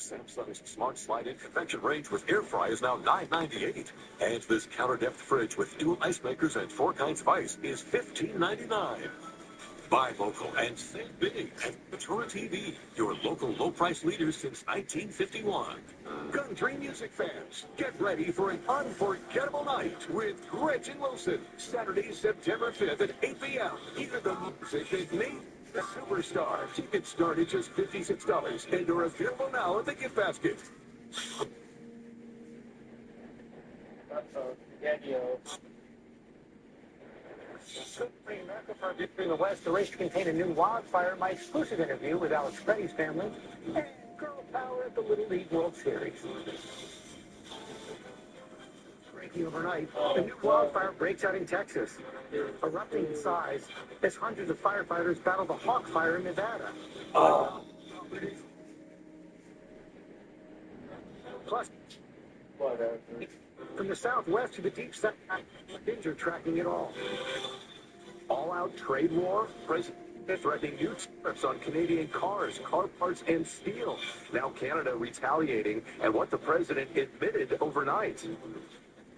Samsung's Smart Slide in convection range with air fry is now $9.98. And this counter depth fridge with dual ice makers and 4 kinds of ice is $15.99. Buy local and save big at Ventura TV, your local low-price leaders since 1951. Country music fans, get ready for an unforgettable night with Gretchen Wilson. Saturday, September 5th at 8 p.m. Hear the music that made the superstar. Tickets start at just $56 and are available now at the gift basket. America for Victory in the West, the race to contain a new wildfire. My exclusive interview with Alex Petty's family and girl power at the Little League World Series. Breaking overnight, a new wildfire breaks out in Texas, erupting in size as hundreds of firefighters battle the Hawk Fire in Nevada. Plus, from the southwest to the deep south, things are tracking it all. All-out trade war, President threatening new tariffs on Canadian cars, car parts, and steel. Now Canada retaliating, and what the president admitted overnight.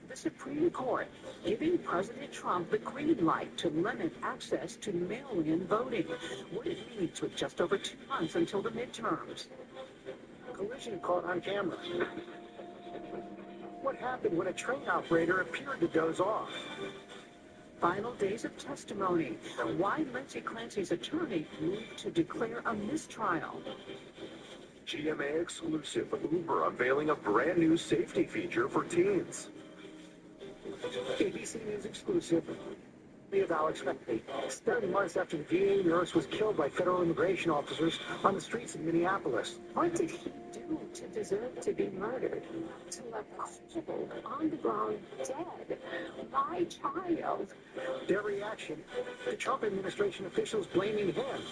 The Supreme Court giving President Trump the green light to limit access to mail-in voting. What it means with just over 2 months until the midterms. Collision caught on camera. What happened when a train operator appeared to doze off? Final days of testimony. Why Lindsay Clancy's attorney moved to declare a mistrial. GMA exclusive, Uber unveiling a brand new safety feature for teens. ABC News exclusive. Of Alex Petty. 7 months after the VA nurse was killed by federal immigration officers on the streets of Minneapolis. What did he do to deserve to be murdered? To left cold on the ground dead. My child. Their reaction, the Trump administration officials blaming him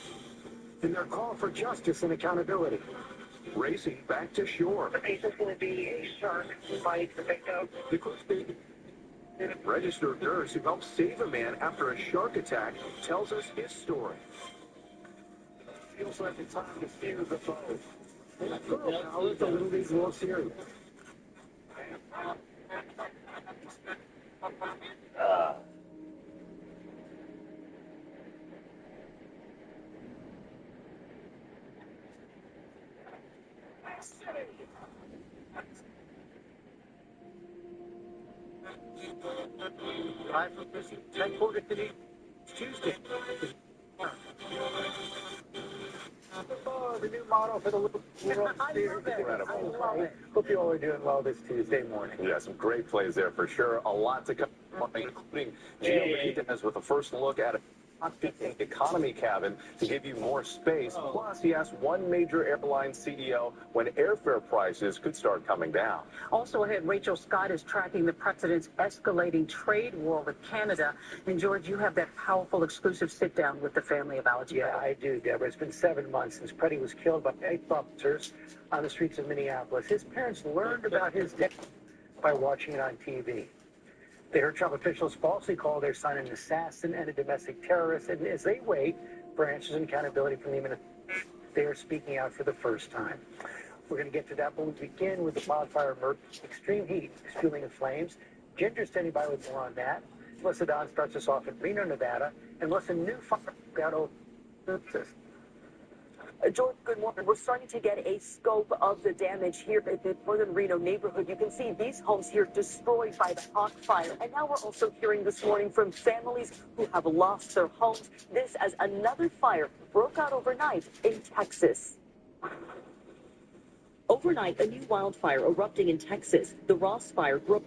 in their call for justice and accountability. Racing back to shore. Is this going to be a shark bite the victim? The clickbait registered nurse who helped save a man after a shark attack tells us his story. Feels like it's time to fear the foe. Now it's the Little League World Series. Live from this 10-quarter city Tuesday. The new model for the Little World Series. Hope you all are doing well this Tuesday morning. Yeah, some great plays there for sure. A lot to come, including Gio Benitez with a first look at economy cabin to give you more space. Plus, he asked one major airline CEO when airfare prices could start coming down. Also ahead, Rachel Scott is tracking the president's escalating trade war with Canada. And George, you have that powerful exclusive sit-down with the family of Alex Petty. Yeah, I do, Deborah. It's been 7 months since Petty was killed by 8 officers on the streets of Minneapolis. His parents learned about his death by watching it on TV. They heard Trump officials falsely call their son an assassin and a domestic terrorist, and as they wait for answers and accountability from the administration, they are speaking out for the first time. We're going to get to that, but we begin with the wildfire emergency. Extreme heat is fueling the flames. Ginger standing by with more on that. Melissa Don starts us off in Reno, Nevada, and what's a new fire out over Texas. George, good morning. We're starting to get a scope of the damage here at the northern Reno neighborhood. You can see these homes here destroyed by the Hawk Fire. And now we're also hearing this morning from families who have lost their homes. This as another fire broke out overnight in Texas. Overnight, a new wildfire erupting in Texas. The Ross Fire broke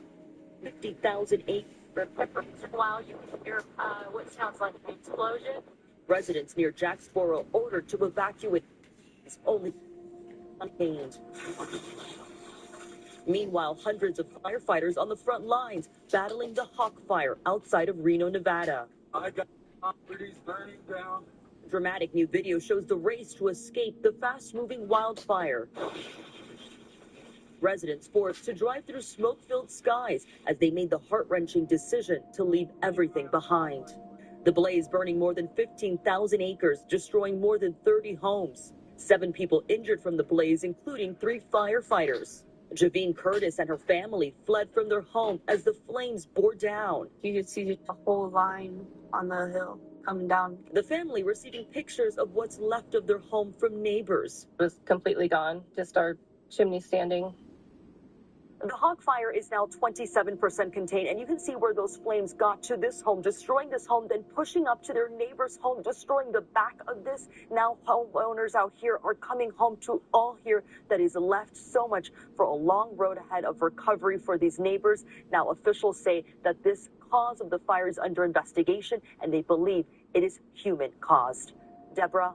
50,000 acres. While you hear what sounds like an explosion. Residents near Jacksboro ordered to evacuate. Only contained. Meanwhile, hundreds of firefighters on the front lines battling the Hawk Fire outside of Reno, Nevada. I got properties burning down. Dramatic new video shows the race to escape the fast-moving wildfire. Residents forced to drive through smoke-filled skies as they made the heart-wrenching decision to leave everything behind. The blaze burning more than 15,000 acres, destroying more than 30 homes. 7 people injured from the blaze, including 3 firefighters. Javine Curtis and her family fled from their home as the flames bore down. You could see the whole line on the hill coming down. The family receiving pictures of what's left of their home from neighbors. It was completely gone, just our chimney standing. The Hawk fire is now 27% contained, and you can see where those flames got to this home, destroying this home, then pushing up to their neighbor's home, destroying the back of this. Now homeowners out here are coming home to all here that is left. So much for a long road ahead of recovery for these neighbors. Now officials say that this cause of the fire is under investigation, and they believe it is human caused. Deborah.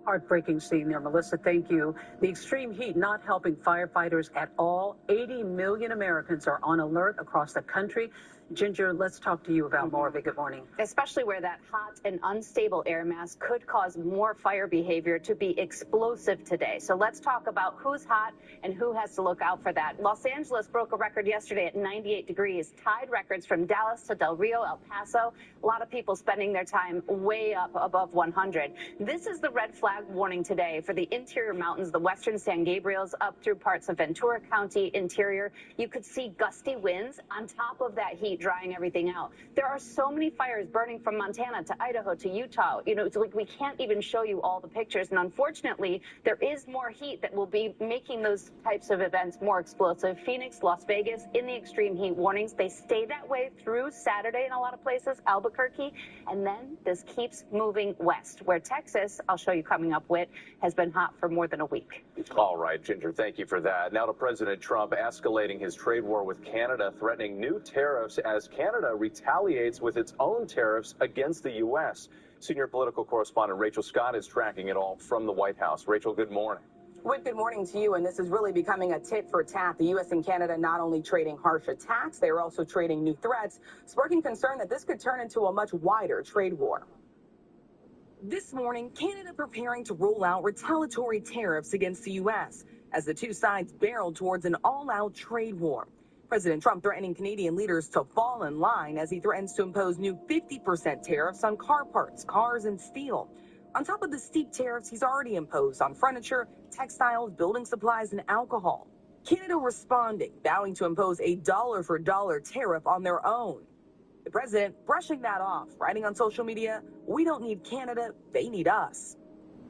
Heartbreaking scene there, Melissa. Thank you. The extreme heat not helping firefighters at all. 80 million Americans are on alert across the country. Ginger, let's talk to you about more of it. Good morning. Especially where that hot and unstable air mass could cause more fire behavior to be explosive today. So let's talk about who's hot and who has to look out for that. Los Angeles broke a record yesterday at 98 degrees, tied records from Dallas to Del Rio, El Paso. A lot of people spending their time way up above 100. This is the red flag warning today for the interior mountains, the western San Gabriels up through parts of Ventura County interior. You could see gusty winds on top of that heat drying everything out. There are so many fires burning from Montana to Idaho to Utah. You know, it's like we can't even show you all the pictures. And unfortunately, there is more heat that will be making those types of events more explosive. Phoenix, Las Vegas, in the extreme heat warnings. They stay that way through Saturday in a lot of places, Albuquerque. And then this keeps moving west, where Texas, I'll show you coming up with, has been hot for more than a week. All right, Ginger, thank you for that. Now to President Trump escalating his trade war with Canada, threatening new tariffs as Canada retaliates with its own tariffs against the U.S. Senior political correspondent Rachel Scott is tracking it all from the White House. Rachel, good morning. Whit, good morning to you. And this is really becoming a tit for tat. The U.S. and Canada not only trading harsh attacks, they are also trading new threats, sparking concern that this could turn into a much wider trade war. This morning, Canada preparing to roll out retaliatory tariffs against the U.S. as the two sides barrel towards an all-out trade war. President Trump threatening Canadian leaders to fall in line as he threatens to impose new 50% tariffs on car parts, cars, and steel. On top of the steep tariffs he's already imposed on furniture, textiles, building supplies, and alcohol. Canada responding, vowing to impose a dollar-for-dollar tariff on their own. The president brushing that off, writing on social media, "We don't need Canada, they need us."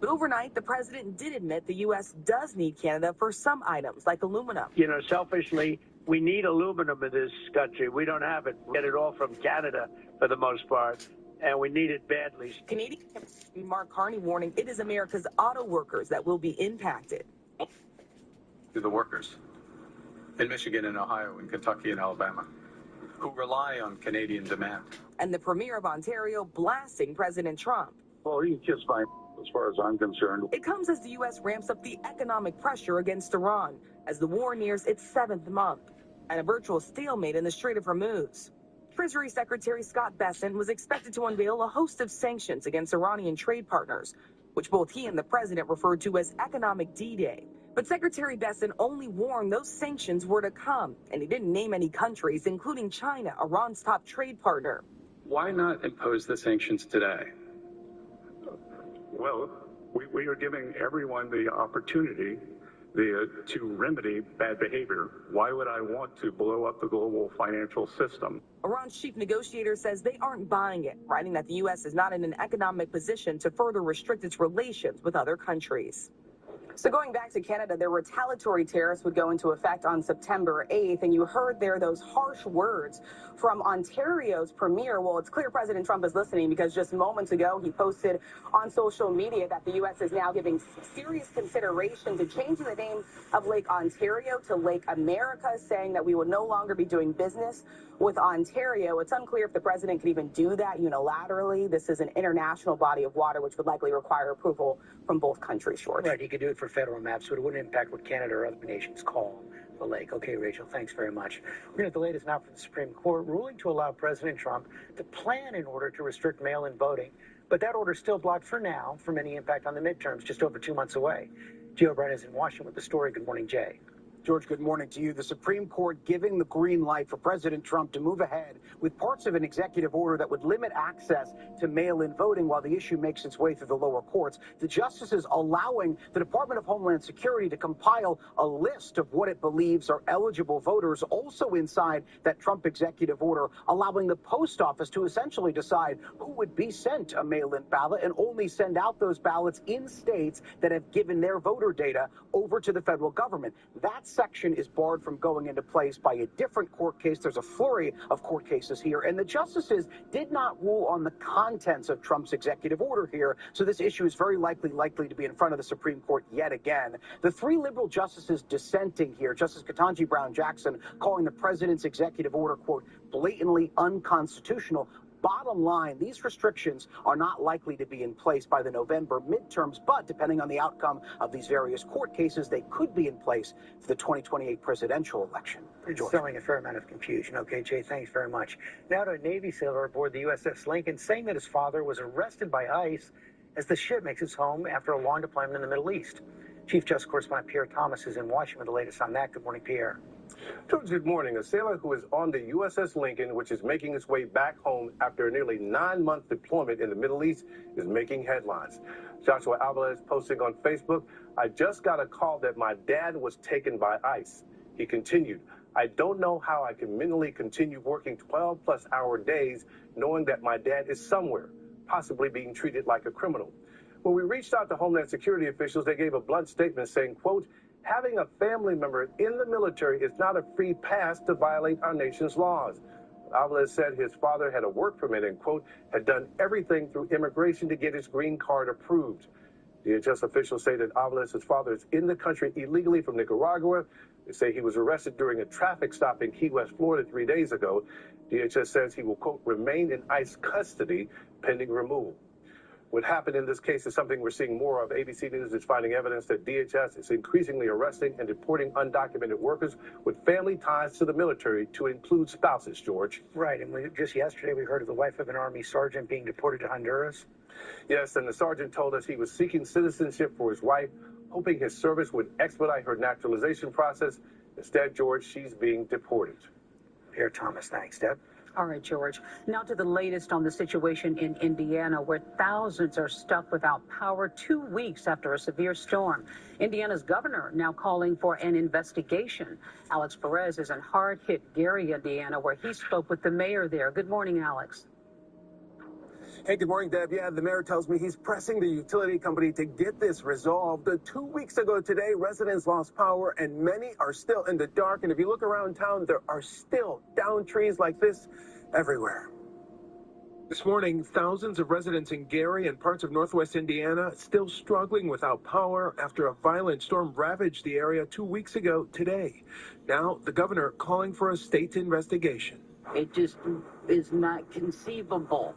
But overnight, the president did admit the U.S. does need Canada for some items like aluminum. You know, selfishly, we need aluminum in this country. We don't have it. We get it all from Canada for the most part, and we need it badly. Canadian Mark Carney warning it is America's auto workers that will be impacted. To the workers in Michigan and Ohio and Kentucky and Alabama who rely on Canadian demand. And the premier of Ontario blasting President Trump. Well, he's just fine as far as I'm concerned. It comes as the U.S. ramps up the economic pressure against Iran as the war nears its 7th month and a virtual stalemate in the Strait of Hormuz. Treasury Secretary Scott Bessent was expected to unveil a host of sanctions against Iranian trade partners, which both he and the president referred to as economic D-Day. But Secretary Bessent only warned those sanctions were to come, and he didn't name any countries, including China, Iran's top trade partner. Why not impose the sanctions today? Well, we are giving everyone the opportunity to remedy bad behavior. Why would I want to blow up the global financial system? Iran's chief negotiator says they aren't buying it, writing that the U.S. is not in an economic position to further restrict its relations with other countries. So going back to Canada, their retaliatory tariffs would go into effect on September 8th. And you heard there those harsh words from Ontario's premier. Well, it's clear President Trump is listening because just moments ago he posted on social media that the U.S. is now giving serious consideration to changing the name of Lake Ontario to Lake America, saying that we will no longer be doing business with Ontario. It's unclear if the president could even do that unilaterally. This is an international body of water, which would likely require approval from both countries, George. Right, he could do it for federal maps, but it wouldn't impact what Canada or other nations call the lake. Okay, Rachel, thanks very much. We're going to have the latest now from the Supreme Court, ruling to allow President Trump to plan in order to restrict mail-in voting, but that order is still blocked for now from any impact on the midterms, just over 2 months away. Jay O'Brien is in Washington with the story. Good morning, Jay. George, good morning to you. The Supreme Court giving the green light for President Trump to move ahead with parts of an executive order that would limit access to mail-in voting while the issue makes its way through the lower courts. The justices allowing the Department of Homeland Security to compile a list of what it believes are eligible voters, also inside that Trump executive order, allowing the post office to essentially decide who would be sent a mail-in ballot and only send out those ballots in states that have given their voter data over to the federal government. That section is barred from going into place by a different court case. There's a flurry of court cases here, and the justices did not rule on the contents of Trump's executive order here, so this issue is very likely to be in front of the Supreme Court yet again. The three liberal justices dissenting here, Justice Ketanji Brown Jackson calling the president's executive order, quote, blatantly unconstitutional. Bottom line, these restrictions are not likely to be in place by the November midterms, but depending on the outcome of these various court cases, they could be in place for the 2028 presidential election. It's selling a fair amount of confusion. Okay, Jay, thanks very much. Now to a Navy sailor aboard the USS Lincoln saying that his father was arrested by ICE as the ship makes its home after a long deployment in the Middle East. Chief Justice Correspondent Pierre Thomas is in Washington with the latest on that. Good morning, Pierre. George, good morning. A sailor who is on the USS Lincoln, which is making its way back home after a nearly 9-month deployment in the Middle East, is making headlines. Joshua Alvarez posting on Facebook, "I just got a call that my dad was taken by ICE." He continued, "I don't know how I can mentally continue working 12-plus hour days knowing that my dad is somewhere, possibly being treated like a criminal." When we reached out to Homeland Security officials, they gave a blunt statement saying, quote, "Having a family member in the military is not a free pass to violate our nation's laws." Alvarez said his father had a work permit and, quote, had done everything through immigration to get his green card approved. DHS officials say that Alvarez's father is in the country illegally from Nicaragua. They say he was arrested during a traffic stop in Key West, Florida 3 days ago. DHS says he will, quote, remain in ICE custody pending removal. What happened in this case is something we're seeing more of. ABC News is finding evidence that DHS is increasingly arresting and deporting undocumented workers with family ties to the military, to include spouses, George. Right, and just yesterday we heard of the wife of an Army sergeant being deported to Honduras. Yes, and the sergeant told us he was seeking citizenship for his wife, hoping his service would expedite her naturalization process. Instead, George, she's being deported. Pierre Thomas, thanks, Deb. All right, George. Now to the latest on the situation in Indiana, where thousands are stuck without power 2 weeks after a severe storm. Indiana's governor now calling for an investigation. Alex Perez is in hard-hit Gary, Indiana, where he spoke with the mayor there. Good morning, Alex. Hey, good morning, Deb. Yeah, the mayor tells me he's pressing the utility company to get this resolved. 2 weeks ago today, residents lost power and many are still in the dark. And if you look around town, there are still downed trees like this everywhere. This morning, thousands of residents in Gary and parts of northwest Indiana still struggling without power after a violent storm ravaged the area 2 weeks ago today. Now, the governor calling for a state investigation. It just is not conceivable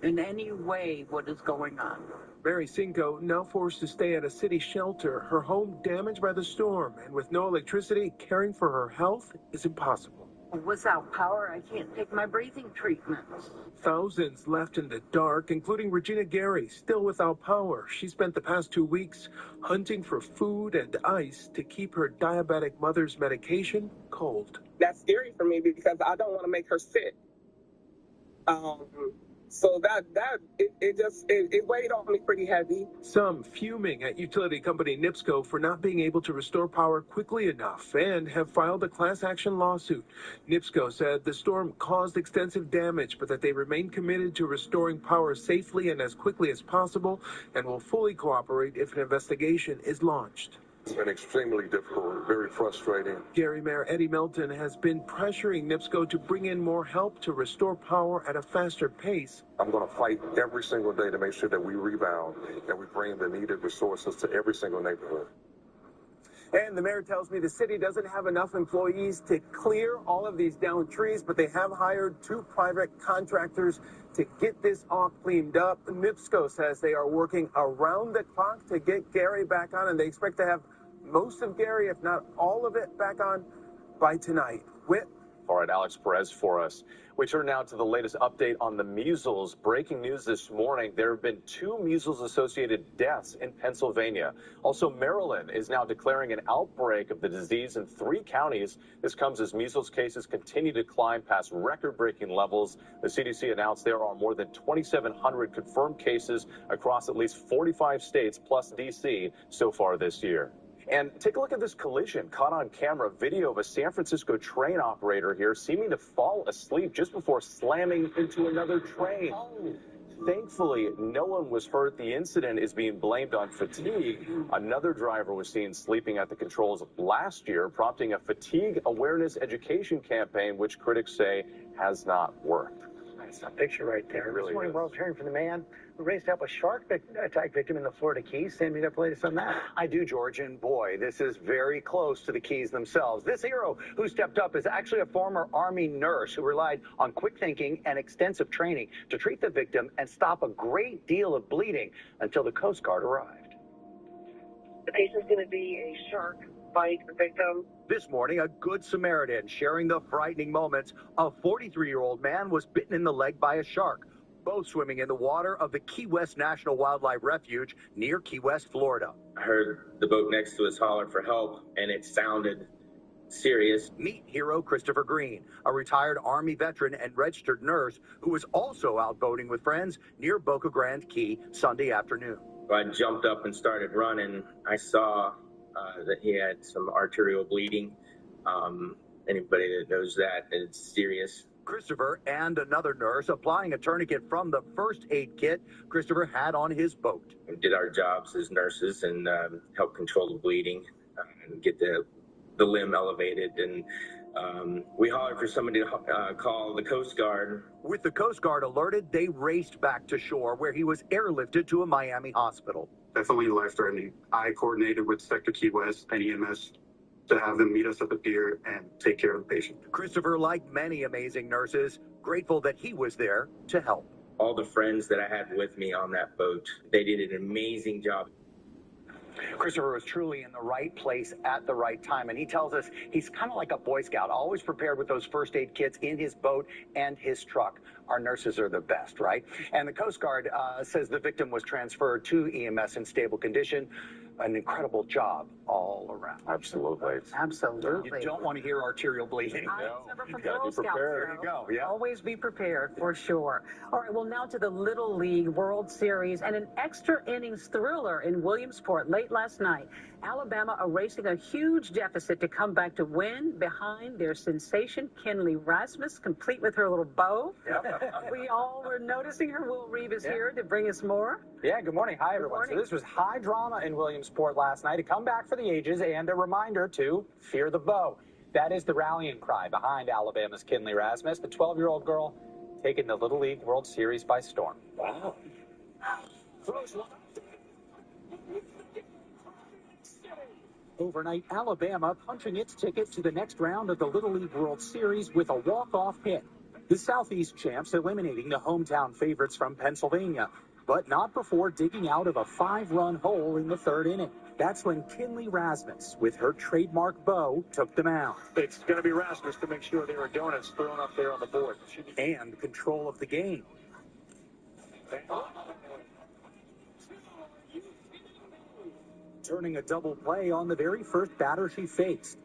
in any way what is going on. Mary Cinco now forced to stay at a city shelter, her home damaged by the storm, and with no electricity, caring for her health is impossible. Without power, I can't take my breathing treatments. Thousands left in the dark, including Regina Gary, still without power. She spent the past 2 weeks hunting for food and ice to keep her diabetic mother's medication cold. That's scary for me because I don't want to make her sick. So it weighed on me pretty heavy. Some fuming at utility company NIPSCO for not being able to restore power quickly enough and have filed a class action lawsuit. NIPSCO said the storm caused extensive damage, but that they remain committed to restoring power safely and as quickly as possible and will fully cooperate if an investigation is launched. It's been extremely difficult, very frustrating. Gary Mayor Eddie Melton has been pressuring NIPSCO to bring in more help to restore power at a faster pace. I'm going to fight every single day to make sure that we rebound and we bring the needed resources to every single neighborhood. And the mayor tells me the city doesn't have enough employees to clear all of these downed trees, but they have hired 2 private contractors to get this all cleaned up. NIPSCO says they are working around the clock to get Gary back on, and they expect to have most of Gary, if not all of it, back on by tonight. Whit, All right, Alex Perez for us. We turn now to the latest update on the measles. Breaking news this morning, there have been 2 measles-associated deaths in Pennsylvania. Also, Maryland is now declaring an outbreak of the disease in 3 counties. This comes as measles cases continue to climb past record-breaking levels. The CDC announced there are more than 2,700 confirmed cases across at least 45 states, plus D.C., so far this year. And take a look at this collision caught on camera. Video of a San Francisco train operator here seeming to fall asleep just before slamming into another train. Thankfully, no one was hurt. The incident is being blamed on fatigue. Another driver was seen sleeping at the controls last year, prompting a fatigue awareness education campaign, which critics say has not worked. Nice picture right there. It really this morning, is. we're also hearing from the man who raised up a shark attack victim in the Florida Keys. Sam, you got the latest on that? I do, George, and boy, this is very close to the Keys themselves. This hero who stepped up is actually a former Army nurse who relied on quick thinking and extensive training to treat the victim and stop a great deal of bleeding until the Coast Guard arrived. The patient's going to be a shark bite victim. This morning, a good Samaritan sharing the frightening moments. A 43-year-old man was bitten in the leg by a shark, both swimming in the water of the Key West National Wildlife Refuge near Key West, Florida. I heard the boat next to us holler for help, and it sounded serious. Meet hero Christopher Green, a retired Army veteran and registered nurse who was also out boating with friends near Boca Grande Key Sunday afternoon. I jumped up and started running. I saw that he had some arterial bleeding. Anybody that knows that, it's serious. Christopher and another nurse applying a tourniquet from the first aid kit Christopher had on his boat. We did our jobs as nurses and help control the bleeding and get the limb elevated. And we hollered for somebody to call the Coast Guard. With the Coast Guard alerted, they raced back to shore where he was airlifted to a Miami hospital. Definitely life-threatening. I coordinated with Sector Key West and EMS to have them meet us at the pier and take care of the patient. Christopher, like many amazing nurses, grateful that he was there to help. All the friends that I had with me on that boat, they did an amazing job. Christopher was truly in the right place at the right time, and he tells us he's kind of like a Boy Scout, always prepared with those first aid kits in his boat and his truck. Our nurses are the best, right? And the Coast Guard says the victim was transferred to EMS in stable condition. An incredible job all around. Absolutely. Absolutely. You don't want to hear arterial bleeding. No. Except for You gotta Girl be Scouts, prepared. There you go. Yeah. Always be prepared, for sure. All right, well, now to the Little League World Series and an extra innings thriller in Williamsport late last night. Alabama erasing a huge deficit to come back to win behind their sensation, Kinley Rasmus, complete with her little bow. Yep. We all were noticing her. Will Reeve is here to bring us more. Yeah, good morning. Hi, everyone. morning. So this was high drama in Williamsport last night. A comeback for the ages and a reminder to fear the bow. That is the rallying cry behind Alabama's Kinley Rasmus, the 12-year-old girl taking the Little League World Series by storm. Wow. Overnight, Alabama punching its ticket to the next round of the Little League World Series with a walk-off hit. The Southeast champs eliminating the hometown favorites from Pennsylvania, but not before digging out of a 5-run hole in the 3rd inning. That's when Kinley Rasmus, with her trademark bow, took them out. It's going to be Rasmus to make sure there are donuts thrown up there on the board. And control of the game. Turning a double play on the very first batter she faced.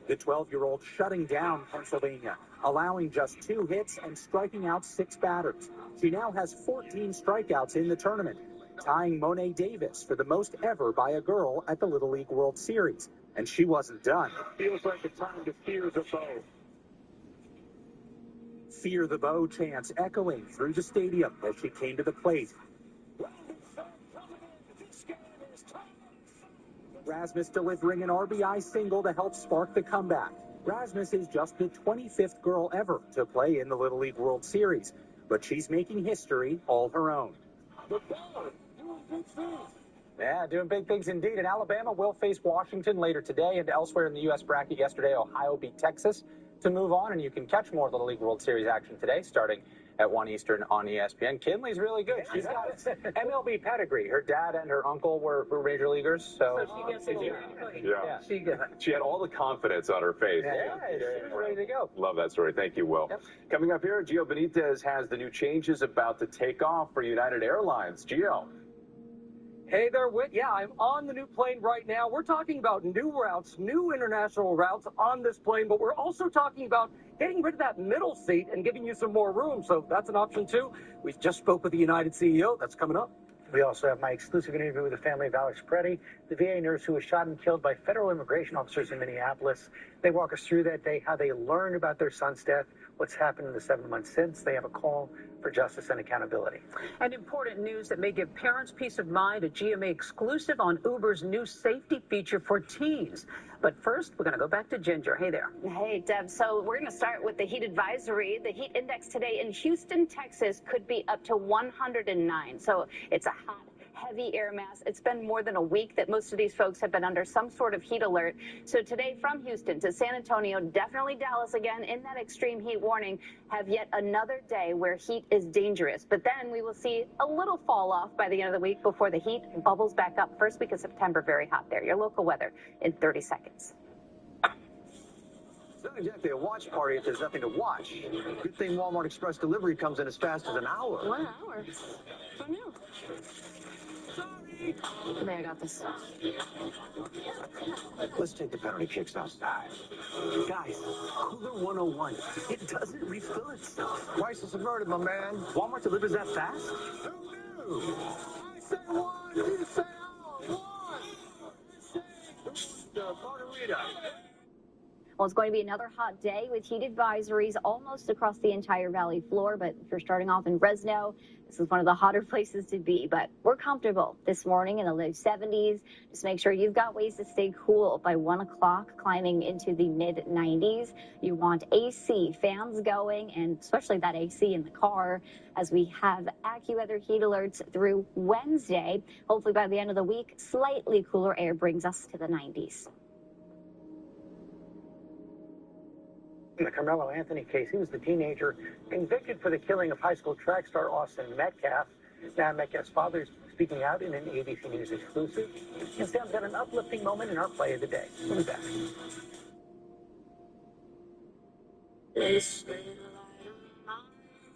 The 12-year-old shutting down Pennsylvania, allowing just 2 hits and striking out 6 batters. She now has 14 strikeouts in the tournament, tying Monet Davis for the most ever by a girl at the Little League World Series. And she wasn't done. Feels like it's time to fear the bow. Fear the bow chants echoing through the stadium as she came to the plate. Rasmus delivering an RBI single to help spark the comeback. Rasmus is just the 25th girl ever to play in the Little League World Series, but she's making history all her own. Yeah, doing big things indeed. And Alabama will face Washington later today, and elsewhere in the U.S. bracket yesterday, Ohio beat Texas to move on, and you can catch more Little League World Series action today, starting at 1 Eastern on ESPN. Kinley's really good. She's got MLB pedigree. Her dad and her uncle were major leaguers, so she gets it. Yeah. Yeah. She had all the confidence on her face. yeah, she's ready to go. Love that story. Thank you, Will. Yep. Coming up here, Gio Benitez has the new changes about to take off for United Airlines. Gio. Hey there, Whit. Yeah, I'm on the new plane right now. We're talking about new routes, new international routes on this plane, but we're also talking about getting rid of that middle seat and giving you some more room. So that's an option, too. We just spoke with the United CEO. That's coming up. We also have my exclusive interview with the family of Alex Preddy, the VA nurse who was shot and killed by federal immigration officers in Minneapolis. They walk us through that day, how they learned about their son's death, what's happened in the 7 months since. They have a call for justice and accountability. And important news that may give parents peace of mind, a GMA exclusive on Uber's new safety feature for teens. But first, we're going to go back to Ginger. Hey there. Hey, Deb. So we're going to start with the heat advisory. The heat index today in Houston, Texas could be up to 109. So it's a hot, heavy air mass. It's been more than a week that most of these folks have been under some sort of heat alert. So today from Houston to San Antonio, definitely Dallas again in that extreme heat warning, have yet another day where heat is dangerous. But then we will see a little fall off by the end of the week before the heat bubbles back up. First week of September, very hot there. Your local weather in 30 seconds. It's not exactly a watch party if there's nothing to watch. Good thing Walmart Express delivery comes in as fast as an hour. 1 hour? Who knew? There, I got this. Let's take the penalty kicks outside. Guys, Cooler 101. It doesn't refill itself. Prices averted, my man. Walmart delivers that fast? Who knew? I say one, you say all. One. The margarita. Well, it's going to be another hot day with heat advisories almost across the entire valley floor. But if you're starting off in Fresno, this is one of the hotter places to be. But we're comfortable this morning in the low 70s. Just make sure you've got ways to stay cool by 1 o'clock, climbing into the mid 90s. You want AC, fans going, and especially that AC in the car as we have AccuWeather heat alerts through Wednesday. Hopefully by the end of the week, slightly cooler air brings us to the 90s. In the Carmelo Anthony case, he was the teenager convicted for the killing of high school track star Austin Metcalf. Now Metcalf's father is speaking out in an ABC News exclusive. And Sam's got an uplifting moment in our play of the day. We'll be back. This little light of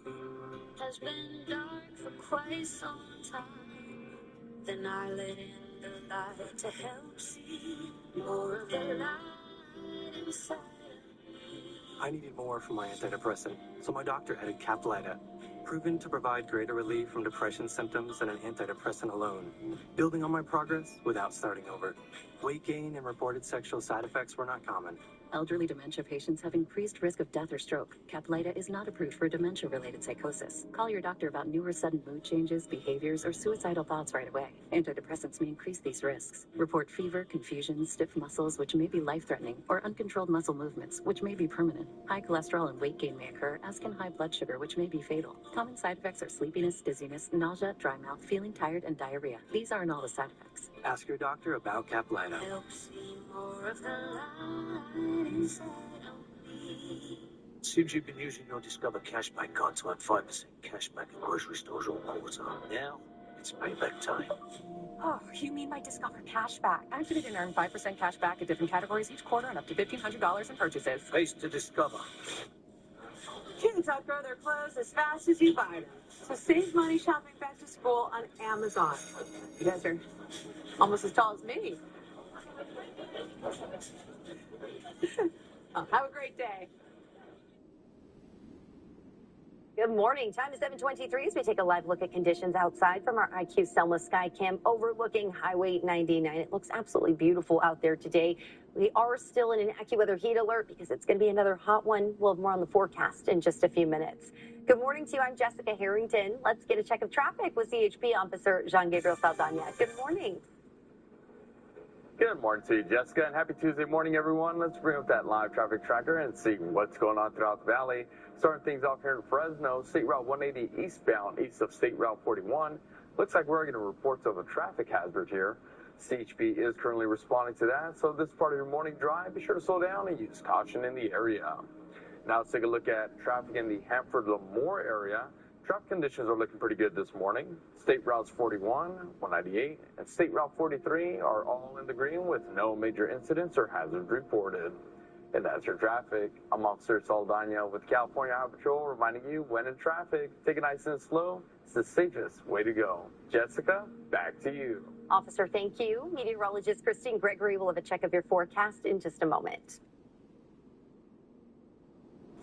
mine has been dark for quite some time. Then I let in the light to help see more of the light inside. I needed more from my antidepressant, so my doctor added Caplyta, proven to provide greater relief from depression symptoms than an antidepressant alone, building on my progress without starting over. Weight gain and reported sexual side effects were not common. Elderly dementia patients have increased risk of death or stroke. Caplyta is not approved for dementia-related psychosis. Call your doctor about newer sudden mood changes, behaviors, or suicidal thoughts right away. Antidepressants may increase these risks. Report fever, confusion, stiff muscles, which may be life-threatening, or uncontrolled muscle movements, which may be permanent. High cholesterol and weight gain may occur, as can high blood sugar, which may be fatal. Common side effects are sleepiness, dizziness, nausea, dry mouth, feeling tired, and diarrhea. These aren't all the side effects. Ask your doctor about Caplyta. Help see more of the light inside of me. Seems you've been using your Discover Cashback card to earn 5% cashback in grocery stores all quarter. Now, it's payback time. Oh, you mean my Discover Cashback? Activate and earn 5% cash back at different categories each quarter and up to $1,500 in purchases. Face to Discover. Kids outgrow their clothes as fast as you buy them. So save money shopping back to school on Amazon. You guys are almost as tall as me. Oh, have a great day. Good morning. Time is 7:23 as we take a live look at conditions outside from our IQ Selma Skycam overlooking Highway 99. It looks absolutely beautiful out there today. We are still in an AccuWeather heat alert because it's going to be another hot one. We'll have more on the forecast in just a few minutes. Good morning to you. I'm Jessica Harrington. Let's get a check of traffic with CHP Officer Jean-Gabriel Saldana. Good morning. Good morning to you, Jessica, and happy Tuesday morning, everyone. Let's bring up that live traffic tracker and see what's going on throughout the valley. Starting things off here in Fresno, State Route 180 eastbound, east of State Route 41. Looks like we're getting reports of a traffic hazard here. CHP is currently responding to that, so this part of your morning drive, be sure to slow down and use caution in the area. Now let's take a look at traffic in the Hanford-Lemoore area. Traffic conditions are looking pretty good this morning. State routes 41, 198, and State Route 43 are all in the green with no major incidents or hazards reported. And that's your traffic. I'm Officer Saldana with California Highway Patrol reminding you when in traffic, take it nice and slow. It's the safest way to go. Jessica, back to you. Officer, thank you. Meteorologist Christine Gregory will have a check of your forecast in just a moment.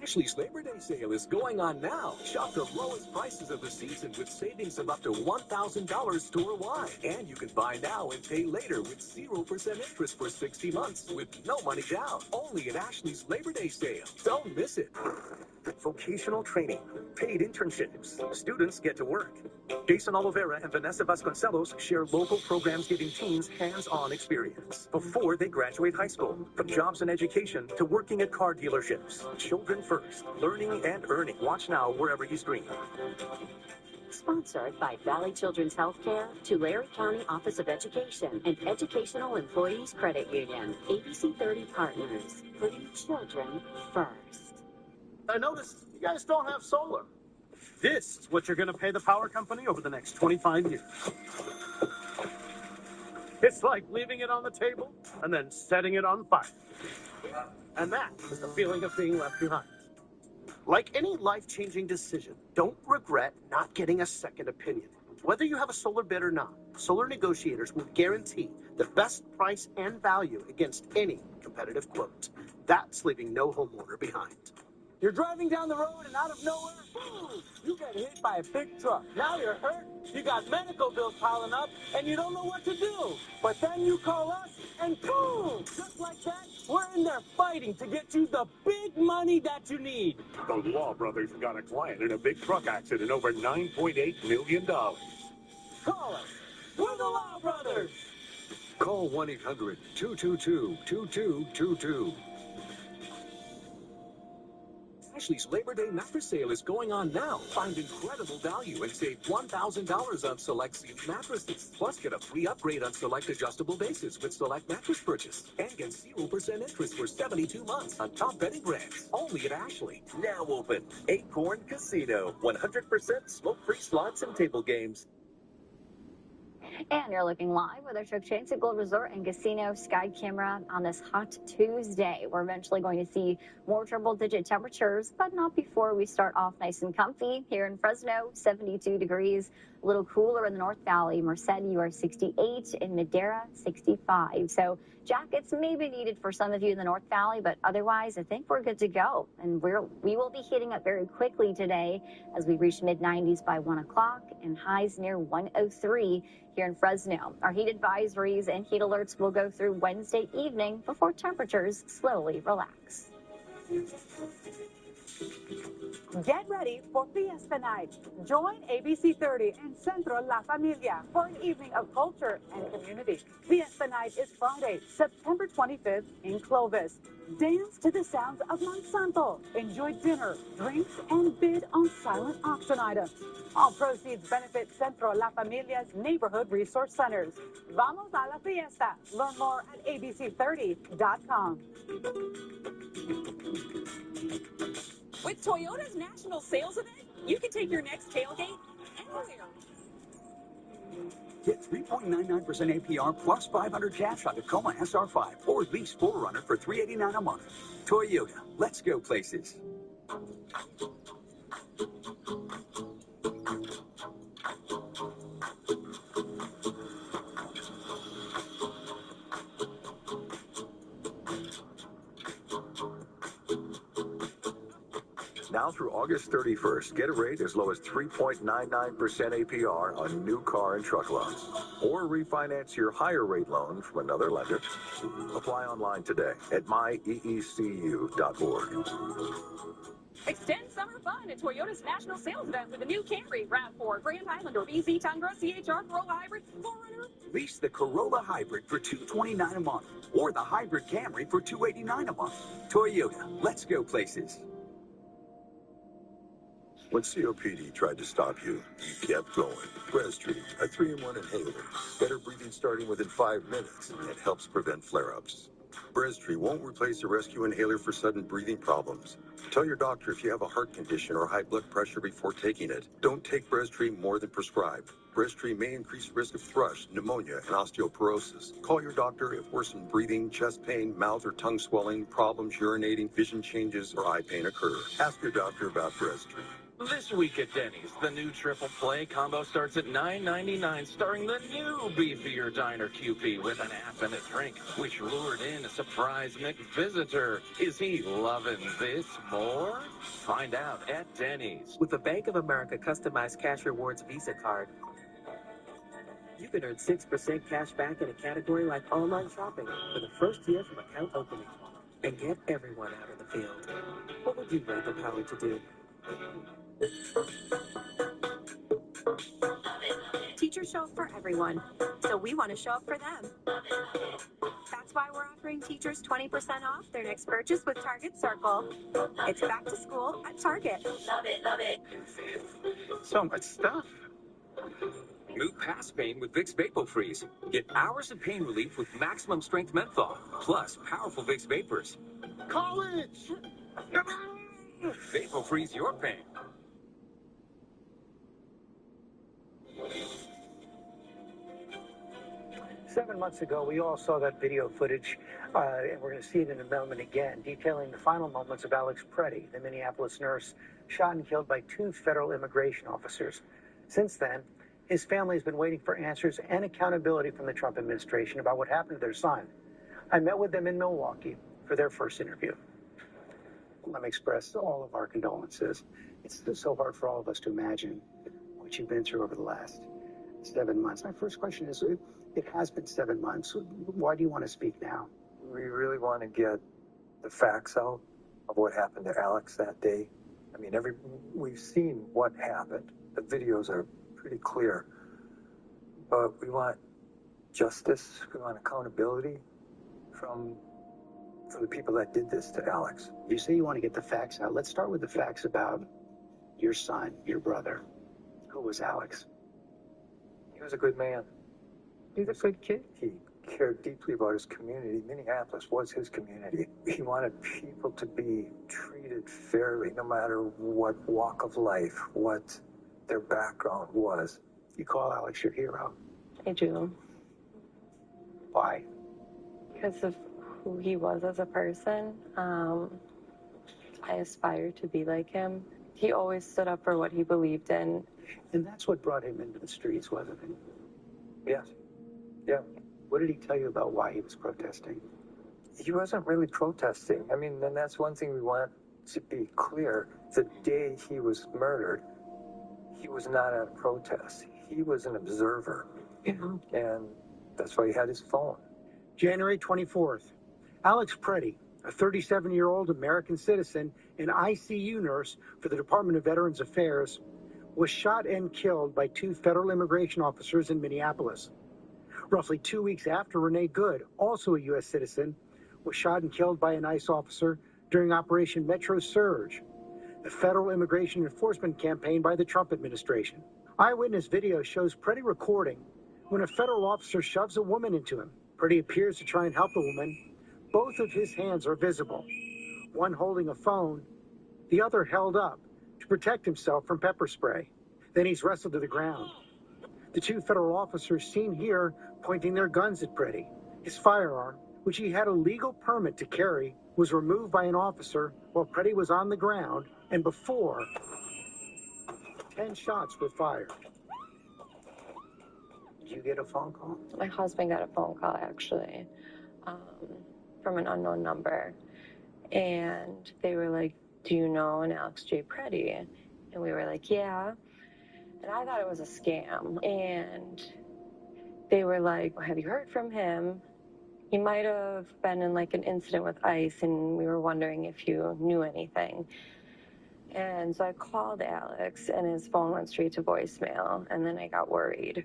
Ashley's Labor Day sale is going on now. Shop the lowest prices of the season with savings of up to $1,000 store-wide. And you can buy now and pay later with 0% interest for 60 months with no money down. Only at Ashley's Labor Day sale. Don't miss it. Vocational training, paid internships, students get to work. Jason Oliveira and Vanessa Vasconcelos share local programs giving teens hands-on experience before they graduate high school. From jobs and education to working at car dealerships. Children first, learning and earning. Watch now wherever you stream. Sponsored by Valley Children's Healthcare, Tulare County Office of Education, and Educational Employees Credit Union. ABC 30 Partners, putting children first. I noticed you guys don't have solar. This is what you're going to pay the power company over the next 25 years. It's like leaving it on the table and then setting it on fire. And that is the feeling of being left behind. Like any life-changing decision, don't regret not getting a second opinion. Whether you have a solar bid or not, Solar Negotiators will guarantee the best price and value against any competitive quote. That's leaving no homeowner behind. You're driving down the road and out of nowhere, boom, you get hit by a big truck. Now you're hurt, you got medical bills piling up, and you don't know what to do. But then you call us, and boom, just like that, we're in there fighting to get you the big money that you need. The Law Brothers got a client in a big truck accident over $9.8 million. Call us. We're the Law Brothers. Call 1-800-222-2222. Ashley's Labor Day mattress sale is going on now. Find incredible value and save $1,000 on select seat mattresses. Plus, get a free upgrade on select adjustable bases with select mattress purchase. And get 0% interest for 72 months on top bedding brands. Only at Ashley. Now open. Acorn Casino. 100% smoke-free slots and table games. And you're looking live with our Chuck Chainsey Gold Resort and Casino Sky Camera on this hot Tuesday. We're eventually going to see more triple-digit temperatures, but not before we start off nice and comfy. Here in Fresno, 72 degrees. A little cooler in the North Valley. Merced, you are 68. In Madera, 65. So jackets may be needed for some of you in the North Valley, but otherwise, I think we're good to go. And we will be heating up very quickly today as we reach mid-90s by 1 o'clock and highs near 103 here in Fresno. Our heat advisories and heat alerts will go through Wednesday evening before temperatures slowly relax. Get ready for Fiesta Night. Join ABC 30 and Centro La Familia for an evening of culture and community. Fiesta Night is Friday, September 25th in Clovis. Dance to the sounds of Monsanto. Enjoy dinner, drinks, and bid on silent auction items. All proceeds benefit Centro La Familia's neighborhood resource centers. Vamos a la fiesta. Learn more at abc30.com. With Toyota's national sales event, you can take your next tailgate anywhere. Get 3.99% APR plus $500 cash on Tacoma SR5 or lease 4Runner for $389 a month. Toyota, let's go places. Now through August 31st, get a rate as low as 3.99% APR on new car and truck loans. Or refinance your higher rate loan from another lender. Apply online today at myeecu.org. Extend summer fun at Toyota's national sales event with the new Camry, RAV4, Grand Highlander, BZ Tundra, CHR, Corolla Hybrid, 4Runner. Lease the Corolla Hybrid for $229 a month or the Hybrid Camry for $289 a month. Toyota, let's go places. When COPD tried to stop you, you kept going. Breztri, a 3-in-1 inhaler. Better breathing starting within 5 minutes and helps prevent flare-ups. Breztri won't replace a rescue inhaler for sudden breathing problems. Tell your doctor if you have a heart condition or high blood pressure before taking it. Don't take Breztri more than prescribed. Breztri may increase risk of thrush, pneumonia, and osteoporosis. Call your doctor if worsened breathing, chest pain, mouth or tongue swelling, problems urinating, vision changes, or eye pain occur. Ask your doctor about Breztri. This week at Denny's, the new triple play combo starts at $9.99, starring the new beefier diner QP with an app and a drink, which lured in a surprise McVisitor. Is he loving this more? Find out at Denny's. With the Bank of America customized cash rewards Visa card, you can earn 6% cash back in a category like online shopping for the first year from account opening and get everyone out of the field. What would you rate the power to do? Teachers show up for everyone, so we want to show up for them. That's why we're offering teachers 20% off their next purchase with Target Circle. It's back to school at Target. Love it, love it. So much stuff. Move past pain with Vicks VapoFreeze. Get hours of pain relief with maximum strength menthol, plus powerful Vicks Vapors. College! VapoFreeze your pain. Seven months ago, we all saw that video footage, and we're going to see it in a moment again, detailing the final moments of Alex Preddy, the Minneapolis nurse shot and killed by 2 federal immigration officers. Since then, his family has been waiting for answers and accountability from the Trump administration about what happened to their son. I met with them in Milwaukee for their first interview. Let me express all of our condolences. It's so hard for all of us to imagine what you've been through over the last 7 months. My first question is, it has been 7 months. Why do you want to speak now? We really want to get the facts out of what happened to Alex that day. I mean, we've seen what happened. The videos are pretty clear. But we want justice. We want accountability for the people that did this to Alex. You say you want to get the facts out. Let's start with the facts about your son, your brother. Who was Alex? He was a good man. He's a good kid. He cared deeply about his community. Minneapolis was his community. He wanted people to be treated fairly, no matter what walk of life, what their background was. You call Alex your hero. I do. Why? Because of who he was as a person. I aspire to be like him. He always stood up for what he believed in. And that's what brought him into the streets, wasn't it? Yes. Yeah. What did he tell you about why he was protesting? He wasn't really protesting. I mean, and that's one thing we want to be clear. The day he was murdered, he was not at a protest. He was an observer. Yeah. And that's why he had his phone. January 24th, Alex Preddy, a 37-year-old American citizen and ICU nurse for the Department of Veterans Affairs, was shot and killed by 2 federal immigration officers in Minneapolis. Roughly 2 weeks after, Renee Good, also a U.S. citizen, was shot and killed by an ICE officer during Operation Metro Surge, a federal immigration enforcement campaign by the Trump administration. Eyewitness video shows Preddy recording when a federal officer shoves a woman into him. Preddy appears to try and help the woman. Both of his hands are visible, one holding a phone, the other held up to protect himself from pepper spray. Then he's wrestled to the ground. The 2 federal officers seen here pointing their guns at Preddy. His firearm, which he had a legal permit to carry, was removed by an officer while Preddy was on the ground, and before 10 shots were fired. Did you get a phone call? My husband got a phone call, actually, from an unknown number. And they were like, do you know an Alex J. Preddy? And we were like, yeah. And I thought it was a scam. And they were like, well, have you heard from him? He might have been in like an incident with ICE, and we were wondering if you knew anything. And so I called Alex, and his phone went straight to voicemail. And then I got worried.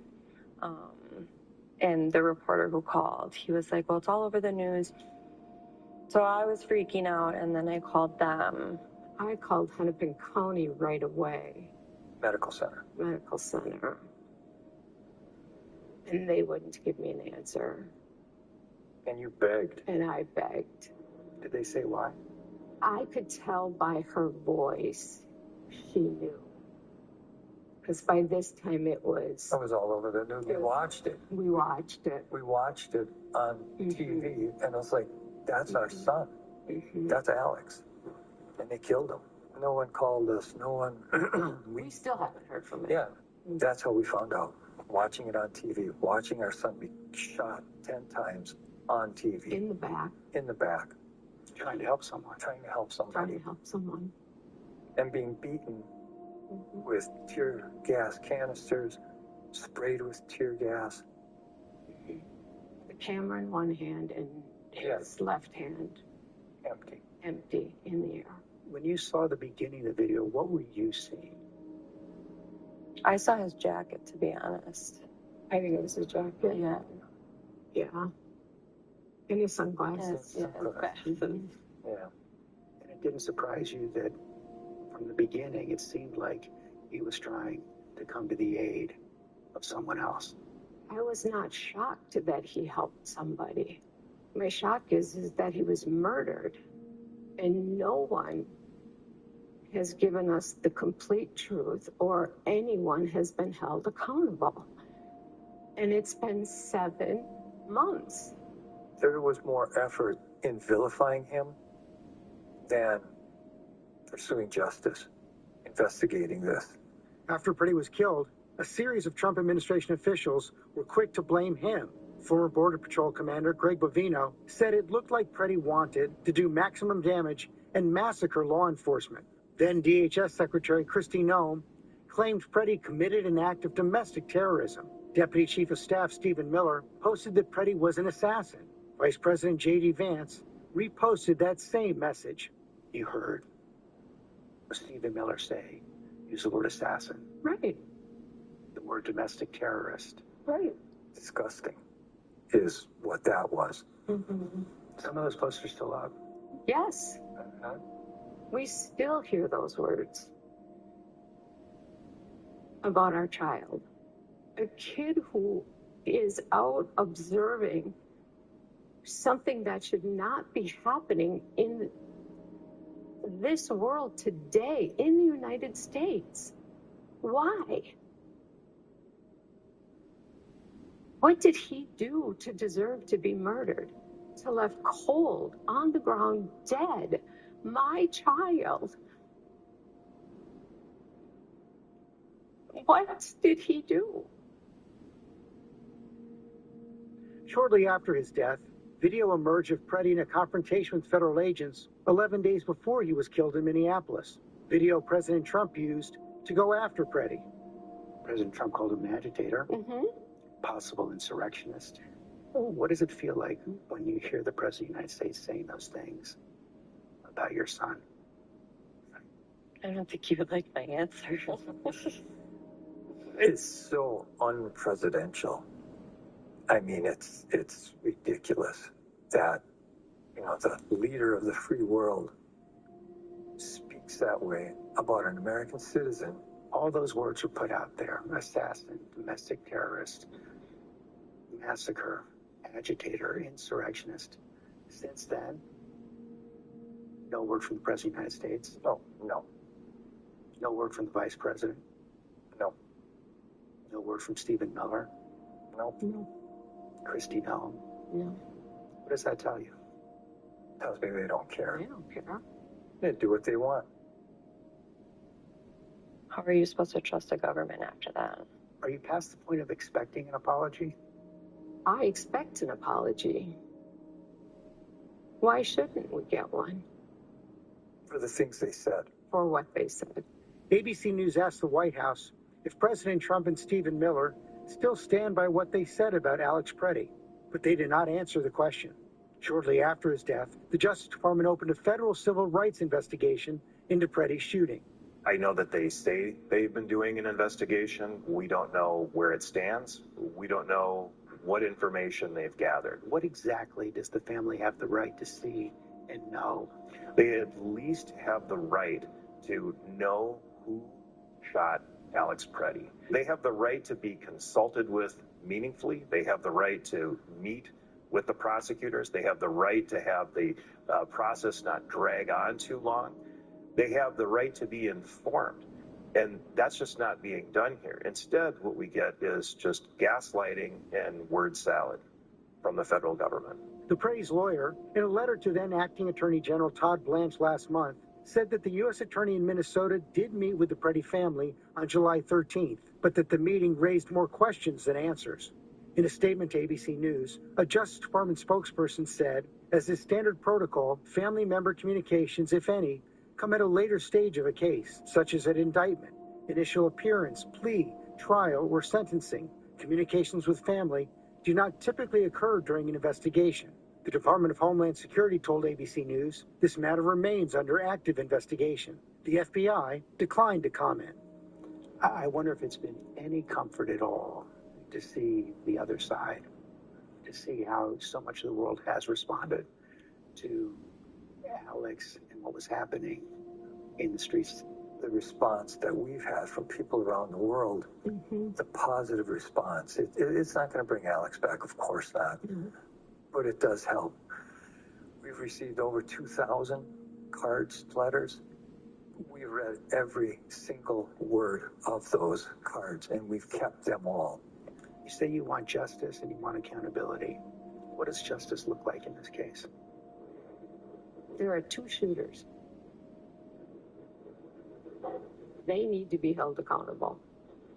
And the reporter who called, he was like, well, it's all over the news. So I was freaking out, and then I called them. I called Hennepin County right away. Medical center. Medical center. And they wouldn't give me an answer. And you begged. And I begged. Did they say why? I could tell by her voice she knew. Because by this time it was all over the news. We watched it. We watched it. We watched it on TV, and I was like, that's our son. That's Alex. And they killed him. No one called us. No one. We still haven't heard from him. Yeah. That's how we found out. Watching it on TV, watching our son be shot 10 times on TV. In the back. In the back. Trying to help someone. Trying to help somebody. Trying to help someone. And being beaten with tear gas canisters, sprayed with tear gas. The camera in one hand and his left hand empty in the air. When you saw the beginning of the video, what were you seeing? I saw his jacket, to be honest. I think it was his jacket. Yeah. Yeah. And his sunglasses. Yeah, Yeah. And it didn't surprise you that from the beginning it seemed like he was trying to come to the aid of someone else. I was not shocked that he helped somebody. My shock is that he was murdered. And no one has given us the complete truth or anyone has been held accountable. And it's been 7 months. There was more effort in vilifying him than pursuing justice, investigating this. After Pretty was killed, a series of Trump administration officials were quick to blame him. Former Border Patrol Commander Greg Bovino said it looked like Pretty wanted to do maximum damage and massacre law enforcement. Then DHS Secretary Kristi Noem claimed Pretty committed an act of domestic terrorism. Deputy Chief of Staff Stephen Miller posted that Pretty was an assassin. Vice President J.D. Vance reposted that same message. You heard Stephen Miller say, use the word assassin. Right. The word domestic terrorist. Right. Disgusting is what that was. Some of those posts are still up. Yes. We still hear those words about our child. A kid who is out observing something that should not be happening in this world today in the United States. Why? What did he do to deserve to be murdered? To left cold, on the ground, dead. My child. What did he do? Shortly after his death, video emerged of Pretty in a confrontation with federal agents 11 days before he was killed in Minneapolis. Video President Trump used to go after Pretty. President Trump called him an agitator, possible insurrectionist. What does it feel like when you hear the President of the United States saying those things about your son? I don't think you would like my answer. It's so unpresidential. I mean, it's ridiculous that, the leader of the free world speaks that way about an American citizen. All those words were put out there. Assassin, domestic terrorist, massacre, agitator, insurrectionist. Since then, no word from the President of the United States. No. No word from the Vice President. No. No word from Stephen Miller. No. Kristi Noem. No. What does that tell you? Tells me they don't care. They don't care. They do what they want. How are you supposed to trust the government after that? Are you past the point of expecting an apology? I expect an apology. Why shouldn't we get one? For the things they said. For what they said. ABC News asked the White House if President Trump and Stephen Miller still stand by what they said about Alex Pretty, but they did not answer the question. Shortly after his death, the Justice Department opened a federal civil rights investigation into Pretty's shooting. I know that they say they've been doing an investigation. We don't know where it stands. We don't know what information they've gathered. What exactly does the family have the right to see and know? They at least have the right to know who shot Alex Pretty. They have the right to be consulted with meaningfully. They have the right to meet with the prosecutors. They have the right to have the process not drag on too long. They have the right to be informed. And that's just not being done here. Instead, what we get is just gaslighting and word salad from the federal government. The Preddy's lawyer, in a letter to then Acting Attorney General Todd Blanche last month, said that the U.S. Attorney in Minnesota did meet with the Preddy family on July 13th, but that the meeting raised more questions than answers. In a statement to ABC News, a Justice Department spokesperson said, as is standard protocol, family member communications, if any, come at a later stage of a case, such as at indictment, initial appearance, plea, trial, or sentencing. Communications with family do not typically occur during an investigation. The Department of Homeland Security told ABC News this matter remains under active investigation. The FBI declined to comment. I wonder if it's been any comfort at all to see the other side, to see how so much of the world has responded to Alex and what was happening in the streets. The response that we've had from people around the world, the positive response. It's not going to bring Alex back, of course not, but it does help. We've received over 2,000 cards, letters. We've read every single word of those cards, and we've kept them all. You say you want justice and you want accountability. What does justice look like in this case? There are two shooters. They need to be held accountable.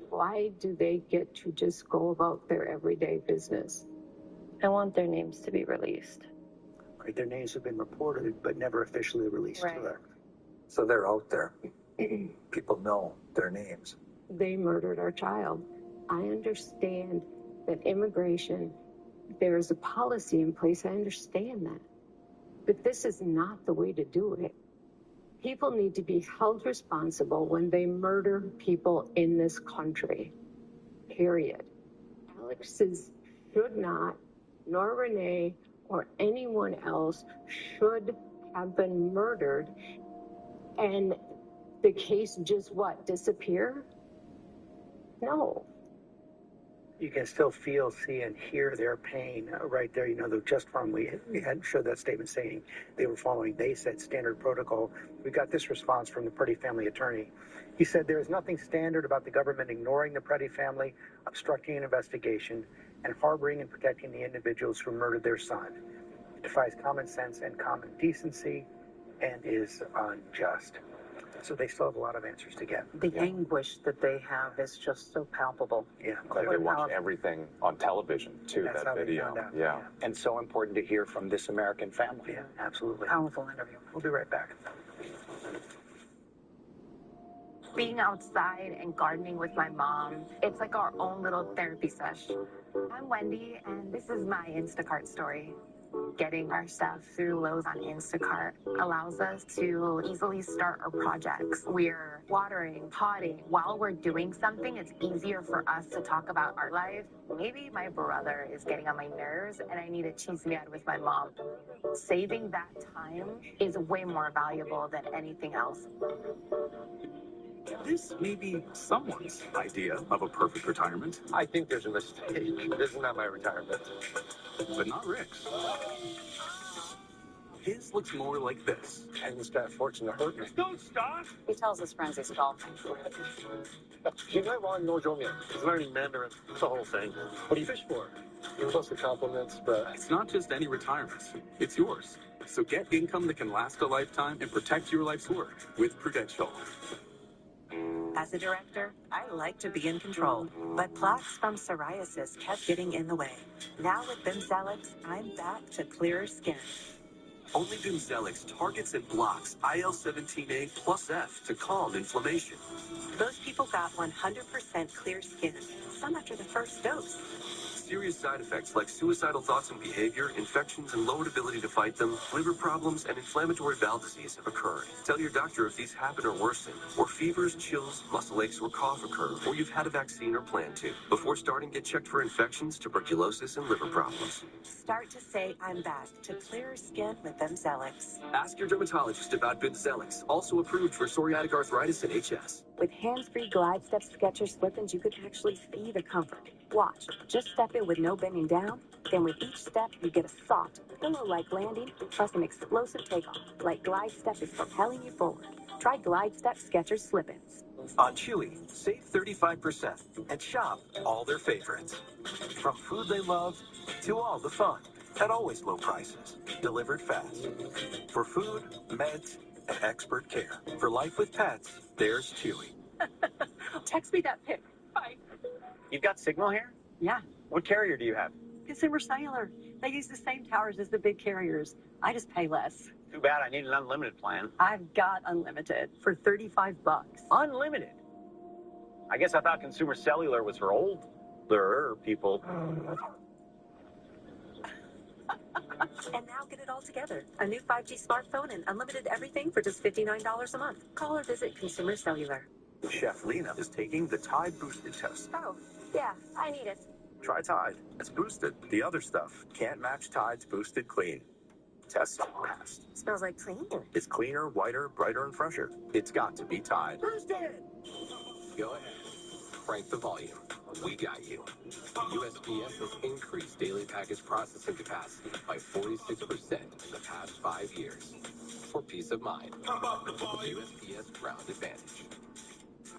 Why do they get to just go about their everyday business? I want their names to be released. Right, their names have been reported, but never officially released. Right. So they're out there. People know their names. They murdered our child. I understand that immigration, there is a policy in place. I understand that. But this is not the way to do it. People need to be held responsible when they murder people in this country. Period. Alex's should not, nor Renee or anyone else should have been murdered. And the case just disappear? No. You can still feel, see, and hear their pain right there. You know, the Just Farm, we hadn't showed that statement saying they were following, they said, standard protocol. We got this response from the Preddy family attorney. He said, there is nothing standard about the government ignoring the Preddy family, obstructing an investigation, and harboring and protecting the individuals who murdered their son. It defies common sense and common decency and is unjust. So they still have a lot of answers to get. The anguish that they have is just so palpable. Yeah. They watch everything on television, too, That's that video. Yeah. And so important to hear from this American family. Yeah, absolutely. Powerful interview. We'll be right back. Being outside and gardening with my mom, it's like our own little therapy sesh. I'm Wendy, and this is my Instacart story. Getting our stuff through Lowe's on Instacart allows us to easily start our projects. We're watering, potting. While we're doing something, it's easier for us to talk about our life. Maybe my brother is getting on my nerves and I need a chismear with my mom. Saving that time is way more valuable than anything else. This may be someone's idea of a perfect retirement. I think there's a mistake. This is not my retirement. But not Rick's. His looks more like this. And he's got a fortune to hurt me. Don't stop! He tells his friends he's golfing. He's learning Mandarin. It's the whole thing. What do you fish for? You're supposed to compliments, but... It's not just any retirement. It's yours. So get income that can last a lifetime and protect your life's work with Prudential. As a director, I like to be in control, but plaques from psoriasis kept getting in the way. Now with Bimzelx, I'm back to clearer skin. Only Bimzelx targets and blocks IL-17A plus F to calm inflammation. Those people got 100% clear skin, some after the first dose. Serious side effects like suicidal thoughts and behavior, infections and lowered ability to fight them, liver problems, and inflammatory bowel disease have occurred. Tell your doctor if these happen or worsen, or fevers, chills, muscle aches, or cough occur, or you've had a vaccine or plan to. Before starting, get checked for infections, tuberculosis, and liver problems. Start to say I'm back to clearer skin with Bimzelx. Ask your dermatologist about Bimzelx, also approved for psoriatic arthritis and HS. With hands-free Glide Step Skechers slip-ins, you could actually see the comfort. Watch. Just step in with no bending down, And with each step, you get a soft, pillow-like landing, plus an explosive takeoff, like Glide Step is propelling you forward. Try Glide Step Skechers Slip-ins. On Chewy, save 35% and shop all their favorites. From food they love to all the fun at always low prices, delivered fast. For food, meds, and expert care. For life with pets, there's Chewy. Text me that pic. Bye. You've got signal here? Yeah. What carrier do you have? Consumer Cellular. They use the same towers as the big carriers. I just pay less. Too bad I need an unlimited plan. I've got unlimited for $35. Unlimited? I guess I thought Consumer Cellular was for older people. And now get it all together. A new 5G smartphone and unlimited everything for just $59 a month. Call or visit Consumer Cellular. Chef Lena is taking the Tide Boosted test. Oh, yeah, I need it. Try Tide. It's boosted. The other stuff can't match Tide's Boosted Clean. Test passed. Smells like cleaner. It's cleaner, whiter, brighter, and fresher. It's got to be Tide. Boosted! Go ahead. Crank the volume. We got you. USPS has increased daily package processing capacity by 46% in the past 5 years. For peace of mind. USPS Ground Advantage.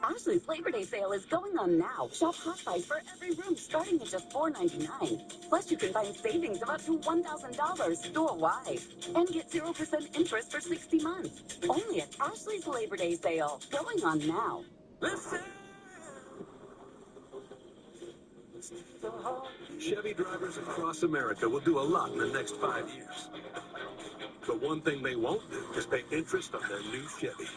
Ashley's Labor Day sale is going on now. Shop hot buys for every room starting at just $4.99. Plus, you can find savings of up to $1,000 store-wide. And get 0% interest for 60 months. Only at Ashley's Labor Day sale. Going on now. Listen! Chevy drivers across America will do a lot in the next 5 years. But one thing they won't do is pay interest on their new Chevy.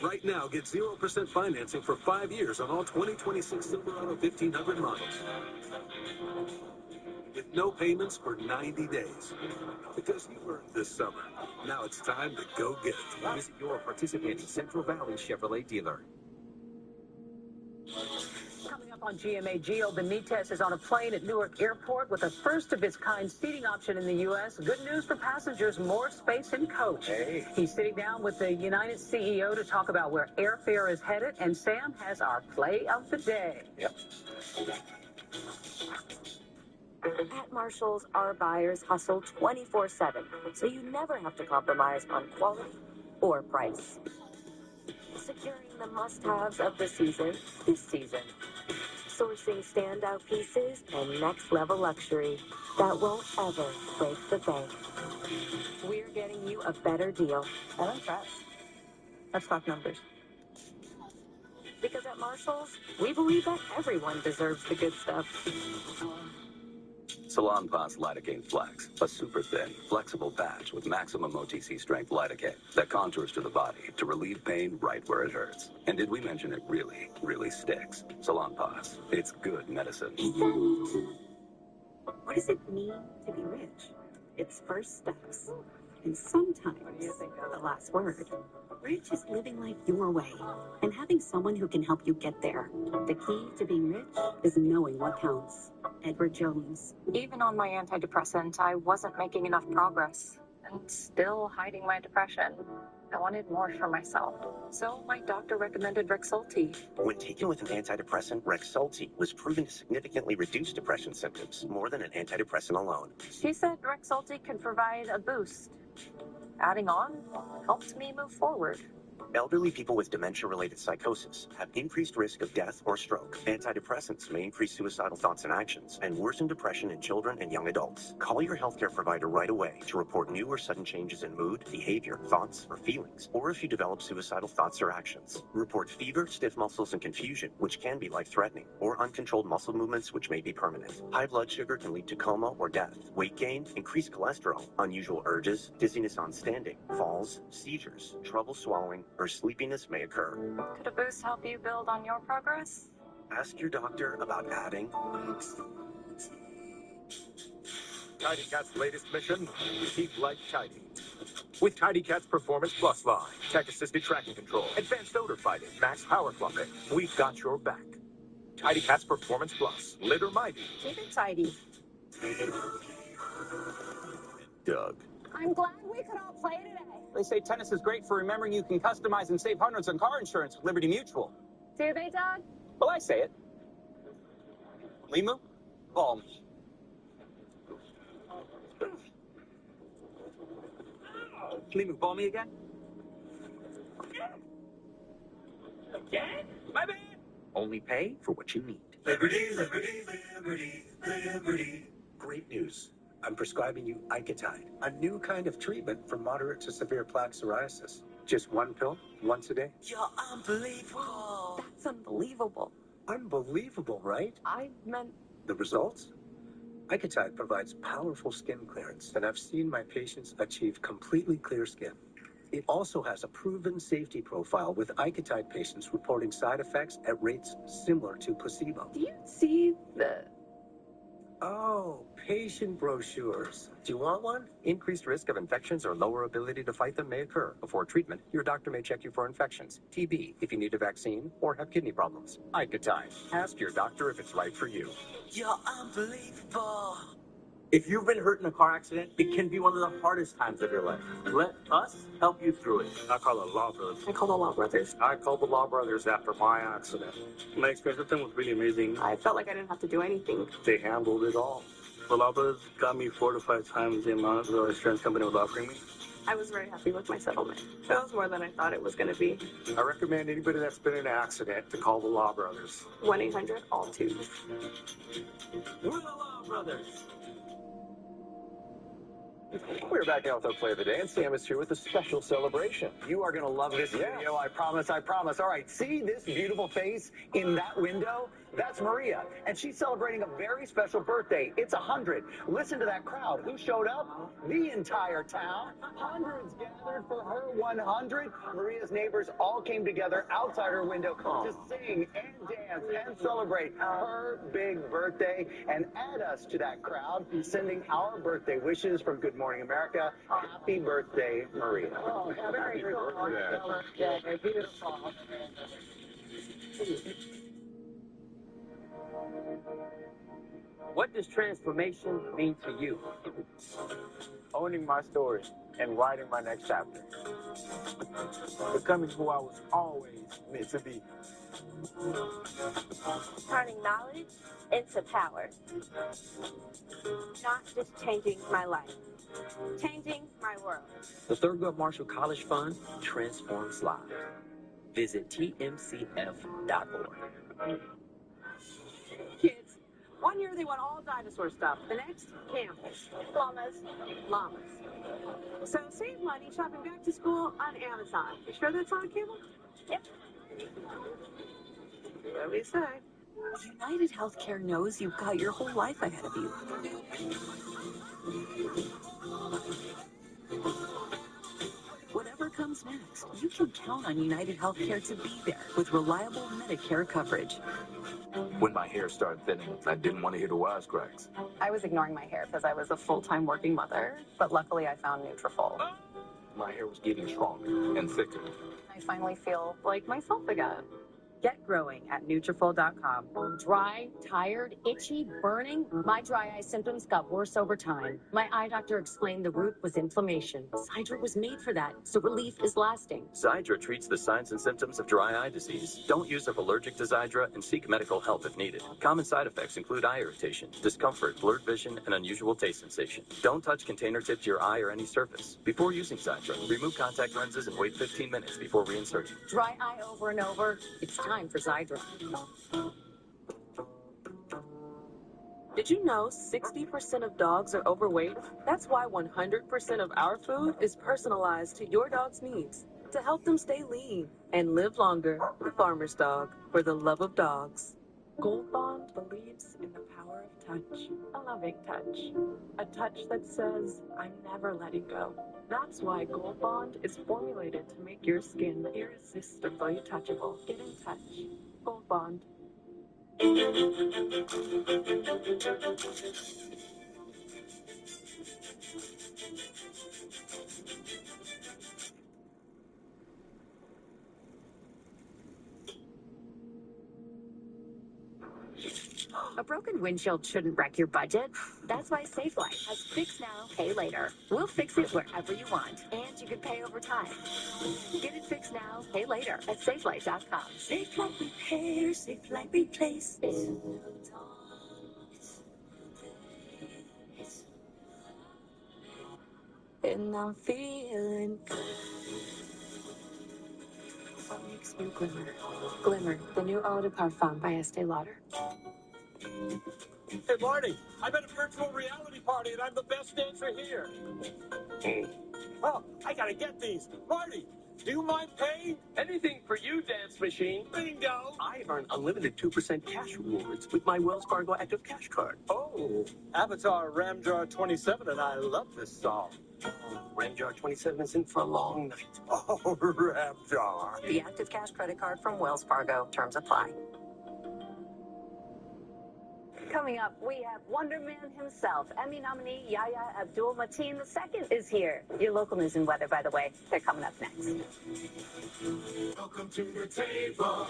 Right now, get 0% financing for 5 years on all 2026 Silverado 1500 models. With no payments for 90 days. Because you earned this summer. Now it's time to go get it. Visit your participating Central Valley Chevrolet dealer. Coming up on GMA Geo, Benitez is on a plane at Newark Airport with a first-of-its-kind seating option in the U.S. Good news for passengers, more space in coach. Hey. He's sitting down with the United CEO to talk about where airfare is headed, and Sam has our play of the day. Yep. At Marshalls, our buyers hustle 24/7, so you never have to compromise on quality or price. Securing the must-haves of the season this season. Sourcing standout pieces and next-level luxury that won't ever break the bank. We're getting you a better deal. I'm impressed. Let's talk numbers. Because at Marshalls, we believe that everyone deserves the good stuff. Salonpas Lidocaine Flex, a super thin, flexible patch with maximum OTC strength lidocaine that contours to the body to relieve pain right where it hurts. And did we mention it really, really sticks? Salonpas, it's good medicine. What does it mean to be rich? It's first steps. And sometimes the last word. Rich is living life your way and having someone who can help you get there. The key to being rich is knowing what counts. Edward Jones. Even on my antidepressant, I wasn't making enough progress and still hiding my depression. I wanted more for myself. So my doctor recommended Rexulti. When taken with an antidepressant, Rexulti was proven to significantly reduce depression symptoms more than an antidepressant alone. She said Rexulti could provide a boost. Adding on helped me move forward. Elderly people with dementia-related psychosis have increased risk of death or stroke. Antidepressants may increase suicidal thoughts and actions and worsen depression in children and young adults. Call your healthcare provider right away to report new or sudden changes in mood, behavior, thoughts, or feelings, or if you develop suicidal thoughts or actions. Report fever, stiff muscles, and confusion, which can be life-threatening, or uncontrolled muscle movements, which may be permanent. High blood sugar can lead to coma or death. Weight gain, increased cholesterol, unusual urges, dizziness on standing, falls, seizures, trouble swallowing, or sleepiness may occur. Could a boost help you build on your progress? Ask your doctor about adding. Tidy Cat's latest mission, keep life tidy. With Tidy Cat's Performance Plus line, tech-assisted tracking control, advanced odor fighting, max power fluffing, we've got your back. Tidy Cat's Performance Plus, litter mighty. Keep it tidy. Doug. I'm glad we could all play today. They say tennis is great for remembering you can customize and save hundreds on car insurance with Liberty Mutual. Do they, Doug? Well, I say it. Limu, call me. Can you call me again? Again? My bad. Only pay for what you need. Liberty, liberty, liberty, liberty. Great news. I'm prescribing you Icotide, a new kind of treatment for moderate to severe plaque psoriasis. Just one pill, once a day. You're unbelievable. That's unbelievable. Unbelievable, right? I meant The results? Icotide provides powerful skin clearance, and I've seen my patients achieve completely clear skin. It also has a proven safety profile, with Icotide patients reporting side effects at rates similar to placebo. Do you see the... Oh, patient brochures. Do you want one? Increased risk of infections or lower ability to fight them may occur. Before treatment, your doctor may check you for infections, TB, if you need a vaccine, or have kidney problems. Icotide. Ask your doctor if it's right for you. You're unbelievable. If you've been hurt in a car accident, it can be one of the hardest times of your life. Let us help you through it. I call the Law Brothers. I call the Law Brothers. I called the Law Brothers after my accident. My experience with them was really amazing. I felt like I didn't have to do anything. They handled it all. The Law Brothers got me 4 to 5 times the amount the insurance company was offering me. I was very happy with my settlement. It was more than I thought it was going to be. I recommend anybody that's been in an accident to call the Law Brothers. 1-800-ALL-2. We're the Law Brothers. We're back now with our play of the day, and Sam is here with a special celebration. You are going to love this video, I promise, I promise. All right, see this beautiful face in that window? That's Maria, and she's celebrating a very special birthday. It's 100. Listen to that crowd. Who showed up? The entire town. Hundreds gathered for her 100. Maria's neighbors all came together outside her window to sing and dance and celebrate her big birthday, and add us to that crowd, sending our birthday wishes from Good Morning America. Happy birthday, Maria. Oh, happy birthday. Beautiful. What does transformation mean to you? Owning my story and writing my next chapter. Becoming who I was always meant to be. Turning knowledge into power. Not just changing my life, changing my world. The Thurgood Marshall College Fund transforms lives. Visit tmcf.org. Kids, one year they want all dinosaur stuff. The next, camels, llamas, llamas. So save money shopping back to school on Amazon. You sure that's on, Camel? Yep. What do you say? United Healthcare knows you've got your whole life ahead of you. Whatever comes next, you can count on United Healthcare to be there with reliable Medicare coverage. When my hair started thinning, I didn't want to hear the wisecracks. I was ignoring my hair because I was a full-time working mother, but luckily I found Nutrafol. My hair was getting stronger and thicker. I finally feel like myself again. Get growing at Nutrafol.com. Dry, tired, itchy, burning? My dry eye symptoms got worse over time. My eye doctor explained the root was inflammation. Cidra was made for that, so relief is lasting. Cidra treats the signs and symptoms of dry eye disease. Don't use if allergic to Cidra and seek medical help if needed. Common side effects include eye irritation, discomfort, blurred vision, and unusual taste sensation. Don't touch container tip to your eye or any surface. Before using Cidra, remove contact lenses and wait 15 minutes before reinserting. Dry eye over and over? It's time for Cidra. Did you know 60% of dogs are overweight? That's why 100% of our food is personalized to your dog's needs to help them stay lean and live longer. The Farmer's Dog, for the love of dogs. Gold Bond believes in the power of touch. A loving touch. A touch that says, I'm never letting go. That's why Gold Bond is formulated to make your skin irresistibly touchable. Get in touch. Gold Bond. A broken windshield shouldn't wreck your budget. That's why Safe Life has Fix Now, Pay Later. We'll fix it wherever you want, and you can pay over time. Get it fixed now, pay later at SafeLife.com. Safe Life Repair, Safe Life Replace. and I'm feeling good. What makes you glimmer? Glimmer, the new eau de parfum by Estee Lauder. Hey, Marty, I'm at a virtual reality party and I'm the best dancer here. Oh, I gotta get these. Marty, do you mind paying? Anything for you, dance machine. Bingo! I earn unlimited 2% cash rewards with my Wells Fargo Active Cash Card. Oh, Avatar Ramjar 27, and I love this song. Ramjar 27 is in for a long night. Oh, Ramjar. The Active Cash credit card from Wells Fargo. Terms apply. Coming up, we have Wonder Man himself. Emmy nominee Yahya Abdul-Mateen II is here. Your local news and weather, by the way. They're coming up next. Welcome to the table.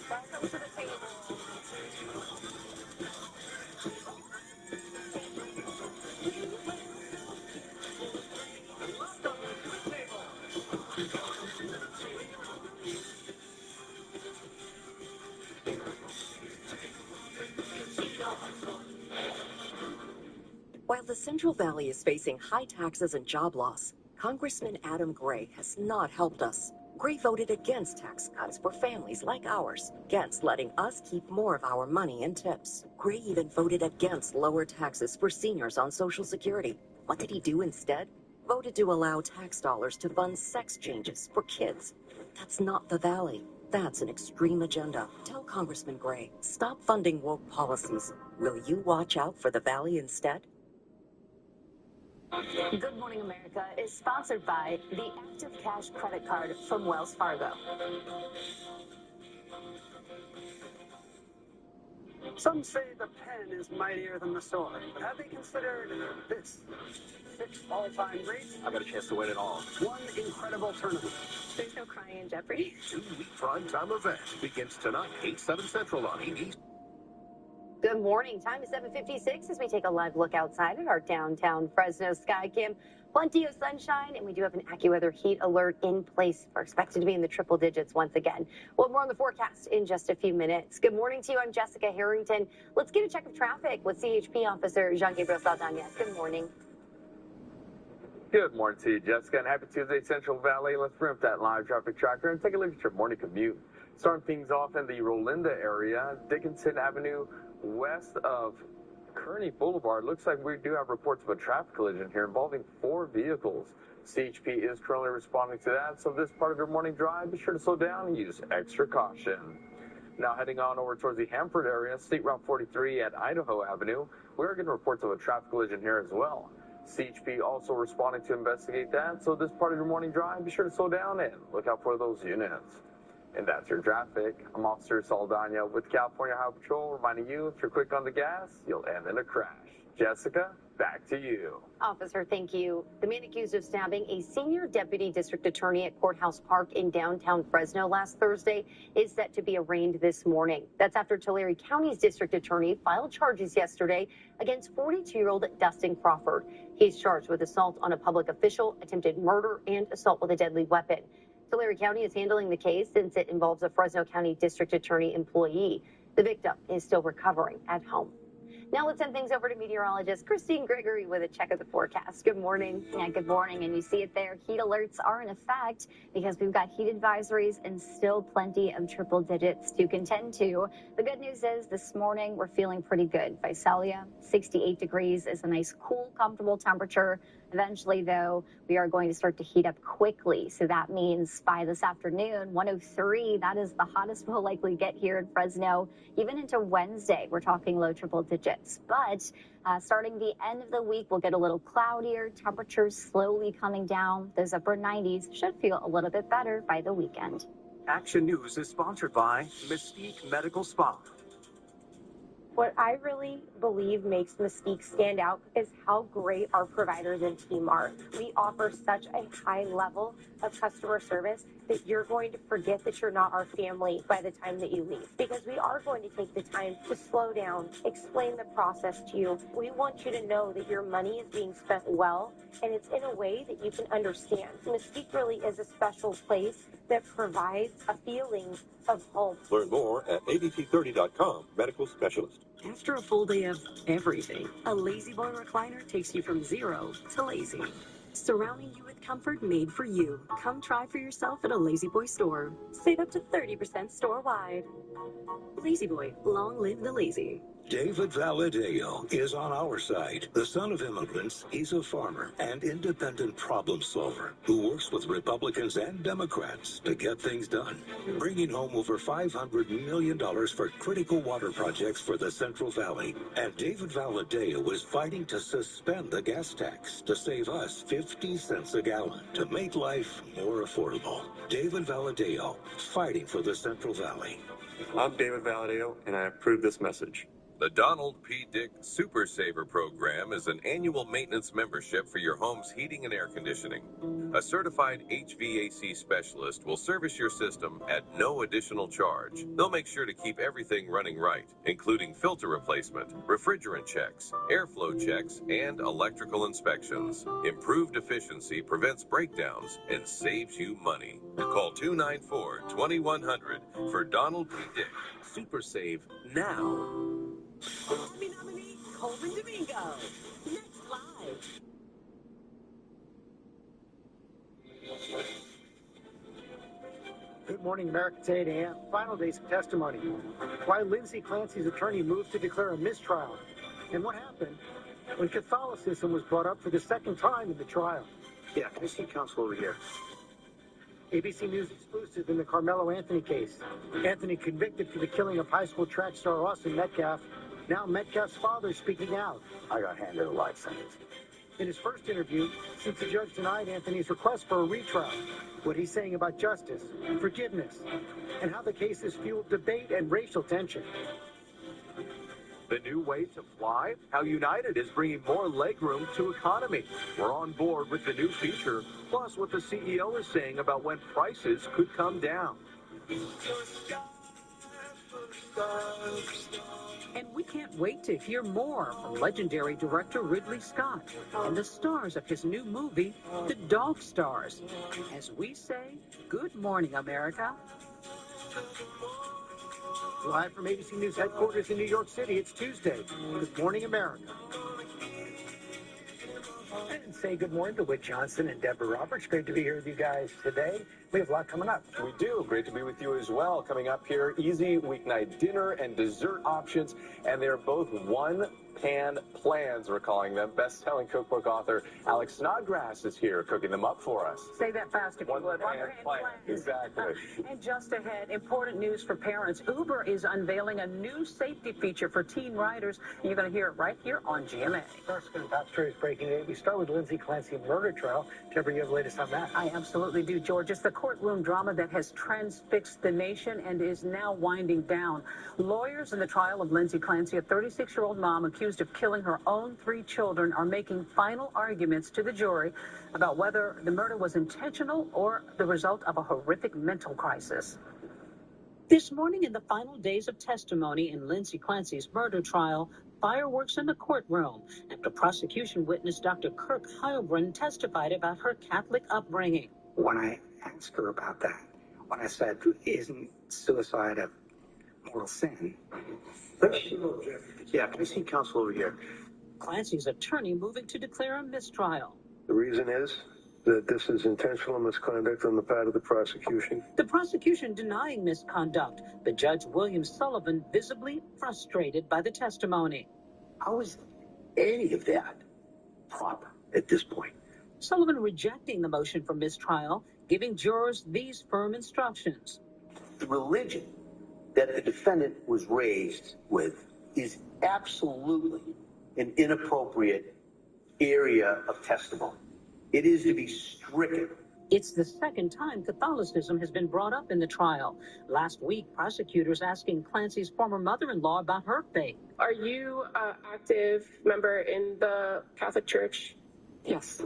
Welcome to the table. While the Central Valley is facing high taxes and job loss, Congressman Adam Gray has not helped us. Gray voted against tax cuts for families like ours, against letting us keep more of our money in tips. Gray even voted against lower taxes for seniors on Social Security. What did he do instead? Voted to allow tax dollars to fund sex changes for kids. That's not the Valley. That's an extreme agenda. Tell Congressman Gray, stop funding woke policies. Will you watch out for the Valley instead? Good Morning America is sponsored by the Active Cash credit card from Wells Fargo. Some say the pen is mightier than the sword, but have they considered this? 6 all-time greats. I got a chance to win it all. 1 incredible tournament. There's no crying in Jeopardy. 2-week primetime event begins tonight, 8/7 Central on EE. Good morning. Time is 7:56 as we take a live look outside at our downtown Fresno sky cam. Plenty of sunshine, and we do have an AccuWeather heat alert in place. We're expected to be in the triple digits once again. Well, more on the forecast in just a few minutes. Good morning to you. I'm Jessica Harrington. Let's get a check of traffic with CHP officer Jean-Gabriel Saldana. Good morning. Good morning to you, Jessica, and happy Tuesday, Central Valley. Let's bring up that live traffic tracker and take a look at your morning commute. Starting things off in the Rolinda area, Dickinson Avenue, west of Kearney Boulevard. Looks like we do have reports of a traffic collision here involving 4 vehicles. CHP is currently responding to that, so this part of your morning drive, be sure to slow down and use extra caution. Now heading on over towards the Hanford area, State Route 43 at Idaho Avenue, we're getting reports of a traffic collision here as well. CHP also responding to investigate that, so this part of your morning drive, be sure to slow down and look out for those units. And that's your traffic. I'm Officer Saldana with California Highway Patrol, reminding you, if you're quick on the gas, you'll end in a crash. Jessica, back to you. Officer, thank you. The man accused of stabbing a senior deputy district attorney at Courthouse Park in downtown Fresno last Thursday is set to be arraigned this morning. That's after Tulare County's district attorney filed charges yesterday against 42-year-old Dustin Crawford. He's charged with assault on a public official, attempted murder, and assault with a deadly weapon. Tulare County is handling the case since it involves a Fresno County district attorney employee. The victim is still recovering at home. Now let's send things over to meteorologist Christine Gregory with a check of the forecast. Good morning. Yeah, good morning. And you see it there. Heat alerts are in effect because we've got heat advisories and still plenty of triple digits to contend to. The good news is this morning we're feeling pretty good. Visalia, 68 degrees is a nice, cool, comfortable temperature. Eventually, though, we are going to start to heat up quickly. So that means by this afternoon, 103, that is the hottest we'll likely get here in Fresno. Even into Wednesday, we're talking low triple digits. But starting the end of the week, we'll get a little cloudier, temperatures slowly coming down. Those upper 90s should feel a little bit better by the weekend. Action News is sponsored by Mystique Medical Spa. What I really believe makes Mystique stand out is how great our providers and team are. We offer such a high level of customer service, that you're going to forget that you're not our family by the time that you leave, because we are going to take the time to slow down, explain the process to you. We want you to know that your money is being spent well, and it's in a way that you can understand. Mesquite really is a special place that provides a feeling of home. Learn more at abc30.com, medical specialist. After a full day of everything, a Lazy Boy recliner takes you from zero to lazy. Surrounding you with comfort made for you. Come try for yourself at a Lazy Boy store. Save up to 30% store-wide. Lazy Boy, long live the lazy. David Valadeo is on our side. The son of immigrants, he's a farmer and independent problem solver who works with Republicans and Democrats to get things done, bringing home over $500 million for critical water projects for the Central Valley. And David Valadeo is fighting to suspend the gas tax to save us 50 cents a gallon to make life more affordable. David Valadeo, fighting for the Central Valley. I'm David Valadeo, and I approve this message. The Donald P. Dick Super Saver Program is an annual maintenance membership for your home's heating and air conditioning. A certified HVAC specialist will service your system at no additional charge. They'll make sure to keep everything running right, including filter replacement, refrigerant checks, airflow checks, and electrical inspections. Improved efficiency prevents breakdowns and saves you money. Call 294-2100 for Donald P. Dick Super Save now. Emmy nominee Colvin Domingo. Next live. Good morning, America. It's 8 a.m. Final days of testimony. Why Lindsay Clancy's attorney moved to declare a mistrial. And what happened when Catholicism was brought up for the second time in the trial. Yeah, can I see counsel over here? ABC News exclusive in the Carmelo Anthony case. Anthony convicted for the killing of high school track star Austin Metcalf. Now Metcalf's father speaking out. I got handed a life sentence. In his first interview, since the judge denied Anthony's request for a retrial, what he's saying about justice, forgiveness, and how the case has fueled debate and racial tension. The new way to fly? How United is bringing more legroom to economy. We're on board with the new feature, plus what the CEO is saying about when prices could come down. And we can't wait to hear more from legendary director Ridley Scott and the stars of his new movie, The Dog Stars. As we say, good morning, America. Live from ABC News headquarters in New York City, it's Tuesday. Good morning, America. And say good morning to Whit Johnson and Deborah Roberts. Great to be here with you guys today. We have a lot coming up. We do. Great to be with you as well. Coming up here, easy weeknight dinner and dessert options, and they're both one-pan plans, we're calling them. Best-selling cookbook author Alex Snodgrass is here cooking them up for us. Say that fast if you would. One-pan plan. Exactly. And just ahead, important news for parents. Uber is unveiling a new safety feature for teen riders. You're going to hear it right here on GMA. First, top stories breaking today. We start with Lindsay Clancy murder trial. Deborah, you have the latest on that. I absolutely do, George. It's the courtroom drama that has transfixed the nation and is now winding down. Lawyers in the trial of Lindsay Clancy, a 36-year-old mom accused of killing her own 3 children, are making final arguments to the jury about whether the murder was intentional or the result of a horrific mental crisis. This morning, in the final days of testimony in Lindsay Clancy's murder trial, fireworks in the courtroom after prosecution witness Dr. Kirk Heilbrunn testified about her Catholic upbringing. When I asked her about that, when I said, isn't suicide a mortal sin? Yeah, can I see counsel over here? Clancy's attorney moving to declare a mistrial. The reason is that this is intentional misconduct on the part of the prosecution. The prosecution denying misconduct, but Judge William Sullivan visibly frustrated by the testimony. How is any of that proper at this point? Sullivan rejecting the motion for mistrial, giving jurors these firm instructions. The religion that the defendant was raised with is absolutely an inappropriate area of testimony. It is to be stricken. It's the second time Catholicism has been brought up in the trial. Last week, prosecutors asking Clancy's former mother-in-law about her faith. Are you an active member in the Catholic Church? Yes.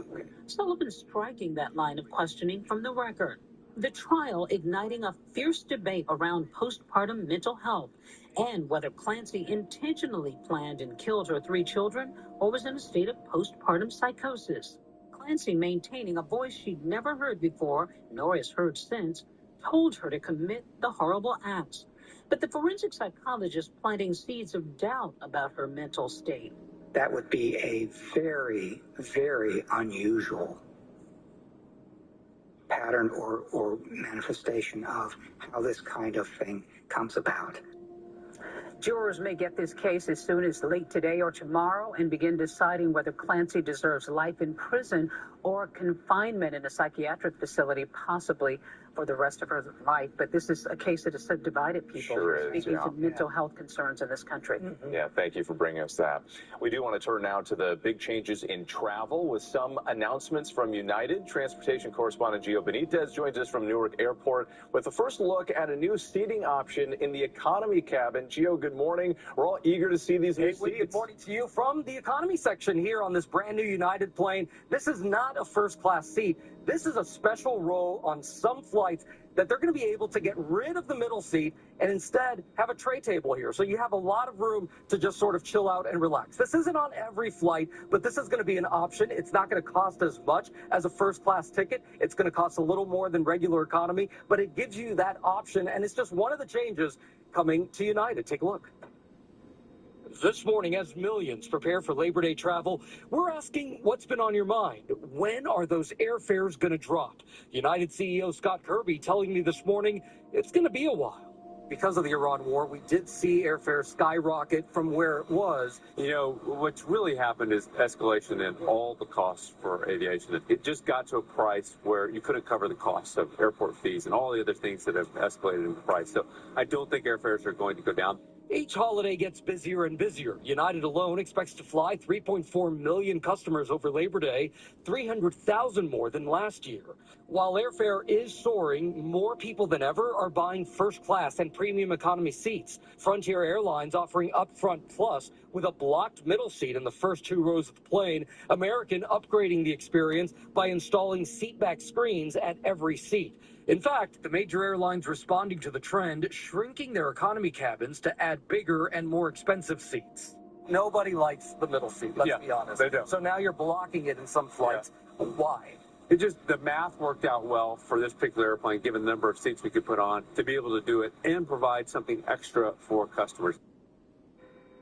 Sullivan striking that line of questioning from the record. The trial igniting a fierce debate around postpartum mental health and whether Clancy intentionally planned and killed her 3 children or was in a state of postpartum psychosis. Clancy, maintaining a voice she'd never heard before, nor has heard since, told her to commit the horrible acts. But the forensic psychologist planting seeds of doubt about her mental state. That would be a very, very unusual pattern or manifestation of how this kind of thing comes about. Jurors may get this case as soon as late today or tomorrow and begin deciding whether Clancy deserves life in prison or confinement in a psychiatric facility, possibly for the rest of her life. But this is a case that has divided people, speaking to mental health concerns in this country. Yeah, thank you for bringing us that. We do want to turn now to the big changes in travel with some announcements from United. Transportation correspondent Gio Benitez joins us from Newark Airport with the first look at a new seating option in the economy cabin. Gio, good morning. We're all eager to see these new seats. Good morning to you from the economy section here on this brand new United plane. This is not a first-class seat. This is a special row on some flights that they're going to be able to get rid of the middle seat and instead have a tray table here. So you have a lot of room to just sort of chill out and relax. This isn't on every flight, but this is going to be an option. It's not going to cost as much as a first-class ticket. It's going to cost a little more than regular economy, but it gives you that option, and it's just one of the changes coming to United. Take a look. This morning, as millions prepare for Labor Day travel, we're asking what's been on your mind. When are those airfares going to drop? United CEO Scott Kirby telling me this morning it's going to be a while. Because of the Iran war, we did see airfares skyrocket from where it was. You know, what's really happened is escalation in all the costs for aviation. It just got to a price where you couldn't cover the costs of airport fees and all the other things that have escalated in price. So I don't think airfares are going to go down. Each holiday gets busier and busier. United alone expects to fly 3.4 million customers over Labor Day, 300,000 more than last year. While airfare is soaring, more people than ever are buying first class and premium economy seats. Frontier Airlines offering Upfront Plus with a blocked middle seat in the first 2 rows of the plane. American upgrading the experience by installing seatback screens at every seat. In fact, the major airlines responding to the trend, shrinking their economy cabins to add bigger and more expensive seats. Nobody likes the middle seat, let's be honest. They do. So now you're blocking it in some flights. Why? It just, the math worked out well for this particular airplane, given the number of seats we could put on, to be able to do it and provide something extra for customers.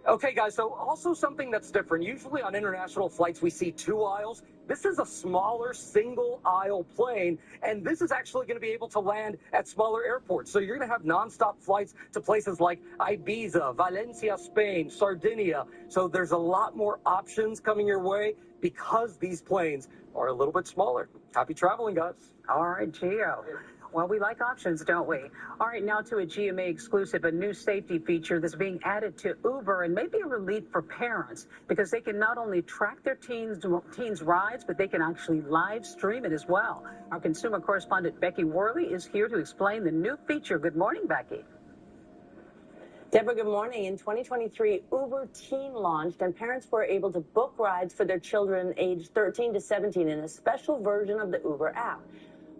Okay, guys, so also something that's different. Usually on international flights, we see 2 aisles. This is a smaller single-aisle plane, and this is actually going to be able to land at smaller airports. So you're going to have nonstop flights to places like Ibiza, Valencia, Spain, Sardinia. So there's a lot more options coming your way because these planes are a little bit smaller. Happy traveling, guys. All right, Gio. Well, we like options, don't we? All right, now to a GMA exclusive, a new safety feature that's being added to Uber and maybe a relief for parents because they can not only track their teens' rides, but they can actually live stream it as well. Our consumer correspondent Becky Worley is here to explain the new feature. Good morning, Becky. Deborah, good morning. In 2023, Uber Teen launched, and parents were able to book rides for their children aged 13 to 17 in a special version of the Uber app.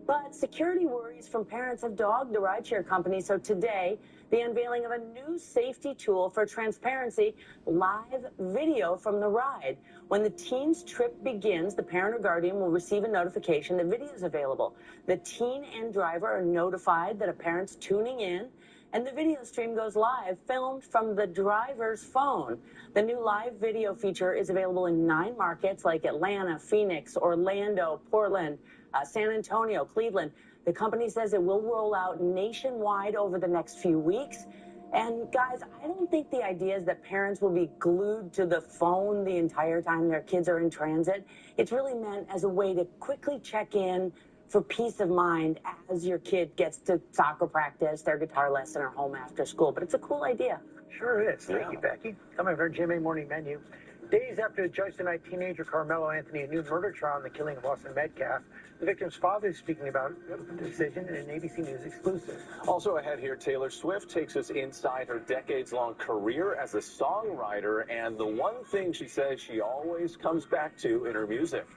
But security worries from parents have dogged the rideshare company. So today, the unveiling of a new safety tool for transparency, live video from the ride. When the teen's trip begins, the parent or guardian will receive a notification that video is available. The teen and driver are notified that a parent's tuning in, and the video stream goes live, filmed from the driver's phone. The new live video feature is available in 9 markets like Atlanta, Phoenix, Orlando, Portland, San Antonio, Cleveland. The company says it will roll out nationwide over the next few weeks. And guys, I don't think the idea is that parents will be glued to the phone the entire time their kids are in transit. It's really meant as a way to quickly check in for peace of mind as your kid gets to soccer practice, their guitar lesson, or home after school. But it's a cool idea. Sure is. Thank you, Becky. Coming from our GMA Morning Menu. Days after the judge denied teenager Carmelo Anthony a new murder trial in the killing of Austin Metcalf, the victim's father is speaking about the decision in an ABC News exclusive. Also ahead here, Taylor Swift takes us inside her decades-long career as a songwriter and the one thing she says she always comes back to in her music.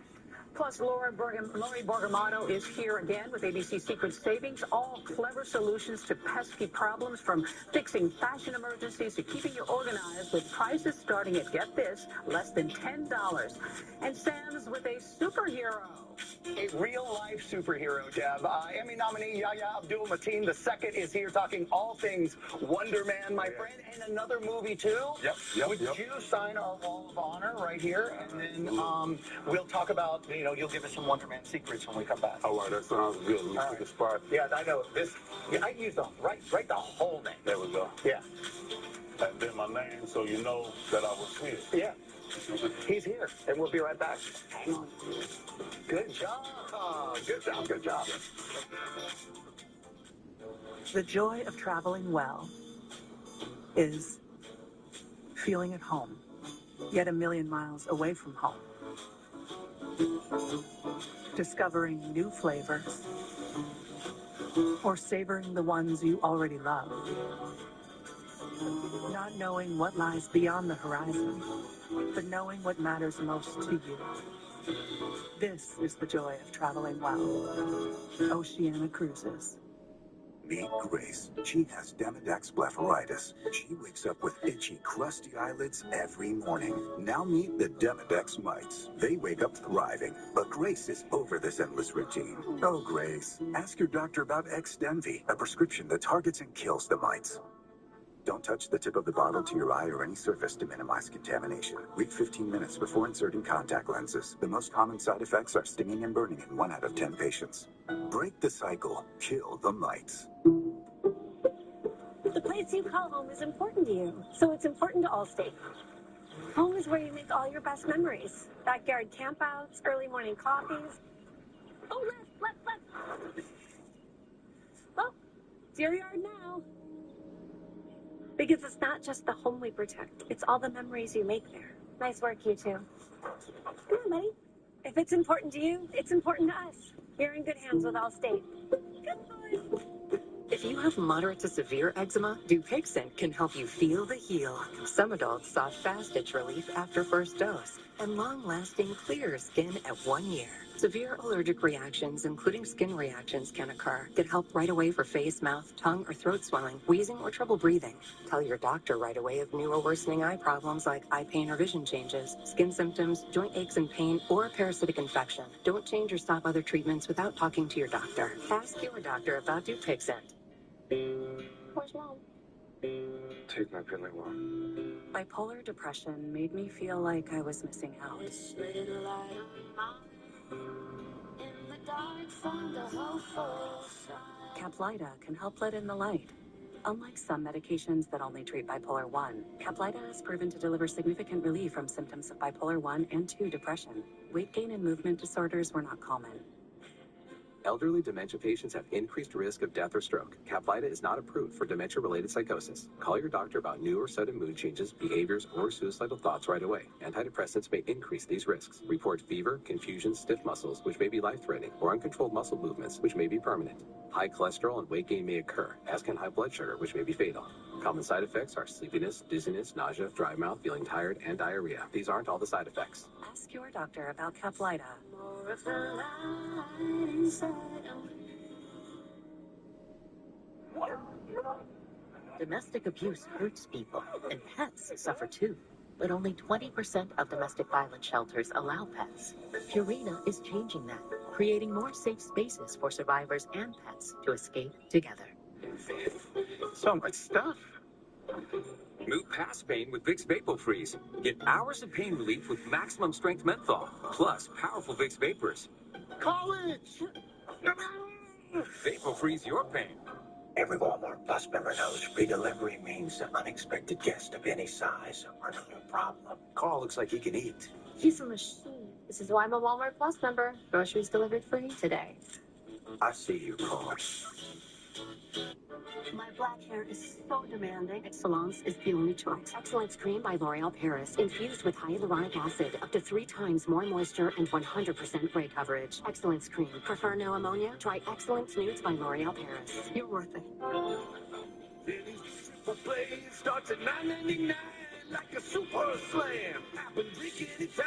Plus, Lori Borgamotto is here again with ABC Secret Savings. All clever solutions to pesky problems, from fixing fashion emergencies to keeping you organized, with prices starting at, get this, less than $10. And Sam's with a superhero. A real-life superhero, Deb. Emmy nominee Yahya Abdul-Mateen II is here talking all things Wonder Man, my friend, and another movie, too. Yep. Would you sign our Wall of Honor right here? And then we'll talk about, you'll give us some Wonder Man secrets when we come back. All right, that sounds good. Let me pick a spot. Yeah, I know. I used the write the whole name. There we go. Yeah. And then my name, so you know that I was here. Yeah. He's here, and we'll be right back. Hang on. Good job. Good job. The joy of traveling well is feeling at home, yet a million miles away from home. Discovering new flavors, or savoring the ones you already love. Not knowing what lies beyond the horizon, but knowing what matters most to you. This is the joy of traveling well. Oceania Cruises. Meet Grace. She has Demodex blepharitis. She wakes up with itchy, crusty eyelids every morning. Now meet the Demodex mites. They wake up thriving, but Grace is over this endless routine. Oh, Grace, ask your doctor about Xdemvy, a prescription that targets and kills the mites. Don't touch the tip of the bottle to your eye or any surface to minimize contamination. Wait 15 minutes before inserting contact lenses. The most common side effects are stinging and burning in 1 out of 10 patients. Break the cycle. Kill the mites. The place you call home is important to you, so it's important to Allstate. Home is where you make all your best memories. Backyard campouts, early morning coffees. Oh, left. Well, it's your yard now. Because it's not just the home we protect, it's all the memories you make there. Nice work, you two. Come on, buddy. If it's important to you, it's important to us. You're in good hands with Allstate. Good boy. If you have moderate to severe eczema, Dupixent can help you feel the heal. Some adults saw fast itch relief after first dose and long-lasting clear skin at 1 year. Severe allergic reactions, including skin reactions, can occur. Get help right away for face, mouth, tongue, or throat swelling, wheezing, or trouble breathing. Tell your doctor right away of new or worsening eye problems like eye pain or vision changes, skin symptoms, joint aches and pain, or a parasitic infection. Don't change or stop other treatments without talking to your doctor. Ask your doctor about Dupixent. Where's Mom? Take my piddly walk. Bipolar depression made me feel like I was missing out. Caplyta can help let in the light. Unlike some medications that only treat bipolar 1, Caplyta has proven to deliver significant relief from symptoms of bipolar 1 and 2 depression. Weight gain and movement disorders were not common. Elderly dementia patients have increased risk of death or stroke. Caplyta is not approved for dementia-related psychosis. Call your doctor about new or sudden mood changes, behaviors, or suicidal thoughts right away. Antidepressants may increase these risks. Report fever, confusion, stiff muscles, which may be life-threatening, or uncontrolled muscle movements, which may be permanent. High cholesterol and weight gain may occur, as can high blood sugar, which may be fatal. Common side effects are sleepiness, dizziness, nausea, dry mouth, feeling tired, and diarrhea. These aren't all the side effects. Ask your doctor about Caplyta. Domestic abuse hurts people, and pets suffer too. But only 20% of domestic violence shelters allow pets. Purina is changing that, creating more safe spaces for survivors and pets to escape together. So much stuff. Move past pain with Vicks VapoFreeze. Get hours of pain relief with maximum strength menthol, plus powerful Vicks Vapors. College! VapoFreeze your pain. Every Walmart Plus member knows free delivery means an unexpected guest of any size are not a problem. Carl looks like he can eat. She's a machine. This is why I'm a Walmart Plus member. Groceries delivered free today. I see you, Carl. My black hair is so demanding. Excellence is the only choice. Excellence Cream by L'Oreal Paris. Infused with hyaluronic acid. Up to 3 times more moisture and 100% gray coverage. Excellence Cream. Prefer no ammonia? Try Excellence Nudes by L'Oreal Paris. You're worth it. Starts at $9.99. like a super slam. Happen, drink anytime.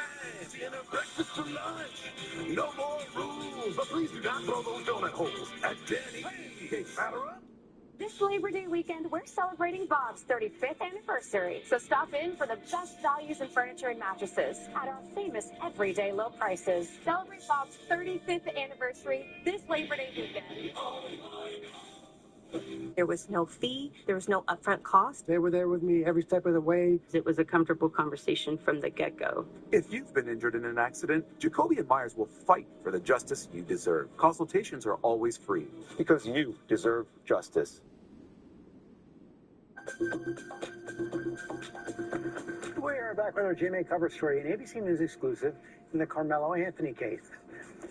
Dinner, breakfast, or lunch. No more rules, but please do not throw those donut holes at Denny. Hey, batter up. This Labor Day weekend, we're celebrating Bob's 35th anniversary. So stop in for the best values in furniture and mattresses at our famous everyday low prices. Celebrate Bob's 35th anniversary this Labor Day weekend. There was no fee. There was no upfront cost. They were there with me every step of the way. It was a comfortable conversation from the get-go. If you've been injured in an accident, Jacoby and Myers will fight for the justice you deserve. Consultations are always free. Because you deserve justice. We are back with our GMA cover story, an ABC News exclusive in the Carmelo Anthony case.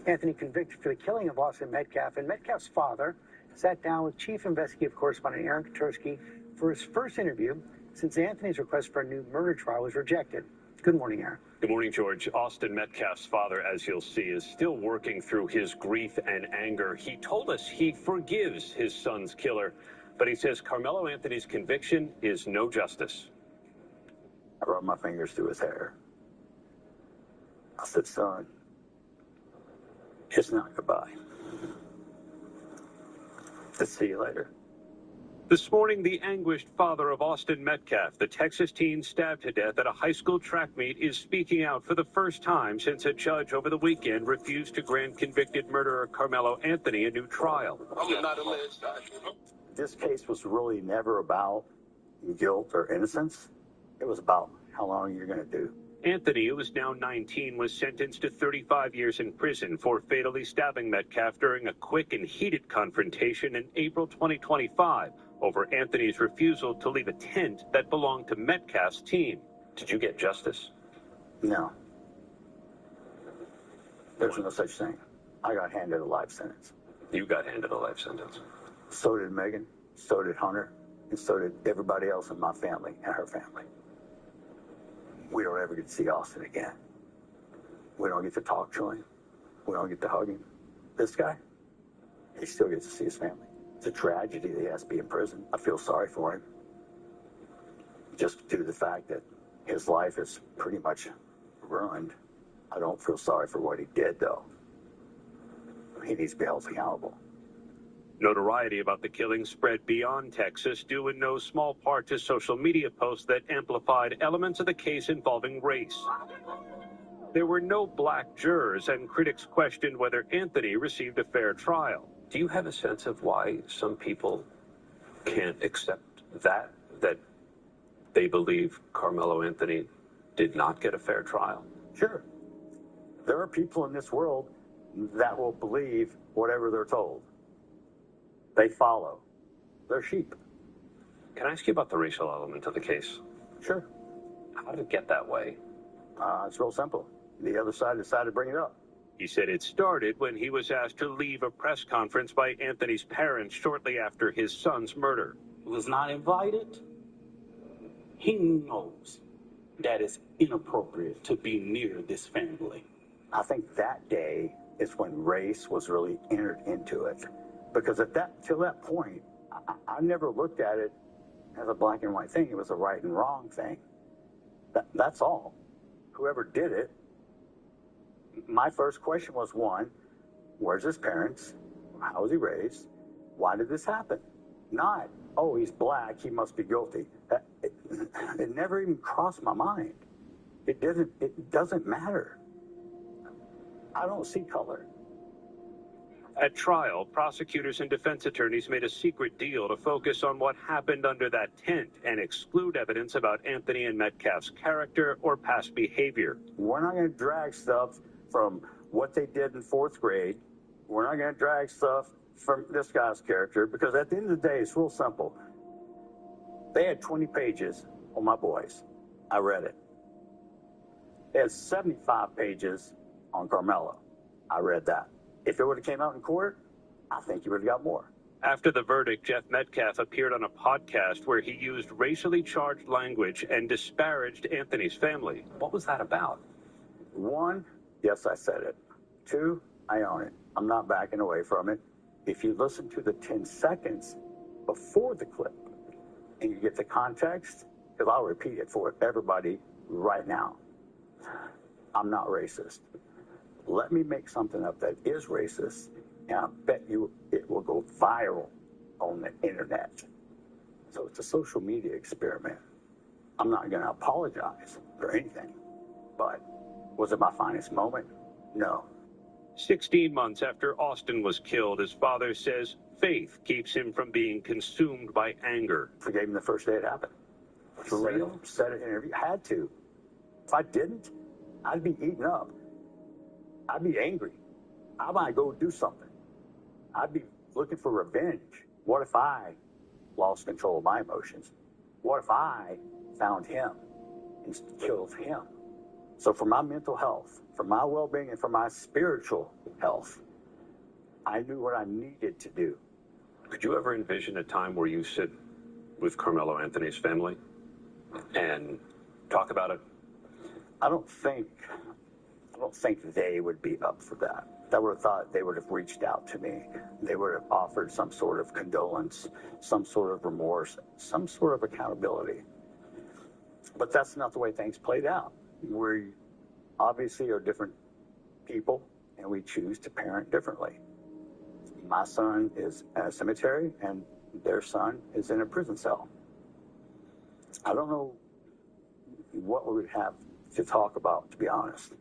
Anthony convicted for the killing of Austin Metcalf, and Metcalf's father sat down with Chief Investigative Correspondent Aaron Katersky for his first interview since Anthony's request for a new murder trial was rejected. Good morning, Aaron. Good morning, George. Austin Metcalf's father, as you'll see, is still working through his grief and anger. He told us he forgives his son's killer, but he says Carmelo Anthony's conviction is no justice. I rubbed my fingers through his hair. I said, son, it's not goodbye. Let's see you later. This morning, the anguished father of Austin Metcalf, the Texas teen stabbed to death at a high school track meet, is speaking out for the first time since a judge over the weekend refused to grant convicted murderer Carmelo Anthony a new trial. I'm not alleged. This case was really never about guilt or innocence. It was about how long you're going to do. Anthony, who is now 19, was sentenced to 35 years in prison for fatally stabbing Metcalf during a quick and heated confrontation in April 2025 over Anthony's refusal to leave a tent that belonged to Metcalf's team. Did you get justice? No. There's no such thing. I got handed a life sentence. You got handed a life sentence. So did Megan, so did Hunter, and so did everybody else in my family and her family. We don't ever get to see Austin again. We don't get to talk to him. We don't get to hug him. This guy, he still gets to see his family. It's a tragedy that he has to be in prison. I feel sorry for him. Just due to the fact that his life is pretty much ruined. I don't feel sorry for what he did, though. He needs to be held accountable. Notoriety about the killing spread beyond Texas, due in no small part to social media posts that amplified elements of the case involving race. There were no black jurors, and critics questioned whether Anthony received a fair trial. Do you have a sense of why some people can't accept that they believe Carmelo Anthony did not get a fair trial? Sure. There are people in this world that will believe whatever they're told. They follow. They're sheep. Can I ask you about the racial element of the case? Sure. How did it get that way? It's real simple. The other side decided to bring it up. He said it started when he was asked to leave a press conference by Anthony's parents shortly after his son's murder. He was not invited. He knows that it's inappropriate to be near this family. I think that day is when race was really entered into it. Because till that point, I never looked at it as a black and white thing. It was a right and wrong thing. That's all. Whoever did it, my first question was, one, where's his parents? How was he raised? Why did this happen? Not, oh, he's black, he must be guilty. It never even crossed my mind. It doesn't matter. I don't see color. At trial, prosecutors and defense attorneys made a secret deal to focus on what happened under that tent and exclude evidence about Anthony and Metcalf's character or past behavior. We're not going to drag stuff from what they did in fourth grade. We're not going to drag stuff from this guy's character, because at the end of the day, it's real simple. They had 20 pages on my boys. I read it. They had 75 pages on Carmelo. I read that. If it would have came out in court, I think he would have got more. After the verdict, Jeff Metcalf appeared on a podcast where he used racially charged language and disparaged Anthony's family. What was that about? One, yes, I said it. Two, I own it. I'm not backing away from it. If you listen to the 10 seconds before the clip and you get the context, because I'll repeat it for everybody right now. I'm not racist. Let me make something up that is racist, and I bet you it will go viral on the internet. So it's a social media experiment. I'm not going to apologize for anything, but was it my finest moment? No. 16 months after Austin was killed, his father says faith keeps him from being consumed by anger. Forgave him the first day it happened. For real? Said it in an interview. Had to. If I didn't, I'd be eaten up. I'd be angry. I might go do something. I'd be looking for revenge. What if I lost control of my emotions? What if I found him and killed him? So for my mental health, for my well-being, and for my spiritual health, I knew what I needed to do. Could you ever envision a time where you sit with Carmelo Anthony's family and talk about it? I don't think they would be up for that. I would have thought they would have reached out to me. They would have offered some sort of condolence, some sort of remorse, some sort of accountability. But that's not the way things played out. We obviously are different people, and we choose to parent differently. My son is at a cemetery, and their son is in a prison cell. I don't know what we would have to talk about, to be honest.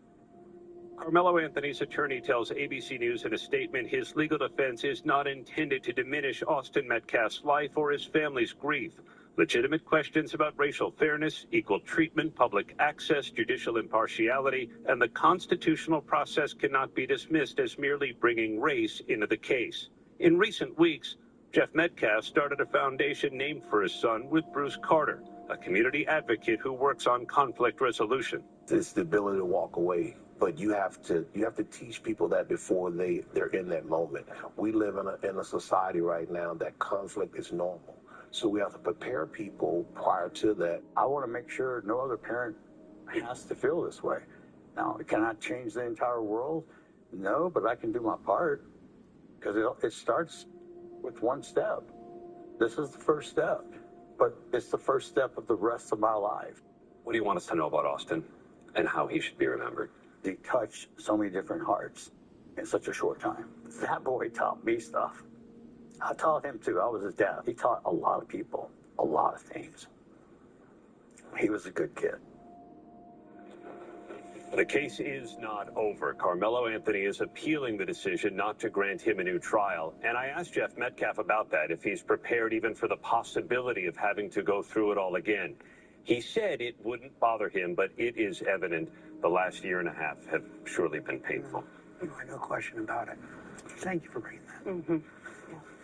Carmelo Anthony's attorney tells ABC News in a statement his legal defense is not intended to diminish Austin Metcalf's life or his family's grief. Legitimate questions about racial fairness, equal treatment, public access, judicial impartiality, and the constitutional process cannot be dismissed as merely bringing race into the case. In recent weeks, Jeff Metcalf started a foundation named for his son with Bruce Carter, a community advocate who works on conflict resolution. It's the ability to walk away. But you have to teach people that before they're in that moment. We live in a society right now that conflict is normal. So we have to prepare people prior to that. I want to make sure no other parent has to feel this way. Now, can I change the entire world? No, but I can do my part, because it starts with one step. This is the first step, but it's the first step of the rest of my life. What do you want us to know about Austin and how he should be remembered? He touched so many different hearts in such a short time. That boy taught me stuff. I taught him too. I was his dad. He taught a lot of people a lot of things. He was a good kid. The case is not over. Carmelo Anthony is appealing the decision not to grant him a new trial. And I asked Jeff Metcalf about that, if he's prepared even for the possibility of having to go through it all again. He said it wouldn't bother him, but it is evident the last year and a half have surely been painful. No question about it. Thank you for bringing that. Mm-hmm.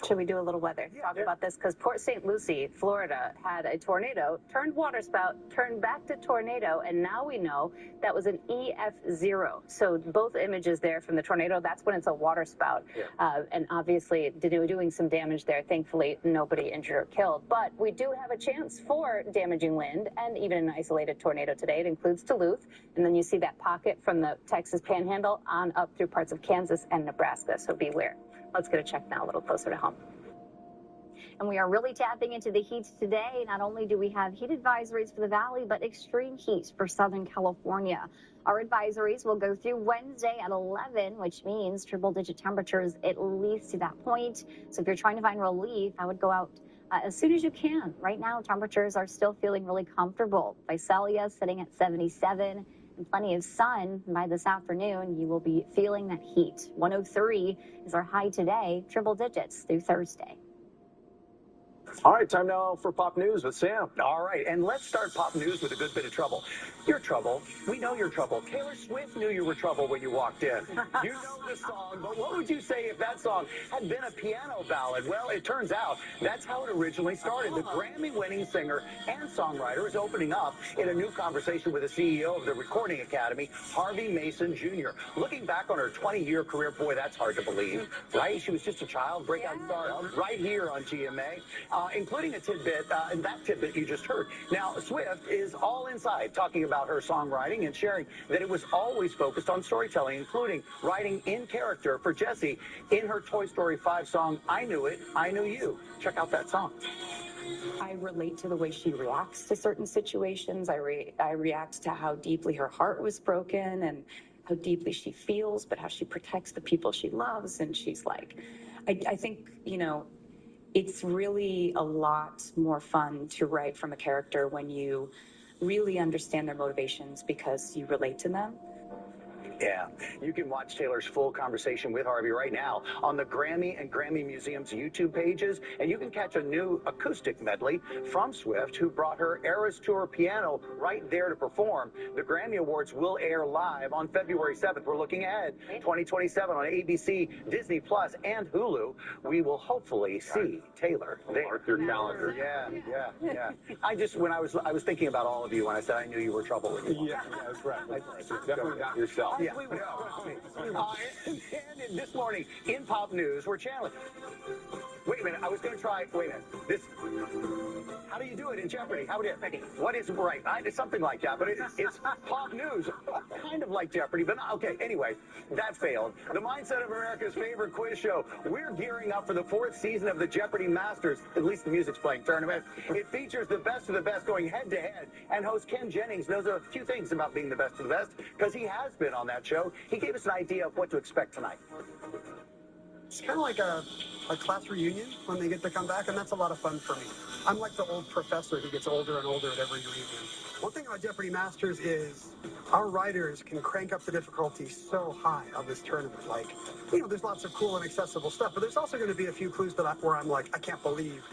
Should we do a little weather? Talk about this, because Port St. Lucie, Florida, had a tornado, turned waterspout, turned back to tornado, and now we know that was an EF0. So both images there from the tornado, that's when it's a waterspout. Yeah. And obviously doing some damage there. Thankfully, nobody injured or killed. But we do have a chance for damaging wind and even an isolated tornado today. It includes Duluth. And then you see that pocket from the Texas Panhandle on up through parts of Kansas and Nebraska. So beware. Let's get a check now a little closer to home. And we are really tapping into the heat today. Not only do we have heat advisories for the valley, but extreme heat for Southern California. Our advisories will go through Wednesday at 11, which means triple-digit temperatures at least to that point. So if you're trying to find relief, I would go out as soon as you can. Right now, temperatures are still feeling really comfortable. Visalia sitting at 77. And plenty of sun. By this afternoon, you will be feeling that heat. 103 is our high today, triple digits through Thursday. All right, time now for Pop News with Sam. All right, and let's start Pop News with a good bit of trouble. You're trouble. We know you're trouble. Taylor Swift knew you were trouble when you walked in. You know the song, but what would you say if that song had been a piano ballad? Well, it turns out that's how it originally started. The Grammy-winning singer and songwriter is opening up in a new conversation with the CEO of the Recording Academy, Harvey Mason Jr. Looking back on her 20-year career, boy, that's hard to believe, right? She was just a child, breakout star right here on GMA. including a tidbit, that tidbit you just heard. Now, Swift is all inside talking about her songwriting and sharing that it was always focused on storytelling, including writing in character for Jessie in her Toy Story 5 song, I Knew It, I Knew You. Check out that song. I relate to the way she reacts to certain situations. I react to how deeply her heart was broken and how deeply she feels, but how she protects the people she loves. And she's like, I think, it's really a lot more fun to write from a character when you really understand their motivations because you relate to them. Yeah, you can watch Taylor's full conversation with Harvey right now on the Grammy and Grammy Museum's YouTube pages, and you can catch a new acoustic medley from Swift, who brought her Eras Tour piano right there to perform. The Grammy Awards will air live on February 7th. We're looking ahead, 2027 on ABC, Disney Plus, and Hulu. We will hopefully see Taylor there. Mark your calendar. Yeah. When I was thinking about all of you when I said I knew you were trouble with me. Yeah, that's right. Definitely not yourself. Yeah. And this morning in Pop News, we're channeling. Wait a minute. I was going to try. Wait a minute. This. How do you do it in Jeopardy? How would it? What is right? It's something like that, but it's Pop News, kind of like Jeopardy, but not, okay. Anyway, that failed. The mindset of America's favorite quiz show. We're gearing up for the 4th season of the Jeopardy Masters. At least the music's playing tournament. It features the best of the best going head to head, and host Ken Jennings knows a few things about being the best of the best because he has been on that show. He gave us an idea of what to expect tonight. It's kind of like a class reunion when they get to come back, and that's a lot of fun for me. I'm like the old professor who gets older and older at every reunion. One thing about Jeopardy Masters is our writers can crank up the difficulty so high of this tournament. Like, there's lots of cool and accessible stuff, but there's also going to be a few clues where I'm like, I can't believe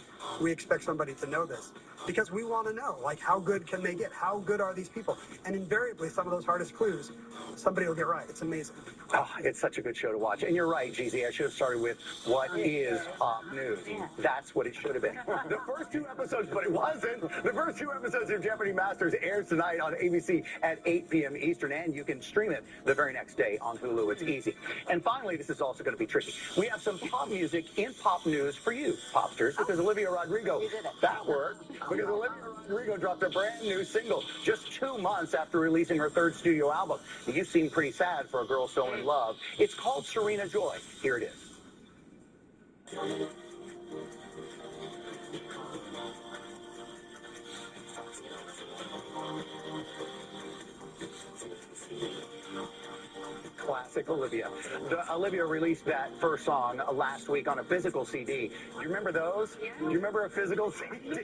we expect somebody to know this. Because we want to know, like, how good can they get? How good are these people? And invariably, some of those hardest clues, somebody will get right. It's amazing. Oh, it's such a good show to watch. And you're right, GZ. I should have started with what is Pop News. That's what it should have been. The first 2 episodes, but it wasn't. The first 2 episodes of Jeopardy Masters airs tonight on ABC at 8 p.m. Eastern, and you can stream it the very next day on Hulu. It's easy. And finally, this is also going to be tricky. We have some pop music in Pop News for you, Popsters, because Olivia Rodrigo, that worked, because Olivia Rodrigo dropped a brand new single just 2 months after releasing her 3rd studio album. You seem pretty sad for a girl so in love. It's called Serena Joy. Here it is. Classic Olivia. Olivia released that first song last week on a physical CD. Do you remember those? Yeah. Do you remember a physical CD?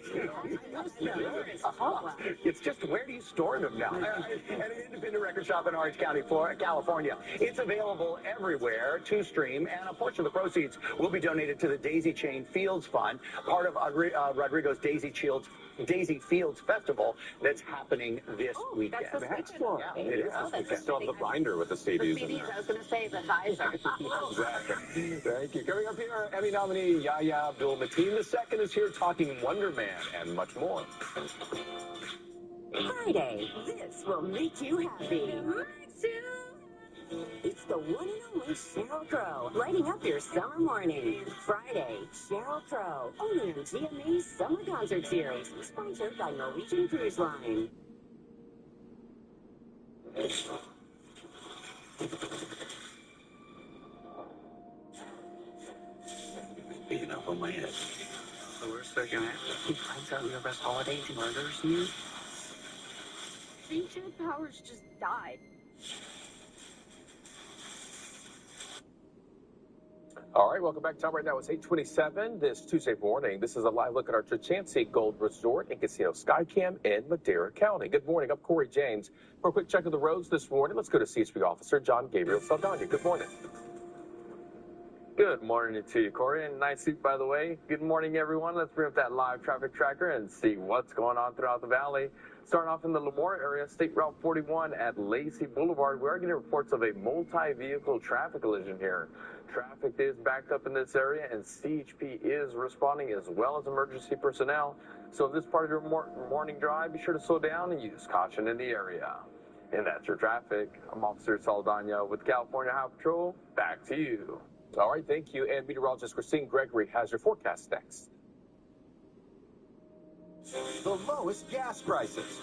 It's just, where do you store them now? At an independent record shop in Orange County, California. It's available everywhere to stream, and a portion of the proceeds will be donated to the Daisy Chain Fields Fund, part of Rodrigo's Daisy Fields Festival that's happening this weekend. That's the next floor. Yeah, it is. I still have the binder with the CDs in there. I was going to say the visor. Exactly. Thank you. Coming up here, Emmy nominee Yahya Abdul-Mateen II is here talking Wonder Man and much more. Friday, this will make you happy. It's the one and only Sheryl Crow, lighting up your summer morning. Friday, Sheryl Crow, only on GMA's Summer Concert Series, sponsored by Norwegian Cruise Line. Beating up on my head. The worst that can happen. He finds out we arrest Holidays and murders you. St. Jude Powers just died. All right, welcome back. Time right now is 8:27 this Tuesday morning. This is a live look at our Chachansey Gold Resort and Casino Skycam in Madera County. Good morning. I'm Corey James. For a quick check of the roads this morning, let's go to CHP Officer John Gabriel Saldana. Good morning. Good morning to you, Corey, and nice suit, by the way. Good morning, everyone. Let's bring up that live traffic tracker and see what's going on throughout the valley. Starting off in the Lemoore area, State Route 41 at Lacey Boulevard. We are getting reports of a multi-vehicle traffic collision here. Traffic is backed up in this area, and CHP is responding as well as emergency personnel. So if this part of your morning drive, be sure to slow down and use caution in the area. And that's your traffic. I'm Officer Saldana with California Highway Patrol. Back to you. All right, thank you. And meteorologist Christine Gregory has your forecast next. The lowest gas prices.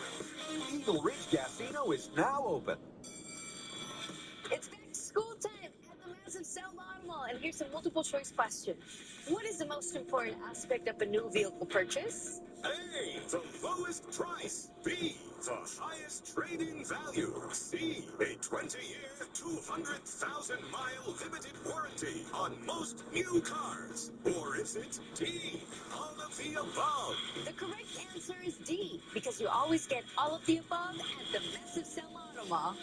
Eagle Ridge Casino is now open. It's back to school time at the massive South Auto Mall, and here's a multiple choice question. What is the most important aspect of a new vehicle purchase? A, the lowest price. B, the highest trade-in value. C, a 20-year, 200,000-mile limited warranty on most new cars. Or is it D, all of the above? The correct answer is D, because you always get all of the above at the massive South Auto Mall.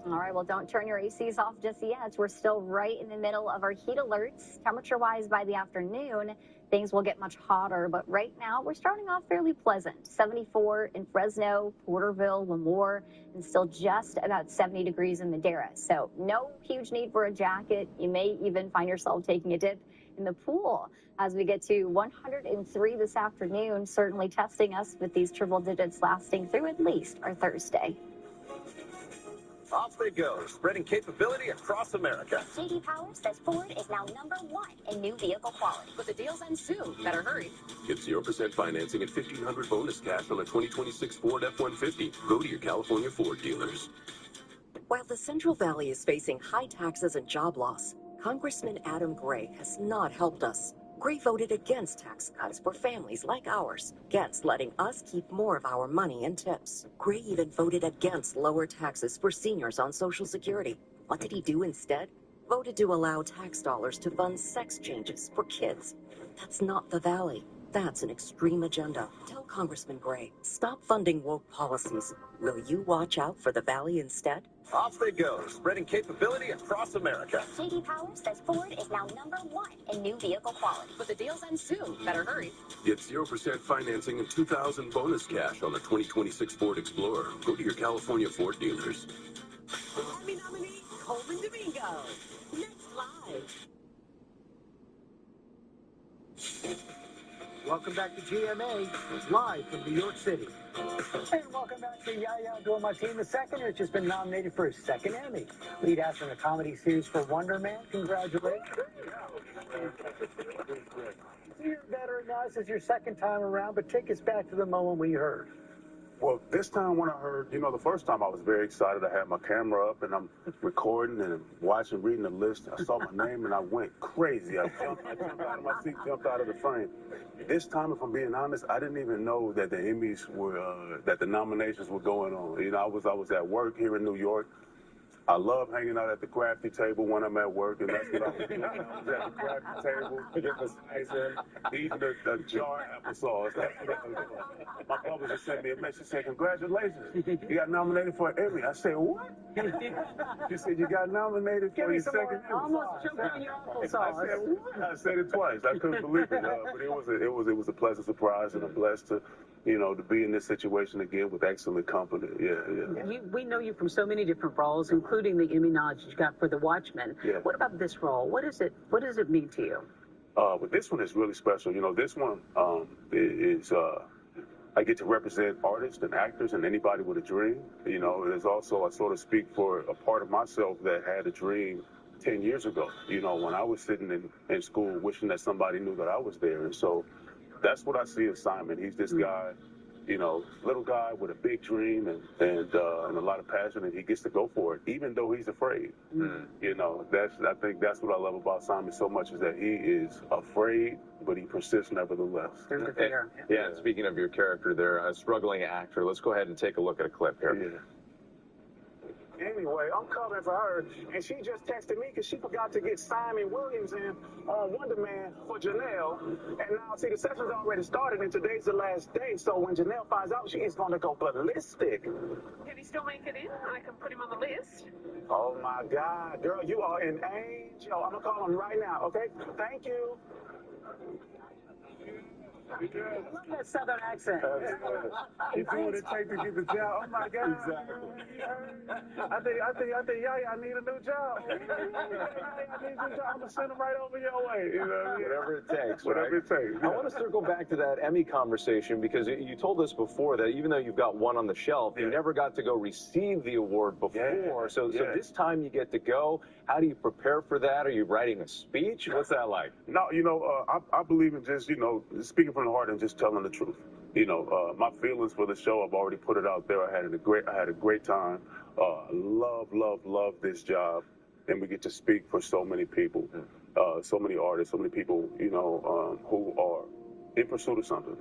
All right, well, don't turn your ACs off just yet. We're still right in the middle of our heat alerts. Temperature-wise, by the afternoon, things will get much hotter. But right now, we're starting off fairly pleasant. 74 in Fresno, Porterville, Lemoore, and still just about 70 degrees in Madera. So no huge need for a jacket. You may even find yourself taking a dip in the pool as we get to 103 this afternoon, certainly testing us with these triple digits lasting through at least our Thursday. Off they go, spreading capability across America. J.D. Power says Ford is now #1 in new vehicle quality. But the deal's end soon. Better hurry. Get 0% financing and $1,500 bonus cash on a 2026 Ford F-150. Go to your California Ford dealers. While the Central Valley is facing high taxes and job loss, Congressman Adam Gray has not helped us. Gray voted against tax cuts for families like ours, against letting us keep more of our money in tips. Gray even voted against lower taxes for seniors on Social Security. What did he do instead? Voted to allow tax dollars to fund sex changes for kids. That's not the Valley. That's an extreme agenda. Tell Congressman Gray, stop funding woke policies. Will you watch out for the Valley instead? Off they go, spreading capability across America. J.D. Power says Ford is now #1 in new vehicle quality. But the deal's end soon. Better hurry. Get 0% financing and $2,000 bonus cash on the 2026 Ford Explorer. Go to your California Ford dealers. Army nominee Coleman Domingo. Next live. Welcome back to GMA, live from New York City. And welcome back to Yahya Abdul-Mateen II, who's just been nominated for his second Emmy. Lead actor in a comedy series for Wonder Man. Congratulations. You're better than us. It's your second time around, but take us back to the moment we heard. Well, this time when I heard, the first time I was very excited. I had my camera up and I'm recording and watching, reading the list. I saw my name and I went crazy. I jumped out of my seat, jumped out of the frame. This time, if I'm being honest, I didn't even know that the Emmys were, that the nominations were going on. I was at work here in New York. I love hanging out at the crafty table when I'm at work, and that's what I was doing. I was at the crafty table, eating the jar applesauce. That's what I was doing. My publisher sent me a message. She said, "Congratulations, you got nominated for an Emmy." I said, "What?" She said, "You got nominated for your second Emmy." Almost choking on your applesauce. I said, "What?" I said it twice. I couldn't believe it, but it was a pleasant surprise, and I'm blessed to, to be in this situation again with excellent company. Yeah. We know you from so many different roles, including the Emmy nod you got for The Watchmen. Yeah. What about this role? What does it mean to you? But this one is really special. This one is I get to represent artists and actors and anybody with a dream. There's also, I sort of speak for a part of myself that had a dream 10 years ago, when I was sitting in school wishing that somebody knew that I was there. And so that's what I see as Simon. He's this guy, little guy with a big dream and a lot of passion, and he gets to go for it, even though he's afraid. I think that's what I love about Simon so much, is that he is afraid, but he persists nevertheless. Yeah, and speaking of your character there, a struggling actor, let's go ahead and take a look at a clip here. Yeah. Anyway, I'm covering for her, and she just texted me because she forgot to get Simon Williams in on Wonder Man for Janelle. And now, see, the session's already started, and today's the last day. So when Janelle finds out, she is going to go ballistic. Can he still make it in? I can put him on the list. Oh, my God. Girl, you are an angel. I'm going to call him right now, okay? Thank you. I love that Southern accent. You do what it takes to get the job. Oh my God! I think, Yahya, I need a new job. I need a new job. I'm gonna send them right over your way. Whatever it takes. Whatever it takes. I want to circle back to that Emmy conversation, because you told us before that even though you've got one on the shelf, you never got to go receive the award before. So this time you get to go. How do you prepare for that? Are you writing a speech? What's that like? No, I believe in just, speaking from the heart and just telling the truth. My feelings for the show, I've already put it out there. I had a great time. Love this job. And we get to speak for so many people, so many artists, so many people, who are in pursuit of something.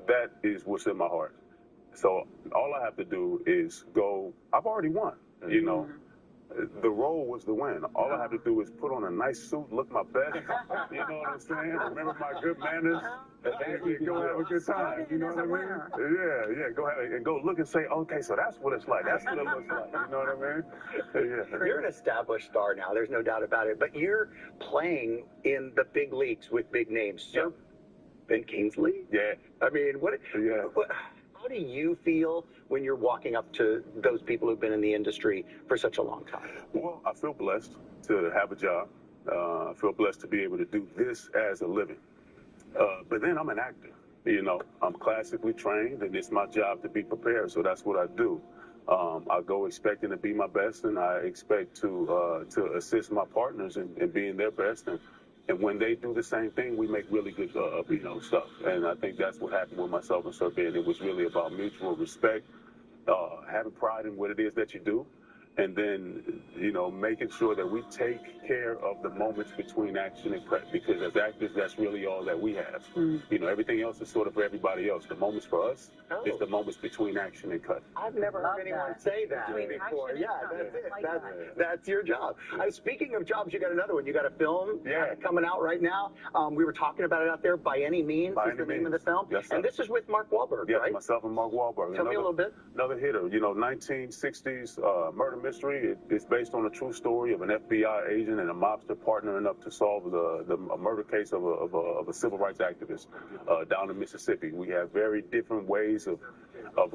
That is what's in my heart. So all I have to do is go. I've already won, The role was the win. All I have to do is put on a nice suit, look my best. You know what I'm saying? Remember my good manners, and go have a good time. You know what I mean? Yeah. Go ahead and go look and say, okay, so that's what it's like. That's what it looks like. You know what I mean? Yeah. You're an established star now. There's no doubt about it. But you're playing in the big leagues with big names. Sir Ben Kingsley? Yeah. I mean, how do you feel when you're walking up to those people who've been in the industry for such a long time? Well, I feel blessed to have a job. I feel blessed to be able to do this as a living. But then I'm an actor. I'm classically trained, and it's my job to be prepared, so that's what I do. I go expecting to be my best, and I expect to assist my partners in being their best. And when they do the same thing, we make really good, stuff. And I think that's what happened with myself and Sir Ben. It was really about mutual respect, having pride in what it is that you do, and then, making sure that we take care of the moments between action and cut. Because as actors, that's really all that we have. Everything else is sort of for everybody else. The moments for us is the moments between action and cut. I've never heard anyone say that before. Yeah, that's it. That's your job. Speaking of jobs, you got another one. You got a film coming out right now. We were talking about it out there. By Any Means is the name of the film. Yes, sir. And this is with Mark Wahlberg, right? Myself and Mark Wahlberg. Tell me a little bit. Another hitter. 1960s murder mystery. It's based on a true story of an FBI agent and a mobster partnering up to solve the murder case of a civil rights activist down in Mississippi. We have very different ways of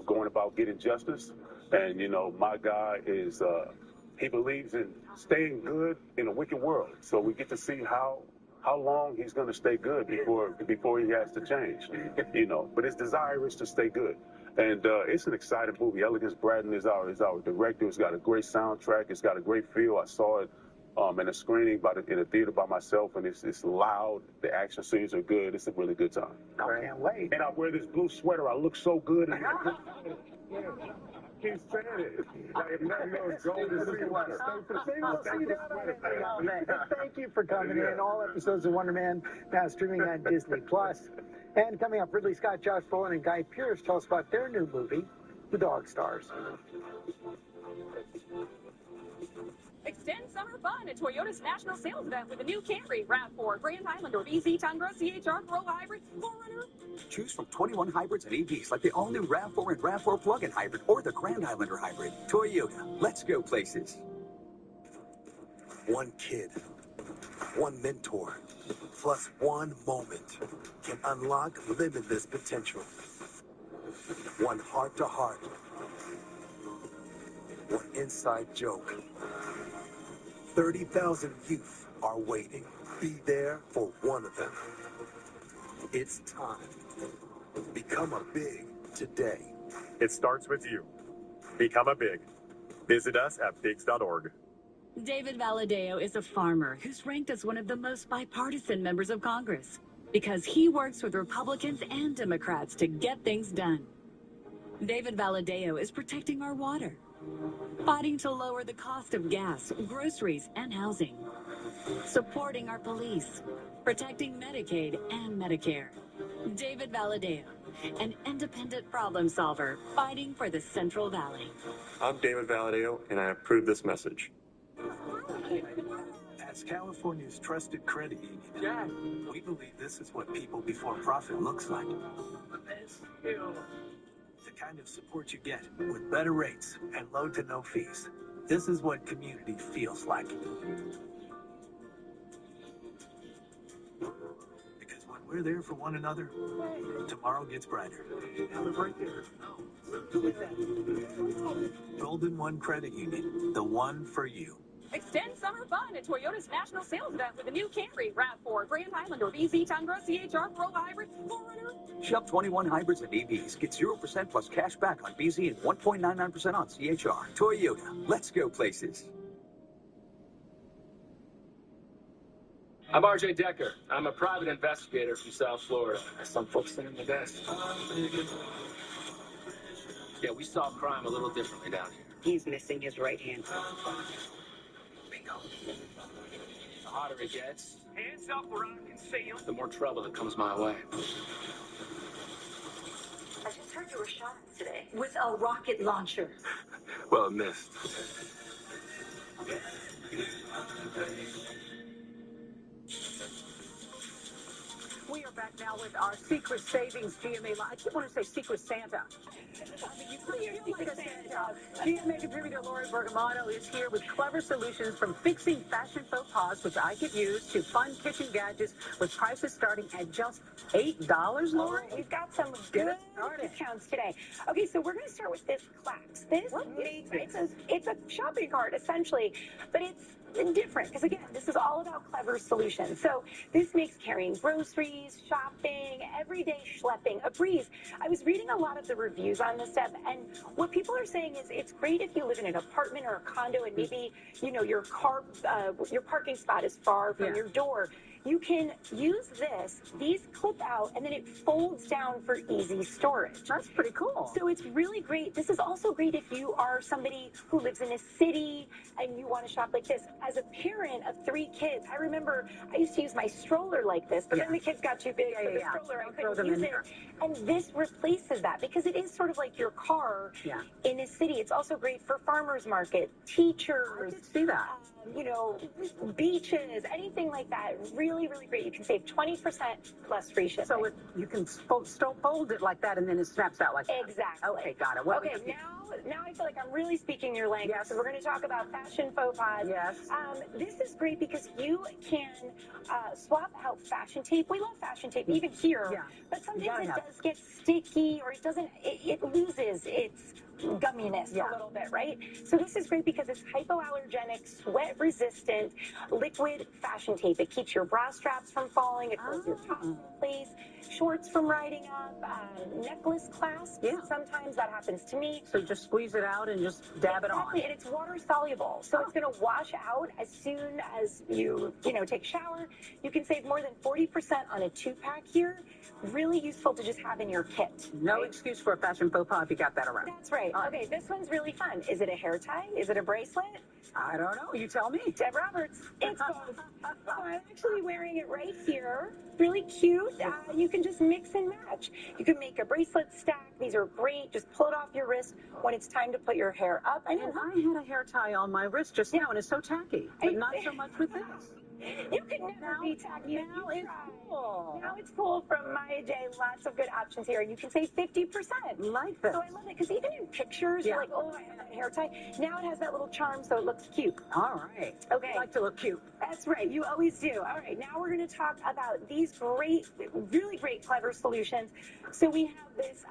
going about getting justice. And, my guy is, he believes in staying good in a wicked world. So we get to see how long he's going to stay good before he has to change, But his desire is to stay good. And it's an exciting movie. Elegance Bratton is our director. It's got a great soundtrack. It's got a great feel. I saw it in a screening in a theater by myself, and it's loud. The action scenes are good. It's a really good time. I can't wait. And I wear this blue sweater. I look so good. Keep saying it. If nothing else, go to see Wonder. Thank you for coming in. All episodes of Wonder Man now streaming on Disney Plus. And coming up, Ridley Scott, Josh Brolin, and Guy Pearce tell us about their new movie, The Dog Stars. Extend summer fun at Toyota's national sales event with a new Camry, RAV4, Grand Highlander, BZ, Tundra, CHR, Pro Hybrid, 4Runner. Choose from 21 hybrids and EVs like the all-new RAV4 and RAV4 plug-in hybrid or the Grand Highlander hybrid. Toyota, let's go places. One kid, one mentor, plus one moment can unlock limitless potential. One heart-to-heart, one inside joke. 30,000 youth are waiting. Be there for one of them. It's time. Become a big today. It starts with you. Become a big. Visit us at bigs.org. David Valadao is a farmer who's ranked as one of the most bipartisan members of Congress because he works with Republicans and Democrats to get things done. David Valadao is protecting our water, fighting to lower the cost of gas, groceries, and housing, supporting our police, protecting Medicaid and Medicare. David Valadao, an independent problem solver fighting for the Central Valley. I'm David Valadao, and I approve this message. As California's trusted credit union, we believe this is what people before profit looks like. The kind of support you get with better rates and low to no fees. This is what community feels like. Because when we're there for one another, tomorrow gets brighter. Right there. Golden One Credit Union, the one for you. Extend summer fun at Toyota's national sales event with a new Camry, RAV4, Grand Highlander, BZ, Tundra, CHR, Pro Hybrid, 4Runner. Shop 21 hybrids and EVs. Get 0% plus cash back on BZ and 1.99% on CHR. Toyota, let's go places. I'm RJ Decker. I'm a private investigator from South Florida. Some folks say I'm the best. Yeah, we solve crime a little differently down here. He's missing his right hand. Bingo. The hotter it gets, Hands up or I'm concealed. the more trouble that comes my way. I just heard you were shot today. With a rocket launcher. Well, I missed. We are back now with our Secret Savings GMA Live. I keep wanting to say Secret Santa. I mean, you feel like a Santa. GMA contributor Lori Bergamotto is here with clever solutions from fixing fashion faux pas, which I could use, to fun kitchen gadgets with prices starting at just $8, Lori? We've got some good discounts today. Okay, so we're going to start with this clasp. This it's a shopping cart essentially, but it's different because again, this is all about clever solutions. So this makes carrying groceries, shopping, everyday schlepping a breeze. I was reading a lot of the reviews on this stuff, and what people are saying is it's great if you live in an apartment or a condo and maybe your parking spot is far from your door. You can use these clip out, and then it folds down for easy storage. That's pretty cool. So it's really great. This is also great if you are somebody who lives in a city and you want to shop like this. As a parent of 3 kids, I remember I used to use my stroller like this, but then the kids got too big for the stroller. I couldn't use it. And this replaces that because it is sort of like your car in a city. It's also great for farmers market, teachers. I did see that. Beaches, anything like that. Really, really great. You can save 20% plus free shipping. So you can fold it like that and then it snaps out like that. Exactly. Okay, got it. Well, okay, now I feel like I'm really speaking your language. Yes. So we're going to talk about fashion faux pas. Yes. This is great because you can swap out fashion tape. We love fashion tape, even here. But sometimes it does get sticky or it loses its gumminess a little bit, right? So this is great because it's hypoallergenic, sweat resistant, liquid fashion tape. It keeps your bra straps from falling. It holds your top in place. Shorts from riding up, necklace clasps. Sometimes that happens to me. So just squeeze it out and just dab it on. Exactly, and it's water soluble, so it's going to wash out as soon as you take a shower. You can save more than 40% on a 2-pack here. Really useful to just have in your kit. No excuse for a fashion faux pas if you got that around. That's right. Okay, this one's really fun. Is it a hair tie? Is it a bracelet? I don't know. You tell me. Deb Roberts. It's both. I'm actually wearing it right here. Really cute. You can just mix and match. You can make a bracelet stack. These are great. Just pull it off your wrist when it's time to put your hair up. I had a hair tie on my wrist just now, and it's so tacky, but not so much with this. You could never be tacky. Now it's cool. Now it's cool from Maya J. Lots of good options here. You can save 50%. Like this. So I love it because even in pictures, you're like, oh, I have a hair tie. Now it has that little charm, so it looks cute. All right. Okay. I like to look cute. That's right. You always do. All right. Now we're going to talk about these great, really great, clever solutions. So we have this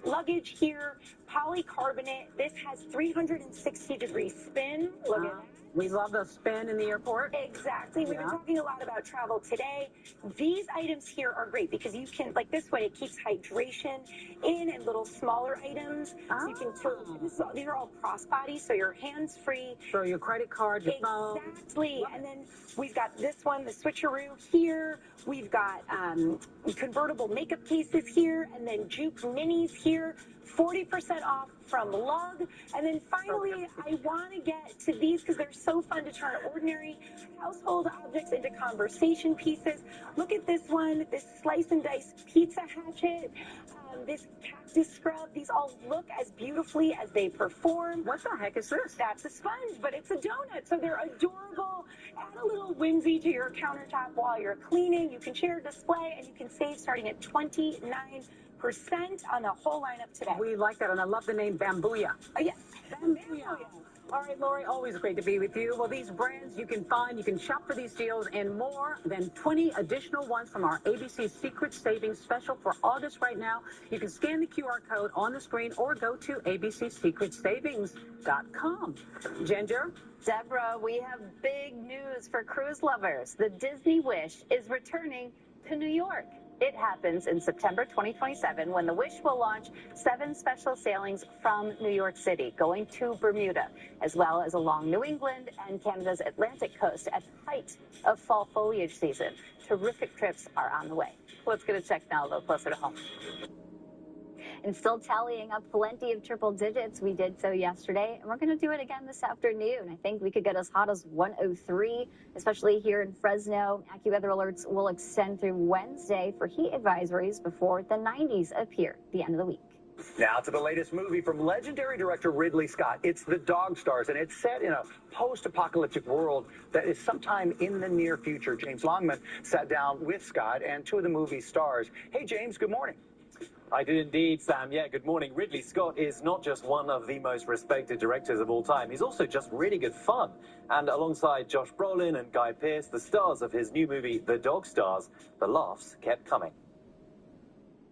luggage here, polycarbonate. This has 360-degree spin. Look at that. We love the spin in the airport. Exactly. We've been talking a lot about travel today. These items here are great because you can, like this one, it keeps hydration in and little smaller items. So you can these are all crossbody, so you're hands-free. Throw your credit card, your phone. Exactly. And then we've got this one, the switcheroo here. We've got convertible makeup cases here, and then Juke minis here. 40% off from Lug. And then finally, I want to get to these because they're so fun to turn ordinary household objects into conversation pieces. Look at this one, this slice and dice pizza hatchet, this cactus scrub. These all look as beautifully as they perform. What the heck is this? That's a sponge, but it's a donut. So they're adorable. Add a little whimsy to your countertop while you're cleaning. You can share a display, and you can save starting at 29% on the whole lineup today. We like that, and I love the name Bambooya. Oh, yeah. Bambooya. All right, Lori, always great to be with you. Well, these brands you can shop for these deals and more than 20 additional ones from our ABC Secret Savings special for August right now. You can scan the QR code on the screen or go to abcsecretsavings.com. Ginger? Deborah, we have big news for cruise lovers. The Disney Wish is returning to New York. It happens in September 2027 when the Wish will launch 7 special sailings from New York City, going to Bermuda, as well as along New England and Canada's Atlantic coast at the height of fall foliage season. Terrific trips are on the way. Let's get a check now, a little closer to home. And still tallying up plenty of triple digits. We did so yesterday, and we're going to do it again this afternoon. I think we could get as hot as 103, especially here in Fresno. AccuWeather alerts will extend through Wednesday for heat advisories before the 90s appear at the end of the week. Now to the latest movie from legendary director Ridley Scott. It's The Dog Stars, and it's set in a post-apocalyptic world that is sometime in the near future. James Longman sat down with Scott and 2 of the movie's stars. Hey, James, good morning. I did indeed, Sam. Yeah, good morning. Ridley Scott is not just one of the most respected directors of all time, he's also just really good fun. And alongside Josh Brolin and Guy Pearce, the stars of his new movie, The Dog Stars, the laughs kept coming.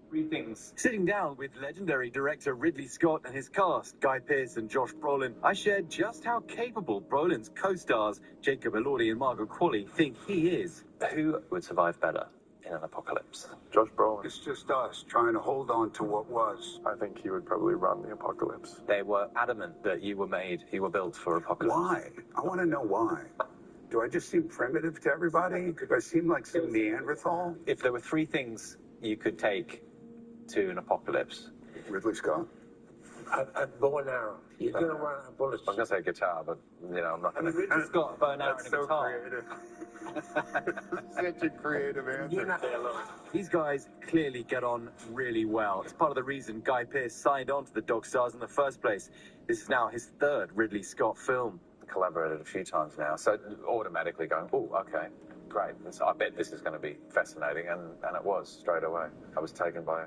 3 things. Sitting down with legendary director Ridley Scott and his cast, Guy Pearce and Josh Brolin, I shared just how capable Brolin's co-stars, Jacob Elordi and Margot Qualley, think he is. Who would survive better in an apocalypse? Josh Brolin. It's just us trying to hold on to what was. I think he would probably run the apocalypse. They were adamant that you were built for apocalypse. Why? I want to know why. Do I just seem primitive to everybody? Do I seem like some Neanderthal? If there were 3 things you could take to an apocalypse. Ridley Scott? A bow and arrow. You're going to run a bullet. I was going to say guitar, but, you know, I'm not going to. Ridley Scott, a bow and arrow and a guitar. Such a creative answer. You're not there alone. These guys clearly get on really well. It's part of the reason Guy Pearce signed on to the Dog Stars in the first place. This is now his 3rd Ridley Scott film. Collaborated a few times now, so automatically going, oh, okay, great. So I bet this is going to be fascinating, and it was straight away. I was taken by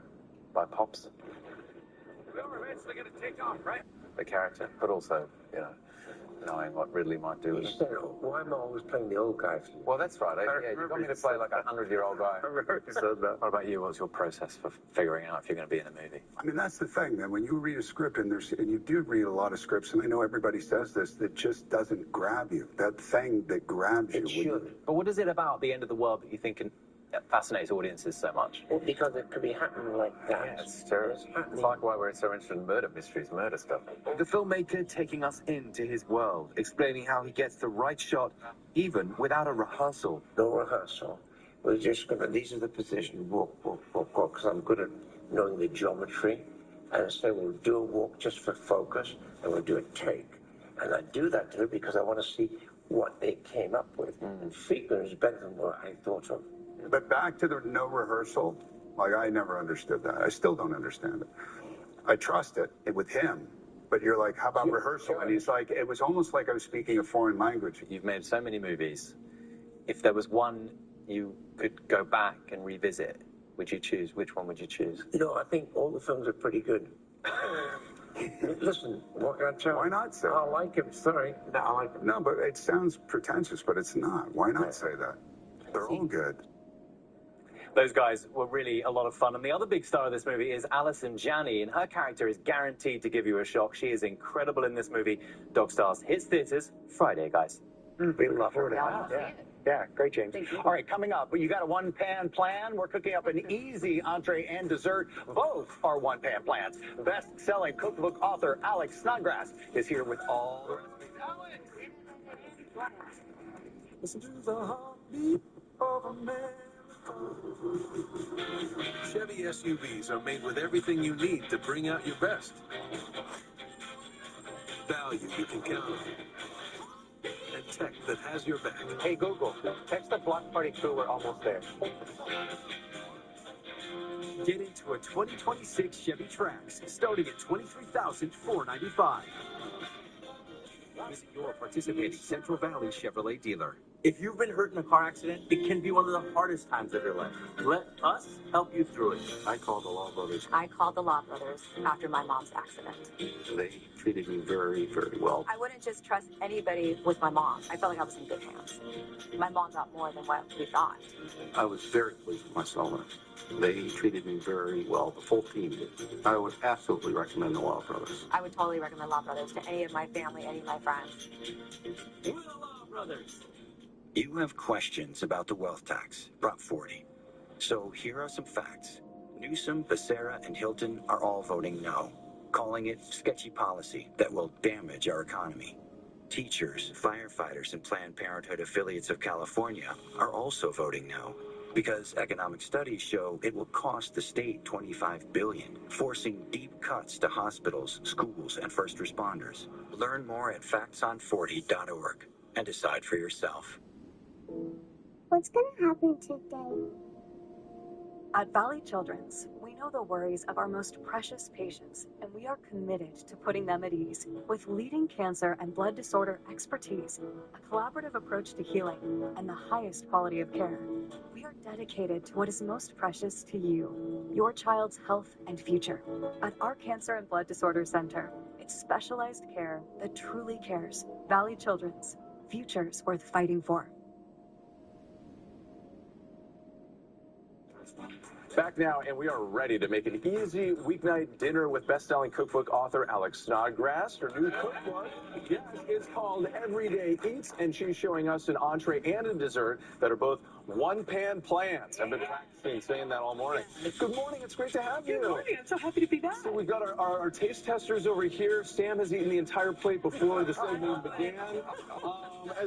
Pops. We're eventually going to take off, right? The character, but also, you know, knowing what Ridley might do with it. Why am I always playing the old guy? Well, that's right. Yeah, you got me to play like a 100-year-old guy. What about you? What's your process for figuring out if you're going to be in a movie? I mean, that's the thing, man. When you read a script, and you do read a lot of scripts, and I know everybody says this, that just doesn't grab you. That thing that grabs you. It should. But what is it about the end of the world that you think fascinates audiences so much? Well, because it could be happening like that. Yeah, it's terrible. It's like why we're so interested in murder mysteries, murder stuff. The filmmaker taking us into his world, explaining how he gets the right shot even without a rehearsal. No rehearsal. We're just going to, these are the positions, walk, because I'm good at knowing the geometry. And so we'll do a walk just for focus, and we'll do a take. And I do that too because I want to see what they came up with. And frequently is better than what I thought of. But back to the no rehearsal, like I never understood that. I still don't understand it. I trust it with him, but you're like, how about rehearsal? And he's like, it was almost like I was speaking a foreign language. You've made so many movies. If there was one you could go back and revisit, would you choose? Which one would you choose? You know, I think all the films are pretty good. Listen, what can I tell you? Why not say? I like him. Sorry. No, I like him. No, but it sounds pretentious, but it's not. Why not say that? They're all good. Those guys were really a lot of fun. And the other big star of this movie is Allison Janney, and her character is guaranteed to give you a shock. She is incredible in this movie. Dog Stars hits theaters Friday, guys. We love her. Yeah, great, James. All right, coming up, you got a one-pan plan. We're cooking up an easy entree and dessert. Both are one-pan plans. Best-selling cookbook author Alex Snodgrass is here with all the recipe. Listen to the heartbeat of a man. Chevy SUVs are made with everything you need to bring out your best. Value you can count on. And tech that has your back. Hey, Google, text the Block Party crew. We're almost there. Get into a 2026 Chevy Trax, starting at $23,495. Visit your participating Central Valley Chevrolet dealer. If you've been hurt in a car accident, it can be one of the hardest times of your life. Let us help you through it. I called the Law Brothers. I called the Law Brothers after my mom's accident. They treated me very, very well. I wouldn't just trust anybody with my mom. I felt like I was in good hands. My mom got more than what we thought. I was very pleased with my settlement. They treated me very well. The full team did. I would absolutely recommend the Law Brothers. I would totally recommend Law Brothers to any of my family, any of my friends. We're the Law Brothers. You have questions about the wealth tax. Prop 40. So here are some facts. Newsom, Becerra, and Hilton are all voting no, calling it sketchy policy that will damage our economy. Teachers, firefighters, and Planned Parenthood affiliates of California are also voting no, because economic studies show it will cost the state $25 billion, forcing deep cuts to hospitals, schools, and first responders. Learn more at factson40.org and decide for yourself. What's going to happen today? At Valley Children's, we know the worries of our most precious patients, and we are committed to putting them at ease. With leading cancer and blood disorder expertise, a collaborative approach to healing, and the highest quality of care, we are dedicated to what is most precious to you, your child's health and future. At our Cancer and Blood Disorder Center, it's specialized care that truly cares. Valley Children's, futures worth fighting for. Back now, and we are ready to make an easy weeknight dinner with best-selling cookbook author Alex Snodgrass. Her new cookbook, yes, is called Everyday Eats, and she's showing us an entree and a dessert that are both one-pan plans. I've been practicing saying that all morning. Good morning. It's great to have you. Good morning. I'm so happy to be back. So we've got our taste testers over here. Sam has eaten the entire plate before the segment began.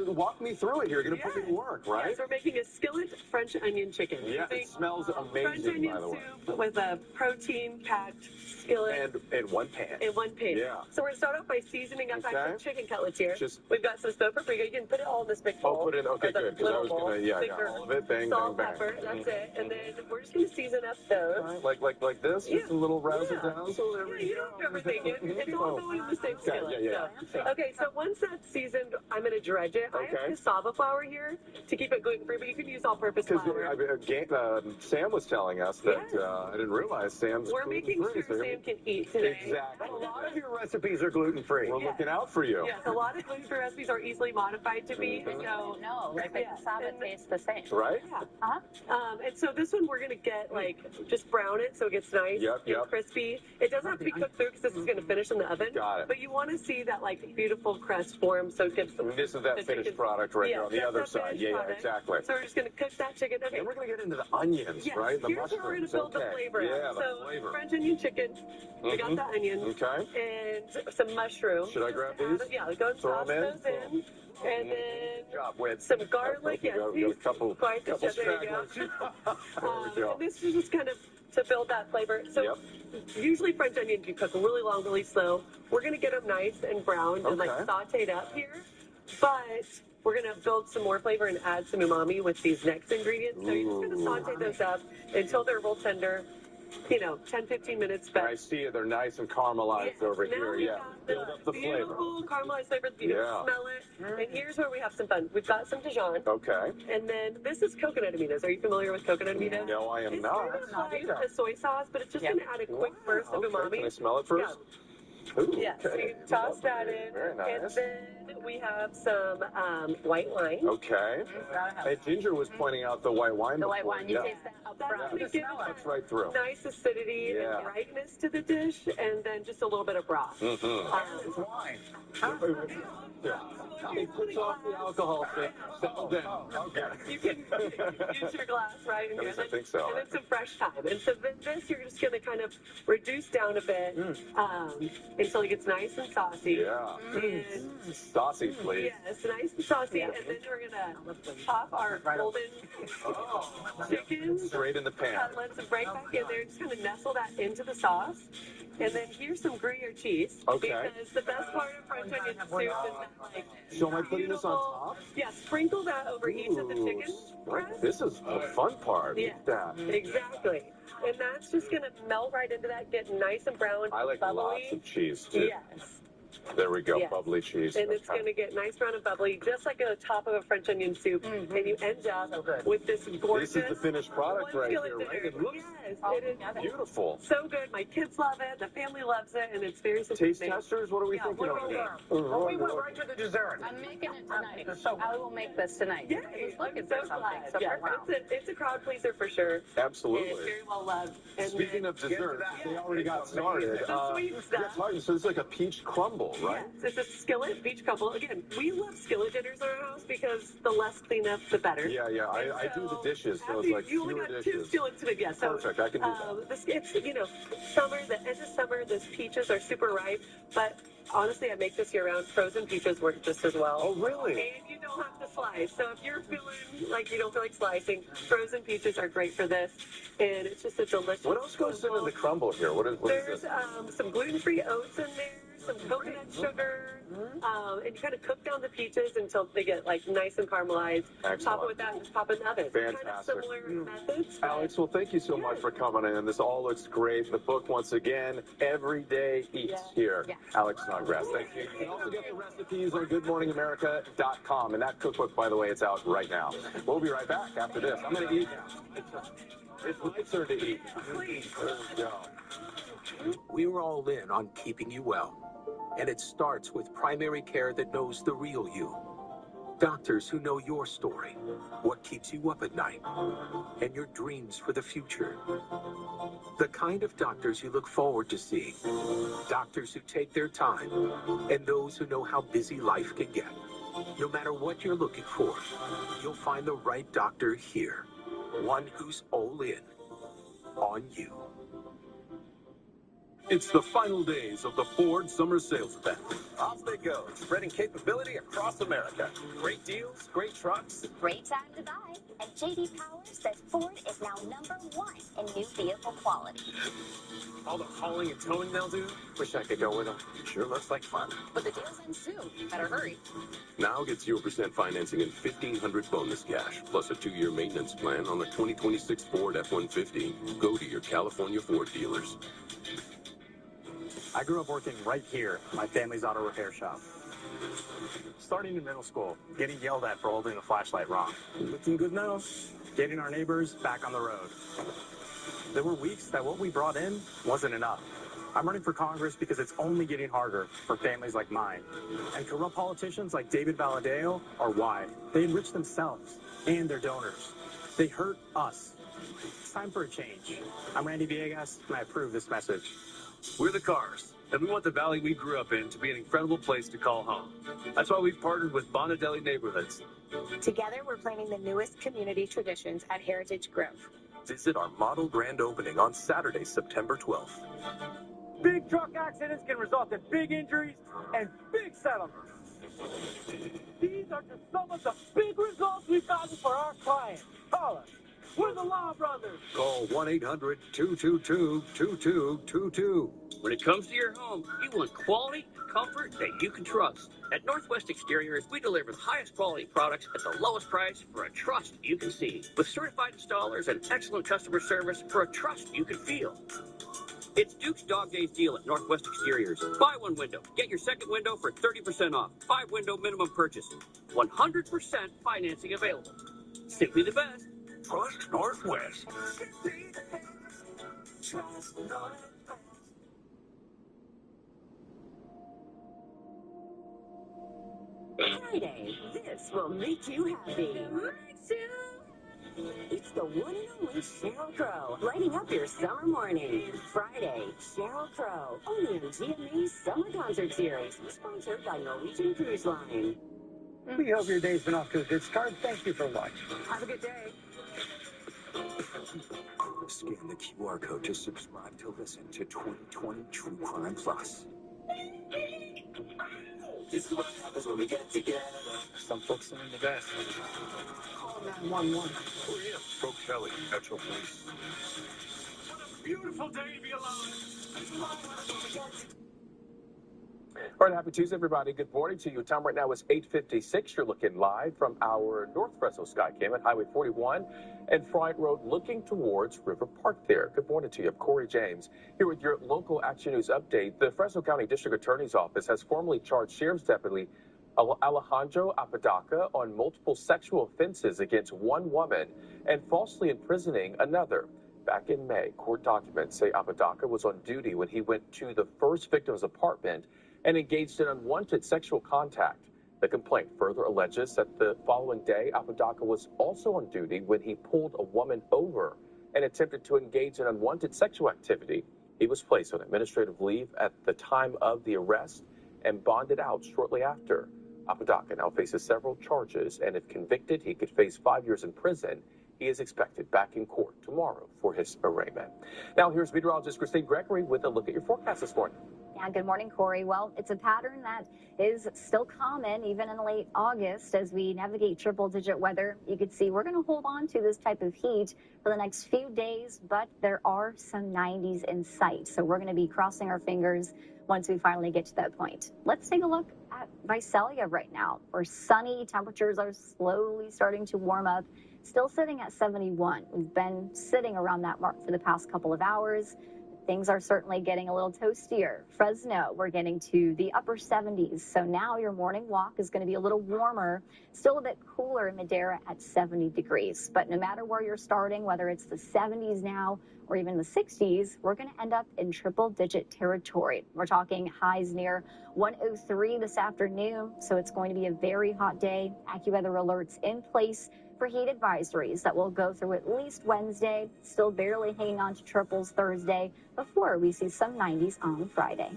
Walk me through it here. You're going to put me to work, right? Yes, we're making a skillet French onion chicken. Yeah, it smells French amazing, onion by the way. soup with a protein-packed skillet. And one pan. In one pan. Yeah. So we're going to start off by seasoning up Okay. some chicken cutlets here. Just- We've got some smoked paprika. You can put it all in this big bowl. Oh, put it, okay, or the good, because I little was going bowl. to, yeah, I got Thicker all of it. Bang, salt, bang, bang. pepper, that's Mhm. it. And then we're just going to season up those. Like this? Just a little razzle dazzle? There we You don't have to overthink it. It's all going in the same Okay, skillet. yeah. So. Okay, so once that's seasoned, I'm going to dredge it. I Okay. have cassava flour here to keep it gluten-free, but you can use all-purpose flour. Sam was telling us that I didn't realize Sam's We're making gluten-free, sure so Sam can eat today. Exactly. A lot of your recipes are gluten-free. We're looking out for you. Yes, a lot of gluten-free recipes are easily modified to be. So No, like the cassava tastes the same. Right? Yeah. And so this one we're gonna get just brown it so it gets nice and crispy. It doesn't have to be cooked through because this is gonna finish in the oven. Got it. But you want to see that beautiful crust form so it gives. This is that finished product right there on the that's other that side. finished Yeah, product. exactly. So we're just gonna cook that chicken. Okay. And we're going to get into the onions, Yes, right? The here's where we're gonna mushrooms. build the okay. flavor. Yeah, the so flavor. French onion chicken. We got the onions. Okay. And some mushrooms. Should I grab these? Yeah, go and Throw toss them in? those in. And then Job with some garlic. Okay, Yes, got a couple quite the couple there you go. stragglers. There we go. And this is just kind of to build that flavor. So usually French onions you cook really long, really slow. We're going to get them nice and browned and sauteed up here. But we're going to build some more flavor and add some umami with these next ingredients. So you're just going to saute those up until they're real tender. 10, 15 minutes. But I see it. They're nice and caramelized over now here. we Yeah. got Build up the flavor. beautiful caramelized flavor. You can Yeah. smell it. And here's where we have some fun. We've got some Dijon. Okay. And then this is coconut aminos. Are you familiar with coconut aminos? No, I am not. It's kind of like a soy sauce, but it's just going to add a quick burst of umami. Can I smell it first? Ooh, Yeah, so okay. you toss that in. Very nice. And then we have some white wine. Okay. Hey, Ginger was pointing out the white wine. The white before. wine, you Yeah. taste that up front. That's going to give That's right through. nice acidity Yeah. and brightness to the dish, and then just a little bit of broth. Mm-hmm. wine. Yeah. It puts off the alcohol thing. Settle down. Okay. You can use your glass, right? And, I think so. And then some fresh thyme. And so then this you're just going to kind of reduce down a bit until it gets nice and saucy. Yeah. And Saucy, please. yes, nice and saucy. And then we're going to pop our golden chicken Straight in the pan. cutlets and right back in there and just kind of nestle that into the sauce. And then here's some Gruyere cheese. Okay. Because the best part of French onion soup is that, So am I putting this on top? yeah, sprinkle that over each of the chicken breasts. This is the fun part. Yeah, That. exactly. And that's just going to melt right into that, get nice and brown, I like bubbly. lots of cheese too. Yes. There we go. Yes. Bubbly cheese. And it's Okay. going to get nice, brown, and bubbly, just like the top of a French onion soup. And you end up with this gorgeous. This is the finished product right skillet here, dinner. right? It looks Yes, it is beautiful. so good. My kids love it. The family loves it, and it's very Taste sophisticated. testers, what are we thinking over there? Well, we went right to the dessert. I'm making it tonight. I will make this tonight. Yay, Just looking I'm for so something. glad. So Yeah, perfect. it's a crowd pleaser for sure. Absolutely. And very well loved. And Speaking of dessert, they already got started. The sweet stuff. So it's like a peach crumble. couple, right? Yes, it's a skillet beach couple. Again, we love skillet dinners in our house because the less cleanup, the better. Yeah, I do the dishes, so it's like you only fewer got dishes. 2 skillets to make. Yeah, so Perfect, I can do that. It's, you know, summer, the end of summer, those peaches are super ripe, but honestly, I make this year-round. Frozen peaches work just as well. Oh, really? And you don't have to slice. So if you're feeling like you don't feel like slicing, frozen peaches are great for this. And it's just a delicious. What else goes into the crumble here? What is There's this? some gluten-free oats in there, some coconut sugar, and you kind of cook down the peaches until they get like nice and caramelized. Excellent. Top it with that and just pop it in the oven. Fantastic. Kind of similar methods. Alex, well, thank you so much for coming in. This all looks great. The book, once again, Everyday Eats here. Yes. Alex Snodgrass, thank you. You can also get the recipes on GoodMorningAmerica.com. And that cookbook, by the way, it's out right now. We'll be right back after this. I'm going to eat now. It's my turn to eat. There we go. We're all in on keeping you well. And it starts with primary care that knows the real you. Doctors who know your story, what keeps you up at night, and your dreams for the future. The kind of doctors you look forward to seeing. Doctors who take their time, and those who know how busy life can get. No matter what you're looking for, you'll find the right doctor here. One who's all in on you. It's the final days of the Ford Summer Sales Event. Off they go, spreading capability across America. Great deals, great trucks. Great time to buy. And J.D. Power says Ford is now #1 in new vehicle quality. All the hauling and towing they'll do. Wish I could go with them. Sure looks like fun. But the deal's end soon. Better hurry. Now get 0% financing and $1,500 bonus cash, plus a 2-year maintenance plan on the 2026 Ford F-150. Go to your California Ford dealers. I grew up working right here, my family's auto repair shop. Starting in middle school, getting yelled at for holding the flashlight wrong. Looking good now. Getting our neighbors back on the road. There were weeks that what we brought in wasn't enough. I'm running for Congress because it's only getting harder for families like mine. And corrupt politicians like David Valadao are why. They enrich themselves and their donors. They hurt us. It's time for a change. I'm Randy Villegas, and I approve this message. We're the Cars, and we want the valley we grew up in to be an incredible place to call home. That's why we've partnered with Bonadelli Neighborhoods. Together, we're planning the newest community traditions at Heritage Grove. Visit our model grand opening on Saturday, September 12th. Big truck accidents can result in big injuries and big settlements. These are just some of the big results we've gotten for our clients. Call us. We're the Law Brothers. Call 1-800-222-2222. When it comes to your home, you want quality, comfort that you can trust. At Northwest Exteriors, we deliver the highest quality products at the lowest price for a trust you can see. With certified installers and excellent customer service for a trust you can feel. It's Duke's Dog Days deal at Northwest Exteriors. Buy one window, get your second window for 30% off. 5-window minimum purchase. 100% financing available. Simply the best. Trust Northwest. Friday, this will make you happy. It's the one and only Sheryl Crow, lighting up your summer morning. Friday, Sheryl Crow, only on GMA's Summer Concert Series, sponsored by Norwegian Cruise Line. We hope your day's been off to a good start. Thank you for watching. Have a good day. Scan the QR code to subscribe to listen to 2020 True Crime Plus. This is what happens when we get together. Some folks are the best. Call 911. Who are you? Brooke Kelly, Metro Police. What a beautiful day to be alive. All right, happy Tuesday, everybody. Good morning to you. Time right now is 8:56. You're looking live from our North Fresno Sky Cam at Highway 41 and Friant Road, looking towards River Park there. Good morning to you. I'm Corey James here with your local Action News update. The Fresno County District Attorney's Office has formally charged Sheriff's Deputy Alejandro Apodaca on multiple sexual offenses against one woman and falsely imprisoning another. Back in May, court documents say Apodaca was on duty when he went to the first victim's apartment and engaged in unwanted sexual contact. The complaint further alleges that the following day, Apodaca was also on duty when he pulled a woman over and attempted to engage in unwanted sexual activity. He was placed on administrative leave at the time of the arrest and bonded out shortly after. Apodaca now faces several charges, and if convicted, he could face 5 years in prison. He is expected back in court tomorrow for his arraignment. Now, here's meteorologist Christine Gregory with a look at your forecast this morning. Yeah, good morning, Corey. Well, it's a pattern that is still common even in late August as we navigate triple-digit weather. You can see we're going to hold on to this type of heat for the next few days, but there are some 90s in sight. So we're going to be crossing our fingers once we finally get to that point. Let's take a look at Visalia right now, where sunny temperatures are slowly starting to warm up. Still sitting at 71. We've been sitting around that mark for the past couple of hours. Things are certainly getting a little toastier. Fresno, we're getting to the upper 70s. So now your morning walk is going to be a little warmer, still a bit cooler in Madera at 70 degrees. But no matter where you're starting, whether it's the 70s now or even the 60s, we're going to end up in triple-digit territory. We're talking highs near 103 this afternoon. So it's going to be a very hot day. AccuWeather alerts in place for heat advisories that will go through at least Wednesday, still barely hanging on to triples Thursday before we see some 90s on Friday.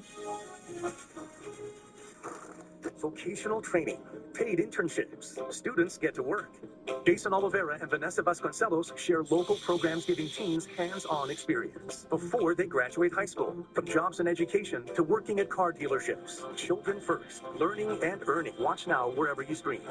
Vocational training, paid internships, students get to work. Jason Oliveira and Vanessa Vasconcelos share local programs giving teens hands-on experience before they graduate high school. From jobs and education to working at car dealerships. Children first, learning and earning. Watch now wherever you stream.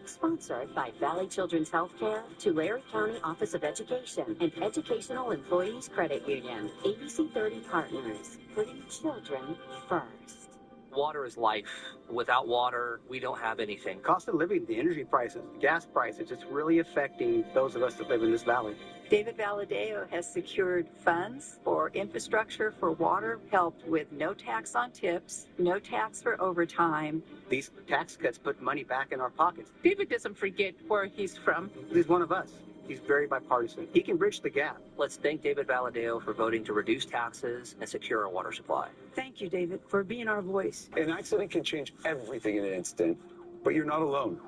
Sponsored by Valley Children's Healthcare, Tulare County Office of Education, and Educational Employees Credit Union. ABC 30 Partners, putting children first. Water is life. Without water, we don't have anything. Cost of living, the energy prices, gas prices, it's really affecting those of us that live in this valley. David Valadeo has secured funds for infrastructure for water, helped with no tax on tips, no tax for overtime. These tax cuts put money back in our pockets. David doesn't forget where he's from. He's one of us. He's very bipartisan. He can bridge the gap. Let's thank David Valadeo for voting to reduce taxes and secure our water supply. Thank you, David, for being our voice. An accident can change everything in an instant, but you're not alone.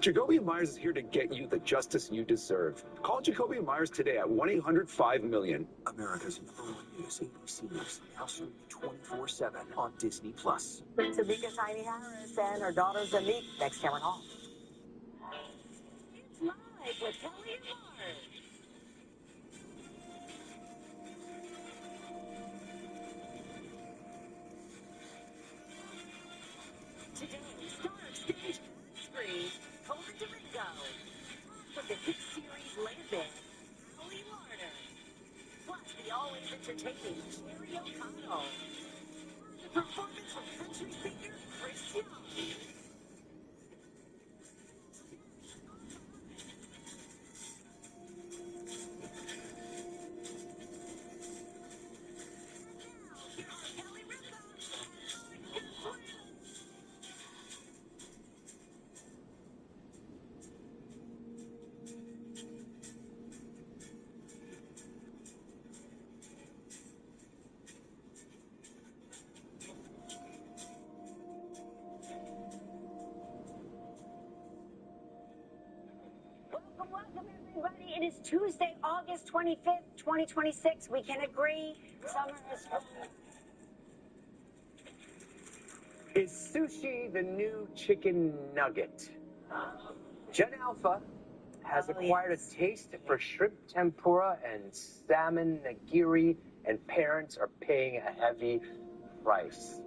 Jacoby Myers is here to get you the justice you deserve. Call Jacoby Myers today at 1-800-5-MILLION. America's #1 news, ABC News, now streaming 24/7 on Disney+. Tamika Tiny Harris and her daughter Zanique next Cameron Hall. It's live with Kelly and Mark. Today, star stage screen, Coleman Domingo. From the hit series Lambent, Ali Larder. Plus, the always entertaining Sherry O'Connell. The performance from country singer Chris Young. Welcome, everybody. It is Tuesday, August 25th, 2026. We can agree summer is over. Is sushi the new chicken nugget? Gen Alpha has acquired a taste for shrimp tempura and salmon nigiri, and parents are paying a heavy price.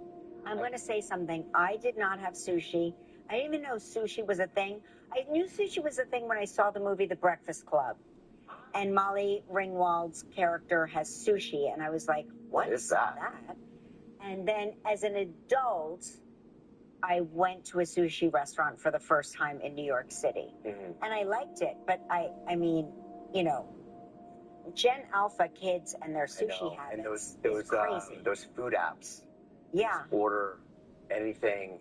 I'm going to say something. I did not have sushi. I didn't even know sushi was a thing. I knew sushi was a thing when I saw the movie The Breakfast Club. And Molly Ringwald's character has sushi. And I was like, what is that? And then as an adult, I went to a sushi restaurant for the first time in New York City. And I liked it. But I mean, you know, Gen Alpha kids and their sushi habits and is crazy. those food apps. Yeah. Just order anything,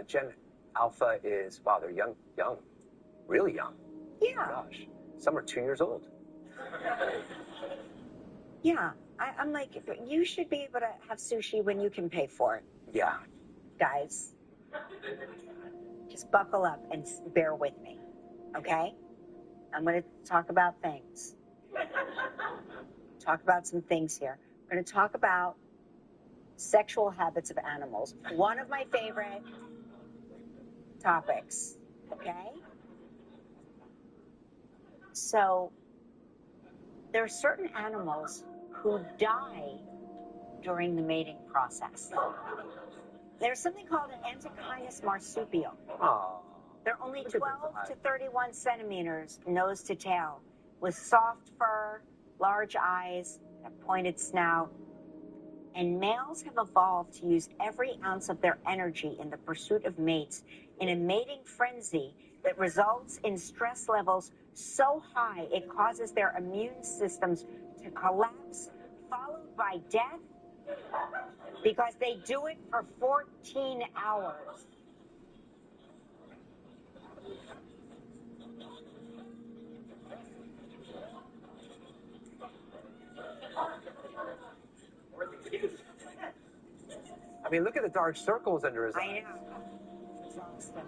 Gen Alpha is, wow, they're young, really young. Yeah. Gosh, some are 2 years old. Yeah, I'm like, you should be able to have sushi when you can pay for it. Yeah. Guys, just buckle up and bear with me, okay? I'm going to talk about things. Talk about some things here. We're going to talk about sexual habits of animals. One of my favorite topics, okay? So there are certain animals who die during the mating process. There's something called an Antechinus marsupial. Oh. They're only 12 to 31 centimeters nose to tail, with soft fur, large eyes, a pointed snout. And males have evolved to use every ounce of their energy in the pursuit of mates in a mating frenzy that results in stress levels so high it causes their immune systems to collapse, followed by death, because they do it for 14 hours. I mean, look at the dark circles under his eyes. I know.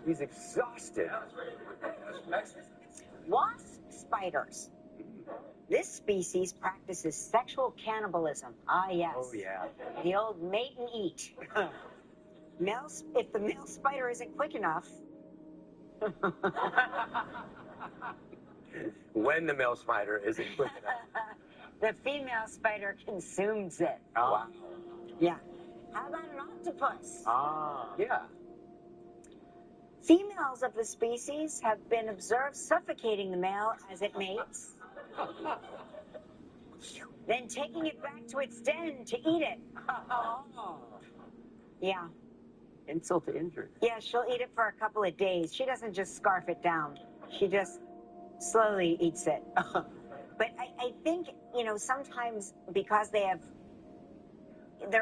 He's exhausted. Wasp spiders. This species practices sexual cannibalism. Ah, yes. Oh, yeah. The old mate and eat. If the male spider isn't quick enough. When the male spider isn't quick enough. The female spider consumes it. Oh. Wow. Yeah. How about an octopus? Ah. Yeah. Females of the species have been observed suffocating the male as it mates, then taking it back to its den to eat it. Yeah. Insult to injury. Yeah, she'll eat it for a couple of days. She doesn't just scarf it down. She just slowly eats it. But I think, sometimes because they're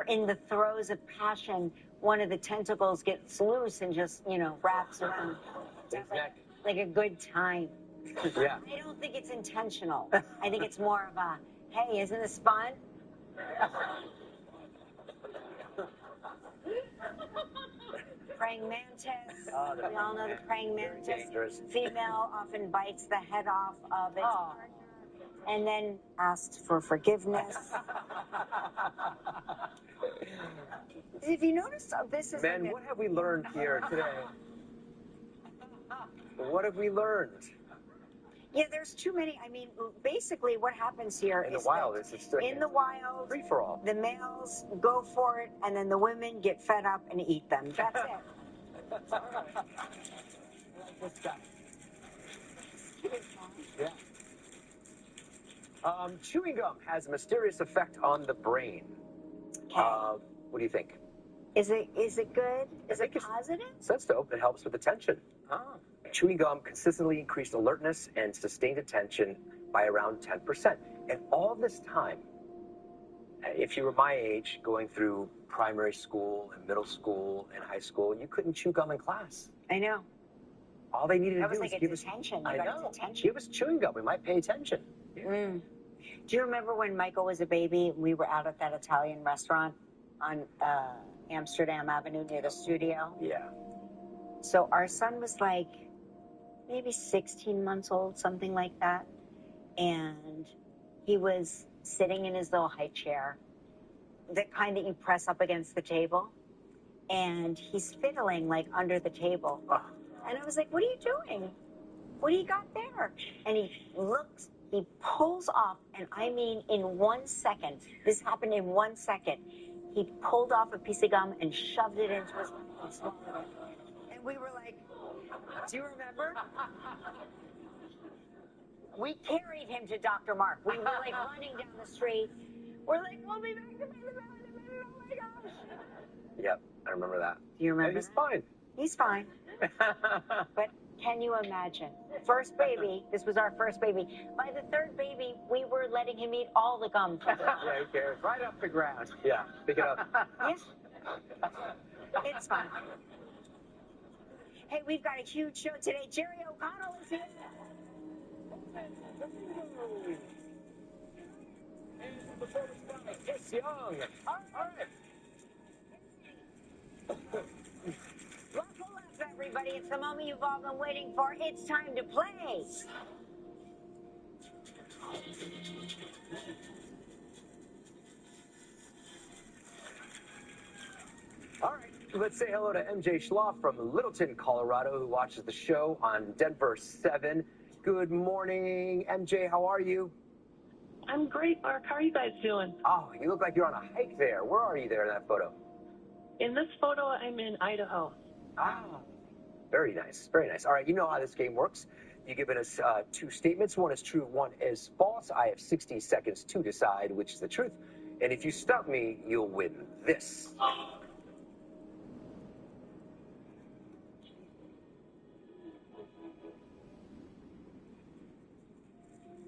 in the throes of passion, one of the tentacles gets loose and just, wraps around. Like a good time. Yeah. I don't think it's intentional. I think it's more of a, hey, isn't this fun? Praying mantis. Oh, we all know the praying mantis. Dangerous. Female often bites the head off of its partner and then asks for forgiveness. If you notice, this is... Man, what have we learned here today? What have we learned? Yeah, there's too many. I mean, basically what happens here in is the wild, in the wild, free for all. The males go for it, and then the women get fed up and eat them. That's it. Yeah. Chewing gum has a mysterious effect on the brain. What do you think? Is it good? Is it positive? Says so. It helps with attention. Chewing gum consistently increased alertness and sustained attention by around 10%. And all this time, if you were my age, going through primary school and middle school and high school, you couldn't chew gum in class. I know. All they needed to do was was give us attention. I know. Give us chewing gum. We might pay attention. Yeah. Do you remember when Michael was a baby? We were out at that Italian restaurant on Amsterdam Avenue near the studio. Yeah. So our son was like maybe 16 months old, something like that. And he was sitting in his little high chair, the kind that you press up against the table. And he's fiddling like under the table. And I was like, what are you doing? What do you got there? And he looks, he pulls off, and I mean in 1 second, this happened in 1 second, he pulled off a piece of gum and shoved it into his mouth and swallowed it. And we were like, do you remember? We carried him to Dr. Mark. We were like running down the street. We're like, we'll be back to the oh my gosh. Yep, I remember that. Do you remember? And he's fine. He's fine. But can you imagine? First baby, this was our first baby. By the third baby, we were letting him eat all the gum. Yeah, who cares? Right up the ground. Yeah, pick it up. Yes. It's fine. Hey, we've got a huge show today. Jerry O'Connell is here. Kiss Young. All right. Buckle up, everybody. It's the moment you've all been waiting for. It's time to play. All right, let's say hello to MJ Schloff from Littleton, Colorado, who watches the show on Denver 7. Good morning, MJ. How are you? I'm great, Mark. How are you guys doing? Oh, you look like you're on a hike there. Where are you there in that photo? In this photo, I'm in Idaho. Ah, very nice. Very nice. All right, you know how this game works. You've given us 2 statements. One is true, one is false. I have 60 seconds to decide which is the truth. And if you stump me, you'll win this.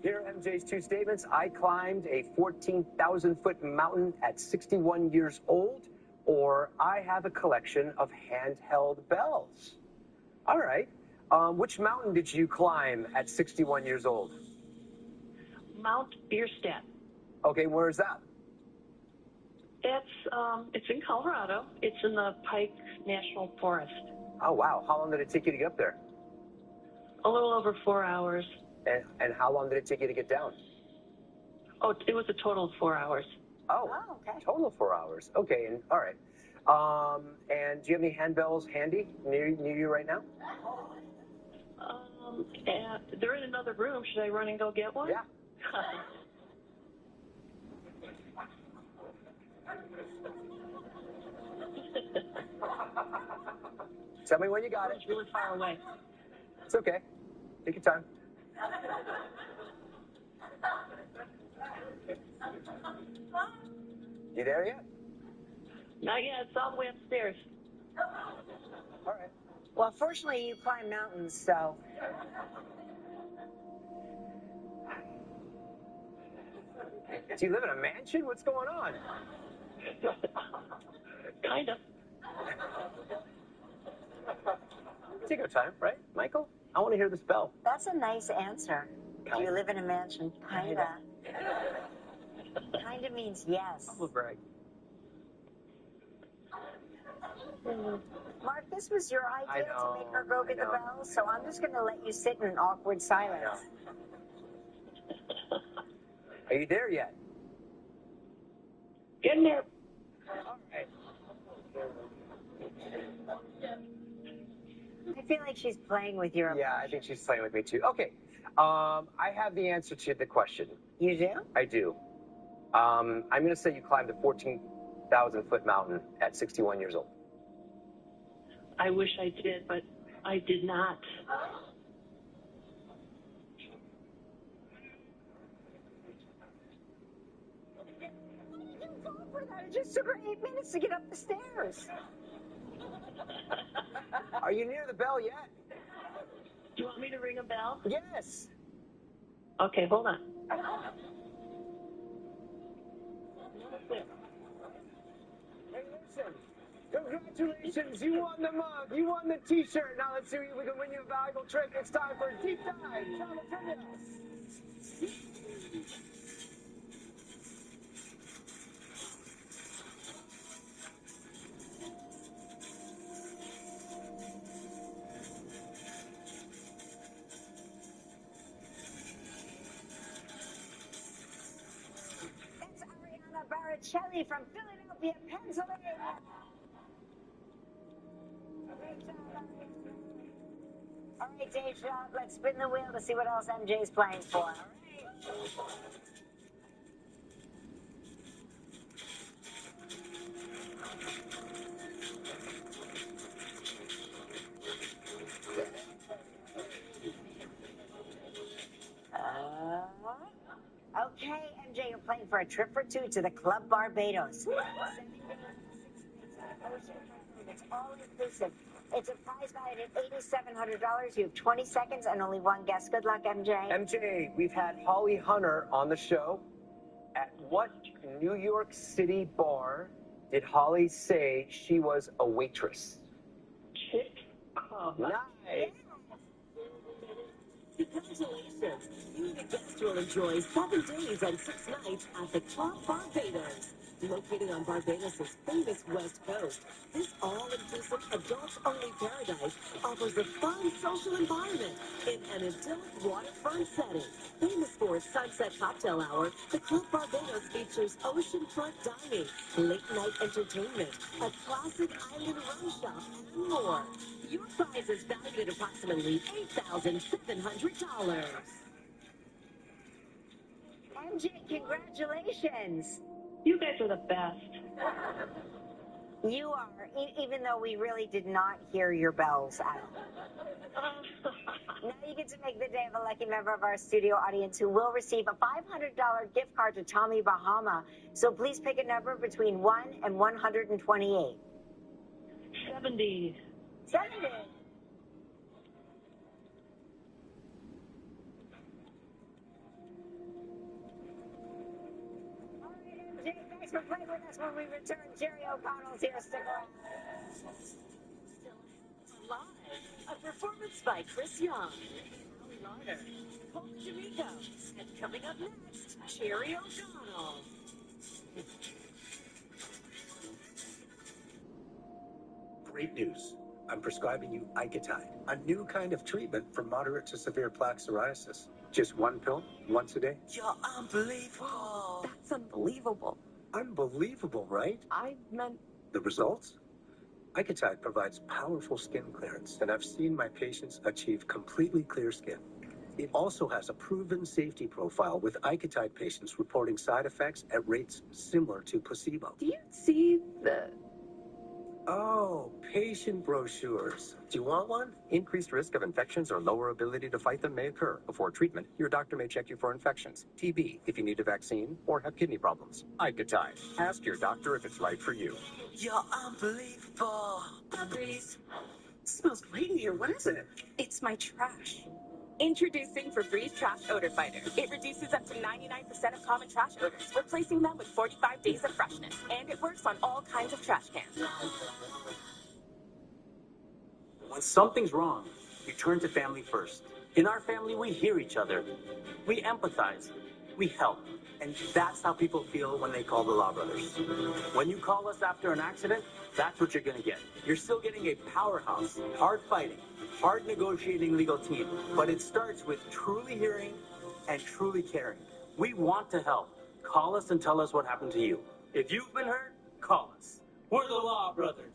Here are MJ's 2 statements. I climbed a 14,000-foot mountain at 61 years old, or I have a collection of handheld bells. All right. Which mountain did you climb at 61 years old? Mount Bierstadt. Okay, where is that? It's in Colorado. It's in the Pike National Forest. Oh, wow. How long did it take you to get up there? A little over 4 hours. And how long did it take you to get down? Oh, it was a total of 4 hours. Oh, okay. Total of 4 hours. Okay, and all right. And do you have any handbells handy near you right now? And they're in another room. Should I run and go get one? Yeah. Tell me when you got it. It's really far away. It's okay. Take your time. You there yet? Not yet. It's all the way upstairs. All right. Well, fortunately, you climb mountains, so. Do you live in a mansion? What's going on? Kind of. Take your time, right, Michael? I want to hear this bell. That's a nice answer. Do you live in a mansion? Kinda. Kinda means yes. I'm a brag. Mark, this was your idea to make her go get the bell, so I'm just going to let you sit in awkward silence. Are you there yet? Getting there. All right. I feel like she's playing with your emotions. Yeah, I think she's playing with me too. Okay. I have the answer to the question. You do? I do. I'm going to say you climbed a 14,000-foot mountain at 61 years old. I wish I did, but I did not. It just took her 8 minutes to get up the stairs. Are you near the bell yet? Do you want me to ring a bell? Yes. Okay, hold on. Hey, listen. Congratulations, you won the mug, you won the t-shirt. Now let's see if we can win you a valuable trick. It's time for Deep Dive Travel Trivia. It's Ariana Baricelli from Philadelphia, Pennsylvania. All right, Dave Schwab, let's spin the wheel to see what else MJ's playing for. All right. Okay, MJ, you're playing for a trip for 2 to the Club Barbados. 7 days, 6 nights, it's all inclusive. It's a prize valued at $8,700. You have 20 seconds and only one guess. Good luck, MJ. MJ, we've had Holly Hunter on the show. At what New York City bar did Holly say she was a waitress? Chick Club. Nice. Congratulations. You and your guests will enjoy 7 days and 6 nights at the Club Barbados. Located on Barbados' famous west coast, this all-inclusive, adults-only paradise offers a fun social environment in an idyllic waterfront setting. Famous for its sunset cocktail hour, the Club Barbados features oceanfront dining, late-night entertainment, a classic island rum shop, and more. Your prize is valued at approximately $8,700. MJ, congratulations. You guys are the best. You are, even though we really did not hear your bells at all. Now you get to make the day of a lucky member of our studio audience who will receive a $500 gift card to Tommy Bahama. So please pick a number between 1 and 128. 70. 70. All right, MJ, thanks for playing with us when we return. Jerry O'Connell's here. Stick around. Live, a performance by Chris Young, Ali Lauder, Paul D'Amico, and coming up next, Jerry O'Connell. Great news. I'm prescribing you Icotide, a new kind of treatment for moderate to severe plaque psoriasis. Just one pill, once a day. You're unbelievable. That's unbelievable. Unbelievable, right? I meant... The results? Icotide provides powerful skin clearance, and I've seen my patients achieve completely clear skin. It also has a proven safety profile, with Icotide patients reporting side effects at rates similar to placebo. Do you see the... Oh, patient brochures. Do you want one? Increased risk of infections or lower ability to fight them may occur. Before treatment, your doctor may check you for infections, TB if you need a vaccine, or have kidney problems. Icotide. Ask your doctor if it's right for you. You're unbelievable. Febreze. It smells great in here. What is it? It's my trash. Introducing Febreze Trash Odor Fighter. It reduces up to 99% of common trash odors, replacing them with 45 days of freshness. And it works on all kinds of trash cans. When something's wrong, you turn to family first. In our family, we hear each other. We empathize. We help. And that's how people feel when they call the Law Brothers. When you call us after an accident, that's what you're going to get. You're still getting a powerhouse, hard-fighting, hard-negotiating legal team. But it starts with truly hearing and truly caring. We want to help. Call us and tell us what happened to you. If you've been hurt, call us. We're the Law Brothers.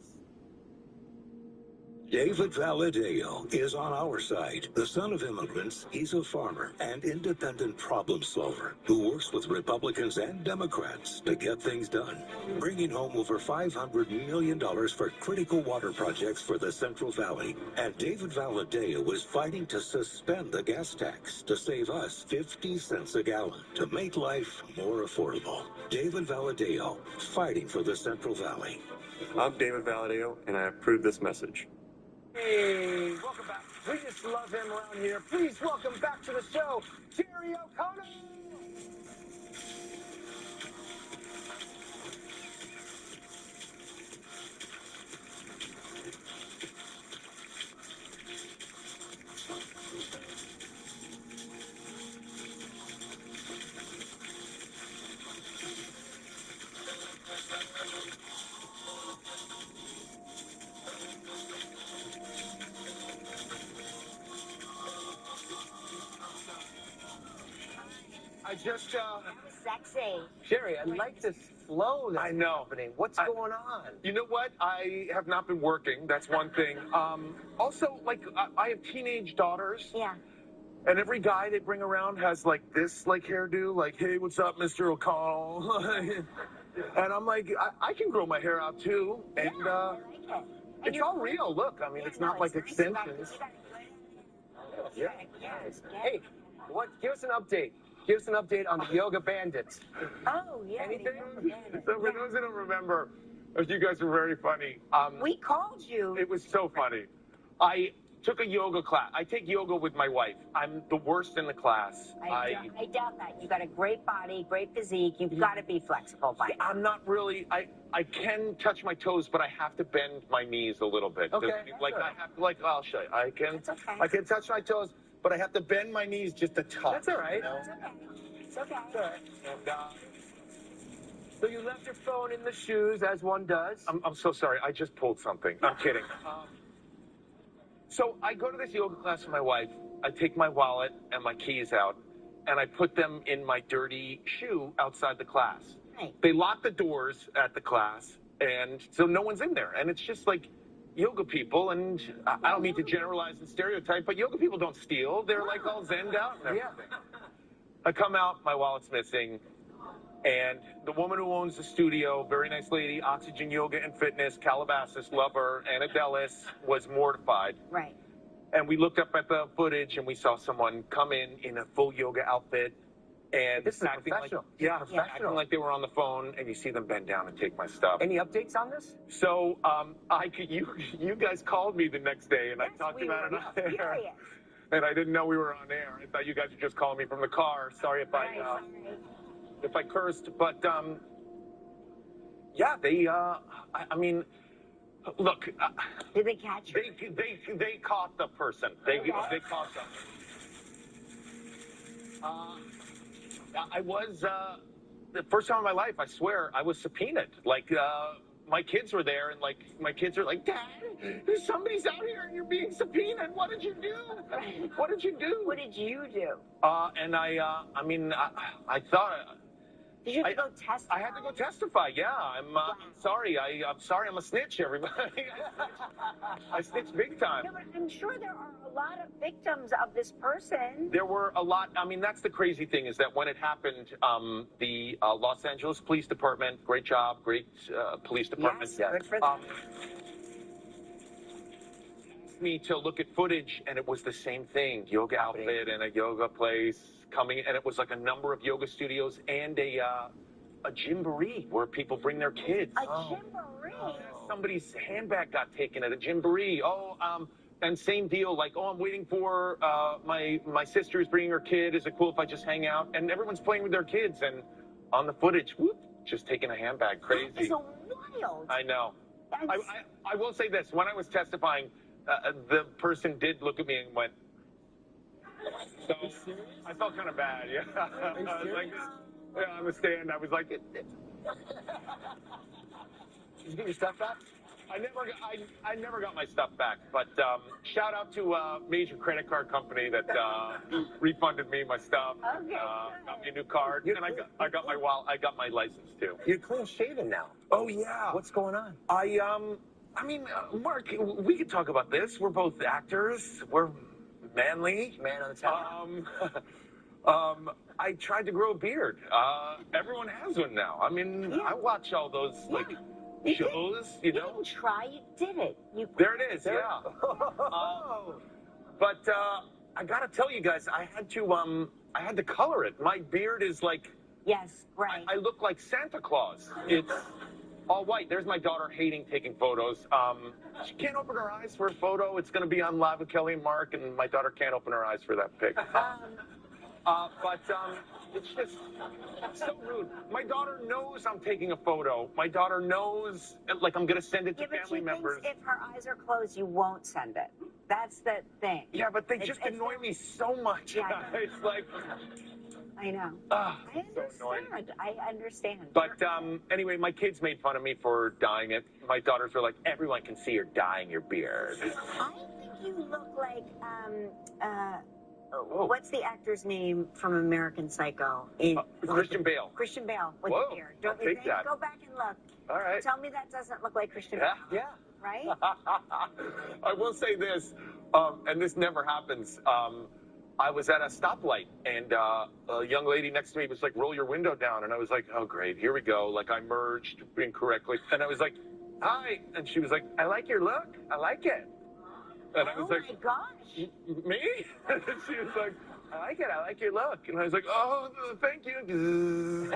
David Valadeo is on our side. The son of immigrants, he's a farmer and independent problem solver who works with Republicans and Democrats to get things done, bringing home over $500 million for critical water projects for the Central Valley. And David Valadeo is fighting to suspend the gas tax to save us 50 cents a gallon to make life more affordable. David Valadeo, fighting for the Central Valley. I'm David Valadeo, and I approve this message. Hey, welcome back. We just love him around here. Please welcome back to the show, Jerry O'Connell. I just, Sexy. Jerry, I like this flow that's I know. happening. What's going on? You know what? I have not been working. That's one thing. Also, like, I have teenage daughters. Yeah. And every guy they bring around has, like, this, like, hairdo. Like, hey, what's up, Mr. O'Connell? And I'm like, I can grow my hair out, too. And, it's all real. Look, I mean, it's not like extensions. Yeah. Hey, give us an update. Give us an update on the Yoga Bandits. Oh, yeah. Anything? So for those who don't remember, you guys were very funny. We called you. It was so funny. I took a yoga class. I take yoga with my wife. I'm the worst in the class. I doubt that. You got a great body, great physique. You've got to be flexible by now. I'm not really. I can touch my toes, but I have to bend my knees a little bit. Okay. Like I have to. Like I'll show you. I can. That's okay. I can touch my toes, but I have to bend my knees just a touch. That's all right. It's okay. It's okay. And, So you left your phone in the shoes, as one does. I'm so sorry. I just pulled something. I'm kidding. So I go to this yoga class with my wife. I take my wallet and my keys out, and I put them in my dirty shoe outside the class. Right. They lock the doors at the class, and so no one's in there. And it's just like yoga people, and I don't mean to generalize and stereotype, but yoga people don't steal. They're like all zenned out and everything. I come out, my wallet's missing. And the woman who owns the studio, very nice lady, Oxygen Yoga and Fitness, Calabasas, love her, Anna Dellis, was mortified. Right. And we looked up at the footage and we saw someone come in a full yoga outfit and This is acting like, professional. acting like they were on the phone, and you see them bend down and take my stuff. Any updates on this? So you guys called me the next day and I talked about it on air. And I didn't know we were on air. I thought you guys were just calling me from the car. Sorry if I cursed, but yeah, they I mean, look. Did they catch you? They caught the person. They caught them. I was the first time in my life, I swear, I was subpoenaed. Like my kids were there, and like my kids are like, Dad, somebody's out here, and you're being subpoenaed. What did you do? What did you do? What did you do? And I mean, I thought. Did you have to go testify? I had to go testify. Yeah, I'm sorry. I'm sorry. I'm a snitch, everybody. I snitched big time. No, but I'm sure there are a lot of victims of this person. There were a lot. I mean, that's the crazy thing, is that when it happened, the Los Angeles Police Department, great job, great police department. Yes, good for them. Asked me to look at footage, and it was the same thing: yoga outfit and a yoga place coming, and it was like a number of yoga studios and a gymboree where people bring their kids. A gymboree? Somebody's handbag got taken at a gymboree. And same deal, like, I'm waiting for my sister's bringing her kid. Is it cool if I just hang out? And everyone's playing with their kids, and on the footage, whoop, just taking a handbag. Crazy. That is wild. I know. I will say this: when I was testifying, the person did look at me and went. So I felt kind of bad. Yeah. I was like, yeah, on the stand, I was like, Did you get your stuff back? I never got my stuff back, but shout out to a major credit card company that refunded me my stuff, got me a new card, and I got my wallet, I got my license too. You're clean shaven now. Oh yeah. What's going on? I mean, Mark, we could talk about this. We're both actors. We're manly. Man on the town. I tried to grow a beard. Everyone has one now. I mean, I watch all those shows, you know. You didn't try, you did it. There it is, yeah. But I gotta tell you guys, I had to color it. My beard is like. Yes, right. I look like Santa Claus. It's all white. There's my daughter hating taking photos. She can't open her eyes for a photo. It's going to be on Live with Kelly and Mark, and my daughter can't open her eyes for that pic. But it's just so rude. My daughter knows I'm taking a photo. My daughter knows, like, I'm going to send it to family members. If her eyes are closed, you won't send it. That's the thing. Yeah, but they just annoy me so much. Yeah, it's like. I know. I understand. But anyway, my kids made fun of me for dyeing it. My daughters were like, everyone can see you're dyeing your beard. I think you look like, what's the actor's name from American Psycho? Christian Bale. Christian Bale with Whoa, the beard. Don't I'll you take think? that. Go back and look. All right. Tell me that doesn't look like Christian Bale. Yeah. Right? I will say this, and this never happens. I was at a stoplight, and a young lady next to me was like, roll your window down. And I was like, oh, great, here we go. Like, I merged incorrectly. And I was like, hi. And she was like, I like your look. I like it. And I was like, oh, my gosh. Me? And she was like, I like it. I like your look. And I was like, oh, thank you.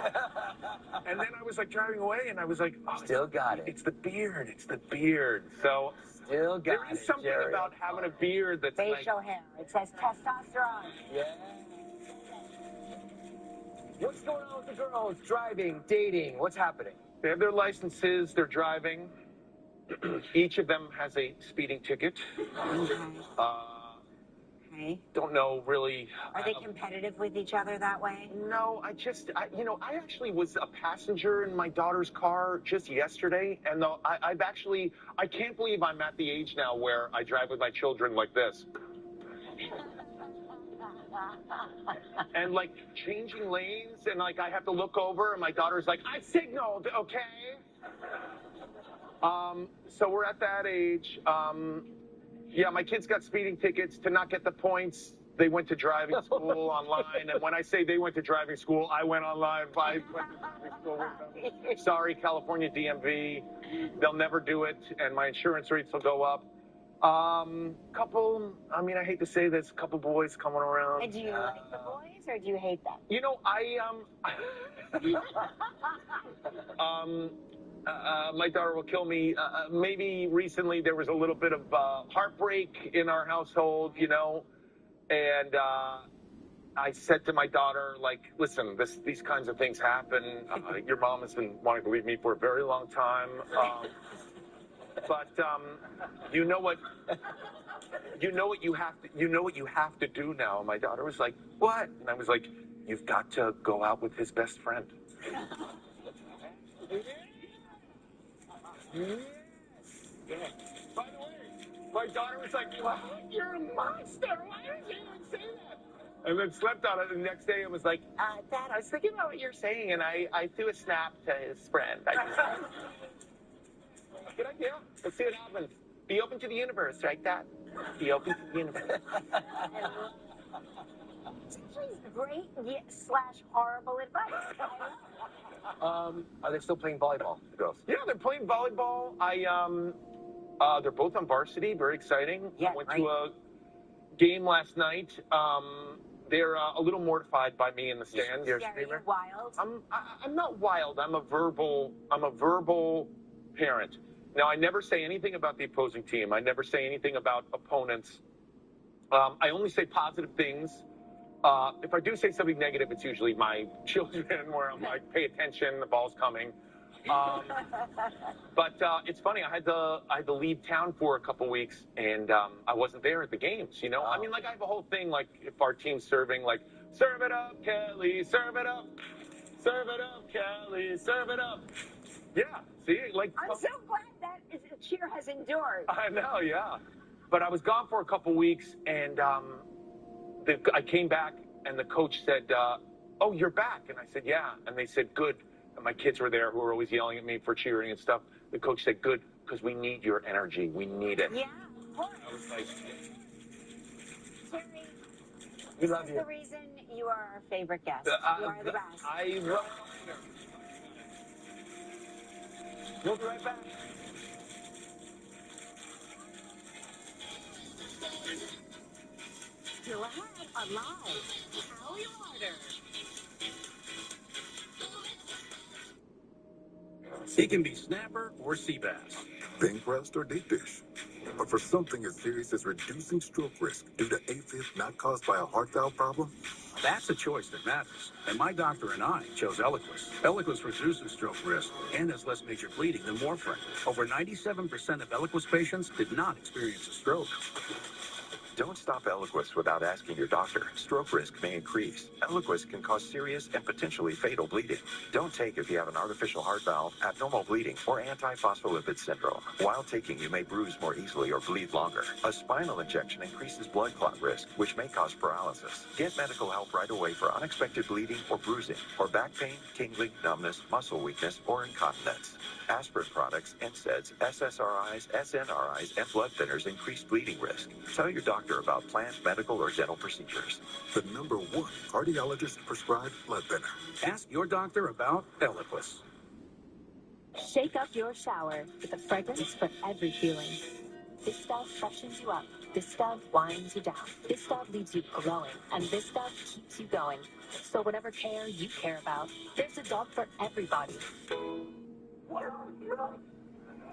And then I was like driving away, and I was like, oh, still got it. It's the beard. It's the beard. So still got there is something Jerry. about having a beard that's facial hair. It says testosterone. Yeah. What's going on with the girls? Driving, dating, what's happening? They have their licenses. They're driving. Each of them has a speeding ticket. okay? Don't know really. Are they competitive with each other that way? No, I actually was a passenger in my daughter's car just yesterday, and I can't believe I'm at the age now where I drive with my children like this. And like changing lanes, and like I have to look over, and my daughter's like, I signaled, okay? So we're at that age. Yeah, my kids got speeding tickets to not get the points. They went to driving school online, and when I say they went to driving school, I went online. I went to driving school with them. Sorry, California DMV. They'll never do it, and my insurance rates will go up. I hate to say this, a couple boys coming around. And do you like the boys, or do you hate them? You know, my daughter will kill me. Maybe recently there was a little bit of heartbreak in our household, you know, and I said to my daughter, like, listen, these kinds of things happen. Your mom has been wanting to leave me for a very long time. But you know what you have to do now. My daughter was like, what? And I was like, you've got to go out with his best friend. Yeah. By the way, my daughter was like, wow, you're a monster. Why did you even say that? And then slept on it. The next day, it was like, Dad, I was thinking about what you're saying, and I threw a snap to his friend. Good idea. Let's see what happens. Be open to the universe, right, Dad? Be open to the universe. It's actually great / horrible advice. Are they still playing volleyball, the girls? Yeah, they're playing volleyball. They're both on varsity. Very exciting. Yeah, I went to a game last night. They're a little mortified by me in the stands. Are you wild? I'm not wild. I'm a verbal parent. Now, I never say anything about the opposing team. I never say anything about opponents. I only say positive things. If I do say something negative, it's usually my children, where I'm like, pay attention, the ball's coming. But it's funny. I had to leave town for a couple weeks, and I wasn't there at the games. You know, I mean, like I have a whole thing. Like if our team's serving, like serve it up, Kelly, serve it up, Kelly, serve it up. Yeah. See, like I'm so glad that cheer has endured. I know, yeah. But I was gone for a couple weeks, and I came back, and the coach said, oh, you're back. And I said, yeah. And they said, good. And my kids were there who were always yelling at me for cheering and stuff. The coach said, good, because we need your energy. We need it. Yeah, of course. I was like, Terry, we love this you. is the reason you are our favorite guest. You are the best. I love you. We'll be right back. Still ahead on Live. Howie Larder. It can be snapper or sea bass. Bank rust or deep dish. But for something as serious as reducing stroke risk due to AFib not caused by a heart valve problem, That's a choice that matters. And my doctor and I chose Eliquis. Eliquis reduces stroke risk and has less major bleeding than warfarin. Over 97% of Eliquis patients did not experience a stroke. Don't stop Eliquis without asking your doctor. Stroke risk may increase. Eliquis can cause serious and potentially fatal bleeding. Don't take if you have an artificial heart valve, abnormal bleeding, or antiphospholipid syndrome. While taking, you may bruise more easily or bleed longer. A spinal injection increases blood clot risk, which may cause paralysis. Get medical help right away for unexpected bleeding or bruising, or back pain, tingling, numbness, muscle weakness, or incontinence. Aspirin products, NSAIDs, SSRIs, SNRIs, and blood thinners increase bleeding risk. Tell your doctor about planned medical or dental procedures. The #1 cardiologist prescribed blood thinner. Ask your doctor about Eliquis. Shake up your shower with a fragrance for every feeling. This Dove freshens you up. This Dove winds you down. This Dove leaves you glowing. And this Dove keeps you going. So whatever care you care about, there's a Dove for everybody.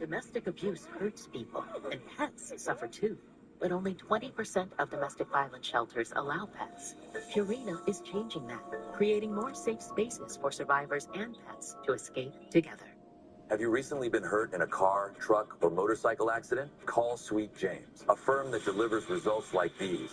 Domestic abuse hurts people, and pets suffer too. But only 20% of domestic violence shelters allow pets. Purina is changing that, creating more safe spaces for survivors and pets to escape together. Have you recently been hurt in a car, truck, or motorcycle accident? Call Sweet James, a firm that delivers results like these.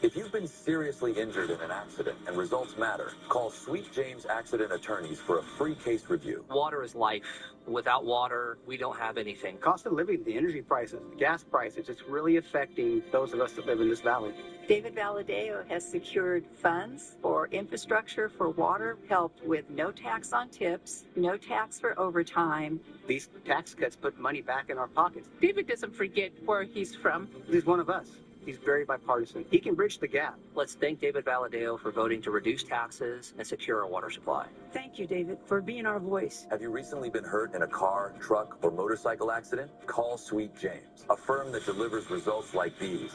If you've been seriously injured in an accident and results matter, call Sweet James Accident Attorneys for a free case review. Water is life. Without water, we don't have anything. Cost of living, the energy prices, the gas prices, it's really affecting those of us that live in this valley. David Valadeo has secured funds for infrastructure for water, helped with no tax on tips, no tax for overtime. These tax cuts put money back in our pockets. David doesn't forget where he's from. He's one of us. He's very bipartisan. He can bridge the gap. Let's thank David Valadeo for voting to reduce taxes and secure our water supply. Thank you, David, for being our voice. Have you recently been hurt in a car, truck, or motorcycle accident? Call Sweet James, a firm that delivers results like these.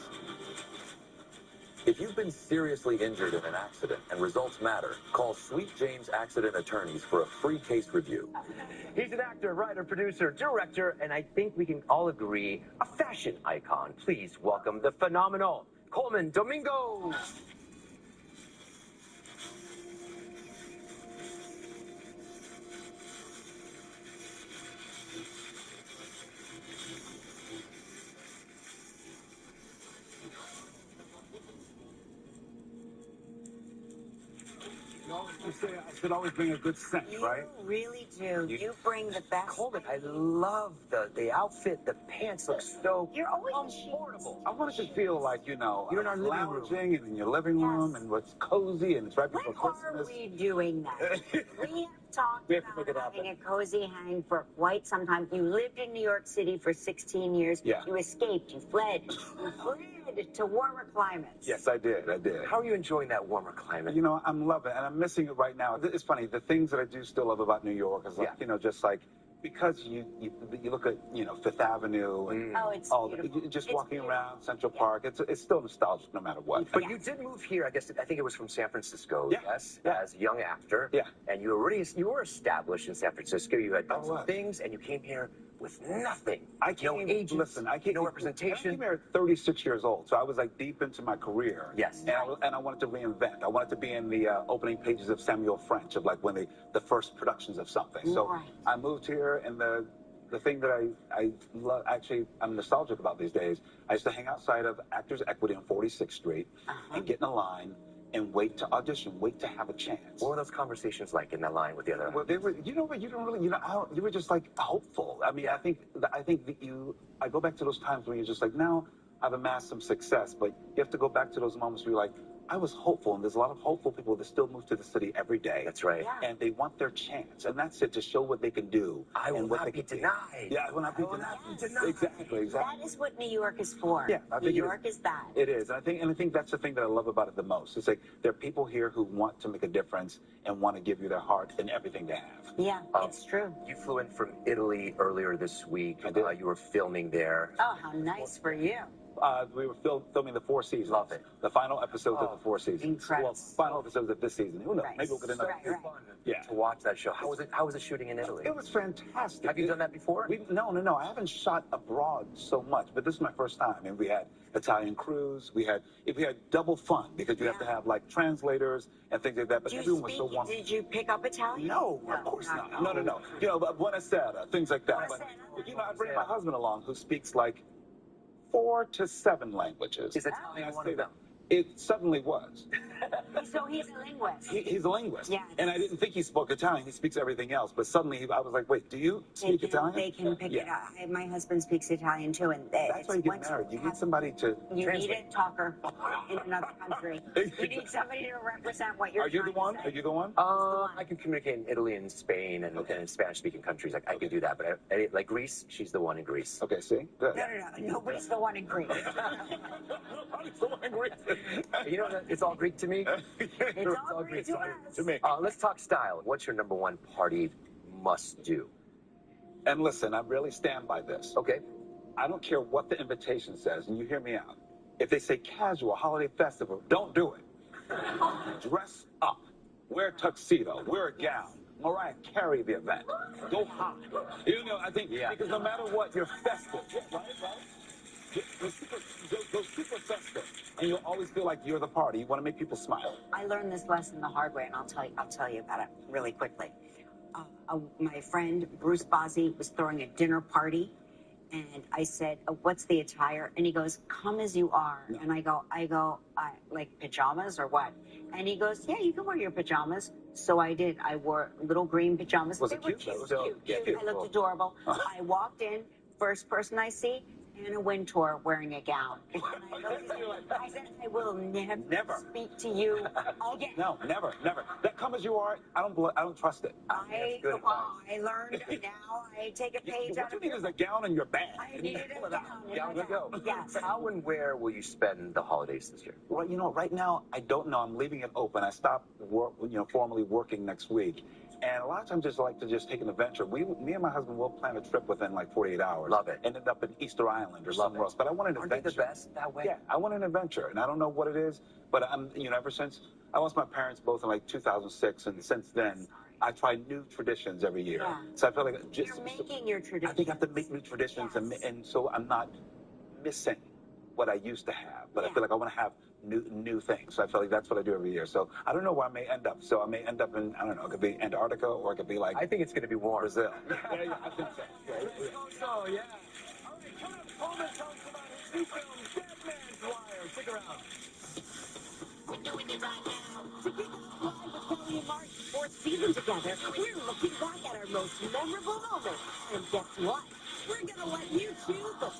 If you've been seriously injured in an accident and results matter, call Sweet James Accident Attorneys for a free case review. He's an actor, writer, producer, director, and I think we can all agree, a fashion icon. Please welcome the phenomenal Colman Domingo. You say I should always bring a good scent, right? You really do. You bring the best. Colman, I love the outfit. The pants look so You're always comfortable. I want it to feel like, you're in our living room. lounging and in your living room and what's cozy and it's right before When Christmas. are we doing that? We have talked We have to make it about happen. having a cozy hang for quite some time. You lived in New York City for 16 years. Yeah. You escaped. You fled. You fled to warmer climates. Yes, I did. How are you enjoying that warmer climate? You know, I'm loving it, and I'm missing it right now. It's funny, the things that I do still love about New York is, like, just like, because you look at, Fifth Avenue and Oh, it's beautiful. just It's walking beautiful. around Central Park, it's still nostalgic no matter what. But you did move here, I think it was from San Francisco, yes, Yeah. as a young actor. Yeah. And you were established in San Francisco. You had done some things, and you came here with nothing. I came, no agents, listen, I came, no representation. I came here at 36 years old, so I was like deep into my career. Yes. And I wanted to reinvent. I wanted to be in the opening pages of Samuel French, of like when the first productions of something. So Right. I moved here, and the thing that I love, actually, I'm nostalgic about these days, I used to hang outside of Actors Equity on 46th Street and get in a line and wait to audition, wait to have a chance. What were those conversations like in that line with the other? Well, they were, you know what, you don't really, you were just like hopeful. I mean, I think that I go back to those times when you're just like, now I've amassed some success, but you have to go back to those moments where you're like, I was hopeful, and there's a lot of hopeful people that still move to the city every day. That's right. Yeah. And they want their chance, and that's it, to show what they can do. I will and what not they be can do. denied. Yeah, I will not be denied. Exactly. That is what New York is for. Yeah, I New think York is that. It is, and I think that's the thing that I love about it the most. It's like there are people here who want to make a difference and want to give you their heart and everything they have. Yeah, it's true. You flew in from Italy earlier this week. I did. You were filming there. Oh, how nice for you. We were filming the 4 seasons. Love it. The final episodes of the 4 seasons. Incredible. Well, final episodes of this season. Who knows? Right. Maybe we'll get another. Right. Yeah. To watch that show. How was it? How was it shooting in Italy? It was fantastic. Have you done that before? No. I haven't shot abroad so much, but this is my first time. And we had Italian crews. We had double fun because you have to have like translators and things like that. But everyone was so wonderful. Did you pick up Italian? No, of course not. No. You know, but buonasera, things like that. But I bring my husband along who speaks like 4 to 7 languages. Is Italian one of them? It suddenly was. So he's a linguist. He's a linguist. Yeah. And I didn't think he spoke Italian. He speaks everything else. But suddenly I was like, wait, do you speak Italian? They can pick it up. My husband speaks Italian too, and That's why you get married. You need somebody to You translate. need a talker in another country. You need somebody to represent what you're Are you the trying to one? say. Are you the one? I can communicate in Italy and Spain and in Spanish-speaking countries. I can do that. But like Greece, she's the one in Greece. Okay, see? Good. No. Nobody's the one in Greece. You know, it's all Greek to me. It's all Greek to us. To me. Let's talk style. What's your number one party must-do? And listen, I really stand by this. Okay. I don't care what the invitation says, and you hear me out. If they say casual, holiday festival, don't do it. Dress up. Wear a tuxedo. Wear a gown. Mariah, carry the event. Go high. You know, I think because no matter what, you're festive. Right? Go super festive, and you'll always feel like you're the party. You want to make people smile. I learned this lesson the hard way, and I'll tell you about it really quickly. My friend Bruce Bozzi was throwing a dinner party, And I said, what's the attire? And he goes, come as you are. And I go, like pajamas or what? And he goes, yeah, you can wear your pajamas. So I did. I wore little green pajamas. Was They it were cute? cute. I looked adorable. I walked in, first person I see, Anna Wintour wearing a gown. And I said, I will never speak to you again. No, never. That come as you are, I don't trust it. I learned now. I take a page out What you of need is a gown in your bag. I needed a gown. Down you go. Yes. How and where will you spend the holidays this year? Well, right now, I don't know. I'm leaving it open. I stopped formally working next week. And a lot of times, just like to just take an adventure. Me and my husband will plan a trip within like 48 hours. Love it. And end up in Easter Island or somewhere else. But I want an adventure. Aren't they the best that way? Yeah, I want an adventure, and I don't know what it is. But I'm, ever since I lost my parents both in like 2006, and since then, I try new traditions every year. Yeah. So I feel like You're making your tradition. I think I have to make new traditions, and so I'm not missing what I used to have. But I feel like I want to have new things. So I feel like that's what I do every year. So I don't know where I may end up. So I may end up in, I don't know, it could be Antarctica, or it could be like... I think it's going to be warm. Brazil. Yeah, I think so. So, yeah. All right, coming up, Coleman tells us about his new film, Dead Man's Wire. Stick around. We're doing it right now. To kick off Live with Kelly and Mark, fourth season together, we're looking back at our most memorable moments. And guess what? We're going to let you choose the 4.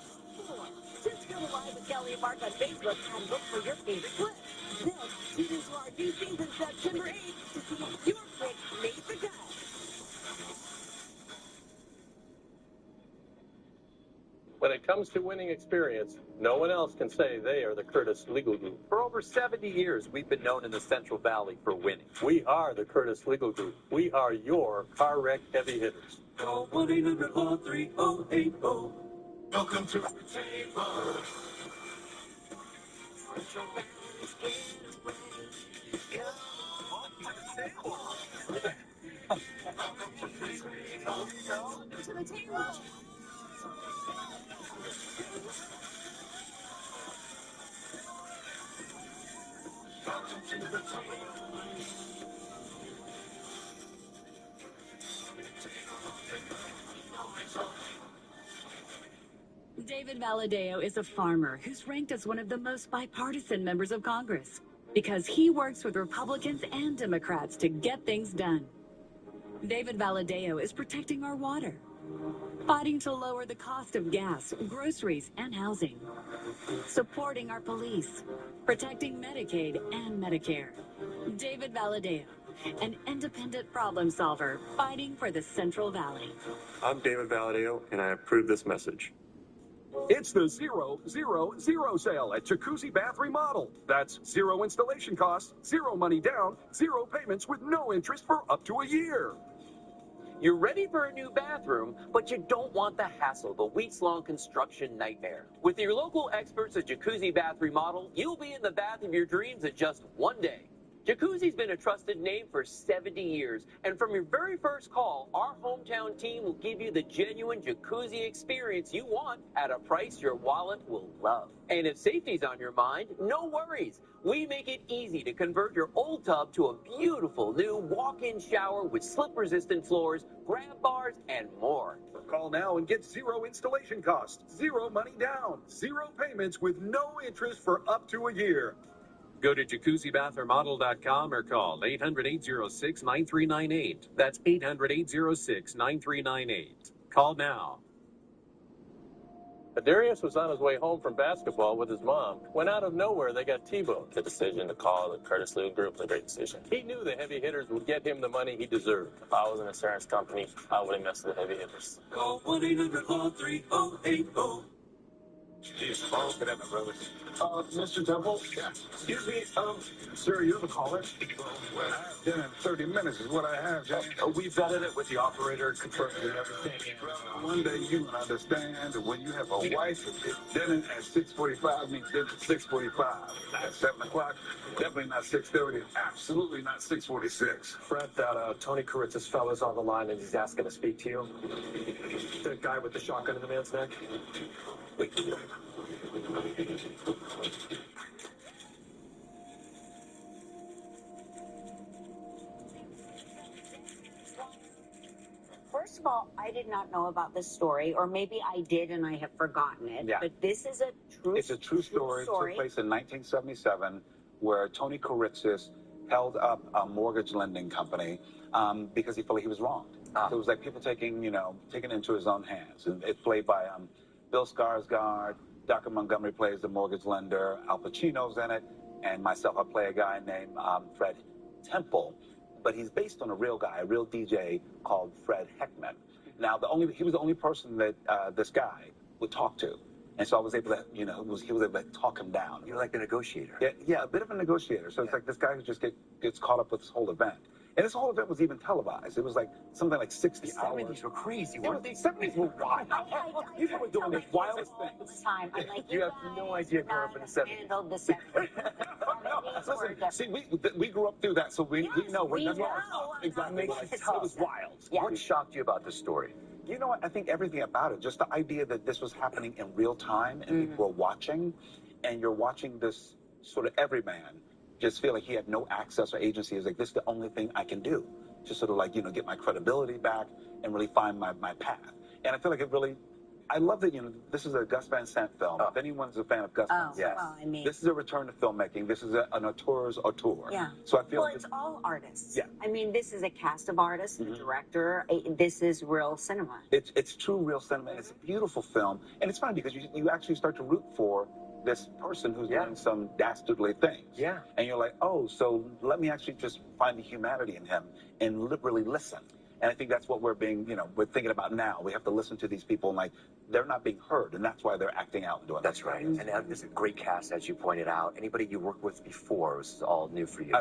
Just go to Live with Kelly and Mark on Facebook and look for your favorite clip. Then, tune into our new season September 8th to see if your pick made the cut. When it comes to winning experience, no one else can say they are the Curtis Legal Group. For over 70 years, we've been known in the Central Valley for winning. We are the Curtis Legal Group. We are your car wreck heavy hitters. Call 1-800-430-8080. Welcome to the table. To the table. David Valadeo is a farmer who's ranked as one of the most bipartisan members of Congress because he works with Republicans and Democrats to get things done. David Valadeo is protecting our water, fighting to lower the cost of gas, groceries, and housing, supporting our police, protecting Medicaid and Medicare. David Valadeo, an independent problem solver fighting for the Central Valley. I'm David Valadeo, and I approve this message. It's the 0, 0, 0 sale at Jacuzzi Bath Remodel. That's 0 installation costs, 0 money down, 0 payments with no interest for up to a year. You're ready for a new bathroom, but you don't want the hassle, the weeks-long construction nightmare. With your local experts at Jacuzzi Bath Remodel, you'll be in the bath of your dreams in just one day. Jacuzzi's been a trusted name for 70 years, and from your very first call, our hometown team will give you the genuine jacuzzi experience you want at a price your wallet will love. And if safety's on your mind, no worries. We make it easy to convert your old tub to a beautiful new walk-in shower with slip-resistant floors, grab bars, and more. Call now and get 0 installation costs, 0 money down, 0 payments with no interest for up to a year. Go to jacuzzibathremodel.com or call 800-806-9398. That's 800-806-9398. Call now. Darius was on his way home from basketball with his mom when out of nowhere they got T-boned. The decision to call the Curtis Legal Group was a great decision. He knew the heavy hitters would get him the money he deserved. If I was an insurance company, I would have messed with the heavy hitters. Call 1-800-430-8080. Jeez, Paul's gonna have a road. Mr. Temple? Yeah. Excuse me, sir, you're the caller? Well, then in 30 minutes is what I have, Jack. We vetted it with the operator, confirmed everything. One day you will understand that when you have a wife, dinner at 6:45 means dinner at 6:45. At 7 o'clock, definitely not 6:30, absolutely not 6:46. Brett, that Tony Kuritz's fellow's on the line and he's asking to speak to you. The guy with the shotgun in the man's neck. Wait. First of all, I did not know about this story, or maybe I did and I have forgotten it. Yeah. But this is a true. It's a true story. It took place in 1977, where Tony Kuritzis held up a mortgage lending company because he felt like he was wronged. So it was like people taking it into his own hands. And it's played by Bill Skarsgård. Dr. Montgomery plays the mortgage lender. Al Pacino's in it, and myself, I play a guy named Fred Temple. But he's based on a real guy, a real DJ called Fred Heckman. Now, he was the only person that this guy would talk to. And so I was able to, he was able to talk him down. You're like a negotiator. Yeah, a bit of a negotiator. So it's like this guy who just gets caught up with this whole event. And this whole event was even televised. It was like something like 60 hours. The 70s were crazy. The 70s were wild. People were doing the wildest things. I'm like, you have no idea growing up in the 70s. Handled the 70s. Listen, see, we grew up through that, so we know. That's why exactly. It was wild. What shocked you about this story? You know what? I think everything about it, just the idea that this was happening in real time and people were watching, and you're watching this sort of everyman just feel like he had no access or agency. It's like, this is the only thing I can do to sort of like, get my credibility back and really find my path. And I feel like it really, I love that, this is a Gus Van Sant film. If anyone's a fan of Gus Van Sant, well, I mean, this is a return to filmmaking. This is an auteur's auteur. Yeah. So I feel well, like it's all artists. Yeah. I mean, this is a cast of artists, a director. This is real cinema. It's true real cinema. And it's a beautiful film. And it's funny because you actually start to root for this person who's doing some dastardly things. Yeah. And you're like, oh, so let me actually just find the humanity in him and really listen. And I think that's what we're thinking about now. We have to listen to these people and like, they're not being heard, and that's why they're acting out and doing That's right. And this is a great cast, as you pointed out. Anybody you worked with before, was all new for you?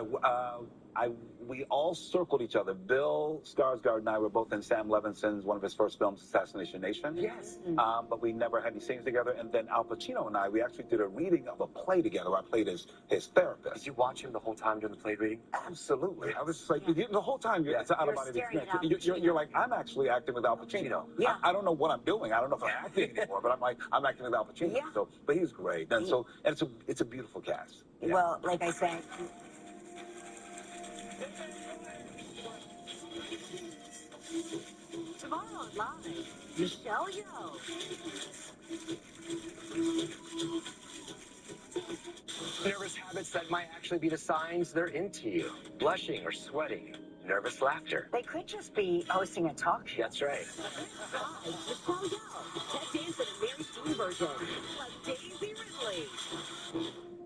We all circled each other. Bill Skarsgård and I were both in Sam Levinson's, one of his first films, Assassination Nation. Yes. But we never had any scenes together. And then Al Pacino and I, we actually did a reading of a play together. I played his therapist. Did you watch him the whole time during the play reading? Absolutely. I was just like, the whole time it's an out-of-body experience. You're like, I'm actually acting with Al Pacino. Yeah. I don't know what I'm doing. I don't know if I'm acting anymore, but I'm like, I'm acting with Al Pacino. Yeah. So, but he's great. And it's a beautiful cast. Yeah. Well, like I said, tomorrow on Live, Michelle Yeoh. Nervous habits that might actually be the signs they're into you. Blushing or sweating. Nervous laughter. They could just be hosting a talk show. That's right. Live, Michelle Yeoh. Ted Danson and Mary Sue version. Plus Daisy Ridley.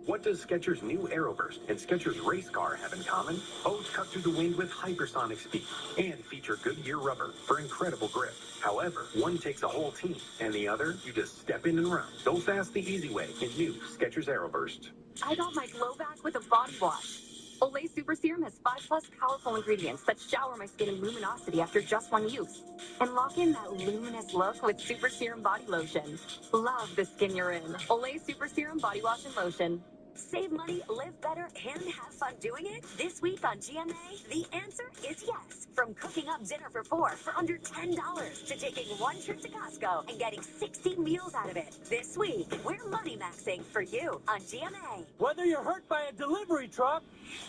What does Skechers' new Aeroburst and Skechers race car have in common? Both cut through the wind with hypersonic speed and feature Goodyear rubber for incredible grip. However, one takes a whole team, and the other, you just step in and run. Go fast the easy way in new Skechers Aeroburst. I got my glow back with a body wash. Olay Super Serum has 5+ powerful ingredients that shower my skin in luminosity after just one use. And lock in that luminous look with Super Serum Body Lotion. Love the skin you're in. Olay Super Serum Body Wash and Lotion. Save money, live better, and have fun doing it? This week on GMA, the answer is yes. From cooking up dinner for 4 for under $10 to taking one trip to Costco and getting 60 meals out of it. This week, we're money maxing for you on GMA. Whether you're hurt by a delivery truck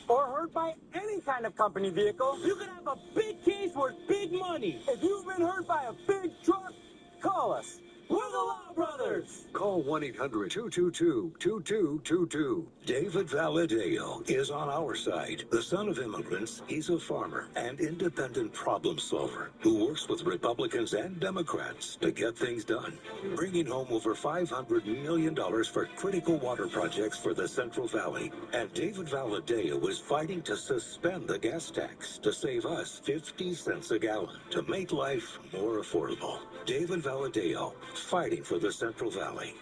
or hurt by any kind of company vehicle, you can have a big case worth big money. If you've been hurt by a big truck, call us. We're the Law Brothers. Call 1-800-222-2222. David Valadeo is on our side. The son of immigrants, he's a farmer and independent problem solver who works with Republicans and Democrats to get things done, bringing home over $500 million for critical water projects for the Central Valley. And David Valadeo is fighting to suspend the gas tax to save us 50 cents a gallon to make life more affordable. David Valadeo, fighting for the Central Valley.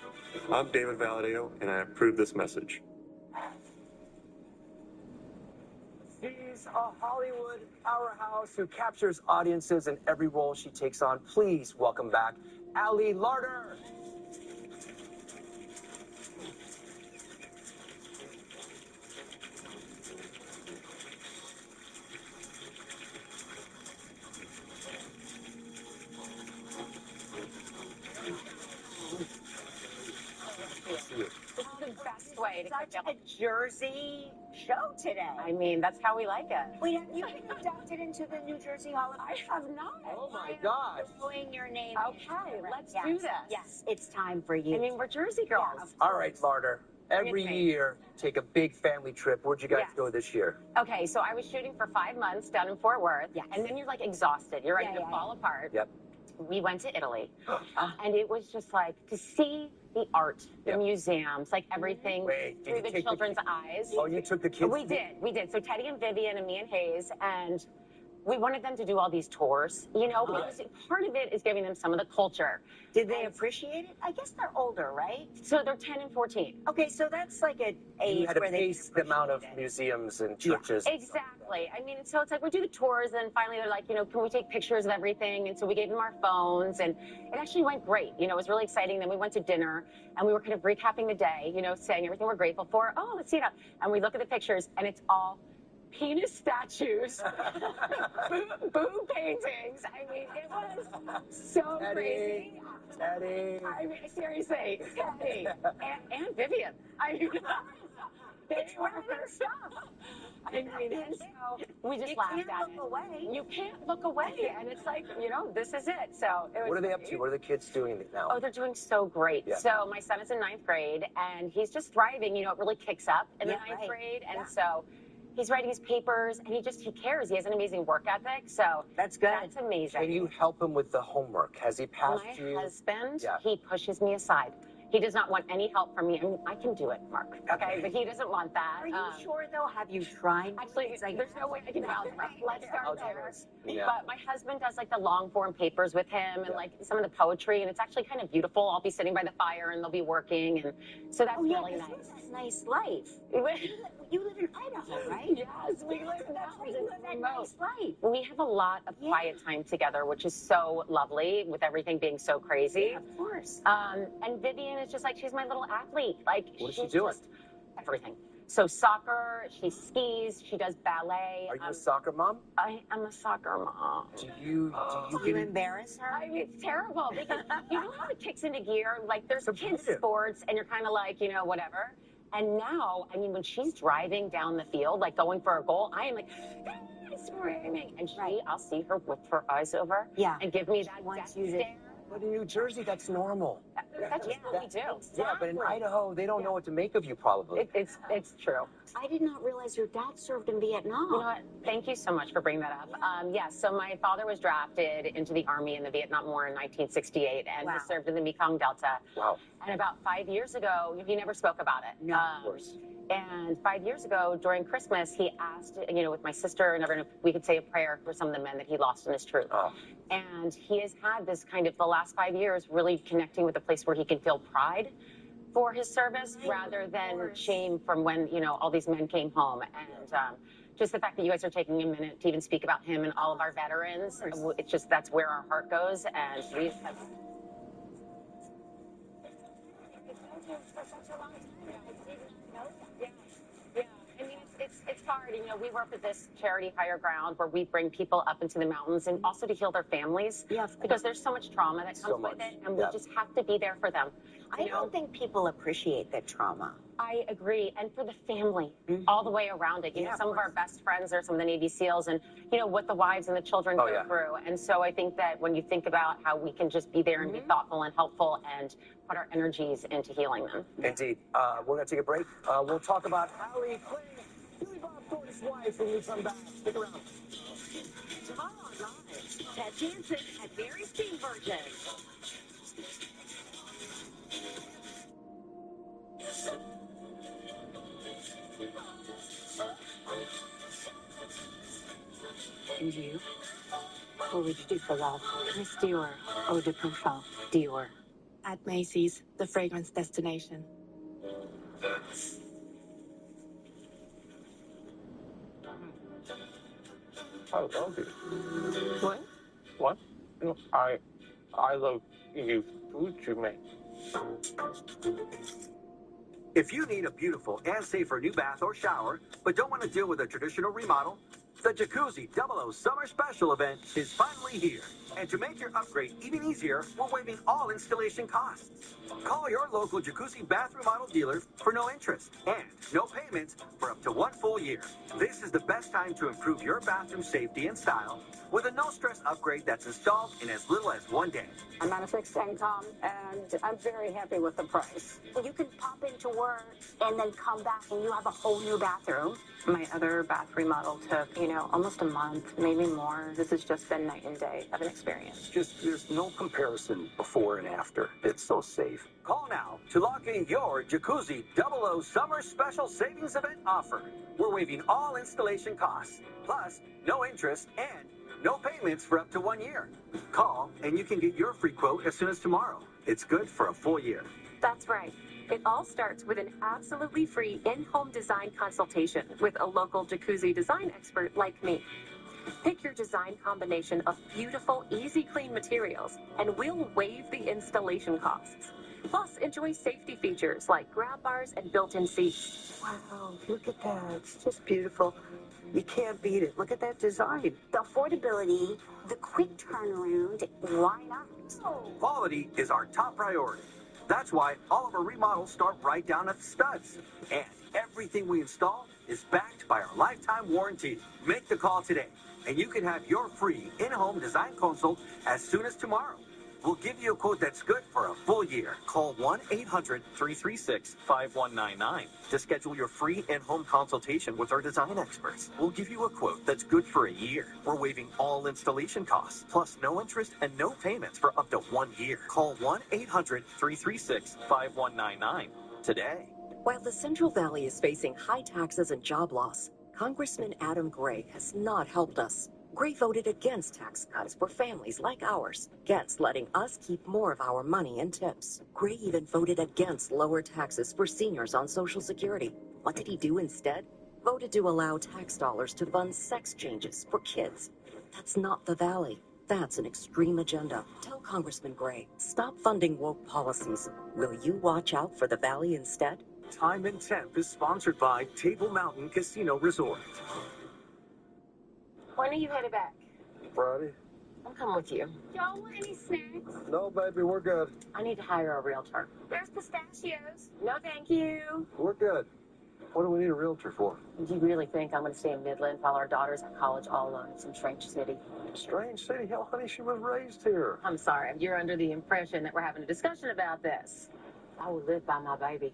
I'm David Valadeo, and I approve this message. She's a Hollywood powerhouse who captures audiences in every role she takes on. Please welcome back Ali Larter. This is the best way to cook up. A Jersey show today. I mean, that's how we like it. Wait, have you been inducted into the New Jersey Hall of Fame? I have not. Oh my gosh. Throwing your name. Okay, let's yes. do this. Yes, it's time for you. I mean, we're Jersey girls. Yeah, of All right, Marta. Every Bring it to me. year, take a big family trip. Where'd you guys Yes. go this year? Okay, so I was shooting for 5 months down in Fort Worth, Yes. and then you're like exhausted. You're ready Yeah, to fall apart. Yep. We went to Italy, and it was just like to see the art, the Yep. museums, like everything Wait, did through you the take children's eyes. Oh, you took the kids? We did. So Teddy and Vivian and me and Hayes, and we wanted them to do all these tours. You know, because part of it is giving them some of the culture. Did they appreciate it? I guess they're older, right? So they're 10 and 14. Okay, so that's like an age You had to where they pace the amount of museums and churches. Exactly. I mean, so it's like we do the tours, and then finally they're like, you know, can we take pictures of everything? And so we gave them our phones, and it actually went great. You know, it was really exciting. Then we went to dinner, and we were kind of recapping the day, you know, saying everything we're grateful for. Oh, let's see it. And we look at the pictures, and it's all penis statues, boob paintings. I mean, it was so crazy. Teddy. I mean, seriously, Teddy and Vivian. I mean, they were stuff. I mean, and so we just laughed at it. Away. You can't look away, and it's like, you know, this is it. So it was What are they up to? What are the kids doing now? Oh, they're doing so great. Yeah. So my son is in 9th grade, and he's just thriving. You know, it really kicks up in the Yeah, 9th right. grade, and so he's writing his papers, and he cares. He has an amazing work ethic. So that's good. That's amazing. Can you help him with the homework? Has he passed My you? husband, Yeah. he pushes me aside. He does not want any help from me. I mean, I can do it, Mark. Okay, but he doesn't want that. Are you sure though? Have you tried? Actually, It's like- there's no way I can help. Let's start there. Algebras. Yeah. But my husband does like the long form papers with him, and like some of the poetry, and it's actually kind of beautiful. I'll be sitting by the fire, and they'll be working, and so that's really this nice. is a nice life. You live in Idaho, right? Yes, we live in That's where you live that nice life. We have a lot of quiet time together, which is so lovely with everything being so crazy. Yeah, of course. And Vivian is just like, she's my little athlete. Like, What is she she's doing? just everything. So soccer, she skis, she does ballet. Are you a soccer mom? I am a soccer mom. Do you Do you embarrass her? I mean, it's terrible because you know how it kicks into gear? Like, there's kids' Competitive. sports, and you're kind of like, you know, whatever. And now, I mean, when she's driving down the field, like going for a goal, I am like, screaming. And I'll see her whip her eyes over and give me that death stare. But in New Jersey, that's normal. That's just what we do. Yeah, but in Idaho, they don't know what to make of you, probably. It's true. I did not realize your dad served in Vietnam. You know what? Thank you so much for bringing that up. Yes, so my father was drafted into the Army in the Vietnam War in 1968, and he served in the Mekong Delta. Wow. And about 5 years ago, he never spoke about it. No, of course. And 5 years ago, during Christmas, he asked, you know, with my sister and everyone, if we could say a prayer for some of the men that he lost in his troop. Oh. And he has had this kind of, the last 5 years, really connecting with a place where he can feel pride for his service rather than shame from when, you know, all these men came home. And just the fact that you guys are taking a minute to even speak about him and all of our veterans, it's just, that's where our heart goes. And we have... I mean, it's hard. You know, we work with this charity, Higher Ground, where we bring people up into the mountains and also to heal their families. Yeah, because there's so much trauma that comes with it, and we just have to be there for them. I don't think people appreciate that trauma. I agree, and for the family, all the way around it. You know, some of our best friends are some of the Navy SEALs, and you know what the wives and the children go through. And so I think that when you think about how we can just be there and be thoughtful and helpful and put our energies into healing them. Indeed. We're going to take a break. We'll talk about Hallie Quinn, Billy Bob Thornton's wife, when we come back. Stick around. Tomorrow on Live, Ted Danson at Barry's Teen Version. And you? What would you do for love? Miss Dior, Eau de Parfum, Dior. At Macy's, the fragrance destination. I love you. What? What? No, I love you. Food you make. If you need a beautiful and safer new bath or shower, but don't want to deal with a traditional remodel, The Jacuzzi 00 Summer Special event is finally here. And to make your upgrade even easier, we're waiving all installation costs. Call your local Jacuzzi bath remodel dealer for no interest and no payments for up to 1 full year. This is the best time to improve your bathroom safety and style with a no-stress upgrade that's installed in as little as 1 day. I'm on a fixed income, and I'm very happy with the price. You can pop into work and then come back, and you have a whole new bathroom. My other bath remodel took, almost a month, maybe more. This has just been night and day of an experience. There's no comparison before and after. It's so safe. Call now to lock in your Jacuzzi 00 Summer Special Savings Event offer. We're waiving all installation costs, plus no interest and no payments for up to 1 year. Call and you can get your free quote as soon as tomorrow. It's good for a full year. That's right. It all starts with an absolutely free in-home design consultation with a local jacuzzi design expert like me. Pick your design combination of beautiful, easy-clean materials, and we'll waive the installation costs. Plus, enjoy safety features like grab bars and built-in seats. Wow, look at that. It's just beautiful. You can't beat it. Look at that design. The affordability, the quick turnaround, why not? Quality is our top priority. That's why all of our remodels start right down at the studs. And everything we install is backed by our lifetime warranty. Make the call today, and you can have your free in-home design consult as soon as tomorrow. We'll give you a quote that's good for a full year. Call 1-800-336-5199 to schedule your free in-home consultation with our design experts. We'll give you a quote that's good for a year. We're waiving all installation costs, plus no interest and no payments for up to 1 year. Call 1-800-336-5199 today. While the Central Valley is facing high taxes and job loss, Congressman Adam Gray has not helped us. Gray voted against tax cuts for families like ours, against letting us keep more of our money in tips. Gray even voted against lower taxes for seniors on Social Security. What did he do instead? Voted to allow tax dollars to fund sex changes for kids. That's not the Valley. That's an extreme agenda. Tell Congressman Gray, stop funding woke policies. Will you watch out for the Valley instead? Time and Temp is sponsored by Table Mountain Casino Resort. When are you headed back? Friday? I'll come with you. Y'all want any snacks? No, baby, we're good. I need to hire a realtor. There's pistachios. No, thank you. We're good. What do we need a realtor for? Do you really think I'm going to stay in Midland while our daughter's at college all alone in some strange city? Strange city? Hell, honey, she was raised here. I'm sorry. You're under the impression that we're having a discussion about this. I will live by my baby.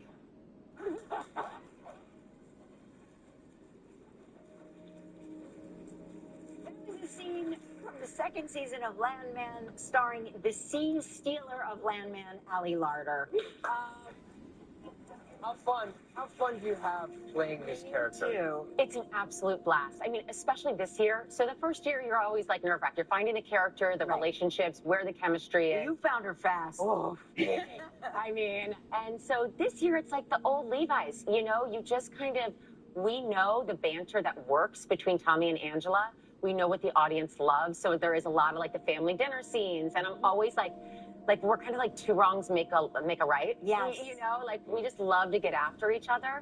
A scene from the second season of Landman starring the scene stealer of Landman, Ali Larter. How fun do you have playing this character? It's an absolute blast. I mean, especially this year. So the first year, you're always like nerve-wracked. You're finding the character, the relationships, where the chemistry is. You found her fast. Oh, I mean, and so this year, it's like the old Levi's. You just kind of, we know the banter that works between Tommy and Angela. We know what the audience loves. So there is a lot of like the family dinner scenes. And I'm always like we're kind of like two wrongs make a right. Yes. We just love to get after each other.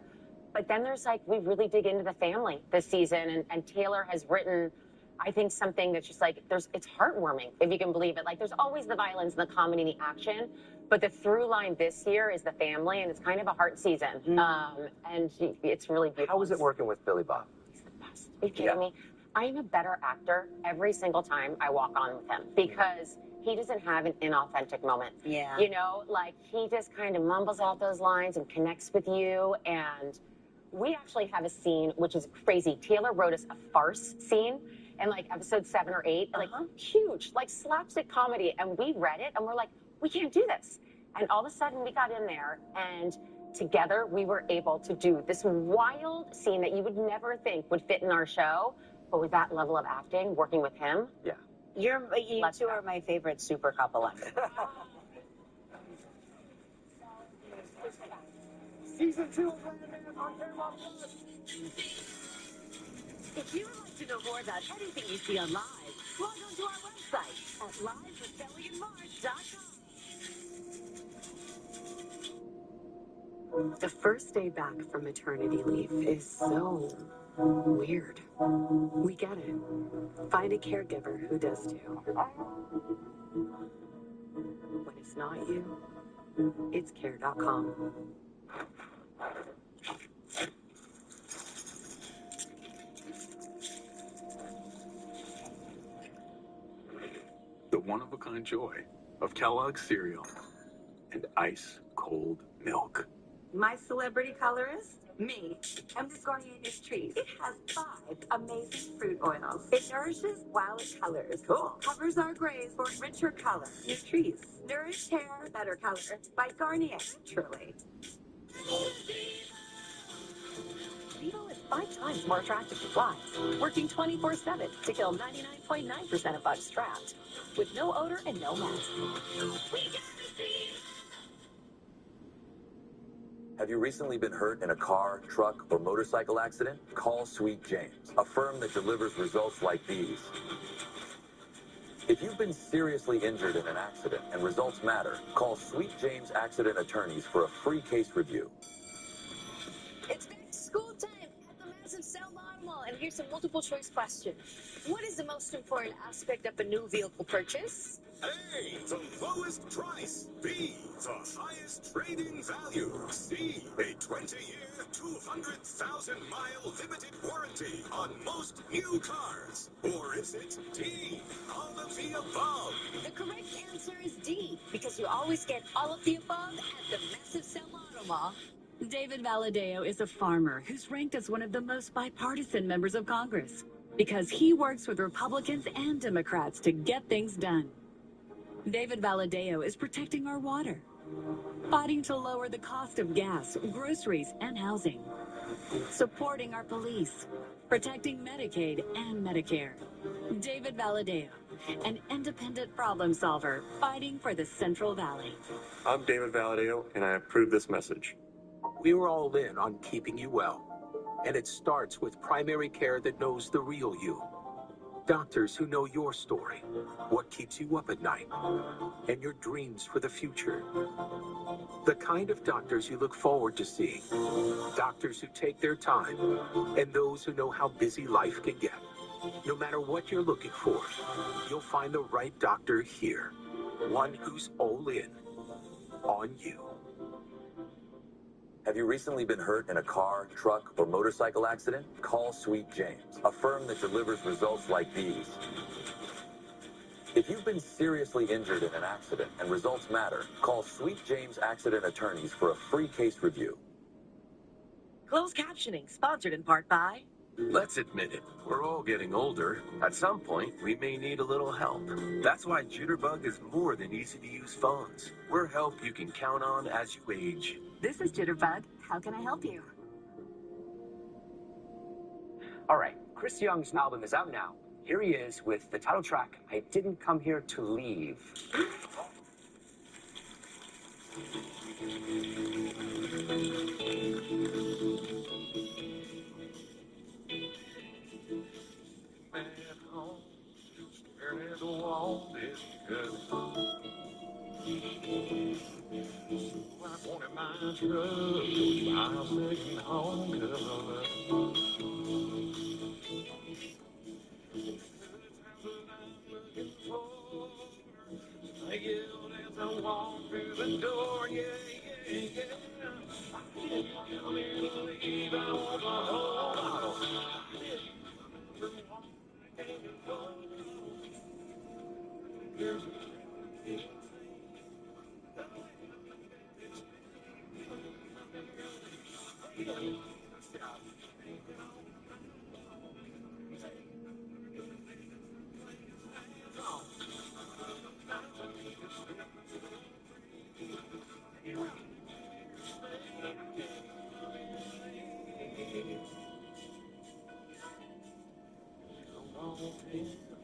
But then there's we really dig into the family this season. And Taylor has written, I think, something that's just it's heartwarming, if you can believe it. There's always the violence and the comedy and the action. But the through line this year is the family, and it's kind of a heart season. And it's really beautiful. How was it working with Billy Bob? He's the best. Are you kidding me? I am a better actor every single time I walk on with him because he doesn't have an inauthentic moment. Yeah. He just kind of mumbles out those lines and connects with you. And we actually have a scene, which is crazy. Taylor wrote us a farce scene in episode 7 or 8, huge, slapstick comedy. And we read it and we're like, we can't do this. And all of a sudden we got in there and together we were able to do this wild scene that you would never think would fit in our show. But with that level of acting, working with him. Yeah. You two are my favorite super couple ever. Season 2 of Landman on Paramount Plus. If you would like to know more about anything you see on Live, log on to our website at livewithbellyandmarge.com. The first day back from maternity leave is so weird. We get it. Find a caregiver who does too. When it's not you, it's care.com. The one-of-a-kind joy of Kellogg's cereal and ice-cold milk. My celebrity colorist? Me. And this Garnier Nutrice. It has 5 amazing fruit oils. It nourishes while it colors. Cool. Covers our grays for richer color. Nutrice. Nourish hair, better color. By Garnier. Truly. Vivo is 5 times more attractive to flies, working 24/7 to kill 99.9% of bugs trapped, with no odor and no mess. Have you recently been hurt in a car, truck, or motorcycle accident? Call Sweet James, a firm that delivers results like these. If you've been seriously injured in an accident and results matter, call Sweet James Accident Attorneys for a free case review. It's back to school time at the Massive Sale Auto Mall, and here's some multiple choice questions. What is the most important aspect of a new vehicle purchase? A, the lowest price. B, the highest trading value. C, a 20-year, 200,000-mile limited warranty on most new cars. Or is it D, all of the above? The correct answer is D, because you always get all of the above at the Massive Sale Auto Mall. David Valadeo is a farmer who's ranked as one of the most bipartisan members of Congress because he works with Republicans and Democrats to get things done. David Valadeo is protecting our water, fighting to lower the cost of gas, groceries, and housing, supporting our police, protecting Medicaid and Medicare. David Valadeo, an independent problem solver fighting for the Central Valley. I'm David Valadeo, and I approve this message. We're all in on keeping you well, and it starts with primary care that knows the real you. Doctors who know your story, what keeps you up at night, and your dreams for the future. The kind of doctors you look forward to seeing. Doctors who take their time, and those who know how busy life can get. No matter what you're looking for, you'll find the right doctor here. One who's all in on you. Have you recently been hurt in a car, truck, or motorcycle accident? Call Sweet James, a firm that delivers results like these. If you've been seriously injured in an accident and results matter, call Sweet James Accident Attorneys for a free case review. Closed captioning, sponsored in part by... Let's admit it, we're all getting older. At some point, we may need a little help. That's why Jitterbug is more than easy-to-use phones. We're help you can count on as you age. This is Jitterbug. How can I help you? All right, Chris Young's album is out now. Here he is with the title track, I Didn't Come Here to Leave.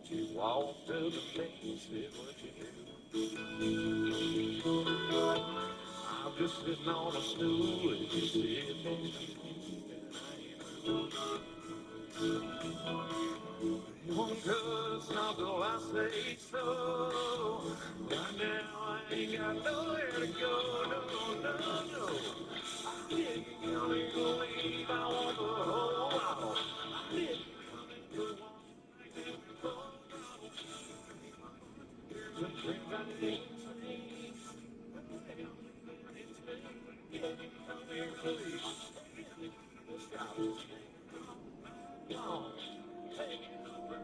You walk to the place, said what you do. I'm just sitting on a stool and you sit next to me and I ain't moved. one cuss, not till I say so. Right now I ain't got nowhere to go, no. I didn't come here to leave, I want the whole bottle. I didn't come here to want, I came here for trouble. Here's a drink I need to see. Come here to leave. Stop. Come on. Take it over.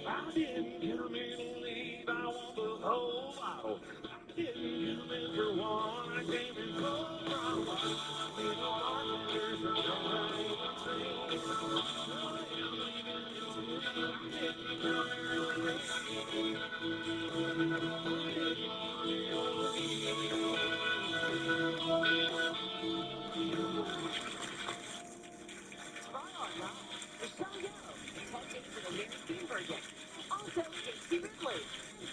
I didn't come here to leave, I want the whole bottle. I didn't come in for one, I came here for a problem. There's no bartenders or somebody to sing. Michelle Yeoh, Ted David and Mary Steenburgen. Also, Daisy Ridley.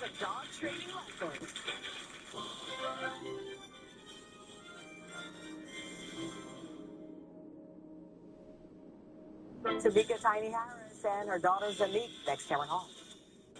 The dog training lessons. Tamika Tiny Harris and her daughter Zanique next Karen Hall.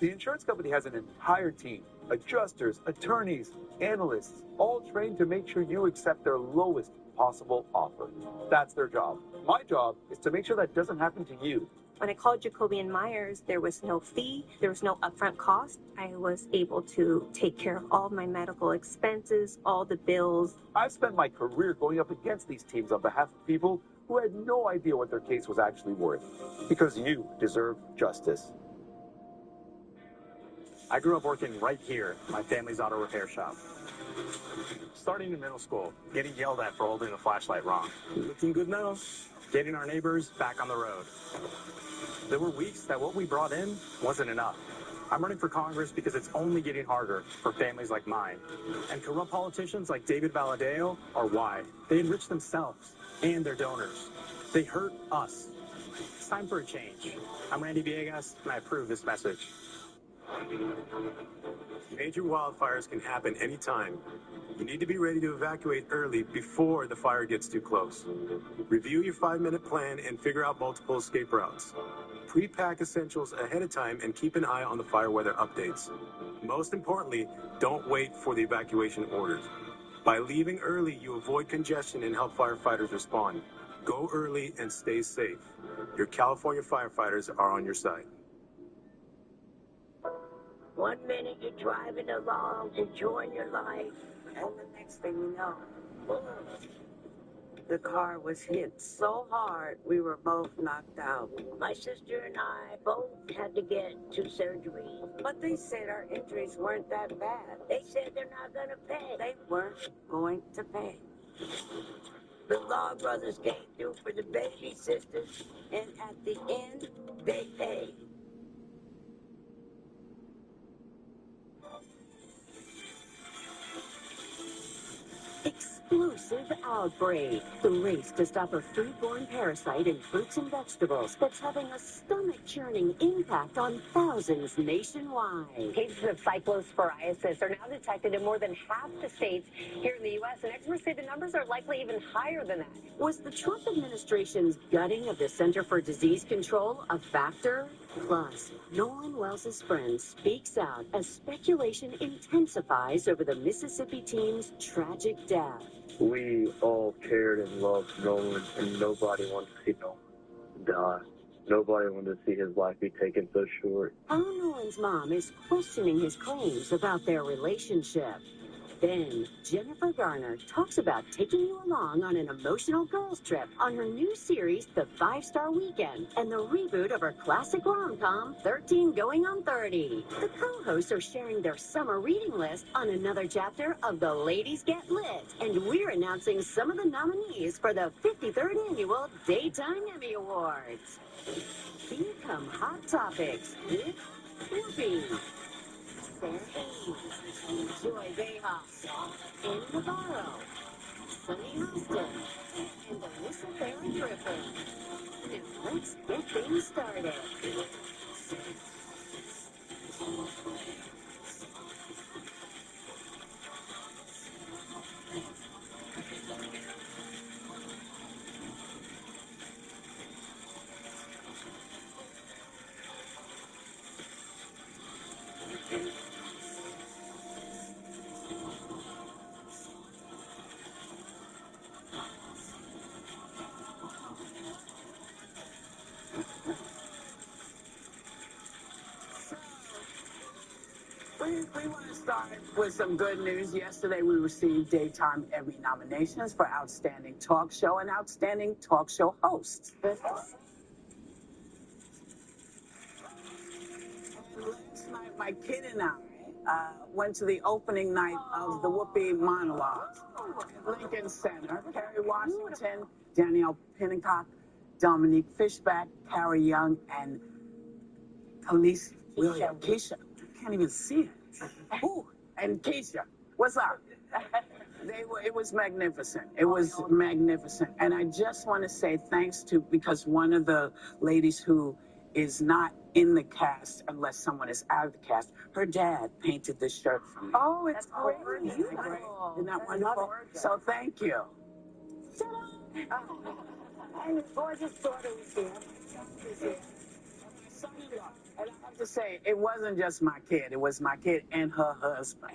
The insurance company has an entire team, adjusters, attorneys, analysts, all trained to make sure you accept their lowest possible offer. That's their job. My job is to make sure that doesn't happen to you. When I called Jacoby and Myers, there was no fee, there was no upfront cost. I was able to take care of all my medical expenses, all the bills. I've spent my career going up against these teams on behalf of people who had no idea what their case was actually worth. Because you deserve justice. I grew up working right here, my family's auto repair shop. Starting in middle school, getting yelled at for holding the flashlight wrong. Looking good now. Getting our neighbors back on the road. There were weeks that what we brought in wasn't enough. I'm running for Congress because it's only getting harder for families like mine. And corrupt politicians like David Valadao are why. They enrich themselves and their donors. They hurt us. It's time for a change. I'm Randy Villegas, and I approve this message. Major wildfires can happen anytime. You need to be ready to evacuate early before the fire gets too close. Review your 5-minute plan and figure out multiple escape routes. Pre-pack essentials ahead of time and keep an eye on the fire weather updates. Most importantly, don't wait for the evacuation orders. By leaving early, you avoid congestion and help firefighters respond. Go early and stay safe. Your California firefighters are on your side. One minute you're driving along, enjoying your life, and the next thing you know, boom, The car was hit so hard, we were both knocked out. My sister and I both had to get 2 surgeries. But they said our injuries weren't that bad. They said they're not going to pay. They weren't going to pay. The Law brothers came through for the baby sisters, and at the end, they paid. Explosive outbreak. The race to stop a foodborne parasite in fruits and vegetables that's having a stomach-churning impact on thousands nationwide. Cases of cyclosporiasis are now detected in more than half the states here in the U.S., and experts say the numbers are likely even higher than that. Was the Trump administration's gutting of the Center for Disease Control a factor? Plus, Nolan Wells' friend speaks out as speculation intensifies over the Mississippi team's tragic death. We all cared and loved Nolan, and nobody wanted to see Nolan die. Nobody wanted to see his life be taken so short. How Nolan's mom is questioning his claims about their relationship. Then, Jennifer Garner talks about taking you along on an emotional girls trip on her new series, The 5-Star Weekend, and the reboot of her classic rom-com, 13 Going on 30. The co-hosts are sharing their summer reading list on another chapter of The Ladies Get Lit, and we're announcing some of the nominees for the 53rd Annual Daytime Emmy Awards. Here come Hot Topics with Whoopi. Sarah Hayes, Joy Behar, Annie Navarro, Sunny Hostin, and Alyssa Farah Griffin. Now let's get things started. We want to start with some good news. Yesterday, we received Daytime Emmy nominations for Outstanding Talk Show and Outstanding Talk Show Host. Last night, my kid and I went to the opening night of the Whoopi monologues at Lincoln Center. Kerry Washington, Danielle Pinnicock, Dominique Fishback, Carrie Young, and Khaleesi Williams. Keisha. I can't even see it. Ooh, and Keisha, what's up? It was magnificent. It was magnificent. And I just want to say thanks to, because one of the ladies who is not in the cast, unless someone is out of the cast, her dad painted this shirt for me. Oh, it's great. Isn't that wonderful? So thank you. And his gorgeous daughter was here. And I have to say, it wasn't just my kid. It was my kid and her husband.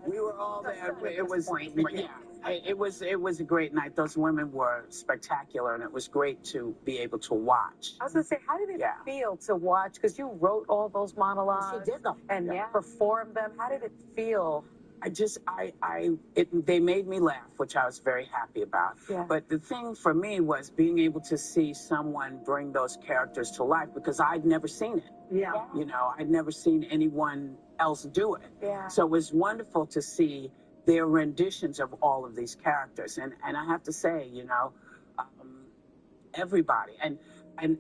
We were all there. It was, it was a great night. Those women were spectacular, and it was great to be able to watch. I was going to say, how did it feel to watch? Because you wrote all those monologues. She did them. And performed them. How did it feel? They made me laugh, which I was very happy about. Yeah. But the thing for me was being able to see someone bring those characters to life, because I'd never seen it. Yeah. You know, I'd never seen anyone else do it. Yeah. So it was wonderful to see their renditions of all of these characters. And I have to say, you know, everybody. And